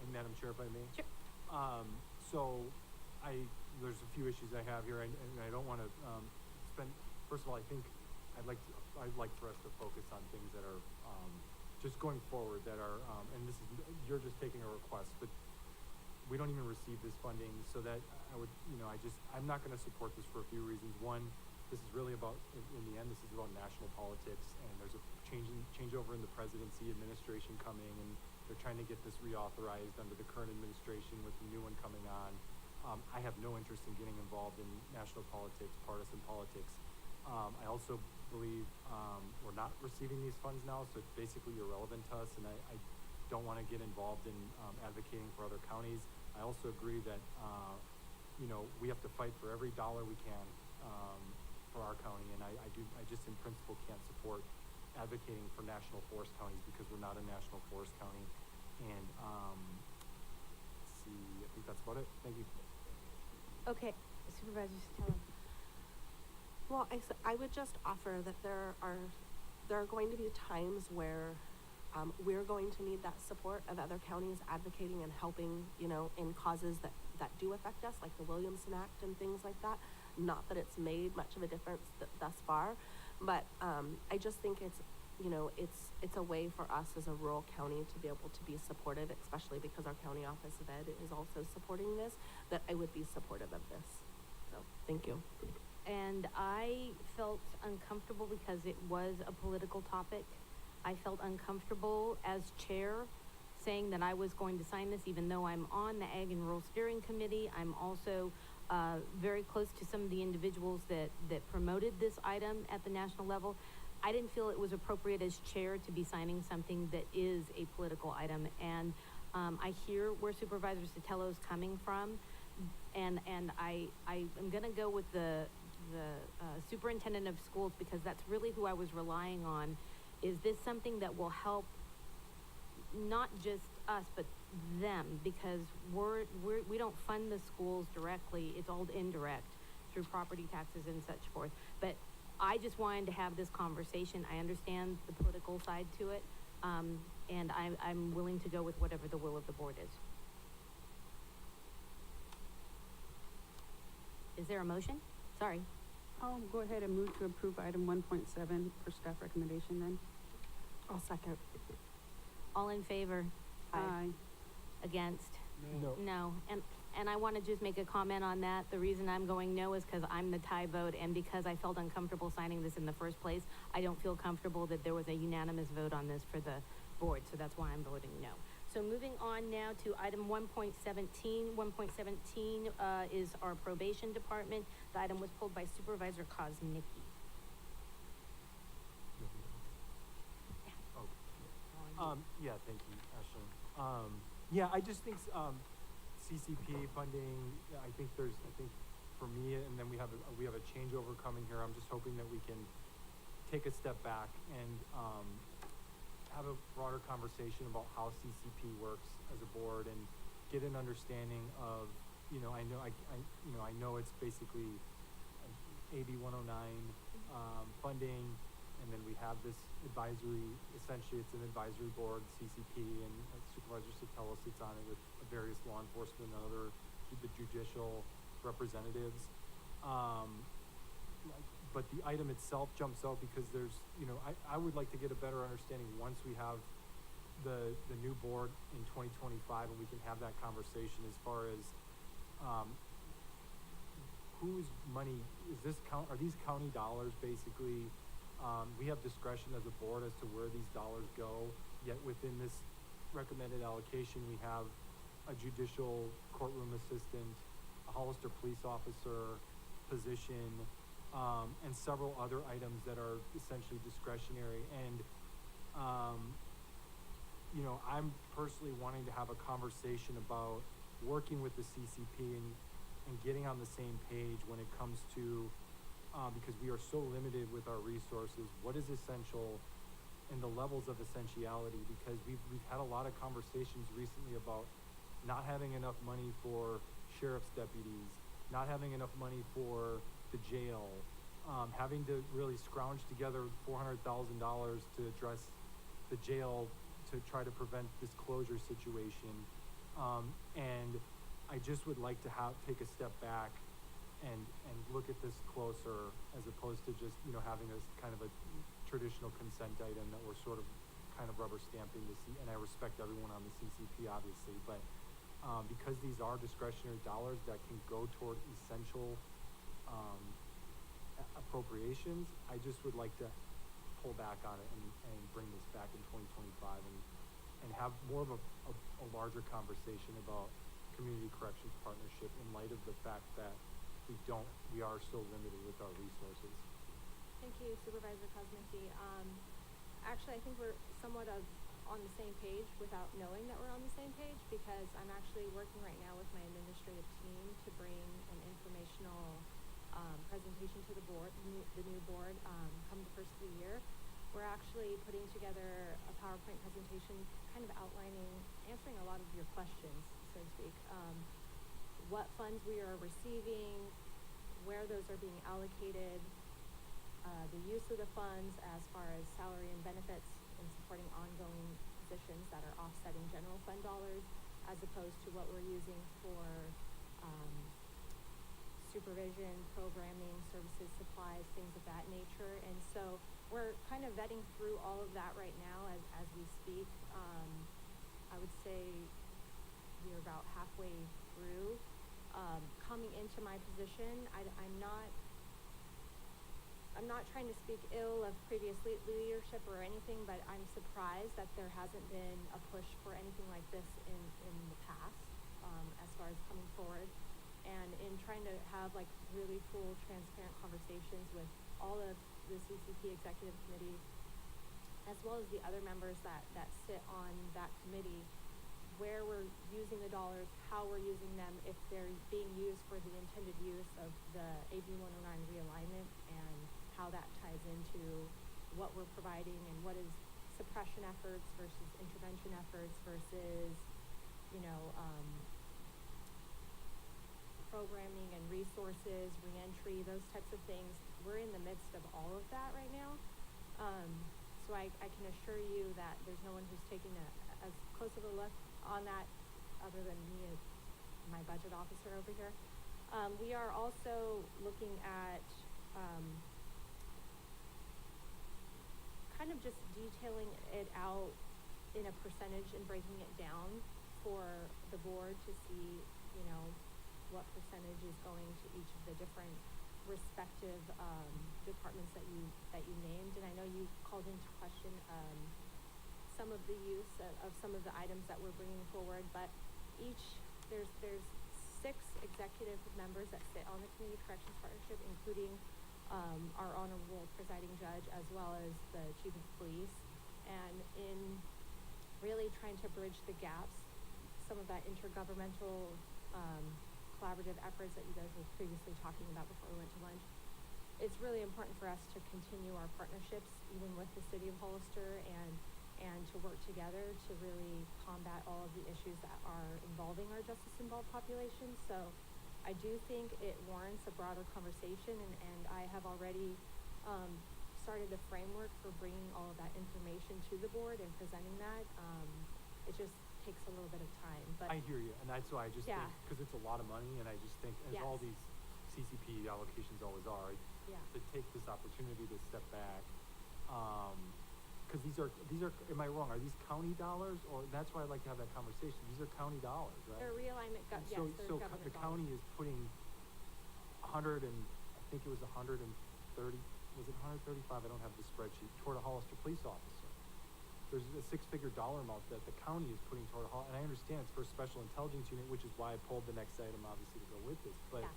And Madam Chair, if I may? Sure. So there's a few issues I have here, and I don't want to spend, first of all, I think I'd like for us to focus on things that are just going forward that are, and this is, you're just taking a request, but we don't even receive this funding, so that I'm not going to support this for a few reasons. One, this is really about, in the end, this is about national politics, and there's a changeover in the presidency administration coming, and they're trying to get this reauthorized under the current administration with the new one coming on. I have no interest in getting involved in national politics, partisan politics. I also believe we're not receiving these funds now, so it's basically irrelevant to us, and I don't want to get involved in advocating for other counties. I also agree that we have to fight for every dollar we can for our county, and I just in principle can't support advocating for national forest counties because we're not a national forest county. And I think that's about it. Thank you. Okay, Supervisor Sotelo. Well, I would just offer that there are going to be times where we're going to need that support of other counties advocating and helping, you know, in causes that do affect us, like the Williamson Act and things like that. Not that it's made much of a difference thus far, but I just think it's, you know, it's a way for us as a rural county to be able to be supportive, especially because our county office of ed is also supporting this, that I would be supportive of this. So, thank you. And I felt uncomfortable because it was a political topic. I felt uncomfortable as chair saying that I was going to sign this, even though I'm on the Ag and Rural Steering Committee. I'm also very close to some of the individuals that promoted this item at the national level. I didn't feel it was appropriate as chair to be signing something that is a political item. And I hear where Supervisor Sotelo is coming from. And I am going to go with the superintendent of schools, because that's really who I was relying on. Is this something that will help not just us, but them? Because we don't fund the schools directly. It's all indirect through property taxes and such forth. But I just wanted to have this conversation. I understand the political side to it, and I'm willing to go with whatever the will of the board is. Is there a motion? Sorry. I'll go ahead and move to approve item 1.7 for staff recommendation then. I'll second. All in favor? Aye. Against? No. No. And I want to just make a comment on that. The reason I'm going no is because I'm the tie vote, and because I felt uncomfortable signing this in the first place. I don't feel comfortable that there was a unanimous vote on this for the board, so that's why I'm voting no. So moving on now to item 1.17. 1.17 is our probation department. The item was pulled by Supervisor Koznicki. Yeah, thank you, Ashley. Yeah, I just think CCP funding. I think for me, and then we have a changeover coming here. I'm just hoping that we can take a step back and have a broader conversation about how CCP works as a board and get an understanding of, you know, I know it's basically AB 109 funding, and then we have this advisory. Essentially, it's an advisory board, CCP, and Supervisor Sotelo sits on it with various law enforcement and other the judicial representatives. But the item itself jumps out because there's, you know, I would like to get a better understanding once we have the new board in 2025, and we can have that conversation as far as whose money is this are these county dollars basically. We have discretion as a board as to where these dollars go, yet within this recommended allocation we have a judicial courtroom assistant, a Hollister police officer position, and several other items that are essentially discretionary. And you know, I'm personally wanting to have a conversation about working with the CCP and getting on the same page when it comes to, because we are so limited with our resources, what is essential and the levels of essentiality, because we've had a lot of conversations recently about not having enough money for sheriff's deputies, not having enough money for the jail, having to really scrounge together $400,000 to address the jail to try to prevent this closure situation. And I just would like to take a step back and look at this closer, as opposed to just, you know, having a kind of a traditional consent item that we're sort of kind of rubber stamping to see. And I respect everyone on the CCP, obviously, but because these are discretionary dollars that can go toward essential appropriations, I just would like to pull back on it and bring this back in 2025 and have more of a larger conversation about community corrections partnership in light of the fact that we are so limited with our resources. Thank you, Supervisor Koznicki. Actually, I think we're somewhat on the same page without knowing that we're on the same page, because I'm actually working right now with my administrative team to bring an informational presentation to the board, the new board, come the first of the year. We're actually putting together a PowerPoint presentation kind of answering a lot of your questions. So so to speak. What funds we are receiving, where those are being allocated, the use of the funds as far as salary and benefits and supporting ongoing positions that are offsetting general fund dollars, as opposed to what we're using for supervision, programming, services, supplies, things of that nature. And so we're kind of vetting through all of that right now as we speak. I would say we're about halfway through. Coming into my position, I'm not trying to speak ill of previous leadership or anything, but I'm surprised that there hasn't been a push for anything like this in the past, as far as coming forward. And in trying to have like really full, transparent conversations with all of the CCP executive committee, as well as the other members that sit on that committee, where we're using the dollars, how we're using them, if they're being used for the intended use of the AB 109 realignment, and how that ties into what we're providing and what is suppression efforts versus intervention efforts versus, programming and resources, reentry, those types of things. We're in the midst of all of that right now. So I can assure you that there's no one who's taking as close of a look on that other than me as my budget officer over here. We are also looking at kind of just detailing it out in a percentage and breaking it down for the board to see, what percentage is going to each of the different respective departments that you named. And I know you called into question some of the use of some of the items that we're bringing forward, but there's 6 executive members that sit on the Community Corrections Partnership, including our honorable presiding judge, as well as the chief of police. And in really trying to bridge the gaps, some of that intergovernmental collaborative efforts that you guys were previously talking about before we went to lunch, it's really important for us to continue our partnerships even with the city of Hollister and to work together to really combat all of the issues that are involving our justice-involved population. So I do think it warrants a broader conversation, and I have already started the framework for bringing all of that information to the board and presenting that. It just takes a little bit of time. But I hear you, and that's why I just think, because it's a lot of money, and I just think, as all these CCP allocations always are, to take this opportunity to step back, because these are, am I wrong, are these county dollars, or that's why I'd like to have that conversation, these are county dollars, right? They're realignment, So government the county is putting 100 and, I think it was 130, was it 135, I don't have the spreadsheet, toward a Hollister police officer. There's a 6-figure dollar amount that the county is putting toward a and I understand it's for a special intelligence unit, which is why I pulled the next item, obviously, to go with this, but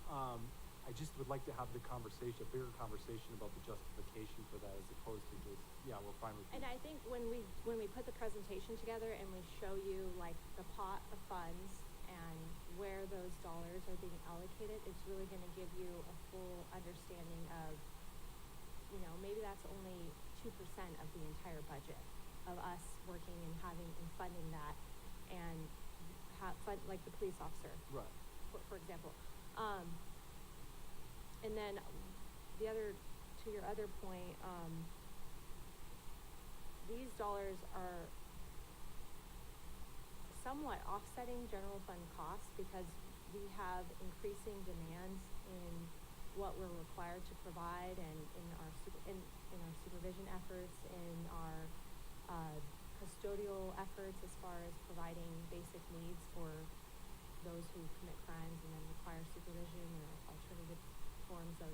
I just would like to have the conversation, a bigger conversation about the justification for that, as opposed to just, we're fine with it. And I think when we put the presentation together and we show you like the pot of funds and where those dollars are being allocated, it's really going to give you a full understanding of, maybe that's only 2% of the entire budget of us working and having and funding that, and fund like the police officer, right? For example. And then to your other point, these dollars are somewhat offsetting general fund costs because we have increasing demands in what we're required to provide, and in our supervision efforts, in our custodial efforts as far as providing basic needs for those who commit crimes and then require supervision or alternative forms of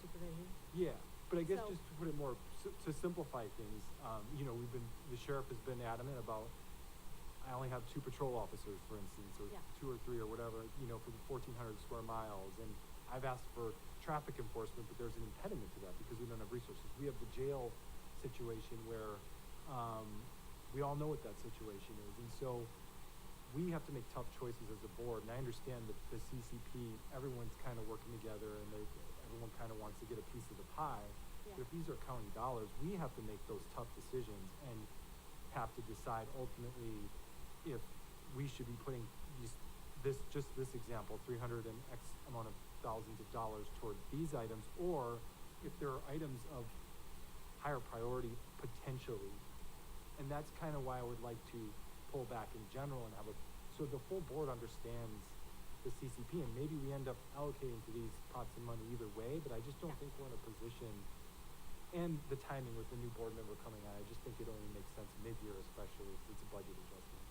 supervision. Yeah, but I guess So- just to put it more, to simplify things, the sheriff has been adamant about, I only have 2 patrol officers, for instance, or 2 or 3 or whatever, for the 1,400 square miles. And I've asked for traffic enforcement, but there's an impediment to that because we don't have resources. We have the jail situation where we all know what that situation is. And so we have to make tough choices as a board. And I understand that the CCP, everyone's kind of working together, and everyone kind of wants to get a piece of the pie. But if these are county dollars, we have to make those tough decisions and have to decide ultimately if we should be putting just this example, 300 and X amount of thousands of dollars toward these items, or if there are items of higher priority potentially. And that's kind of why I would like to pull back in general and have so the full board understands the CCP, and maybe we end up allocating to these pots of money either way, but I just don't think we're in a position, and the timing with the new board member coming on, I just think it only makes sense mid-year, especially if it's a budget adjustment.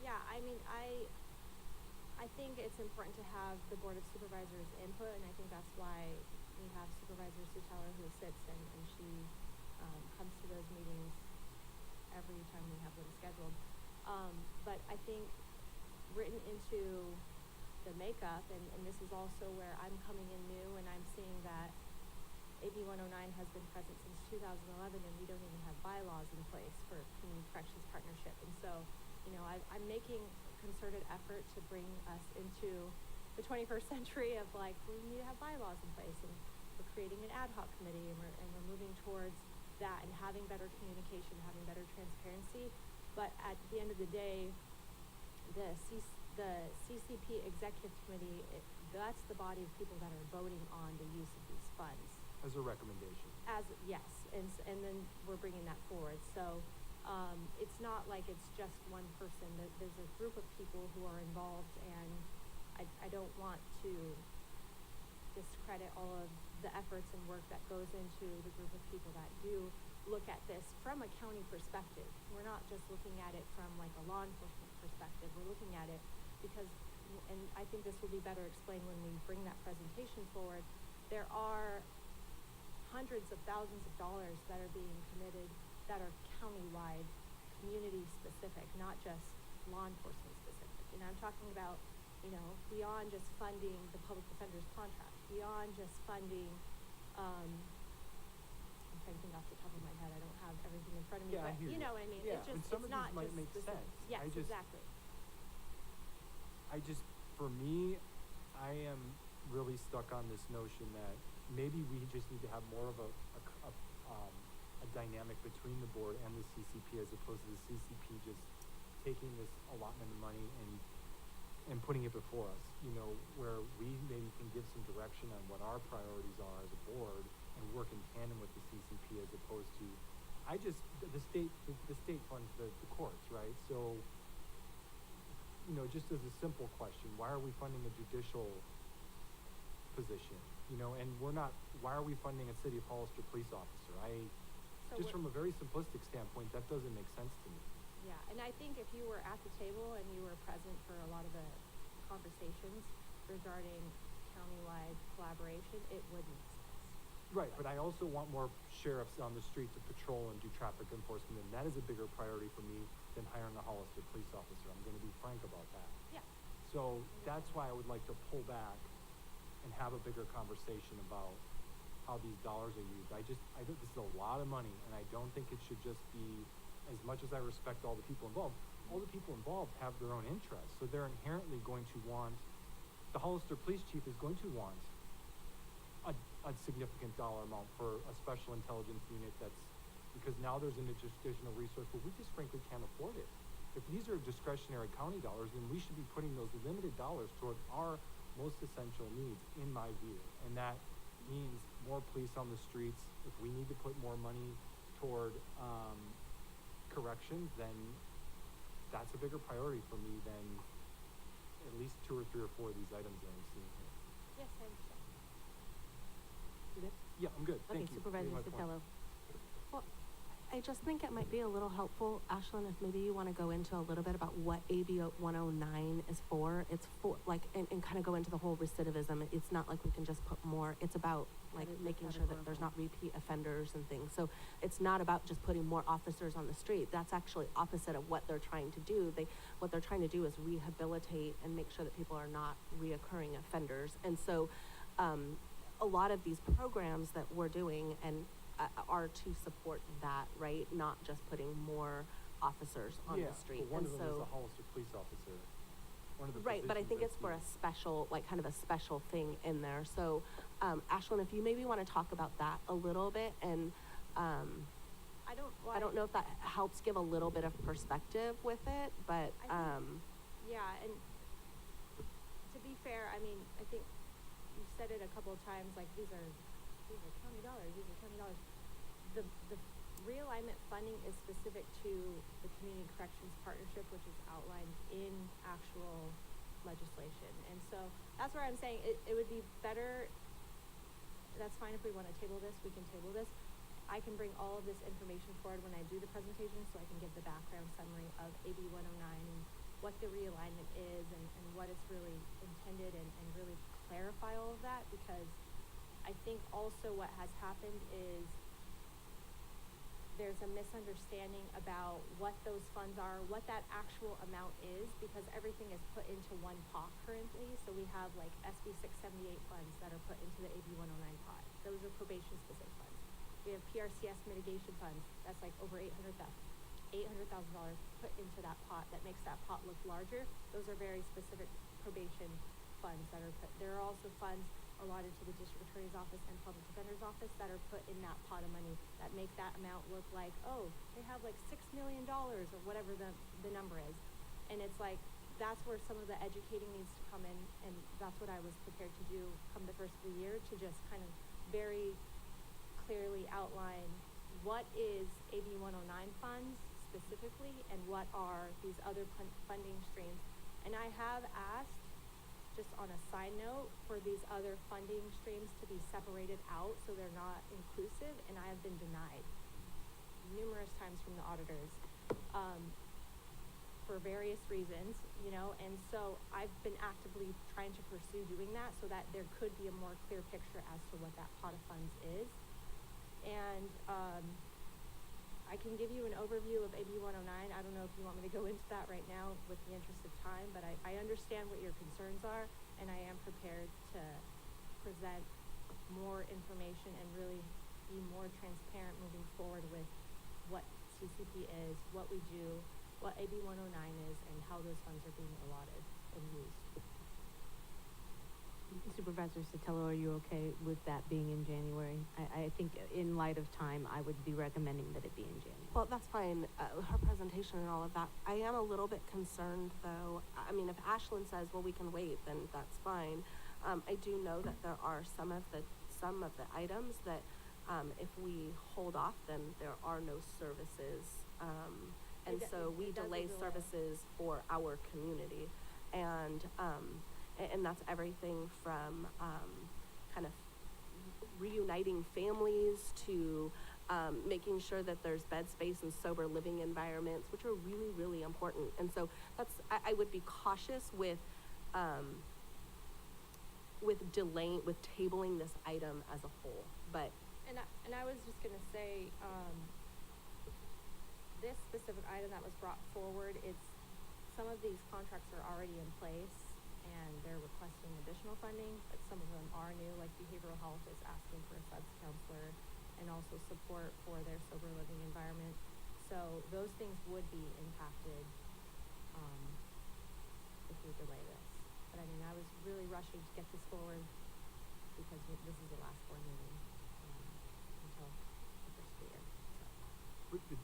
Yeah, I mean, I think it's important to have the Board of Supervisors input, and I think that's why we have Supervisor Sutella who sits and she comes to those meetings every time we have them scheduled. But I think written into the makeup, and this is also where I'm coming in new, and I'm seeing that AB 109 has been present since 2011, and we don't even have bylaws in place for Community Corrections Partnership. And so, you know, I'm making concerted effort to bring us into the 21st century of like, we need to have bylaws in place, and we're creating an ad hoc committee, and we're moving towards that and having better communication, having better transparency. But at the end of the day, the CCP Executive Committee, that's the body of people that are voting on the use of these funds. As a recommendation. Yes, and then we're bringing that forward. So it's not like it's just one person. There's a group of people who are involved, and I don't want to discredit all of the efforts and work that goes into the group of people that do look at this from a county perspective. We're not just looking at it from like a law enforcement perspective. We're looking at it because, and I think this will be better explained when we bring that presentation forward, there are hundreds of thousands of dollars that are being committed that are countywide, community specific, not just law enforcement specific. And I'm talking about, you know, beyond just funding the public defender's contract, beyond just funding, I'm trying to think off the top of my head, I don't have everything in front of me, Yeah, but I hear you know what I mean? Yeah, It's just, and some it's of not these might just make specific. sense. Yes, exactly. For me, I am really stuck on this notion that maybe we just need to have more of a dynamic between the board and the CCP, as opposed to the CCP just taking this allotment of money and putting it before us, you know, where we maybe can give some direction on what our priorities are as a board and work in tandem with the CCP, as opposed to, the state funds the courts, right? So, you know, just as a simple question, why are we funding a judicial position? You know, and why are we funding a City of Hollister police officer? Just from a very simplistic standpoint, that doesn't make sense to me. Yeah, and I think if you were at the table and you were present for a lot of the conversations regarding countywide collaboration, it would make sense. Right, but I also want more sheriffs on the street to patrol and do traffic enforcement, and that is a bigger priority for me than hiring a Hollister police officer. I'm gonna be frank about that. Yeah. So that's why I would like to pull back and have a bigger conversation about how these dollars are used. I think this is a lot of money, and I don't think it should just be, as much as I respect all the people involved, all the people involved have their own interests. So they're inherently going to want, the Hollister police chief is going to want a significant dollar amount for a special intelligence unit because now there's an additional resource, but we just frankly can't afford it. If these are discretionary county dollars, then we should be putting those limited dollars toward our most essential needs, in my view. And that means more police on the streets. If we need to put more money toward corrections, then that's a bigger priority for me than at least 2 or 3 or 4 of these items that I'm seeing here. Yes, I understand. You good? Yeah, I'm good. Thank you. Supervisor Made my point. Sotelo. Well, I just think it might be a little helpful, Ashlyn, if maybe you want to go into a little bit about what AB 109 is for. It's for, like, and kind of go into the whole recidivism. It's not like we can just put more. It's about, like, making sure that there's not repeat offenders and things. So it's not about just putting more officers on the street. That's actually opposite of what they're trying to do. What they're trying to do is rehabilitate and make sure that people are not reoccurring offenders. And so a lot of these programs that we're doing are to support that, right? Not just putting more officers on the street. But one and of them is a Hollister police officer. One of the right, but I think positions it's for a special, like kind of a special thing in there. So, Ashlyn, if you maybe want to talk about that a little bit, and I don't know if that helps give a little bit of perspective with it, but Yeah, and to be fair, I mean, I think you said it a couple of times, like, these are county dollars, these are county dollars. The realignment funding is specific to the Community Corrections Partnership, which is outlined in actual legislation. And so that's where I'm saying it would be better, that's fine if we want to table this, we can table this. I can bring all of this information forward when I do the presentation, so I can give the background summary of AB 109 and what the realignment is and what it's really intended, and really clarify all of that, because I think also what has happened is there's a misunderstanding about what those funds are, what that actual amount is, because everything is put into one pot currently. So we have like SB 678 funds that are put into the AB 109 pot. Those are probation specific funds. We have PRCS mitigation funds. That's like over $800,000 put into that pot. That makes that pot look larger. Those are very specific probation funds that are put. There are also funds allotted to the district attorney's office and public defender's office that are put in that pot of money that make that amount look like, oh, they have like $6 million or whatever the number is. And it's like, that's where some of the educating needs to come in, and that's what I was prepared to do come the first of the year, to just kind of very clearly outline what is AB 109 funds specifically and what are these other funding streams. And I have asked, just on a side note, for these other funding streams to be separated out so they're not inclusive, and I have been denied numerous times from the auditors for various reasons, you know, and so I've been actively trying to pursue doing that so that there could be a more clear picture as to what that pot of funds is. And I can give you an overview of AB 109. I don't know if you want me to go into that right now with the interest of time, but I understand what your concerns are, and I am prepared to present more information and really be more transparent moving forward with what CCP is, what we do, what AB 109 is, and how those funds are being allotted and used. Supervisor Sotelo, are you okay with that being in January? I think in light of time, I would be recommending that it be in January. Well, that's fine, her presentation and all of that. I am a little bit concerned, though. I mean, if Ashlyn says, well, we can wait, then that's fine. I do know that there are some of the items that if we hold off, then there are no services. And so we delay services for our community. And that's everything from kind of reuniting families to making sure that there's bed space and sober living environments, which are really, really important. And so I would be cautious with tabling this item as a whole. But and I was just gonna say, this specific item that was brought forward, some of these contracts are already in place and they're requesting additional funding, but some of them are new, like behavioral health is asking for a subs counselor and also support for their sober living environment. So those things would be impacted if we delay this. But I mean, I was really rushing to get this forward because this is the last board meeting until the first of the year. So.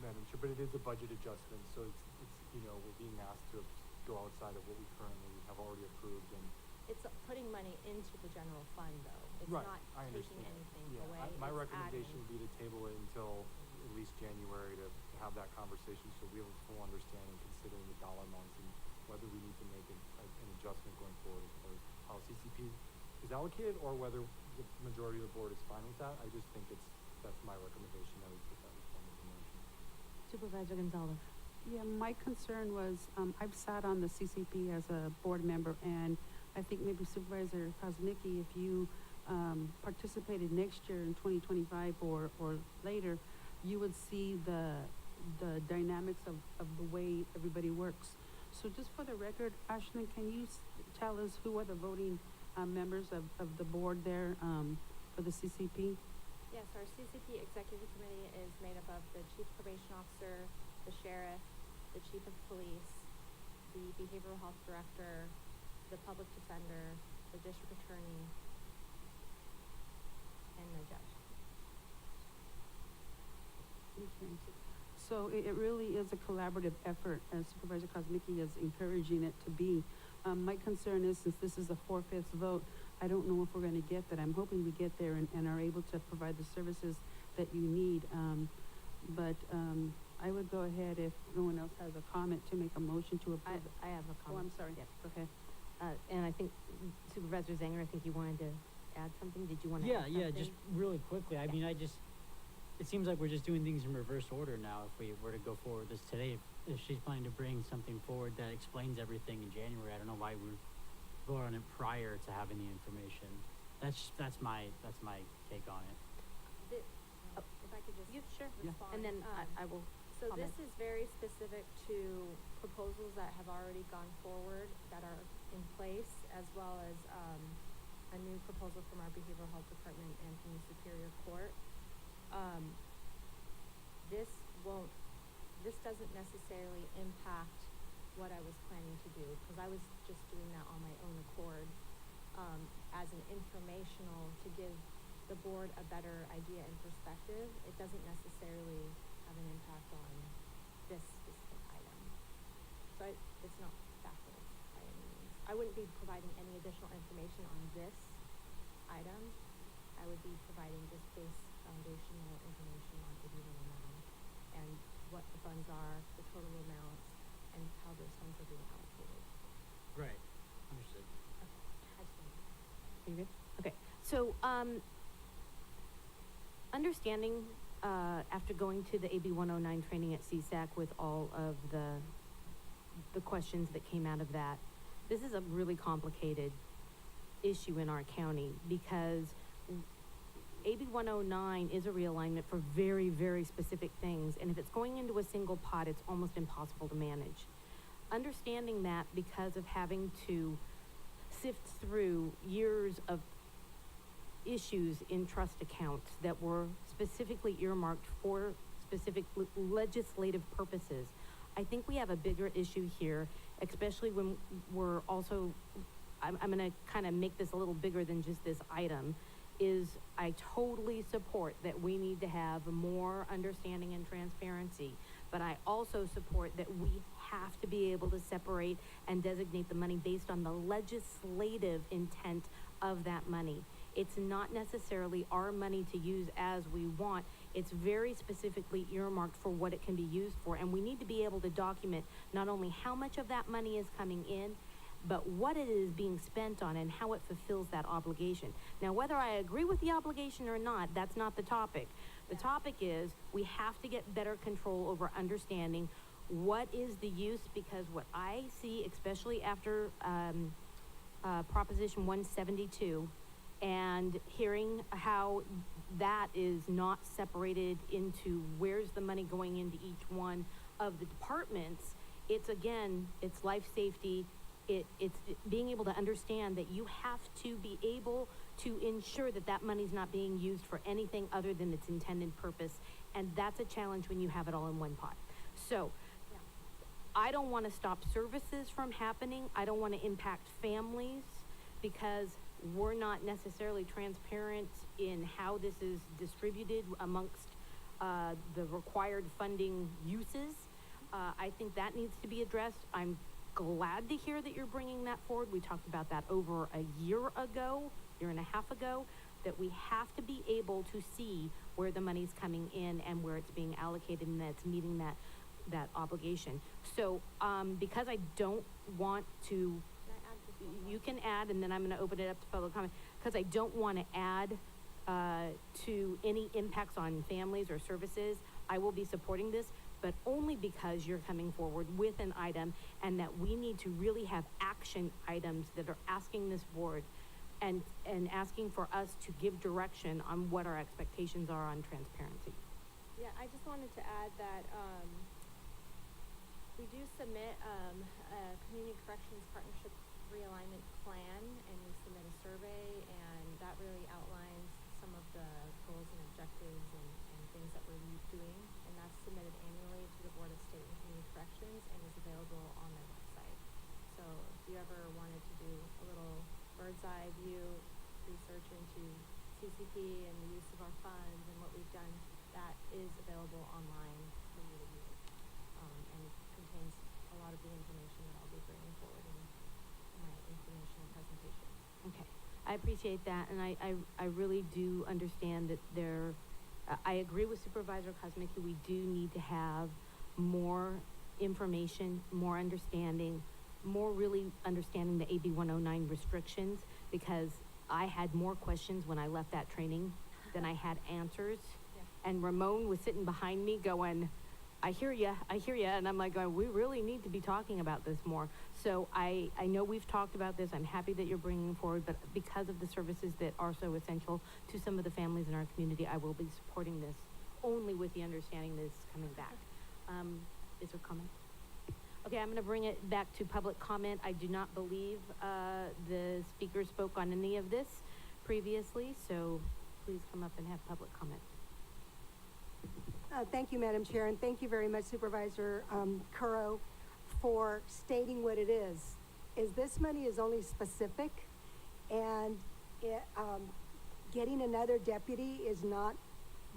Madam Chair, but it is a budget adjustment, so it's you know, we're being asked to go outside of what we currently have already approved, and it's putting money into the general fund, though. It's right, not I taking understand. anything Yeah, away. my it's recommendation adding. would be to table it until at least January to have that conversation, so we have a full understanding considering the dollar amounts and whether we need to make an adjustment going forward as far as how CCP is allocated, or whether the majority of the board is fine with that. I just think that's my recommendation, that we put that in form of a motion. Supervisor Gonzalez. Yeah, my concern was, I've sat on the CCP as a board member, and I think maybe Supervisor Kosmicki, if you participated next year in 2025 or later, you would see the dynamics of the way everybody works. So just for the record, Ashlyn, can you tell us who are the voting members of the board there for the CCP? Yes, our CCP Executive Committee is made up of the Chief Probation Officer, the Sheriff, the Chief of Police, the Behavioral Health Director, the Public Defender, the District Attorney, and the Judge. Okay. So it really is a collaborative effort, as Supervisor Kosmicki is encouraging it to be. My concern is, since this is a 4/5 vote, I don't know if we're gonna get that. I'm hoping we get there and are able to provide the services that you need. I would go ahead, if no one else has a comment, to make a motion to approve. I have a Oh, comment. I'm sorry. Yes. Okay. And I think Supervisor Zanger, I think you wanted to add something. Did you want to add something? Yeah, just really quickly. I mean, it seems like we're just doing things in reverse order now. If we were to go forward this today, if she's planning to bring something forward that explains everything in January, I don't know why we vote on it prior to having the information. That's my take on it. If I could just Sure. respond. And then I will So comment. this is very specific to proposals that have already gone forward, that are in place, as well as, a new proposal from our behavioral health department and from the Superior Court. This doesn't necessarily impact what I was planning to do, because I was just doing that on my own accord, as an informational, to give the board a better idea and perspective. It doesn't necessarily have an impact on this specific item. So it's not backwards by any means. I wouldn't be providing any additional information on this item. I would be providing just base foundational information on AB 109 and what the funds are, the total amounts, and how those funds are being allocated. Right. Understood. Okay. I just wanted Are you good? Okay. So, understanding, after going to the AB 109 training at CSAC with all of the questions that came out of that, this is a really complicated issue in our county, because AB 109 is a realignment for very, very specific things, and if it's going into a single pot, it's almost impossible to manage. Understanding that, because of having to sift through years of issues in trust accounts that were specifically earmarked for specific legislative purposes, I think we have a bigger issue here, especially when we're also, I'm gonna kind of make this a little bigger than just this item, is I totally support that we need to have more understanding and transparency, but I also support that we have to be able to separate and designate the money based on the legislative intent of that money. It's not necessarily our money to use as we want. It's very specifically earmarked for what it can be used for, and we need to be able to document not only how much of that money is coming in, but what it is being spent on and how it fulfills that obligation. Now, whether I agree with the obligation or not, that's not the topic. The topic is we have to get better control over understanding what is the use, because what I see, especially after Proposition 172, and hearing how that is not separated into where's the money going into each one of the departments, it's life safety. It's being able to understand that you have to be able to ensure that that money's not being used for anything other than its intended purpose, and that's a challenge when you have it all in one pot. So, I don't want to stop services from happening. I don't want to impact families, because we're not necessarily transparent in how this is distributed amongst the required funding uses. I think that needs to be addressed. I'm glad to hear that you're bringing that forward. We talked about that over a year and a half ago, that we have to be able to see where the money's coming in and where it's being allocated, and that it's meeting that obligation. So, because I don't want to, you can add, and then I'm going to open it up to public comment, because I don't want to add to any impacts on families or services. I will be supporting this, but only because you're coming forward with an item, and that we need to really have action items that are asking this board and asking for us to give direction on what our expectations are on transparency. Yeah, I just wanted to add that, we do submit, a community corrections partnership realignment plan, and we submit a survey, and that really outlines some of the goals and objectives and things that we're doing, and that's submitted annually to the Board of State and Community Corrections and is available on their website. So if you ever wanted to do a little bird's eye view research into CCP and the use of our funds and what we've done, that is available online for you to view. And it contains a lot of the information that I'll be bringing forward in my information and presentation. Okay, I appreciate that, and I really do understand that I agree with Supervisor Kosmicki. We do need to have more information, more understanding, more really understanding the AB 109 restrictions, because I had more questions when I left that training than I had answers. Yeah. And Ramon was sitting behind me going, I hear ya, and I'm like going, we really need to be talking about this more. So I know we've talked about this. I'm happy that you're bringing forward, but because of the services that are so essential to some of the families in our community, I will be supporting this only with the understanding that it's coming back. Is there comment? Okay, I'm going to bring it back to public comment. I do not believe the speaker spoke on any of this previously, so please come up and have public comment. Thank you, Madam Chair, and thank you very much, Supervisor Curro, for stating what it is. This money is only specific, and getting another deputy is not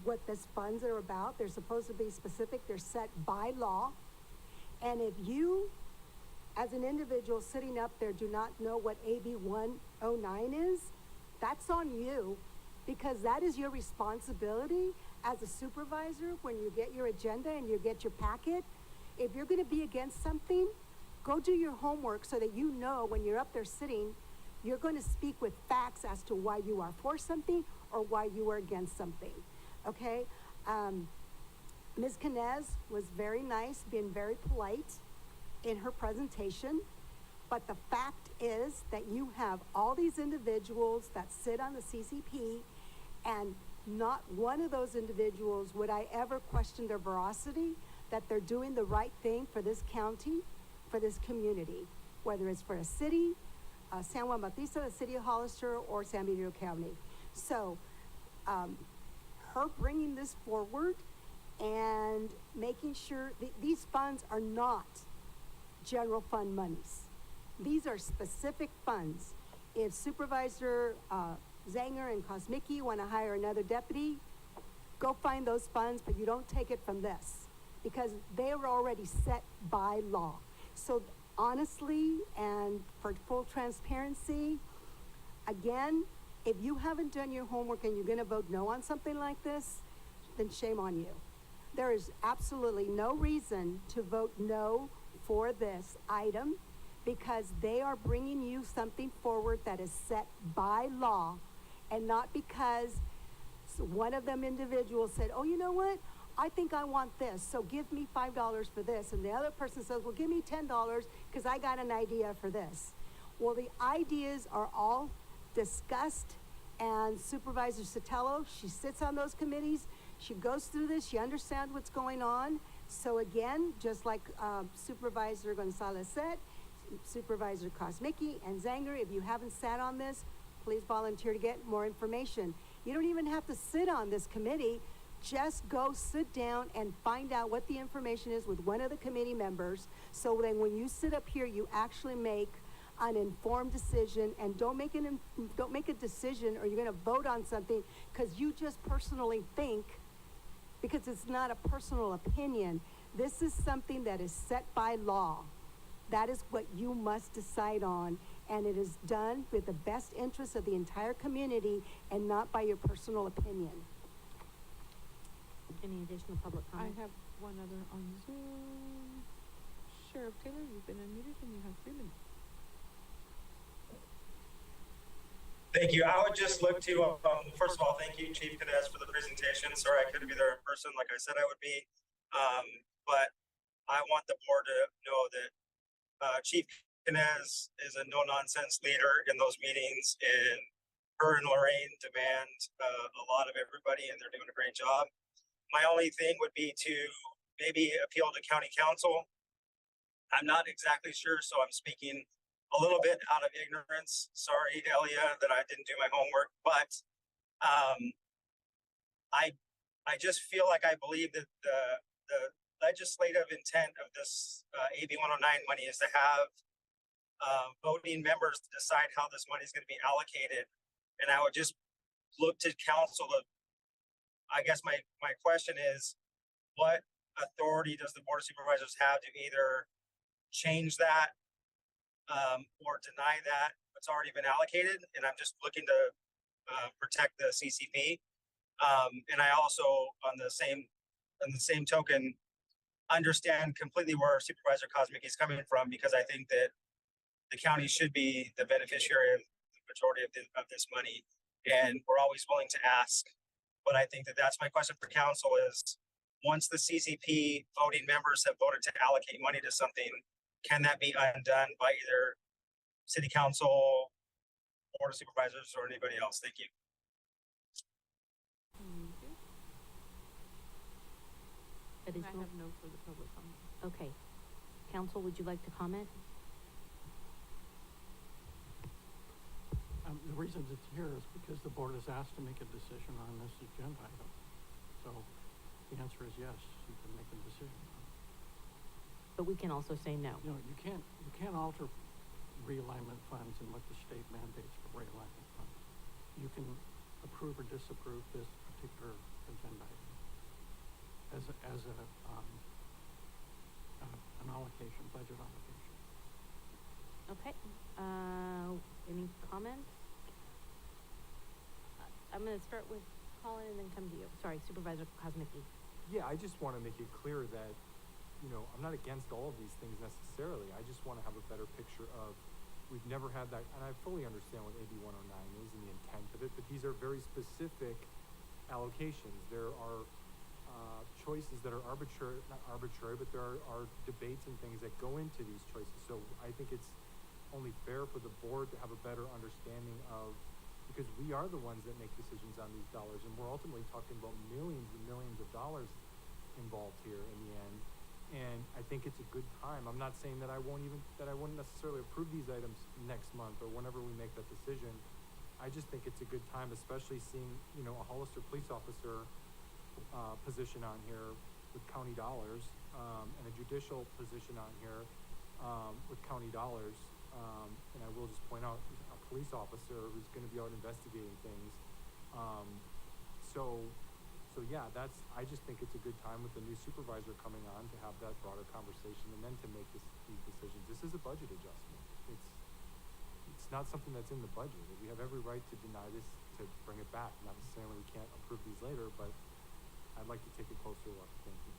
what this funds are about. They're supposed to be specific. They're set by law. And if you, as an individual sitting up there, do not know what AB 109 is, that's on you, because that is your responsibility as a supervisor when you get your agenda and you get your packet. If you're going to be against something, go do your homework so that you know when you're up there sitting, you're going to speak with facts as to why you are for something or why you are against something. Okay? Ms. Canez was very nice, being very polite in her presentation, but the fact is that you have all these individuals that sit on the CCP, and not one of those individuals would I ever question their veracity, that they're doing the right thing for this county, for this community, whether it's for a city, San Juan Bautista, the city of Hollister, or San Benito County. So her bringing this forward and making sure these funds are not general fund monies. These are specific funds. If Supervisor Zanger and Kosmicki want to hire another deputy, go find those funds, but you don't take it from this, because they are already set by law. So honestly, and for full transparency, again, if you haven't done your homework and you're going to vote no on something like this, then shame on you. There is absolutely no reason to vote no for this item, because they are bringing you something forward that is set by law, and not because one of them individuals said, oh, you know what? I think I want this, so give me $5 for this. And the other person says, well, give me $10 because I got an idea for this. Well, the ideas are all discussed, and Supervisor Sotelo, she sits on those committees. She goes through this. She understands what's going on. So again, just like Supervisor Gonzalez said, Supervisor Kosmicki and Zanger, if you haven't sat on this, please volunteer to get more information. You don't even have to sit on this committee. Just go sit down and find out what the information is with one of the committee members, so then when you sit up here, you actually make an informed decision, and don't make a decision or you're going to vote on something because you just personally think, because it's not a personal opinion. This is something that is set by law. That is what you must decide on, and it is done with the best interest of the entire community and not by your personal opinion. Any additional public comment? I have one other on Zoom. Sheriff Taylor, you've been unmuted and you have 3 minutes. Thank you. I would just look to, first of all, thank you, Chief Canez, for the presentation. Sorry I couldn't be there in person like I said I would be. But I want the board to know that Chief Canez is a no-nonsense leader in those meetings, and her and Lorraine demand a lot of everybody, and they're doing a great job. My only thing would be to maybe appeal to county council. I'm not exactly sure, so I'm speaking a little bit out of ignorance. Sorry, Elia, that I didn't do my homework, but I just feel like I believe that the legislative intent of this AB 109 money is to have voting members to decide how this money is going to be allocated. And I would just look to council to, I guess my question is, what authority does the Board of Supervisors have to either change that or deny that what's already been allocated? And I'm just looking to protect the CCP. And I also, on the same token, understand completely where Supervisor Cosmic is coming from, because I think that the county should be the beneficiary of the majority of this money, and we're always willing to ask. But I think that that's my question for council is, once the CCP voting members have voted to allocate money to something, can that be undone by either city council, Board of Supervisors, or anybody else? Thank you. I have no further public comment. Okay. Council, would you like to comment? The reason it's here is because the board is asked to make a decision on this agenda item. So the answer is yes, you can make a decision. But we can also say no. You know, you can't alter realignment funds and what the state mandates for realignment funds. You can approve or disapprove this particular agenda item as an allocation, budget allocation. Okay. Any comments? I'm going to start with Colin and then come to you. Sorry, Supervisor Cosmicki. Yeah, I just want to make it clear that, you know, I'm not against all of these things necessarily. I just want to have a better picture of, we've never had that, and I fully understand what AB 109 is and the intent of it, but these are very specific allocations. There are choices that are arbitrary, not arbitrary, but there are debates and things that go into these choices. So I think it's only fair for the board to have a better understanding of, because we are the ones that make decisions on these dollars, and we're ultimately talking about millions and millions of dollars involved here in the end. And I think it's a good time. I'm not saying that I wouldn't necessarily approve these items next month or whenever we make that decision. I just think it's a good time, especially seeing, you know, a Hollister police officer position on here with county dollars, and a judicial position on here with county dollars. And I will just point out a police officer who's going to be out investigating things. So yeah, I just think it's a good time with the new supervisor coming on to have that broader conversation and then to make these decisions. This is a budget adjustment. It's not something that's in the budget. We have every right to deny this, to bring it back. Not necessarily we can't approve these later, but I'd like to take a closer look. Thank you.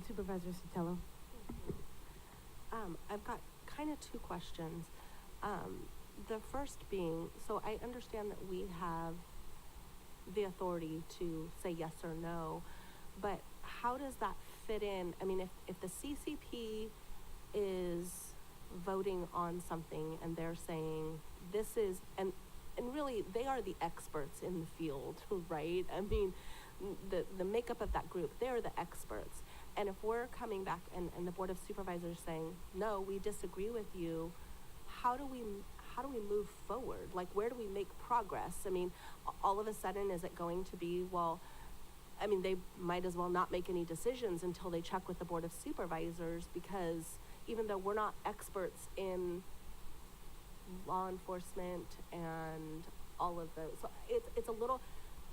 Supervisor Sotelo. I've got kind of two questions. The first being, so I understand that we have the authority to say yes or no, but how does that fit in? I mean, if the CCP is voting on something and they're saying this is, and really they are the experts in the field, right? I mean, the makeup of that group, they're the experts. And if we're coming back and the Board of Supervisors saying, no, we disagree with you, how do we move forward? Like, where do we make progress? I mean, all of a sudden, is it going to be, well, I mean, they might as well not make any decisions until they check with the Board of Supervisors, because even though we're not experts in law enforcement and all of those, so it's a little,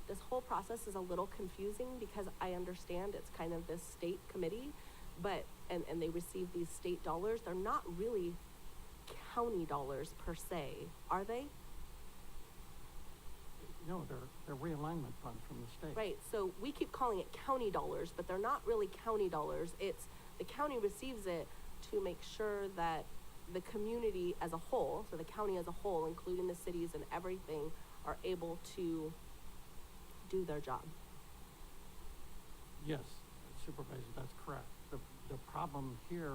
this whole process is a little confusing, because I understand it's kind of this state committee, but, and they receive these state dollars. They're not really county dollars per se, are they? No, they're realignment funds from the state. Right, so we keep calling it county dollars, but they're not really county dollars. It's, the county receives it to make sure that the community as a whole, so the county as a whole, including the cities and everything, are able to do their job. Yes, Supervisor, that's correct. The problem here,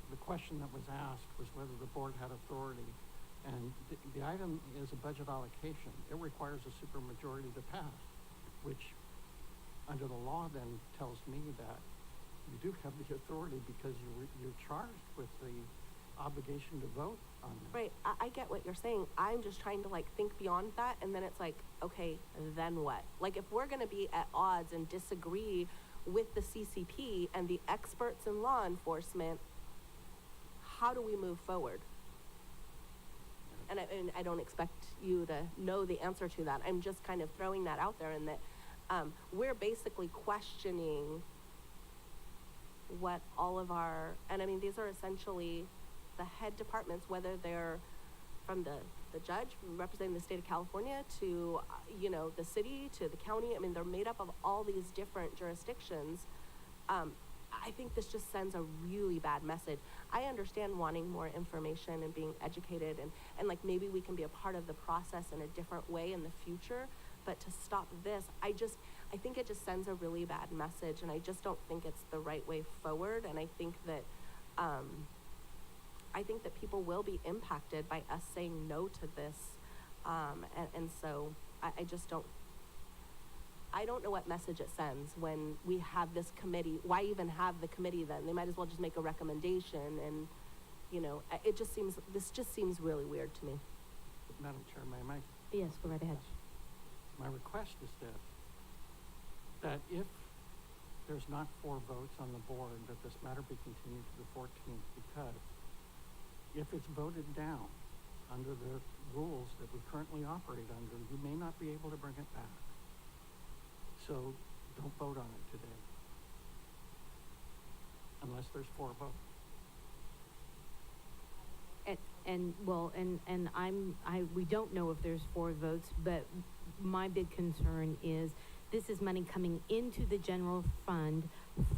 the question that was asked was whether the board had authority, and the item is a budget allocation. It requires a supermajority to pass, which under the law then tells me that you do have the authority, because you're charged with the obligation to vote on this. Right, I get what you're saying. I'm just trying to like think beyond that, and then it's like, okay, then what? Like, if we're gonna be at odds and disagree with the CCP and the experts in law enforcement, how do we move forward? And I don't expect you to know the answer to that. I'm just kind of throwing that out there, in that we're basically questioning what all of our, and I mean, these are essentially the head departments, whether they're from the judge representing the state of California to, you know, the city to the county. I mean, they're made up of all these different jurisdictions. I think this just sends a really bad message. I understand wanting more information and being educated and like maybe we can be a part of the process in a different way in the future, but to stop this, I think it just sends a really bad message, and I just don't think it's the right way forward. And I think that people will be impacted by us saying no to this. And so I just don't, I don't know what message it sends when we have this committee. Why even have the committee then? They might as well just make a recommendation, and, you know, this just seems really weird to me. Madam Chair, may I? Yes, go right ahead. My request is that if there's not 4 votes on the board, that this matter be continued to the 14th, because if it's voted down under the rules that we currently operate under, you may not be able to bring it back. So don't vote on it today, unless there's 4 votes. We don't know if there's 4 votes, but my big concern is this is money coming into the general fund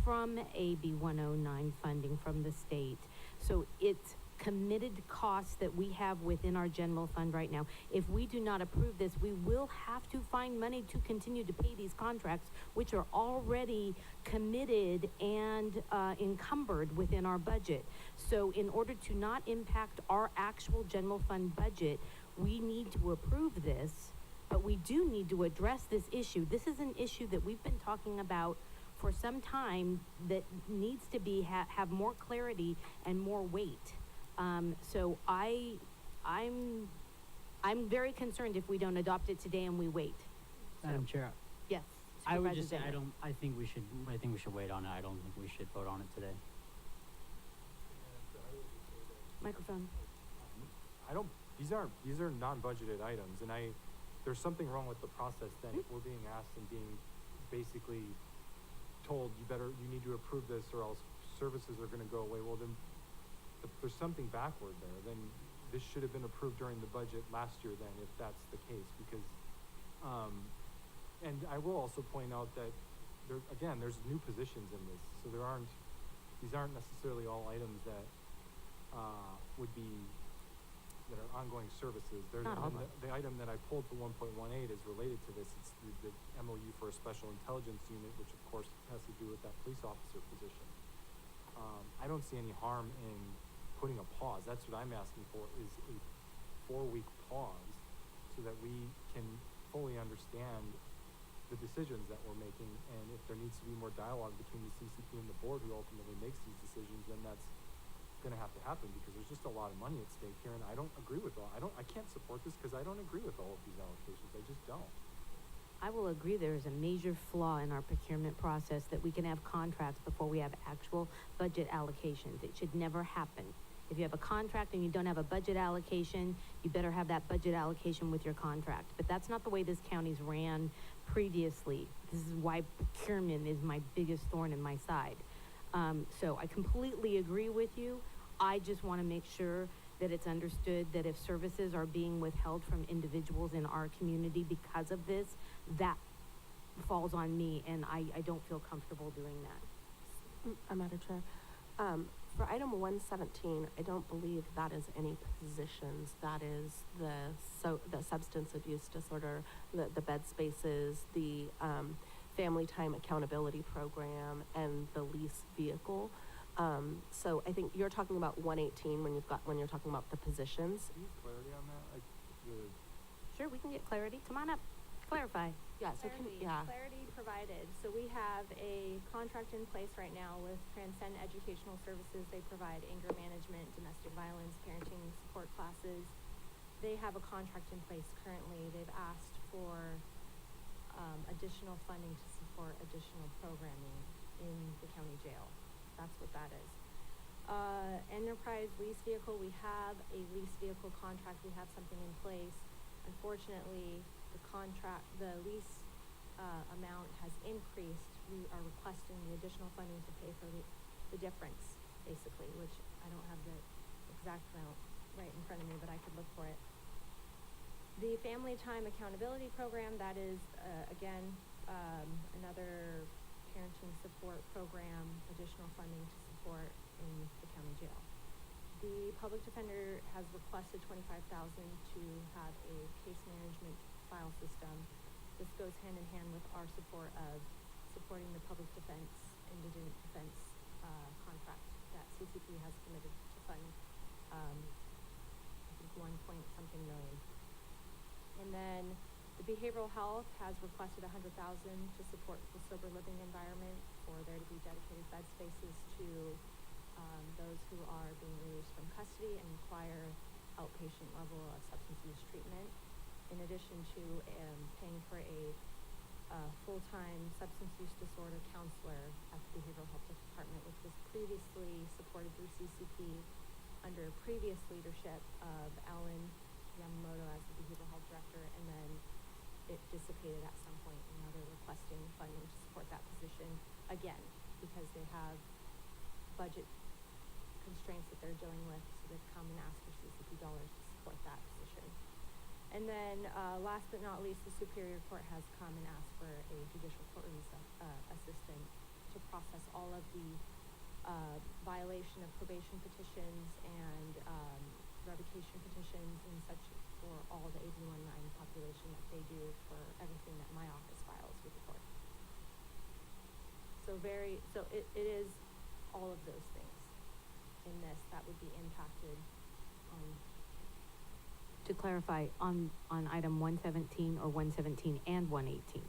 from AB 109 funding from the state. So it's committed costs that we have within our general fund right now. If we do not approve this, we will have to find money to continue to pay these contracts, which are already committed and encumbered within our budget. So in order to not impact our actual general fund budget, we need to approve this, but we do need to address this issue. This is an issue that we've been talking about for some time that needs to be have more clarity and more weight. So I'm very concerned if we don't adopt it today and we wait. Madam Chair, Yes. I would just say Supervisor I think we should wait on it. I don't think we should vote on it today. Microphone. These are non-budgeted items, and there's something wrong with the process then if we're being asked and being basically told you need to approve this or else services are gonna go away. Well then, if there's something backward there, then this should have been approved during the budget last year then, if that's the case, because, and I will also point out that there's new positions in this, so these aren't necessarily all items that, that are ongoing services. The item that I pulled for 1.18 is related to this. It's the MOU for a special intelligence unit, which of course has to do with that police officer position. I don't see any harm in putting a pause. That's what I'm asking for, is a 4-week pause so that we can fully understand the decisions that we're making, and if there needs to be more dialogue between the CCP and the board who ultimately makes these decisions, then that's going to have to happen, because there's just a lot of money at stake here, and I don't agree with I can't support this because I don't agree with all of these allocations. I just don't. I will agree there is a major flaw in our procurement process that we can have contracts before we have actual budget allocations. It should never happen. If you have a contract and you don't have a budget allocation, you better have that budget allocation with your contract. But that's not the way this county's ran previously. This is why procurement is my biggest thorn in my side. So I completely agree with you. I just want to make sure that it's understood that if services are being withheld from individuals in our community because of this, that falls on me, and I don't feel comfortable doing that. Madam Chair, for item 117, I don't believe that is any positions. That is the substance abuse disorder, the bed spaces, the family time accountability program, and the lease vehicle. So I think you're talking about 118 when you're talking about the positions. Do you have clarity on that? Sure, we can get clarity. Come on up. Clarify. Yeah. So Clarity provided. So we have a contract in place right now with Transcend Educational Services. They provide anger management, domestic violence, parenting support classes. They have a contract in place currently. They've asked for additional funding to support additional programming in the county jail. That's what that is. Enterprise lease vehicle, we have a lease vehicle contract. We have something in place. Unfortunately, the lease amount has increased. We are requesting the additional funding to pay for the difference, basically, which I don't have the exact amount right in front of me, but I could look for it. The Family Time Accountability Program, that is, again, another parenting support program, additional funding to support in the county jail. The public defender has requested $25,000 to have a case management file system. This goes hand in hand with our support of supporting the public defense, indigent defense contract that CCP has committed to fund, I think 1 point something million. And then the behavioral health has requested $100,000 to support the sober living environment, for there to be dedicated bed spaces to those who are being released from custody and require outpatient level of substance use treatment, in addition to paying for a full-time substance use disorder counselor at the behavioral health department, which was previously supported through CCP under previous leadership of Alan Yamamoto as the behavioral health director, and then it dissipated at some point, and now they're requesting funding to support that position again, because they have budget constraints that they're dealing with, so they've come and asked for CCP dollars to support that position. And then, last but not least, the Superior Court has come and asked for a judicial court release assistant to process all of the violation of probation petitions and revocation petitions and such for all the 81-9 population that they do for everything that my office files with the court. So it is all of those things in this that would be impacted on. To clarify, on item 117 or 117 and 118.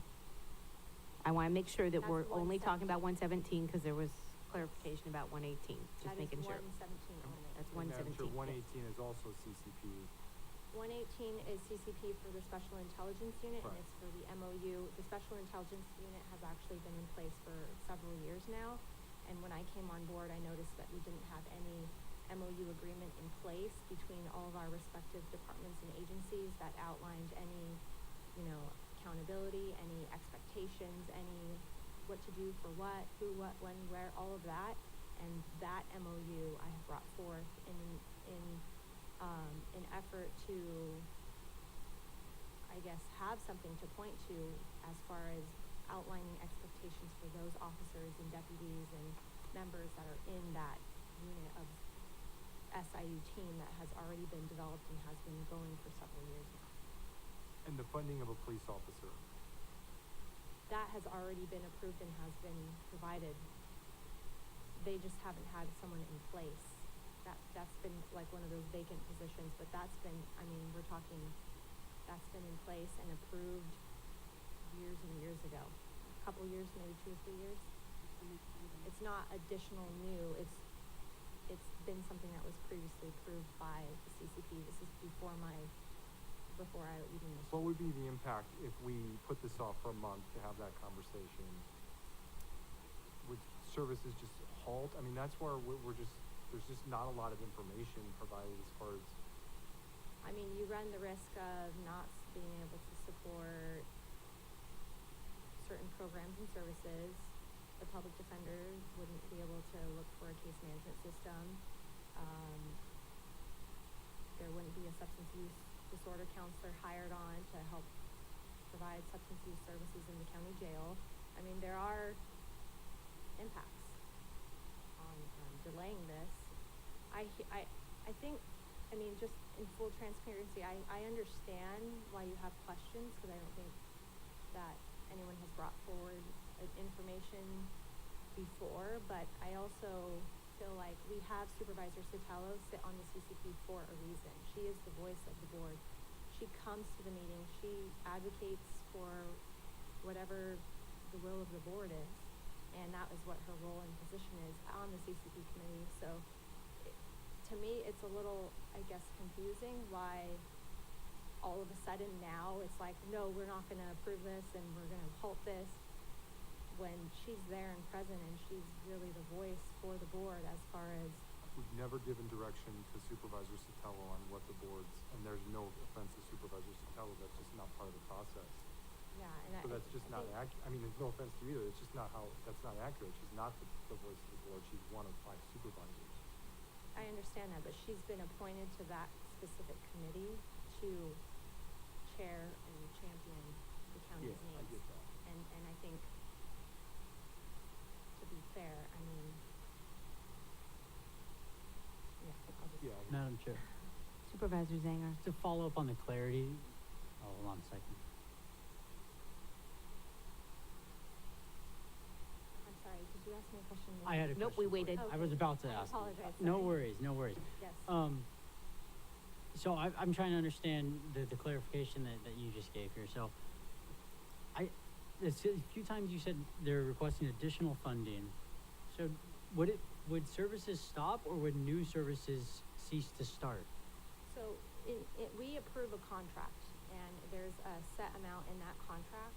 I want to make sure that That's we're only talking 117. about 117 because there was clarification about 118. Just That is making sure. 117 only. That's And Madam Chair, 117. 118 is also CCP. 118 is CCP for the Special Intelligence Unit, and Right. it's for the MOU. The Special Intelligence Unit has actually been in place for several years now, and when I came on board, I noticed that we didn't have any MOU agreement in place between all of our respective departments and agencies that outlined any, accountability, any expectations, any what to do for what, who, what, when, where, all of that, and that MOU I have brought forth in an effort to, I guess, have something to point to as far as outlining expectations for those officers and deputies and members that are in that unit of SIU team that has already been developed and has been going for several years now. And the funding of a police officer. That has already been approved and has been provided. They just haven't had someone in place. That's been like one of those vacant positions, but that's been, that's been in place and approved years and years ago. A couple years, maybe 2 or 3 years. It's not additional new, it's been something that was previously approved by the CCP. This is before I even was. What would be the impact if we put this off for a month to have that conversation? Would services just halt? I mean, that's where there's just not a lot of information provided as far as. I mean, you run the risk of not being able to support certain programs and services. The public defender wouldn't be able to look for a case management system. There wouldn't be a substance use disorder counselor hired on to help provide substance use services in the county jail. I mean, there are impacts on delaying this. I think, just in full transparency, I understand why you have questions, because I don't think that anyone has brought forward information before, but I also feel like we have Supervisor Sotelo sit on the CCP for a reason. She is the voice of the board. She comes to the meeting. She advocates for whatever the will of the board is, and that is what her role and position is on the CCP committee. So to me, it's a little, I guess, confusing why all of a sudden now it's like, no, we're not going to approve this and we're going to halt this, when she's there and present and she's really the voice for the board as far as. We've never given direction to Supervisor Sotelo on what the boards, and there's no offense to Supervisor Sotelo, that's just not part of the process. Yeah, and So that's just not think- I mean, no offense to you either, it's just not that's not accurate. She's not the voice of the board, she's one of 5 supervisors. I understand that, but she's been appointed to that specific committee to chair and champion the county's Yeah, I needs. get that. And I think, to be fair, I mean, yeah, I'll just. Yeah, I- Madam Chair, Supervisor Zanger. to follow up on the clarity, oh, hold on a second. I'm sorry, did you ask me a question? I had a question. Nope, we for you. waited. I was about to I ask. apologize, No sorry. worries, no worries. Yes. So I'm trying to understand the clarification that you just gave here. So a few times you said they're requesting additional funding. So would services stop or would new services cease to start? So we approve a contract and there's a set amount in that contract.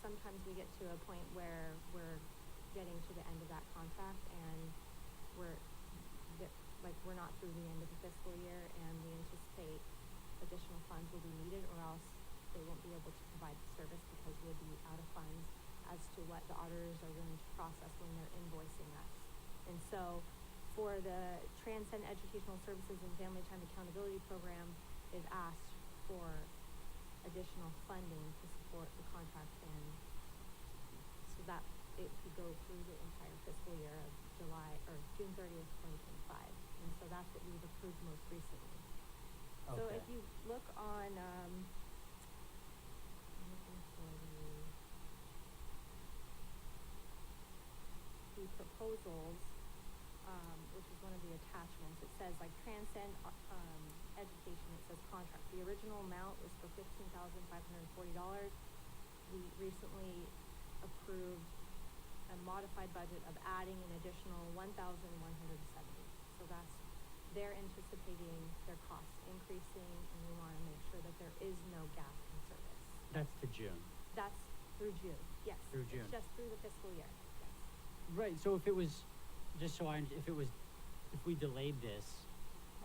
Sometimes we get to a point where we're getting to the end of that contract and we're not through the end of the fiscal year and we anticipate additional funds will be needed or else they won't be able to provide the service because we'll be out of funds as to what the auditors are willing to process when they're invoicing us. And so for the Transcend Educational Services and Family Time Accountability Program, they've asked for additional funding to support the contract and so that it could go through the entire fiscal year of June 30th, 2025. And so that's what we've approved most recently. So Okay. if you look on, I'm looking for the proposals, which is one of the attachments. It says like Transcend Education, it says contract. The original amount was for $15,540. We recently approved a modified budget of adding an additional $1,170. So they're anticipating their costs increasing and we want to make sure that there is no gap in service. That's to June. That's through June, yes. Through June. It's just through the fiscal year, yes. Right, so if we delayed this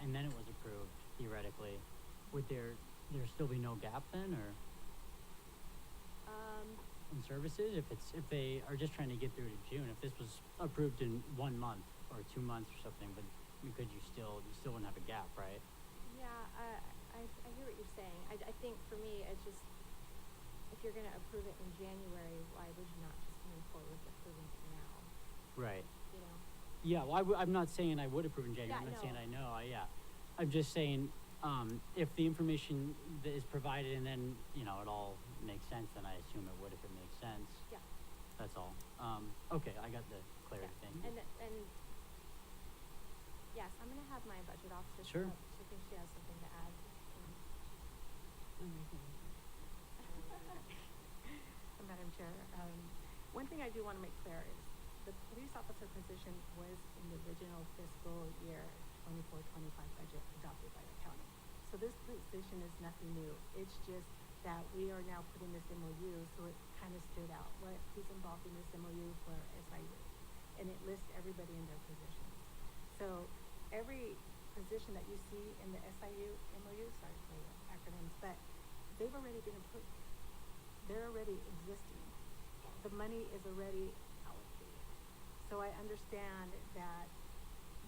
and then it was approved theoretically, would there still be no gap then or in services? If they are just trying to get through to June, if this was approved in 1 month or 2 months or something, but you still wouldn't have a gap, right? Yeah, I hear what you're saying. I think for me, it's just, if you're gonna approve it in January, why would you not just move forward with approving it now, Right. you know? Yeah, well, I'm not saying I would approve in January. Yeah, I'm not saying no. I know. Yeah, I'm just saying if the information that is provided and then it all makes sense, then I assume it would if it makes sense. Yeah. That's all. Okay, I got the clarity. Yeah. Thank you. And yes, I'm gonna have my budget officer. Sure. come up. I think she has something to add. Madam Chair, one thing I do want to make clear is the police officer position was in the original fiscal year 24-25 budget adopted by the county. So this position is nothing new. It's just that we are now putting this MOU, so it kind of stood out. Who's involved in this MOU for SIU? And it lists everybody in their positions. So every position that you see in the SIU MOU, sorry for the acronyms, but they've already been approved. They're already existing. The money is already allocated. So I understand that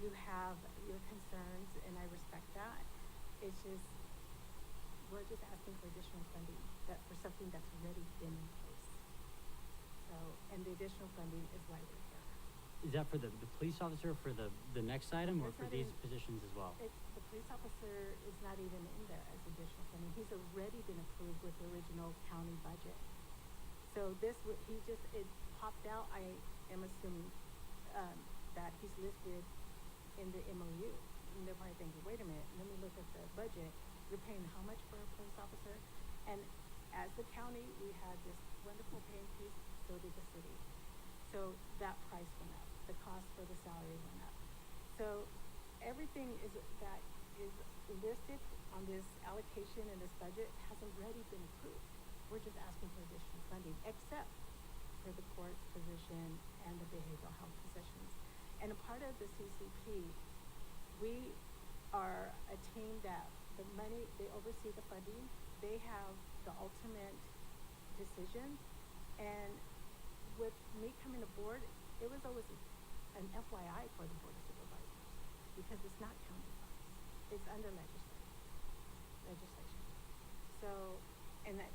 you have your concerns and I respect that. It's just, we're just asking for additional funding for something that's already been in place. So, and the additional funding is why we're here. Is that for the police officer for the next item or It's for not these in- positions as well? It's, the police officer is not even in there as additional funding. He's already been approved with the original county budget. So it popped out, I am assuming, that he's listed in the MOU. And they're probably thinking, wait a minute, let me look at the budget. You're paying how much for a police officer? And as the county, we had this wonderful pay increase, so did the city. So that price went up, the cost for the salary went up. So everything that is listed on this allocation in this budget has already been approved. We're just asking for additional funding, except for the courts position and the behavioral health positions. And a part of the CCP, we are a team that the money, they oversee the funding. They have the ultimate decisions. And with me coming aboard, it was always an FYI for the Board of Supervisors, because it's not county funds, it's under legislation. So, and that,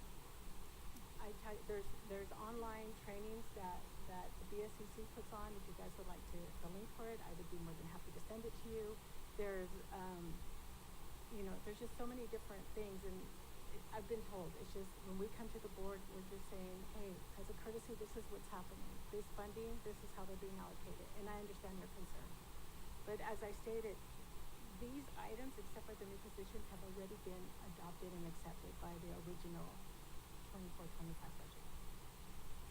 there's online trainings that the BSCC puts on. If you guys would like the link for it, I would be more than happy to send it to you. There's, there's just so many different things, and I've been told, it's just, when we come to the board, we're just saying, hey, as a courtesy, this is what's happening. This funding, this is how they're being allocated, and I understand your concern. But as I stated, these items, except for the new positions, have already been adopted and accepted by the original 24-25 budget.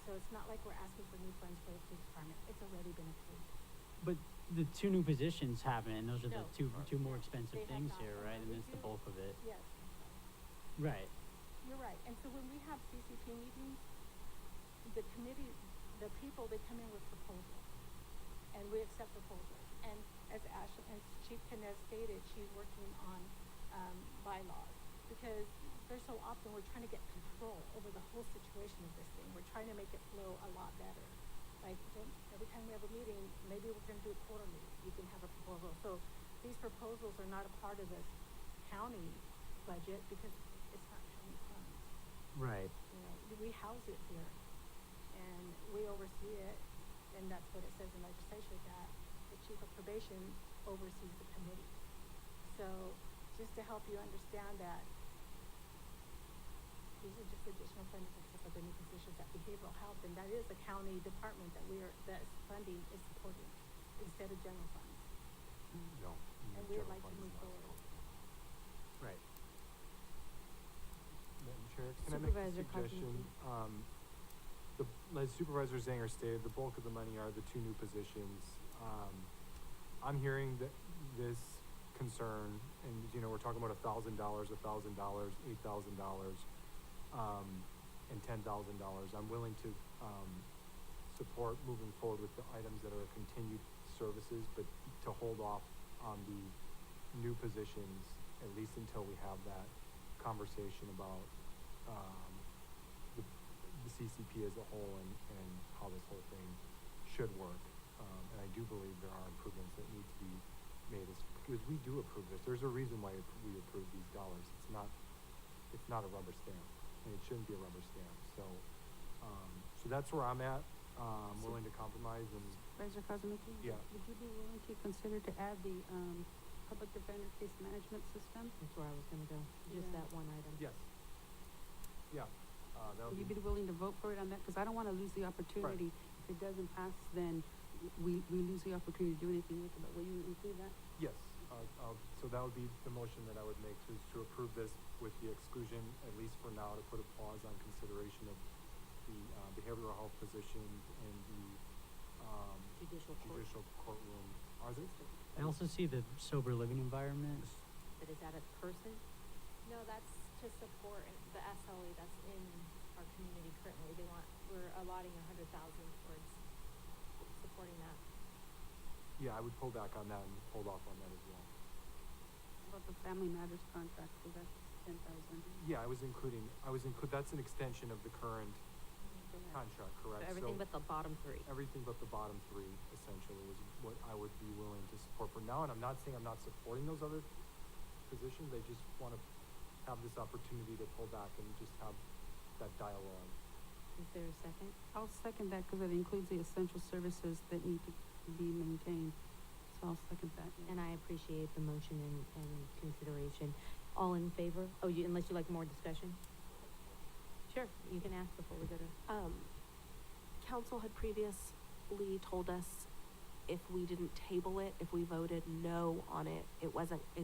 So it's not like we're asking for new funds for the police department. It's already been approved. But the two new positions haven't, and those are No. the two more expensive They have things not. here, right? And We that's the do- bulk of it. Yes. Right. You're right. And so when we have CCP meetings, the committee, the people, they come in with proposals, and we accept proposals. And as Chief Canes stated, she's working on bylaws, because there's so often we're trying to get control over the whole situation of this thing. We're trying to make it flow a lot better. Like, every time we have a meeting, maybe we're gonna do it quarterly, you can have a proposal. So these proposals are not a part of the county budget, because it's not county funds. Right. You know, we house it here, and we oversee it, and that's what it says in legislation, that the chief of probation oversees the committee. So, just to help you understand that, these are just additional funding except for the new positions at behavioral health, and that is a county department that that funding is supporting instead of general funds. No. And we would like to move forward. Right. Madam Chair, can I make a Supervisor suggestion? As Supervisor Zanger stated, the bulk of the money are the two new positions. I'm hearing that this concern, and we're talking about $1,000, $8,000, and $10,000. I'm willing to support moving forward with the items that are continued services, but to hold off on the new positions, at least until we have that conversation about the CCP as a whole and how this whole thing should work. And I do believe there are improvements that need to be made, because we do approve this. There's a reason why we approve these dollars. It's not a rubber stamp, and it shouldn't be a rubber stamp. So that's where I'm at. Willing to compromise and. Supervisor Cosmicki? Yeah. Would you be willing to consider to add the, public defender case management system? That's where I was gonna go, just Yeah. that one item. Yes. Yeah. That Would would you be willing to vote for it on that? Because I don't want to lose the opportunity. If it doesn't pass, then we lose the opportunity to do anything with it. But will you include that? Yes, so that would be the motion that I would make, is to approve this with the exclusion, at least for now, to put a pause on consideration of the behavioral health positions and the judicial courtroom. Are there? I also see the sober living environment. But is that a person? No, that's to support the SLE that's in our community currently. We're allotting 100,000 towards supporting that. Yeah, I would pull back on that and hold off on that as well. About the Family Matters contract, so that's 10,000. Yeah, that's an extension of the current contract, correct? So everything but the bottom three. Everything but the bottom three, essentially, is what I would be willing to support for now. And I'm not saying I'm not supporting those other positions. I just want to have this opportunity to pull back and just have that dialogue. Is there a second? I'll second that because it includes the essential services that need to be maintained. So I'll second that. And I appreciate the motion and consideration. All in favor? Oh, unless you like more discussion? Sure, you can ask before we go to. Council had previously told us if we didn't table it, if we voted no on it, it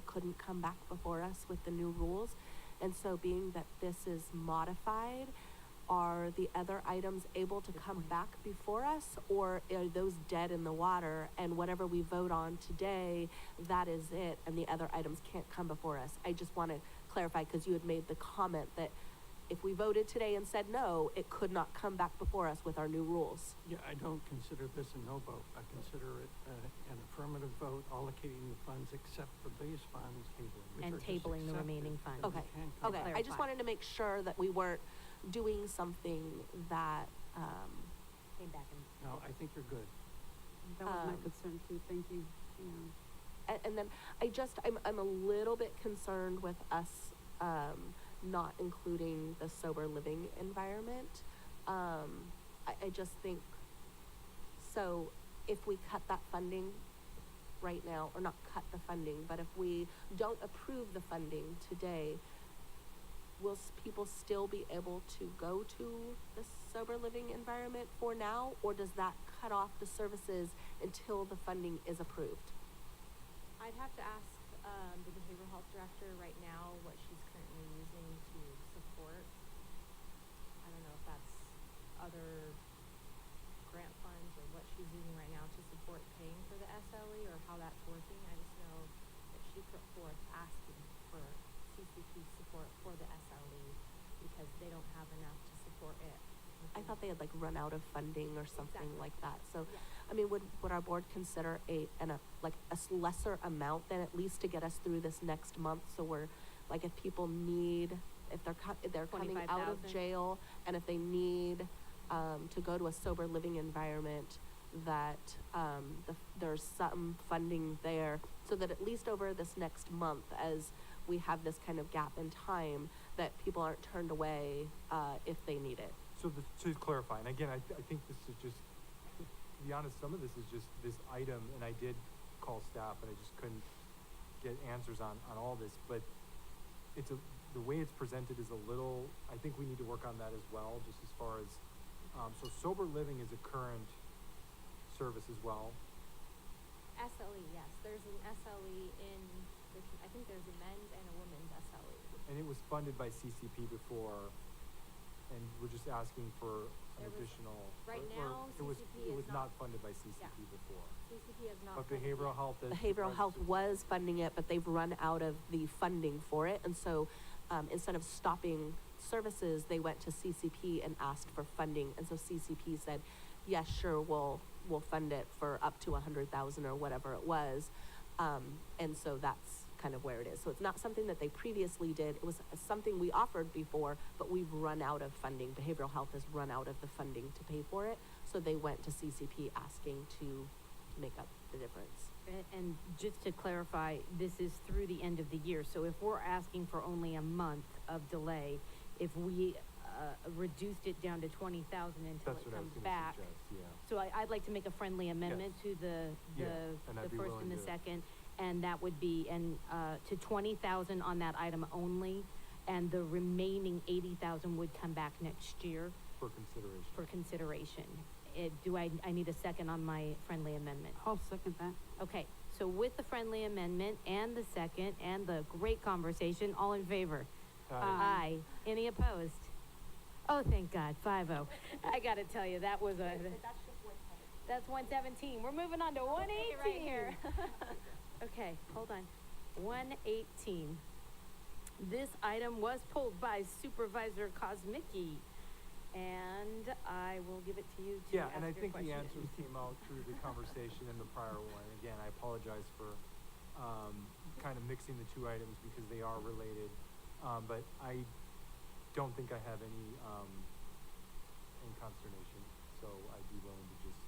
couldn't come back before us with the new rules. And so being that this is modified, are the other items able to come back before us, or are those dead in the water, and whatever we vote on today, that is it, and the other items can't come before us? I just want to clarify, because you had made the comment that if we voted today and said no, it could not come back before us with our new rules. Yeah, I don't consider this a no vote. I consider it an affirmative vote, allocating the funds except for these funds. And tabling the remaining funds. Okay, Can come okay. back. I just wanted to make sure that we weren't doing something that, Came back and. No, I think you're good. That was my Um, concern too, thank you. Yeah. and then I'm a little bit concerned with us, not including the sober living environment. I just think, so if we cut that funding right now, or not cut the funding, but if we don't approve the funding today, will people still be able to go to the sober living environment for now, or does that cut off the services until the funding is approved? I'd have to ask, the behavioral health director right now what she's currently using to support. I don't know if that's other grant funds or what she's using right now to support paying for the SLE or how that's working. I just know that she put forth asking for CCP support for the SLE because they don't have enough to support it. I thought they had like run out of funding or something Exactly. like that. So, Yeah. I mean, would our board consider a lesser amount then, at least to get us through this next month? So we're, like, if people need, if they're coming out of 25,000. jail and if they need, to go to a sober living environment, that, there's some funding there, so that at least over this next month, as we have this kind of gap in time, that people aren't turned away, if they need it. So to clarify, and again, I think this is just, to be honest, some of this is just this item, and I did call staff, and I just couldn't get answers on all this, but the way it's presented is a little, I think we need to work on that as well, just as far as, so sober living is a current service as well. SLE, yes, there's an SLE in I think there's a men's and a women's SLE. And it was funded by CCP before, and we're just asking for an There was- additional. right or now, it was, CCP it is was not- not funded by CCP before. CCP has not. But funded behavioral yet. health is. Behavioral health was funding it, but they've run out of the funding for it, and so, instead of stopping services, they went to CCP and asked for funding, and so CCP said, yes, sure, we'll fund it for up to 100,000 or whatever it was, and so that's kind of where it is. So it's not something that they previously did, it was something we offered before, but we've run out of funding. Behavioral health has run out of the funding to pay for it, so they went to CCP asking to make up the difference. And just to clarify, this is through the end of the year, so if we're asking for only a month of delay, if we, reduced it down to 20,000 until That's it what I was comes gonna back. suggest, yeah. So I'd like to make a friendly amendment to Yeah, and the I'd be first willing and the to- second, and that would be, to 20,000 on that item only, and the remaining 80,000 would come back next year For consideration. for consideration. I need a second on my friendly amendment? I'll second that. Okay, so with the friendly amendment and the second and the great conversation, all in favor? Aye. Any opposed? Oh, thank God, 5-0. I gotta tell you, that was that's 117. We're moving on to 118. Right here. Okay, hold on. 118. This item was pulled by Supervisor Kosmicki, and I will give it to you to Yeah, ask and I your think the question. answers came out through the conversation in the prior one. Again, I apologize for, kind of mixing the two items because they are related. But I don't think I have any, in consternation, so I'd be willing to just,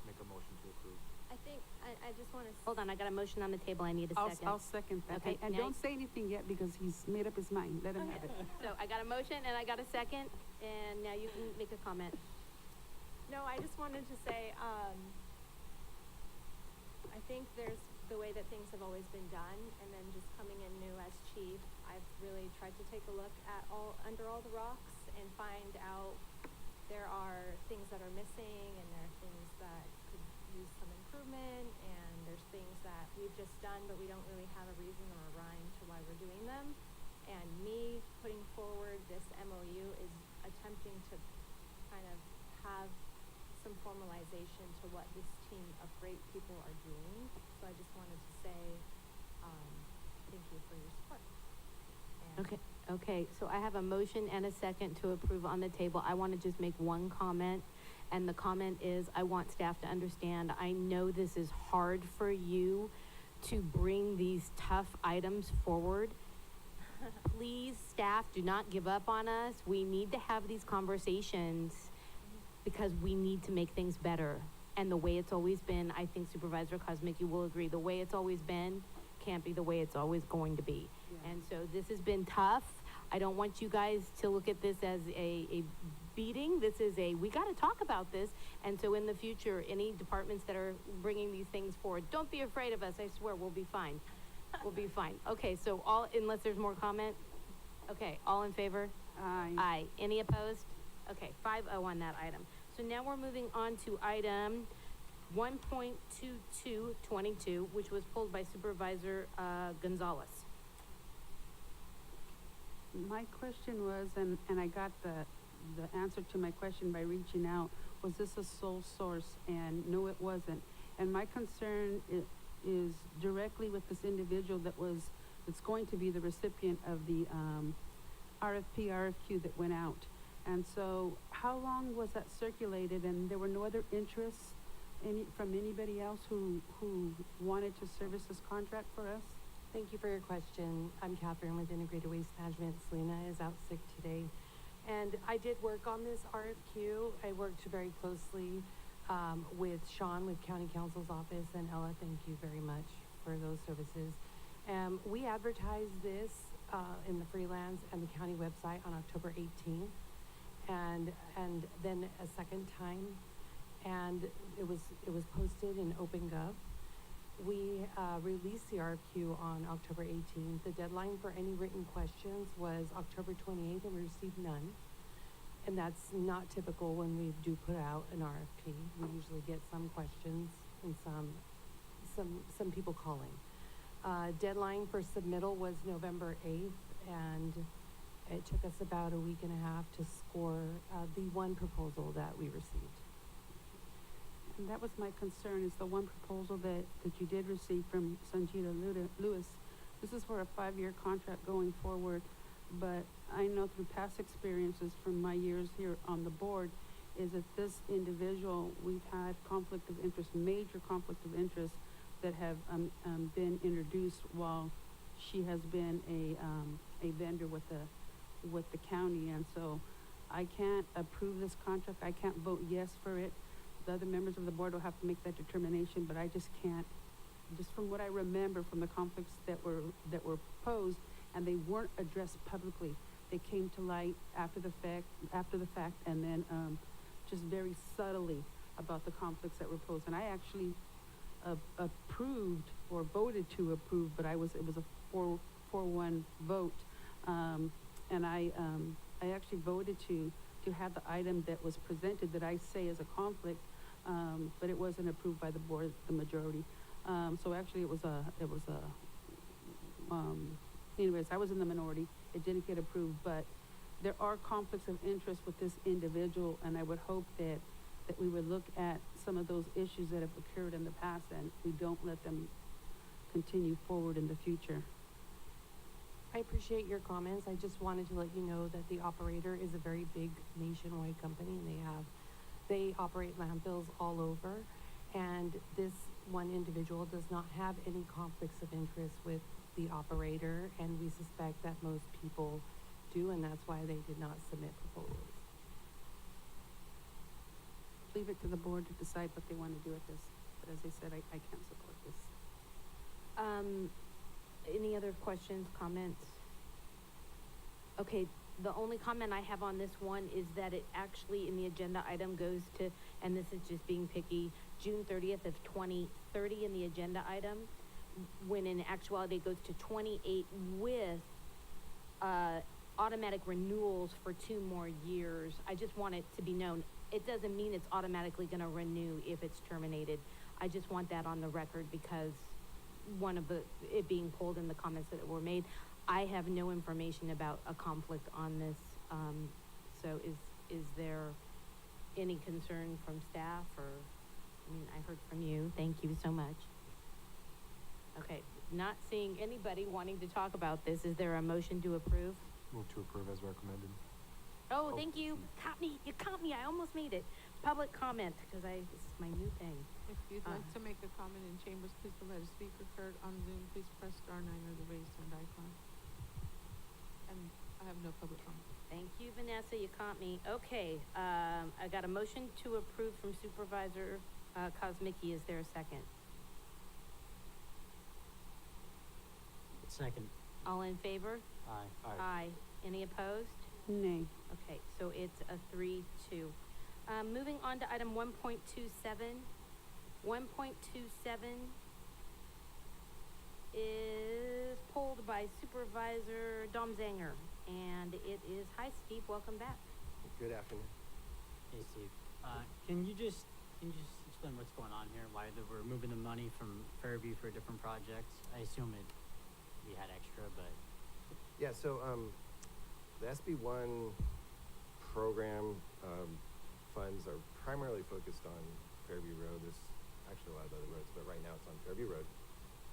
make a motion to approve. I think, I just wanna. Hold on, I got a motion on the table, I need a I'll, second. I'll second that. Okay, And now don't say anything yet because he's made up his mind. Let him have it. So I got a motion and I got a second, and now you can make a comment. No, I just wanted to say, I think there's the way that things have always been done, and then just coming in new as chief, I've really tried to take a look at under all the rocks and find out there are things that are missing, and there are things that could use some improvement, and there's things that we've just done, but we don't really have a reason or a rhyme to why we're doing them. And me putting forward this MOU is attempting to kind of have some formalization to what this team of great people are doing. So I just wanted to say, thank you for your support. And Okay, so I have a motion and a second to approve on the table. I wanna just make one comment, and the comment is, I want staff to understand, I know this is hard for you to bring these tough items forward. please, staff, do not give up on us. We need to have these conversations because we need to make things better. And the way it's always been, I think Supervisor Cosmic, you will agree, the way it's always been can't be the way it's always going to be. Yeah. And so this has been tough. I don't want you guys to look at this as a beating. This is we got to talk about this. And so in the future, any departments that are bringing these things forward, don't be afraid of us. I swear we'll be fine. We'll be fine. Okay, so unless there's more comment? Okay, all in favor? Aye. Aye. Any opposed? Okay, 5-0 on that item. So now we're moving on to item 1.2222, which was pulled by Supervisor Gonzalez. My question was, and I got the answer to my question by reaching out, was this a sole source? And no, it wasn't. And my concern is directly with this individual that's going to be the recipient of the RFQ that went out. And so how long was that circulated, and there were no other interests from anybody else who wanted to service this contract for us? Thank you for your question. I'm Catherine with Integrated Waste Management. Selena is out sick today. And I did work on this RFQ. I worked very closely with Sean with County Council's office, and Ella, thank you very much for those services. We advertised this in the freelance and the county website on October 18th. And then a second time, and it was posted in OpenGov. We released the RFQ on October 18th. The deadline for any written questions was October 28th, and we received none. And that's not typical when we do put out an RFP. We usually get some questions and some people calling. Deadline for submittal was November 8th, and it took us about a week and a half to score the one proposal that we received. And that was my concern, is the one proposal that you did receive from Sanjita Lewis. This is for a 5-year contract going forward, but I know through past experiences from my years here on the board is that this individual, we've had conflict of interest, major conflict of interest that have been introduced while she has been a vendor with the county. And so I can't approve this contract. I can't vote yes for it. The other members of the board will have to make that determination, but I just can't, just from what I remember from the conflicts that were posed, and they weren't addressed publicly. They came to light after the fact, and then just very subtly about the conflicts that were posed. And I actually approved or voted to approve, but it was a 4-1 vote, and I actually voted to have the item that was presented that I say is a conflict, but it wasn't approved by the board, the majority. So actually anyways, I was in the minority. It didn't get approved, but there are conflicts of interest with this individual, and I would hope that we would look at some of those issues that have occurred in the past, and we don't let them continue forward in the future. I appreciate your comments. I just wanted to let you know that the operator is a very big nationwide company, and they operate landfills all over, and this one individual does not have any conflicts of interest with the operator, and we suspect that most people do, and that's why they did not submit proposals. Leave it to the board to decide what they want to do with this, but as I said, I can't support this. Any other questions, comments? Okay, the only comment I have on this one is that it actually in the agenda item goes to, and this is just being picky, June 30th of 2030 in the agenda item, when in actuality it goes to 28 with automatic renewals for 2 more years. I just want it to be known. It doesn't mean it's automatically going to renew if it's terminated. I just want that on the record because one of it being pulled in the comments that were made. I have no information about a conflict on this. So is there any concern from staff I heard from you. Thank you so much. Okay, not seeing anybody wanting to talk about this. Is there a motion to approve? Move to approve as recommended. Oh, thank you. You caught me. I almost made it. Public comment, because this is my new thing. If you'd like to make a comment in chambers, please provide a speaker card on Zoom. Please press *9 or the raised hand icon. And I have no public comment. Thank you, Vanessa, you caught me. Okay, I got a motion to approve from Supervisor, Kosmicki. Is there a second? Second. All in favor? Aye. Aye. Any opposed? Nay. Okay, so it's a 3-2. Moving on to item 1.27. 1.27 is pulled by Supervisor Dom Zanger, and it is, hi Steve, welcome back. Good afternoon. Hey, Steve. Can you just explain what's going on here? Why we're moving the money from Fairview for different projects? I assume we had extra, but. Yeah, so the SB1 program funds are primarily focused on Fairview Road. There's actually a lot of other roads, but right now it's on Fairview Road.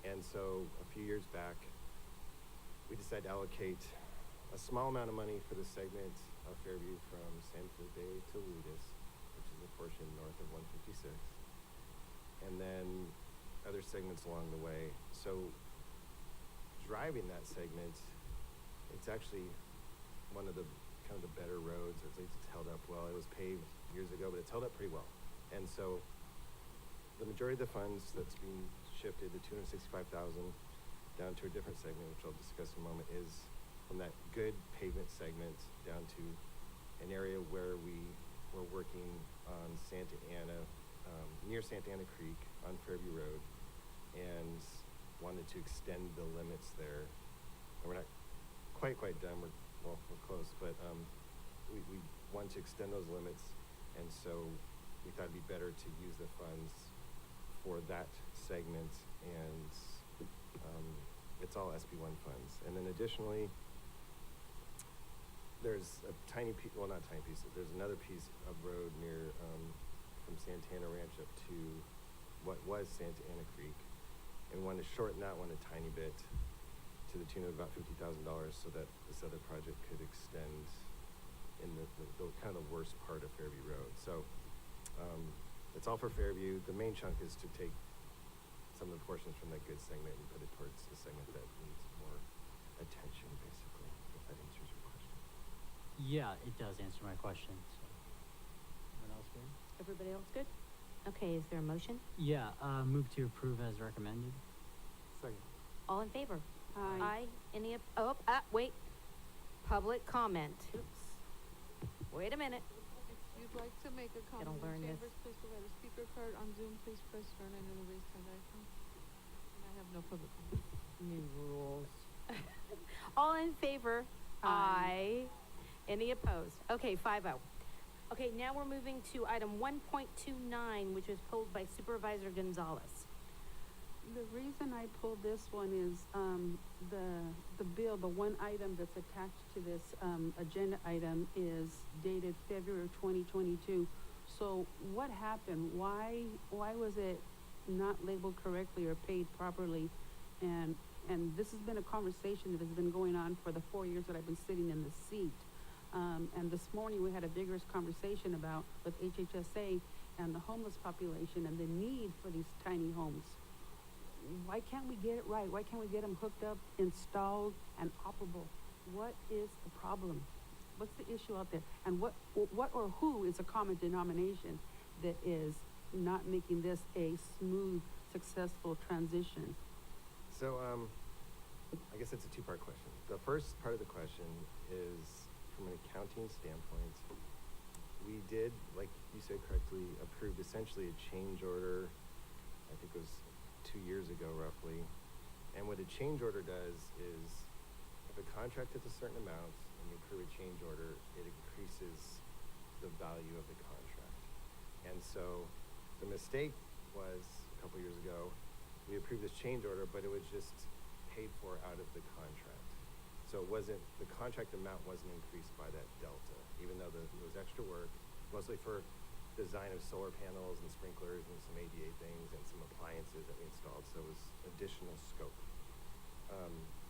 And so a few years back, we decided to allocate a small amount of money for the segment of Fairview from San Felipe to Ludis, which is a portion north of 156, and then other segments along the way. So driving that segment, it's actually one of the kind of the better roads, or at least it's held up well. It was paved years ago, but it's held up pretty well. And so the majority of the funds that's being shifted, the $265,000 down to a different segment, which I'll discuss in a moment, is from that good pavement segment down to an area where we were working on Santa Ana, near Santa Ana Creek on Fairview Road, and wanted to extend the limits there. And we're not quite done. We're close, but we want to extend those limits, and so we thought it'd be better to use the funds for that segment, and it's all SB1 funds. And then additionally, there's a tiny piece, well, not tiny piece, there's another piece of road near from Santana Ranch up to what was Santa Ana Creek, and we wanted to shorten that one a tiny bit to the tune of about $50,000 so that this other project could extend in the kind of the worst part of Fairview Road. So it's all for Fairview. The main chunk is to take some of the portions from that good segment and put it towards the segment that needs more attention, basically, if that answers your question. Yeah, it does answer my question. So. Everyone else good? Everybody else good? Okay, is there a motion? Yeah, move to approve as recommended. Second. All in favor? Aye. Any, wait. Public comment. Wait a minute. If you'd like to make a comment Gonna in learn this. chambers, please provide a speaker card. On Zoom, please press star 9 on the raised hand icon. And I have no public comment. New rules. All in favor? Aye. Any opposed? Okay, 5-0. Okay, now we're moving to item 1.29, which was pulled by Supervisor Gonzalez. The reason I pulled this one is, the bill, the one item that's attached to this, agenda item is dated February 2022. So what happened? Why was it not labeled correctly or paid properly? And this has been a conversation that has been going on for the 4 years that I've been sitting in the seat. And this morning we had a vigorous conversation with HHSA and the homeless population and the need for these tiny homes. Why can't we get it right? Why can't we get them hooked up, installed, and operable? What is the problem? What's the issue out there? And what or who is a common denomination that is not making this a smooth, successful transition? So I guess it's a two-part question. The first part of the question is from an accounting standpoint. We did, like you said correctly, approved essentially a change order, I think it was 2 years ago roughly. And what a change order does is if a contract is a certain amount and you approve a change order, it increases the value of the contract. And so the mistake was a couple years ago, we approved this change order, but it was just paid for out of the contract. So it wasn't, the contract amount wasn't increased by that delta, even though it was extra work, mostly for design of solar panels and sprinklers and some ADA things and some appliances that we installed. So it was additional scope.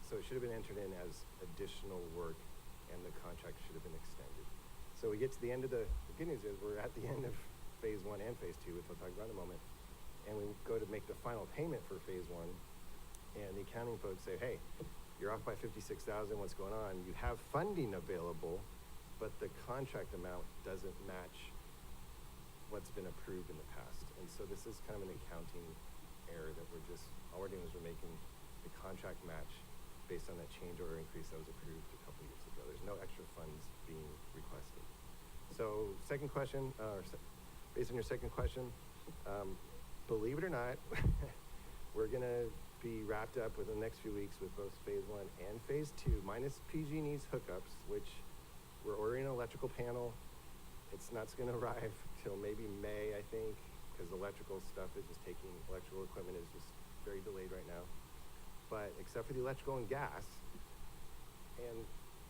So it should have been entered in as additional work and the contract should have been extended. So we get to the end of the good news is we're at the end of phase 1 and phase 2, which we'll talk about in a moment. And we go to make the final payment for phase 1 and the accounting folks say, hey, you're off by 56,000, what's going on? You have funding available, but the contract amount doesn't match what's been approved in the past. And so this is kind of an accounting error that all we're doing is we're making the contract match based on that change order increase that was approved a couple years ago. There's no extra funds being requested. So second question, based on your second question, believe it or not, we're gonna be wrapped up within the next few weeks with both phase 1 and phase 2, minus PG&E's hookups, which we're ordering an electrical panel. It's not gonna arrive till maybe May, I think, because electrical equipment is just very delayed right now. But except for the electrical and gas, and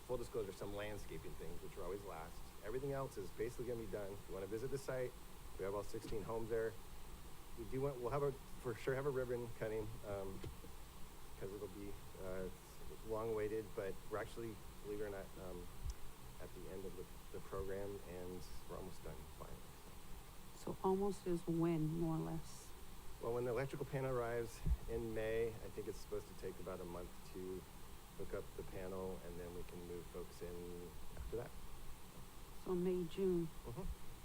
full disclosure, some landscaping things, which are always last, everything else is basically gonna be done. If you wanna visit the site, we have all 16 homes there. We'll for sure have a ribbon cutting, because it'll be long awaited, but we're actually, believe it or not, at the end of the program, and we're almost done finally. So almost is when, more or less? Well, when the electrical panel arrives in May, I think it's supposed to take about a month to hook up the panel, and then we can move folks in after that. So May, June. Mm-hmm.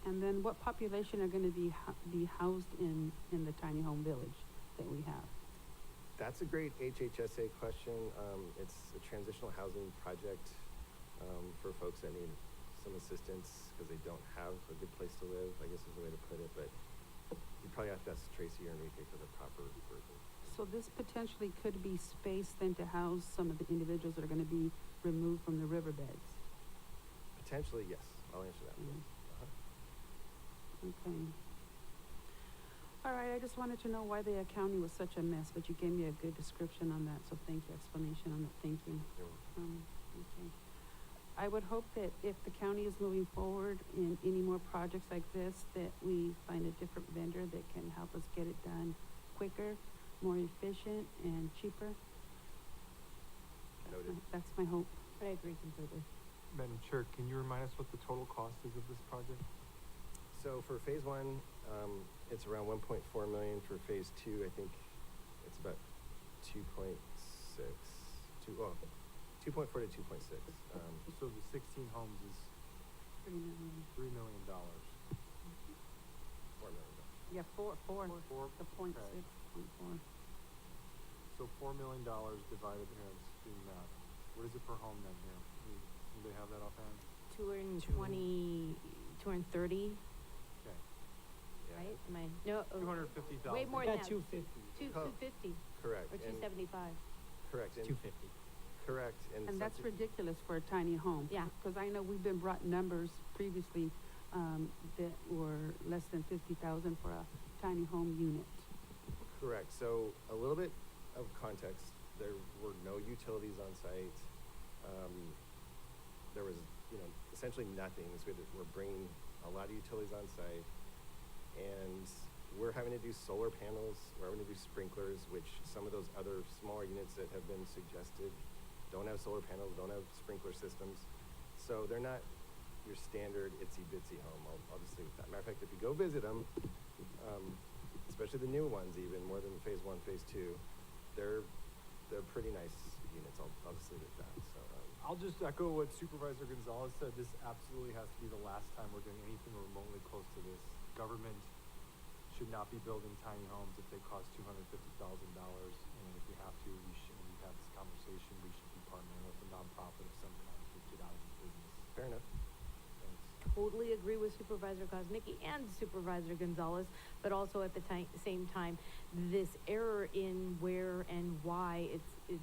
And then what population are gonna be housed in the tiny home village that we have? That's a great HHSA question. It's a transitional housing project for folks that need some assistance because they don't have a good place to live, I guess is the way to put it, but you probably have to ask Tracy or Enrique for the proper version. So this potentially could be space then to house some of the individuals that are gonna be removed from the riverbeds? Potentially, yes. I'll answer that. Mhm. Okay. All right, I just wanted to know why the county was such a mess, but you gave me a good description on that, so thank you, explanation on that, thank you. You're welcome. Okay. I would hope that if the county is moving forward in any more projects like this, that we find a different vendor that can help us get it done quicker, more efficient, and cheaper. Noted. That's my hope. I agree completely. Madam Chair, can you remind us what the total cost is of this project? So for phase 1, it's around 1.4 million. For phase 2, I think it's about 2.4 to 2.6. So the 16 homes is $3 million. $4 million. Yeah, four. Four? The point Okay. 6.4. So $4 million divided here, let's do math. What is it per home then here? Do they have that offhand? 220, 230, Okay. right? Am I, no, 250,000. way more than that. 250. 250 Correct. or 275. Correct. It's 250. Correct. And that's something- ridiculous for a tiny home. Yeah. Because I know we've been brought numbers previously, that were less than 50,000 for a tiny home unit. Correct. So a little bit of context. There were no utilities on site. There was, essentially nothing. So we're bringing a lot of utilities on site, and we're having to do solar panels. We're having to do sprinklers, which some of those other smaller units that have been suggested don't have solar panels, don't have sprinkler systems. So they're not your standard itsy-bitsy home. I'll just say with that. Matter of fact, if you go visit them, especially the new ones even, more than phase 1, phase 2, they're pretty nice units. I'll just leave it at that. So, I'll just echo what Supervisor Gonzalez said. This absolutely has to be the last time we're doing anything remotely close to this. Government should not be building tiny homes if they cost $250,000. And if we have to, when we have this conversation, we should be partnering with a nonprofit of some kind to get out of this business. fair enough. Thanks. Totally agree with Supervisor Koznicki and Supervisor Gonzalez, but also at the same time, this error in where and why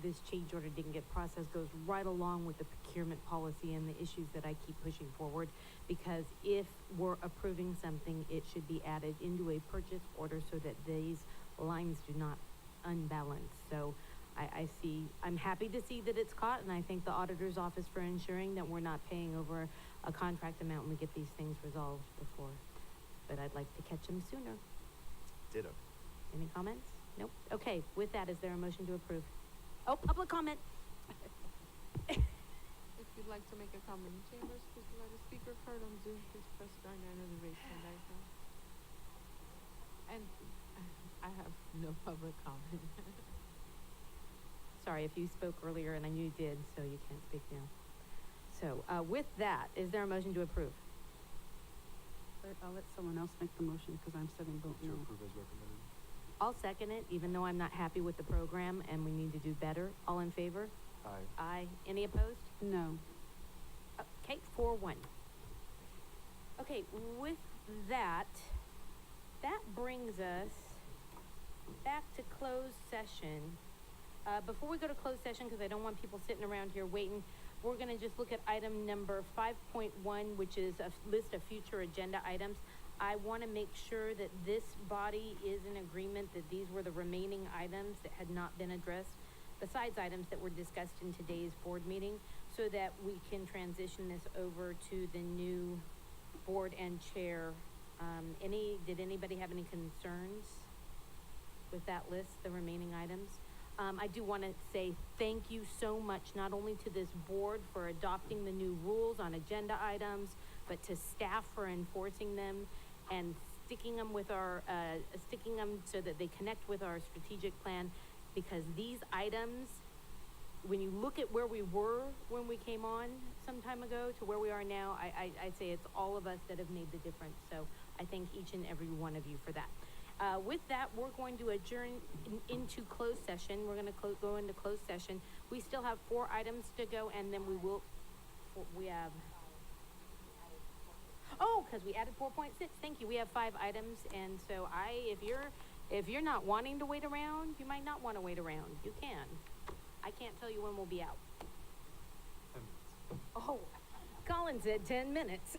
this change order didn't get processed goes right along with the procurement policy and the issues that I keep pushing forward. Because if we're approving something, it should be added into a purchase order so that these lines do not unbalance. So I'm happy to see that it's caught, and I thank the auditor's office for ensuring that we're not paying over a contract amount when we get these things resolved before. But I'd like to catch them sooner. Ditto. Any comments? Nope. Okay, with that, is there a motion to approve? Oh, public comment. If you'd like to make a comment in chambers, please provide a speaker card on Zoom. Please press star 9 on the raise hand icon. And I have no public comment. sorry if you spoke earlier and I knew you did, so you can't speak now. So, with that, is there a motion to approve? I'll let someone else make the motion because I'm setting vote To no. approve as recommended. I'll second it, even though I'm not happy with the program and we need to do better. All in favor? Aye. Aye. Any opposed? No. Okay, 4-1. Okay, with that, that brings us back to closed session. Before we go to closed session, because I don't want people sitting around here waiting, we're gonna just look at item number 5.1, which is a list of future agenda items. I wanna make sure that this body is in agreement that these were the remaining items that had not been addressed, besides items that were discussed in today's board meeting, so that we can transition this over to the new board and chair. Did anybody have any concerns with that list, the remaining items? I do want to say thank you so much, not only to this board for adopting the new rules on agenda items, but to staff for enforcing them and sticking them so that they connect with our strategic plan, because these items, when you look at where we were when we came on some time ago to where we are now, I say it's all of us that have made the difference. So I thank each and every one of you for that. With that, we're going to adjourn into closed session. We're going to go into closed session. We still have 4 items to go, and then we have, because we added 4.6. Thank you. We have 5 items, and so if you're not wanting to wait around, you might not want to wait around. You can. I can't tell you when we'll be out. 10 minutes. Oh, Colin said 10 minutes.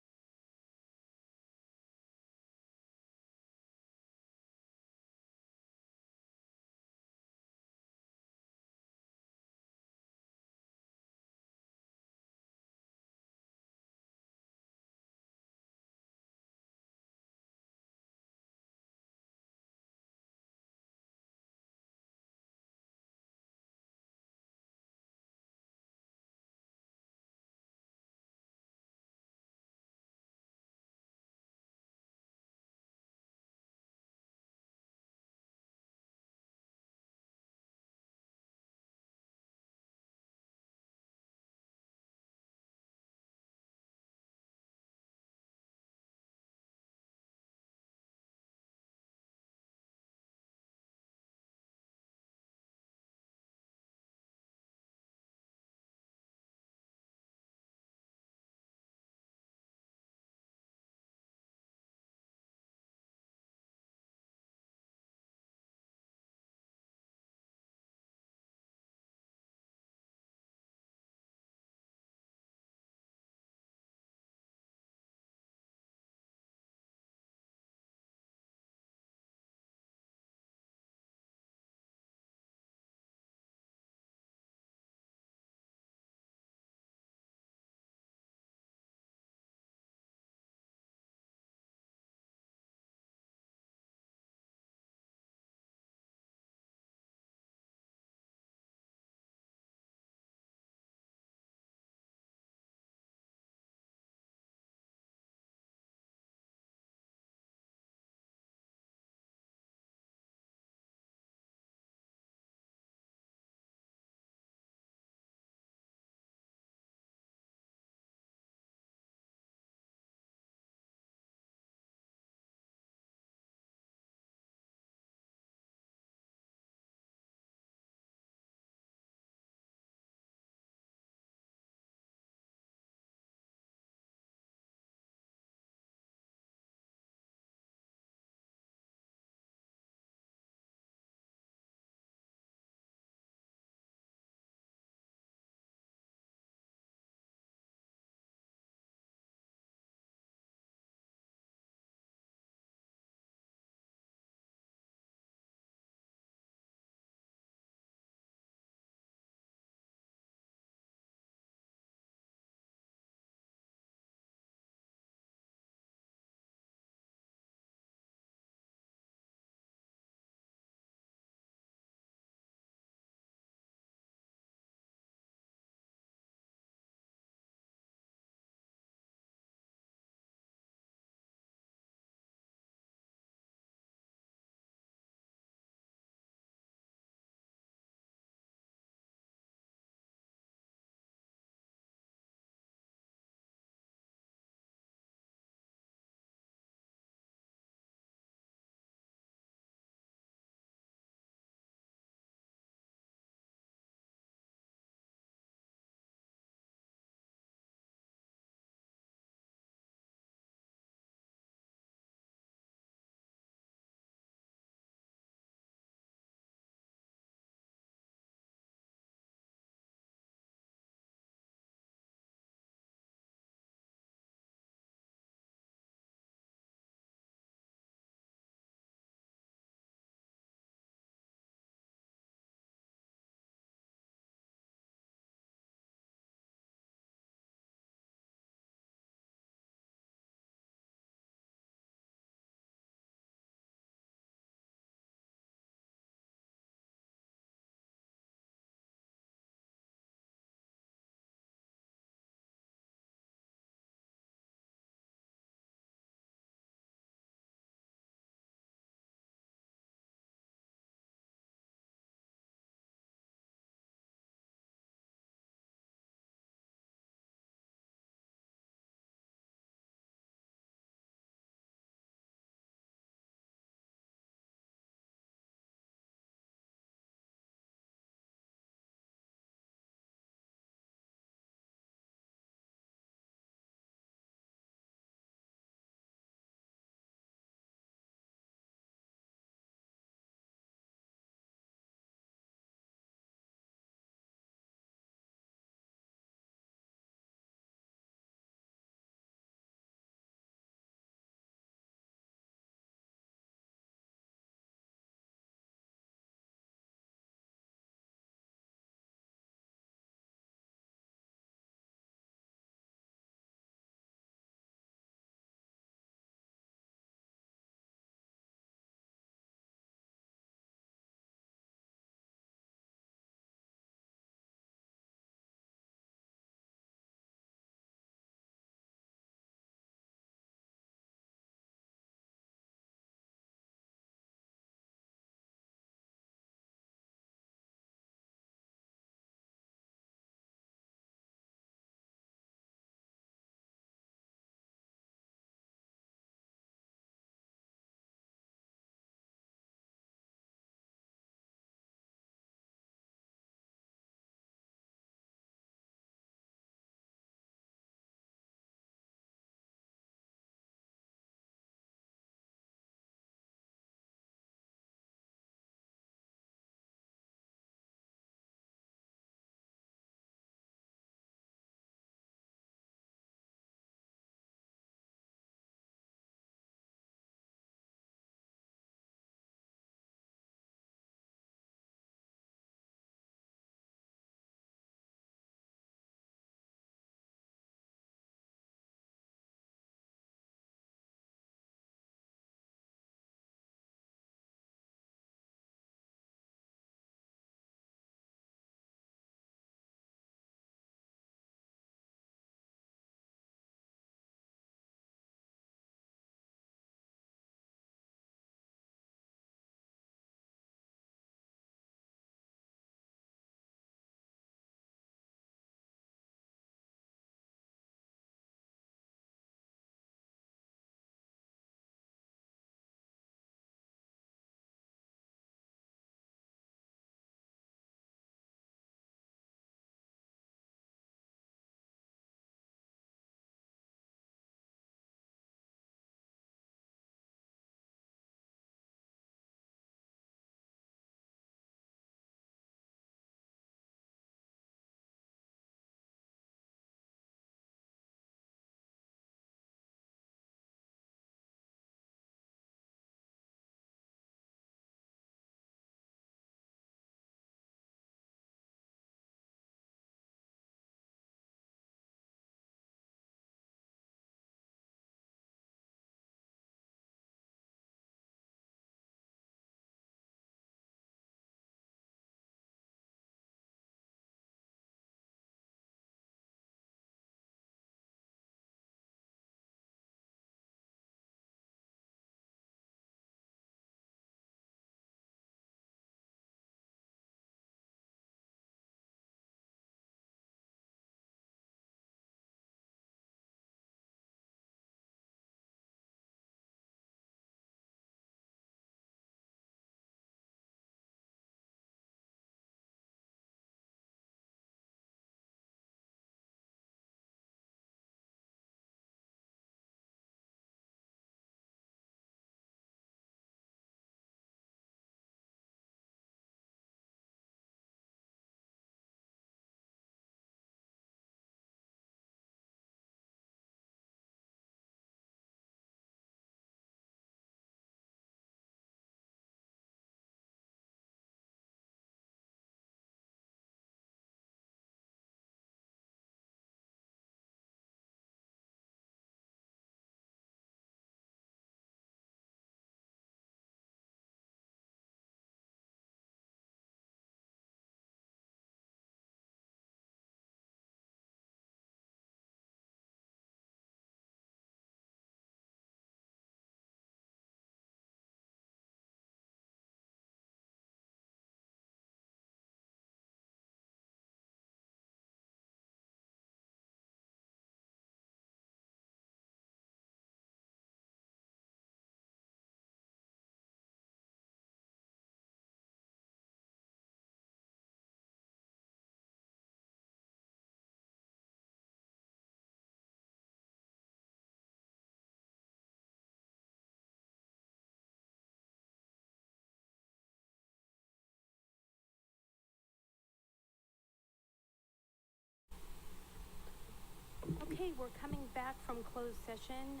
from closed session.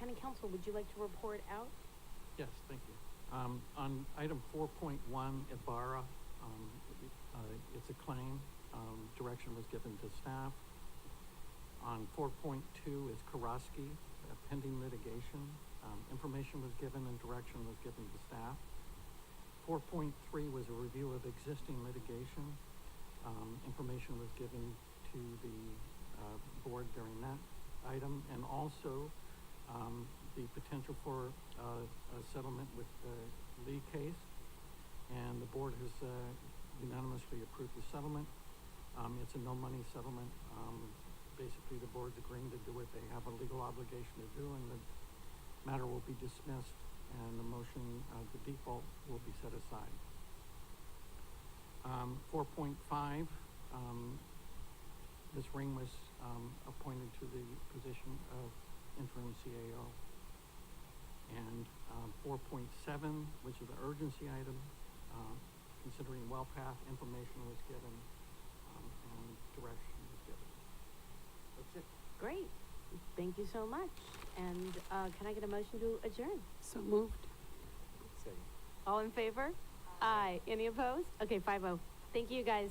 County Council, would you like to report out? Yes, thank you. On item 4.1, Ibarra, it's a claim. Direction was given to staff. On 4.2 is Karaski, pending litigation. Information was given and direction was given to staff. 4.3 was a review of existing litigation. Information was given to the board during that item, and also the potential for a settlement with the Lee case, and the board has unanimously approved the settlement. It's a no-money settlement. Basically, the board's agreeing to do what they have a legal obligation to do, and the matter will be dismissed, and the motion, the default, will be set aside. 4.5, Ms. Ring was appointed to the position of interim CAO. And 4.7, which is the urgency item, considering WellPath, information was given and direction was given. That's it. Great. Thank you so much. And can I get a motion to adjourn? So moved. Second. All in favor? Aye. Any opposed? Okay, 5-0. Thank you, guys.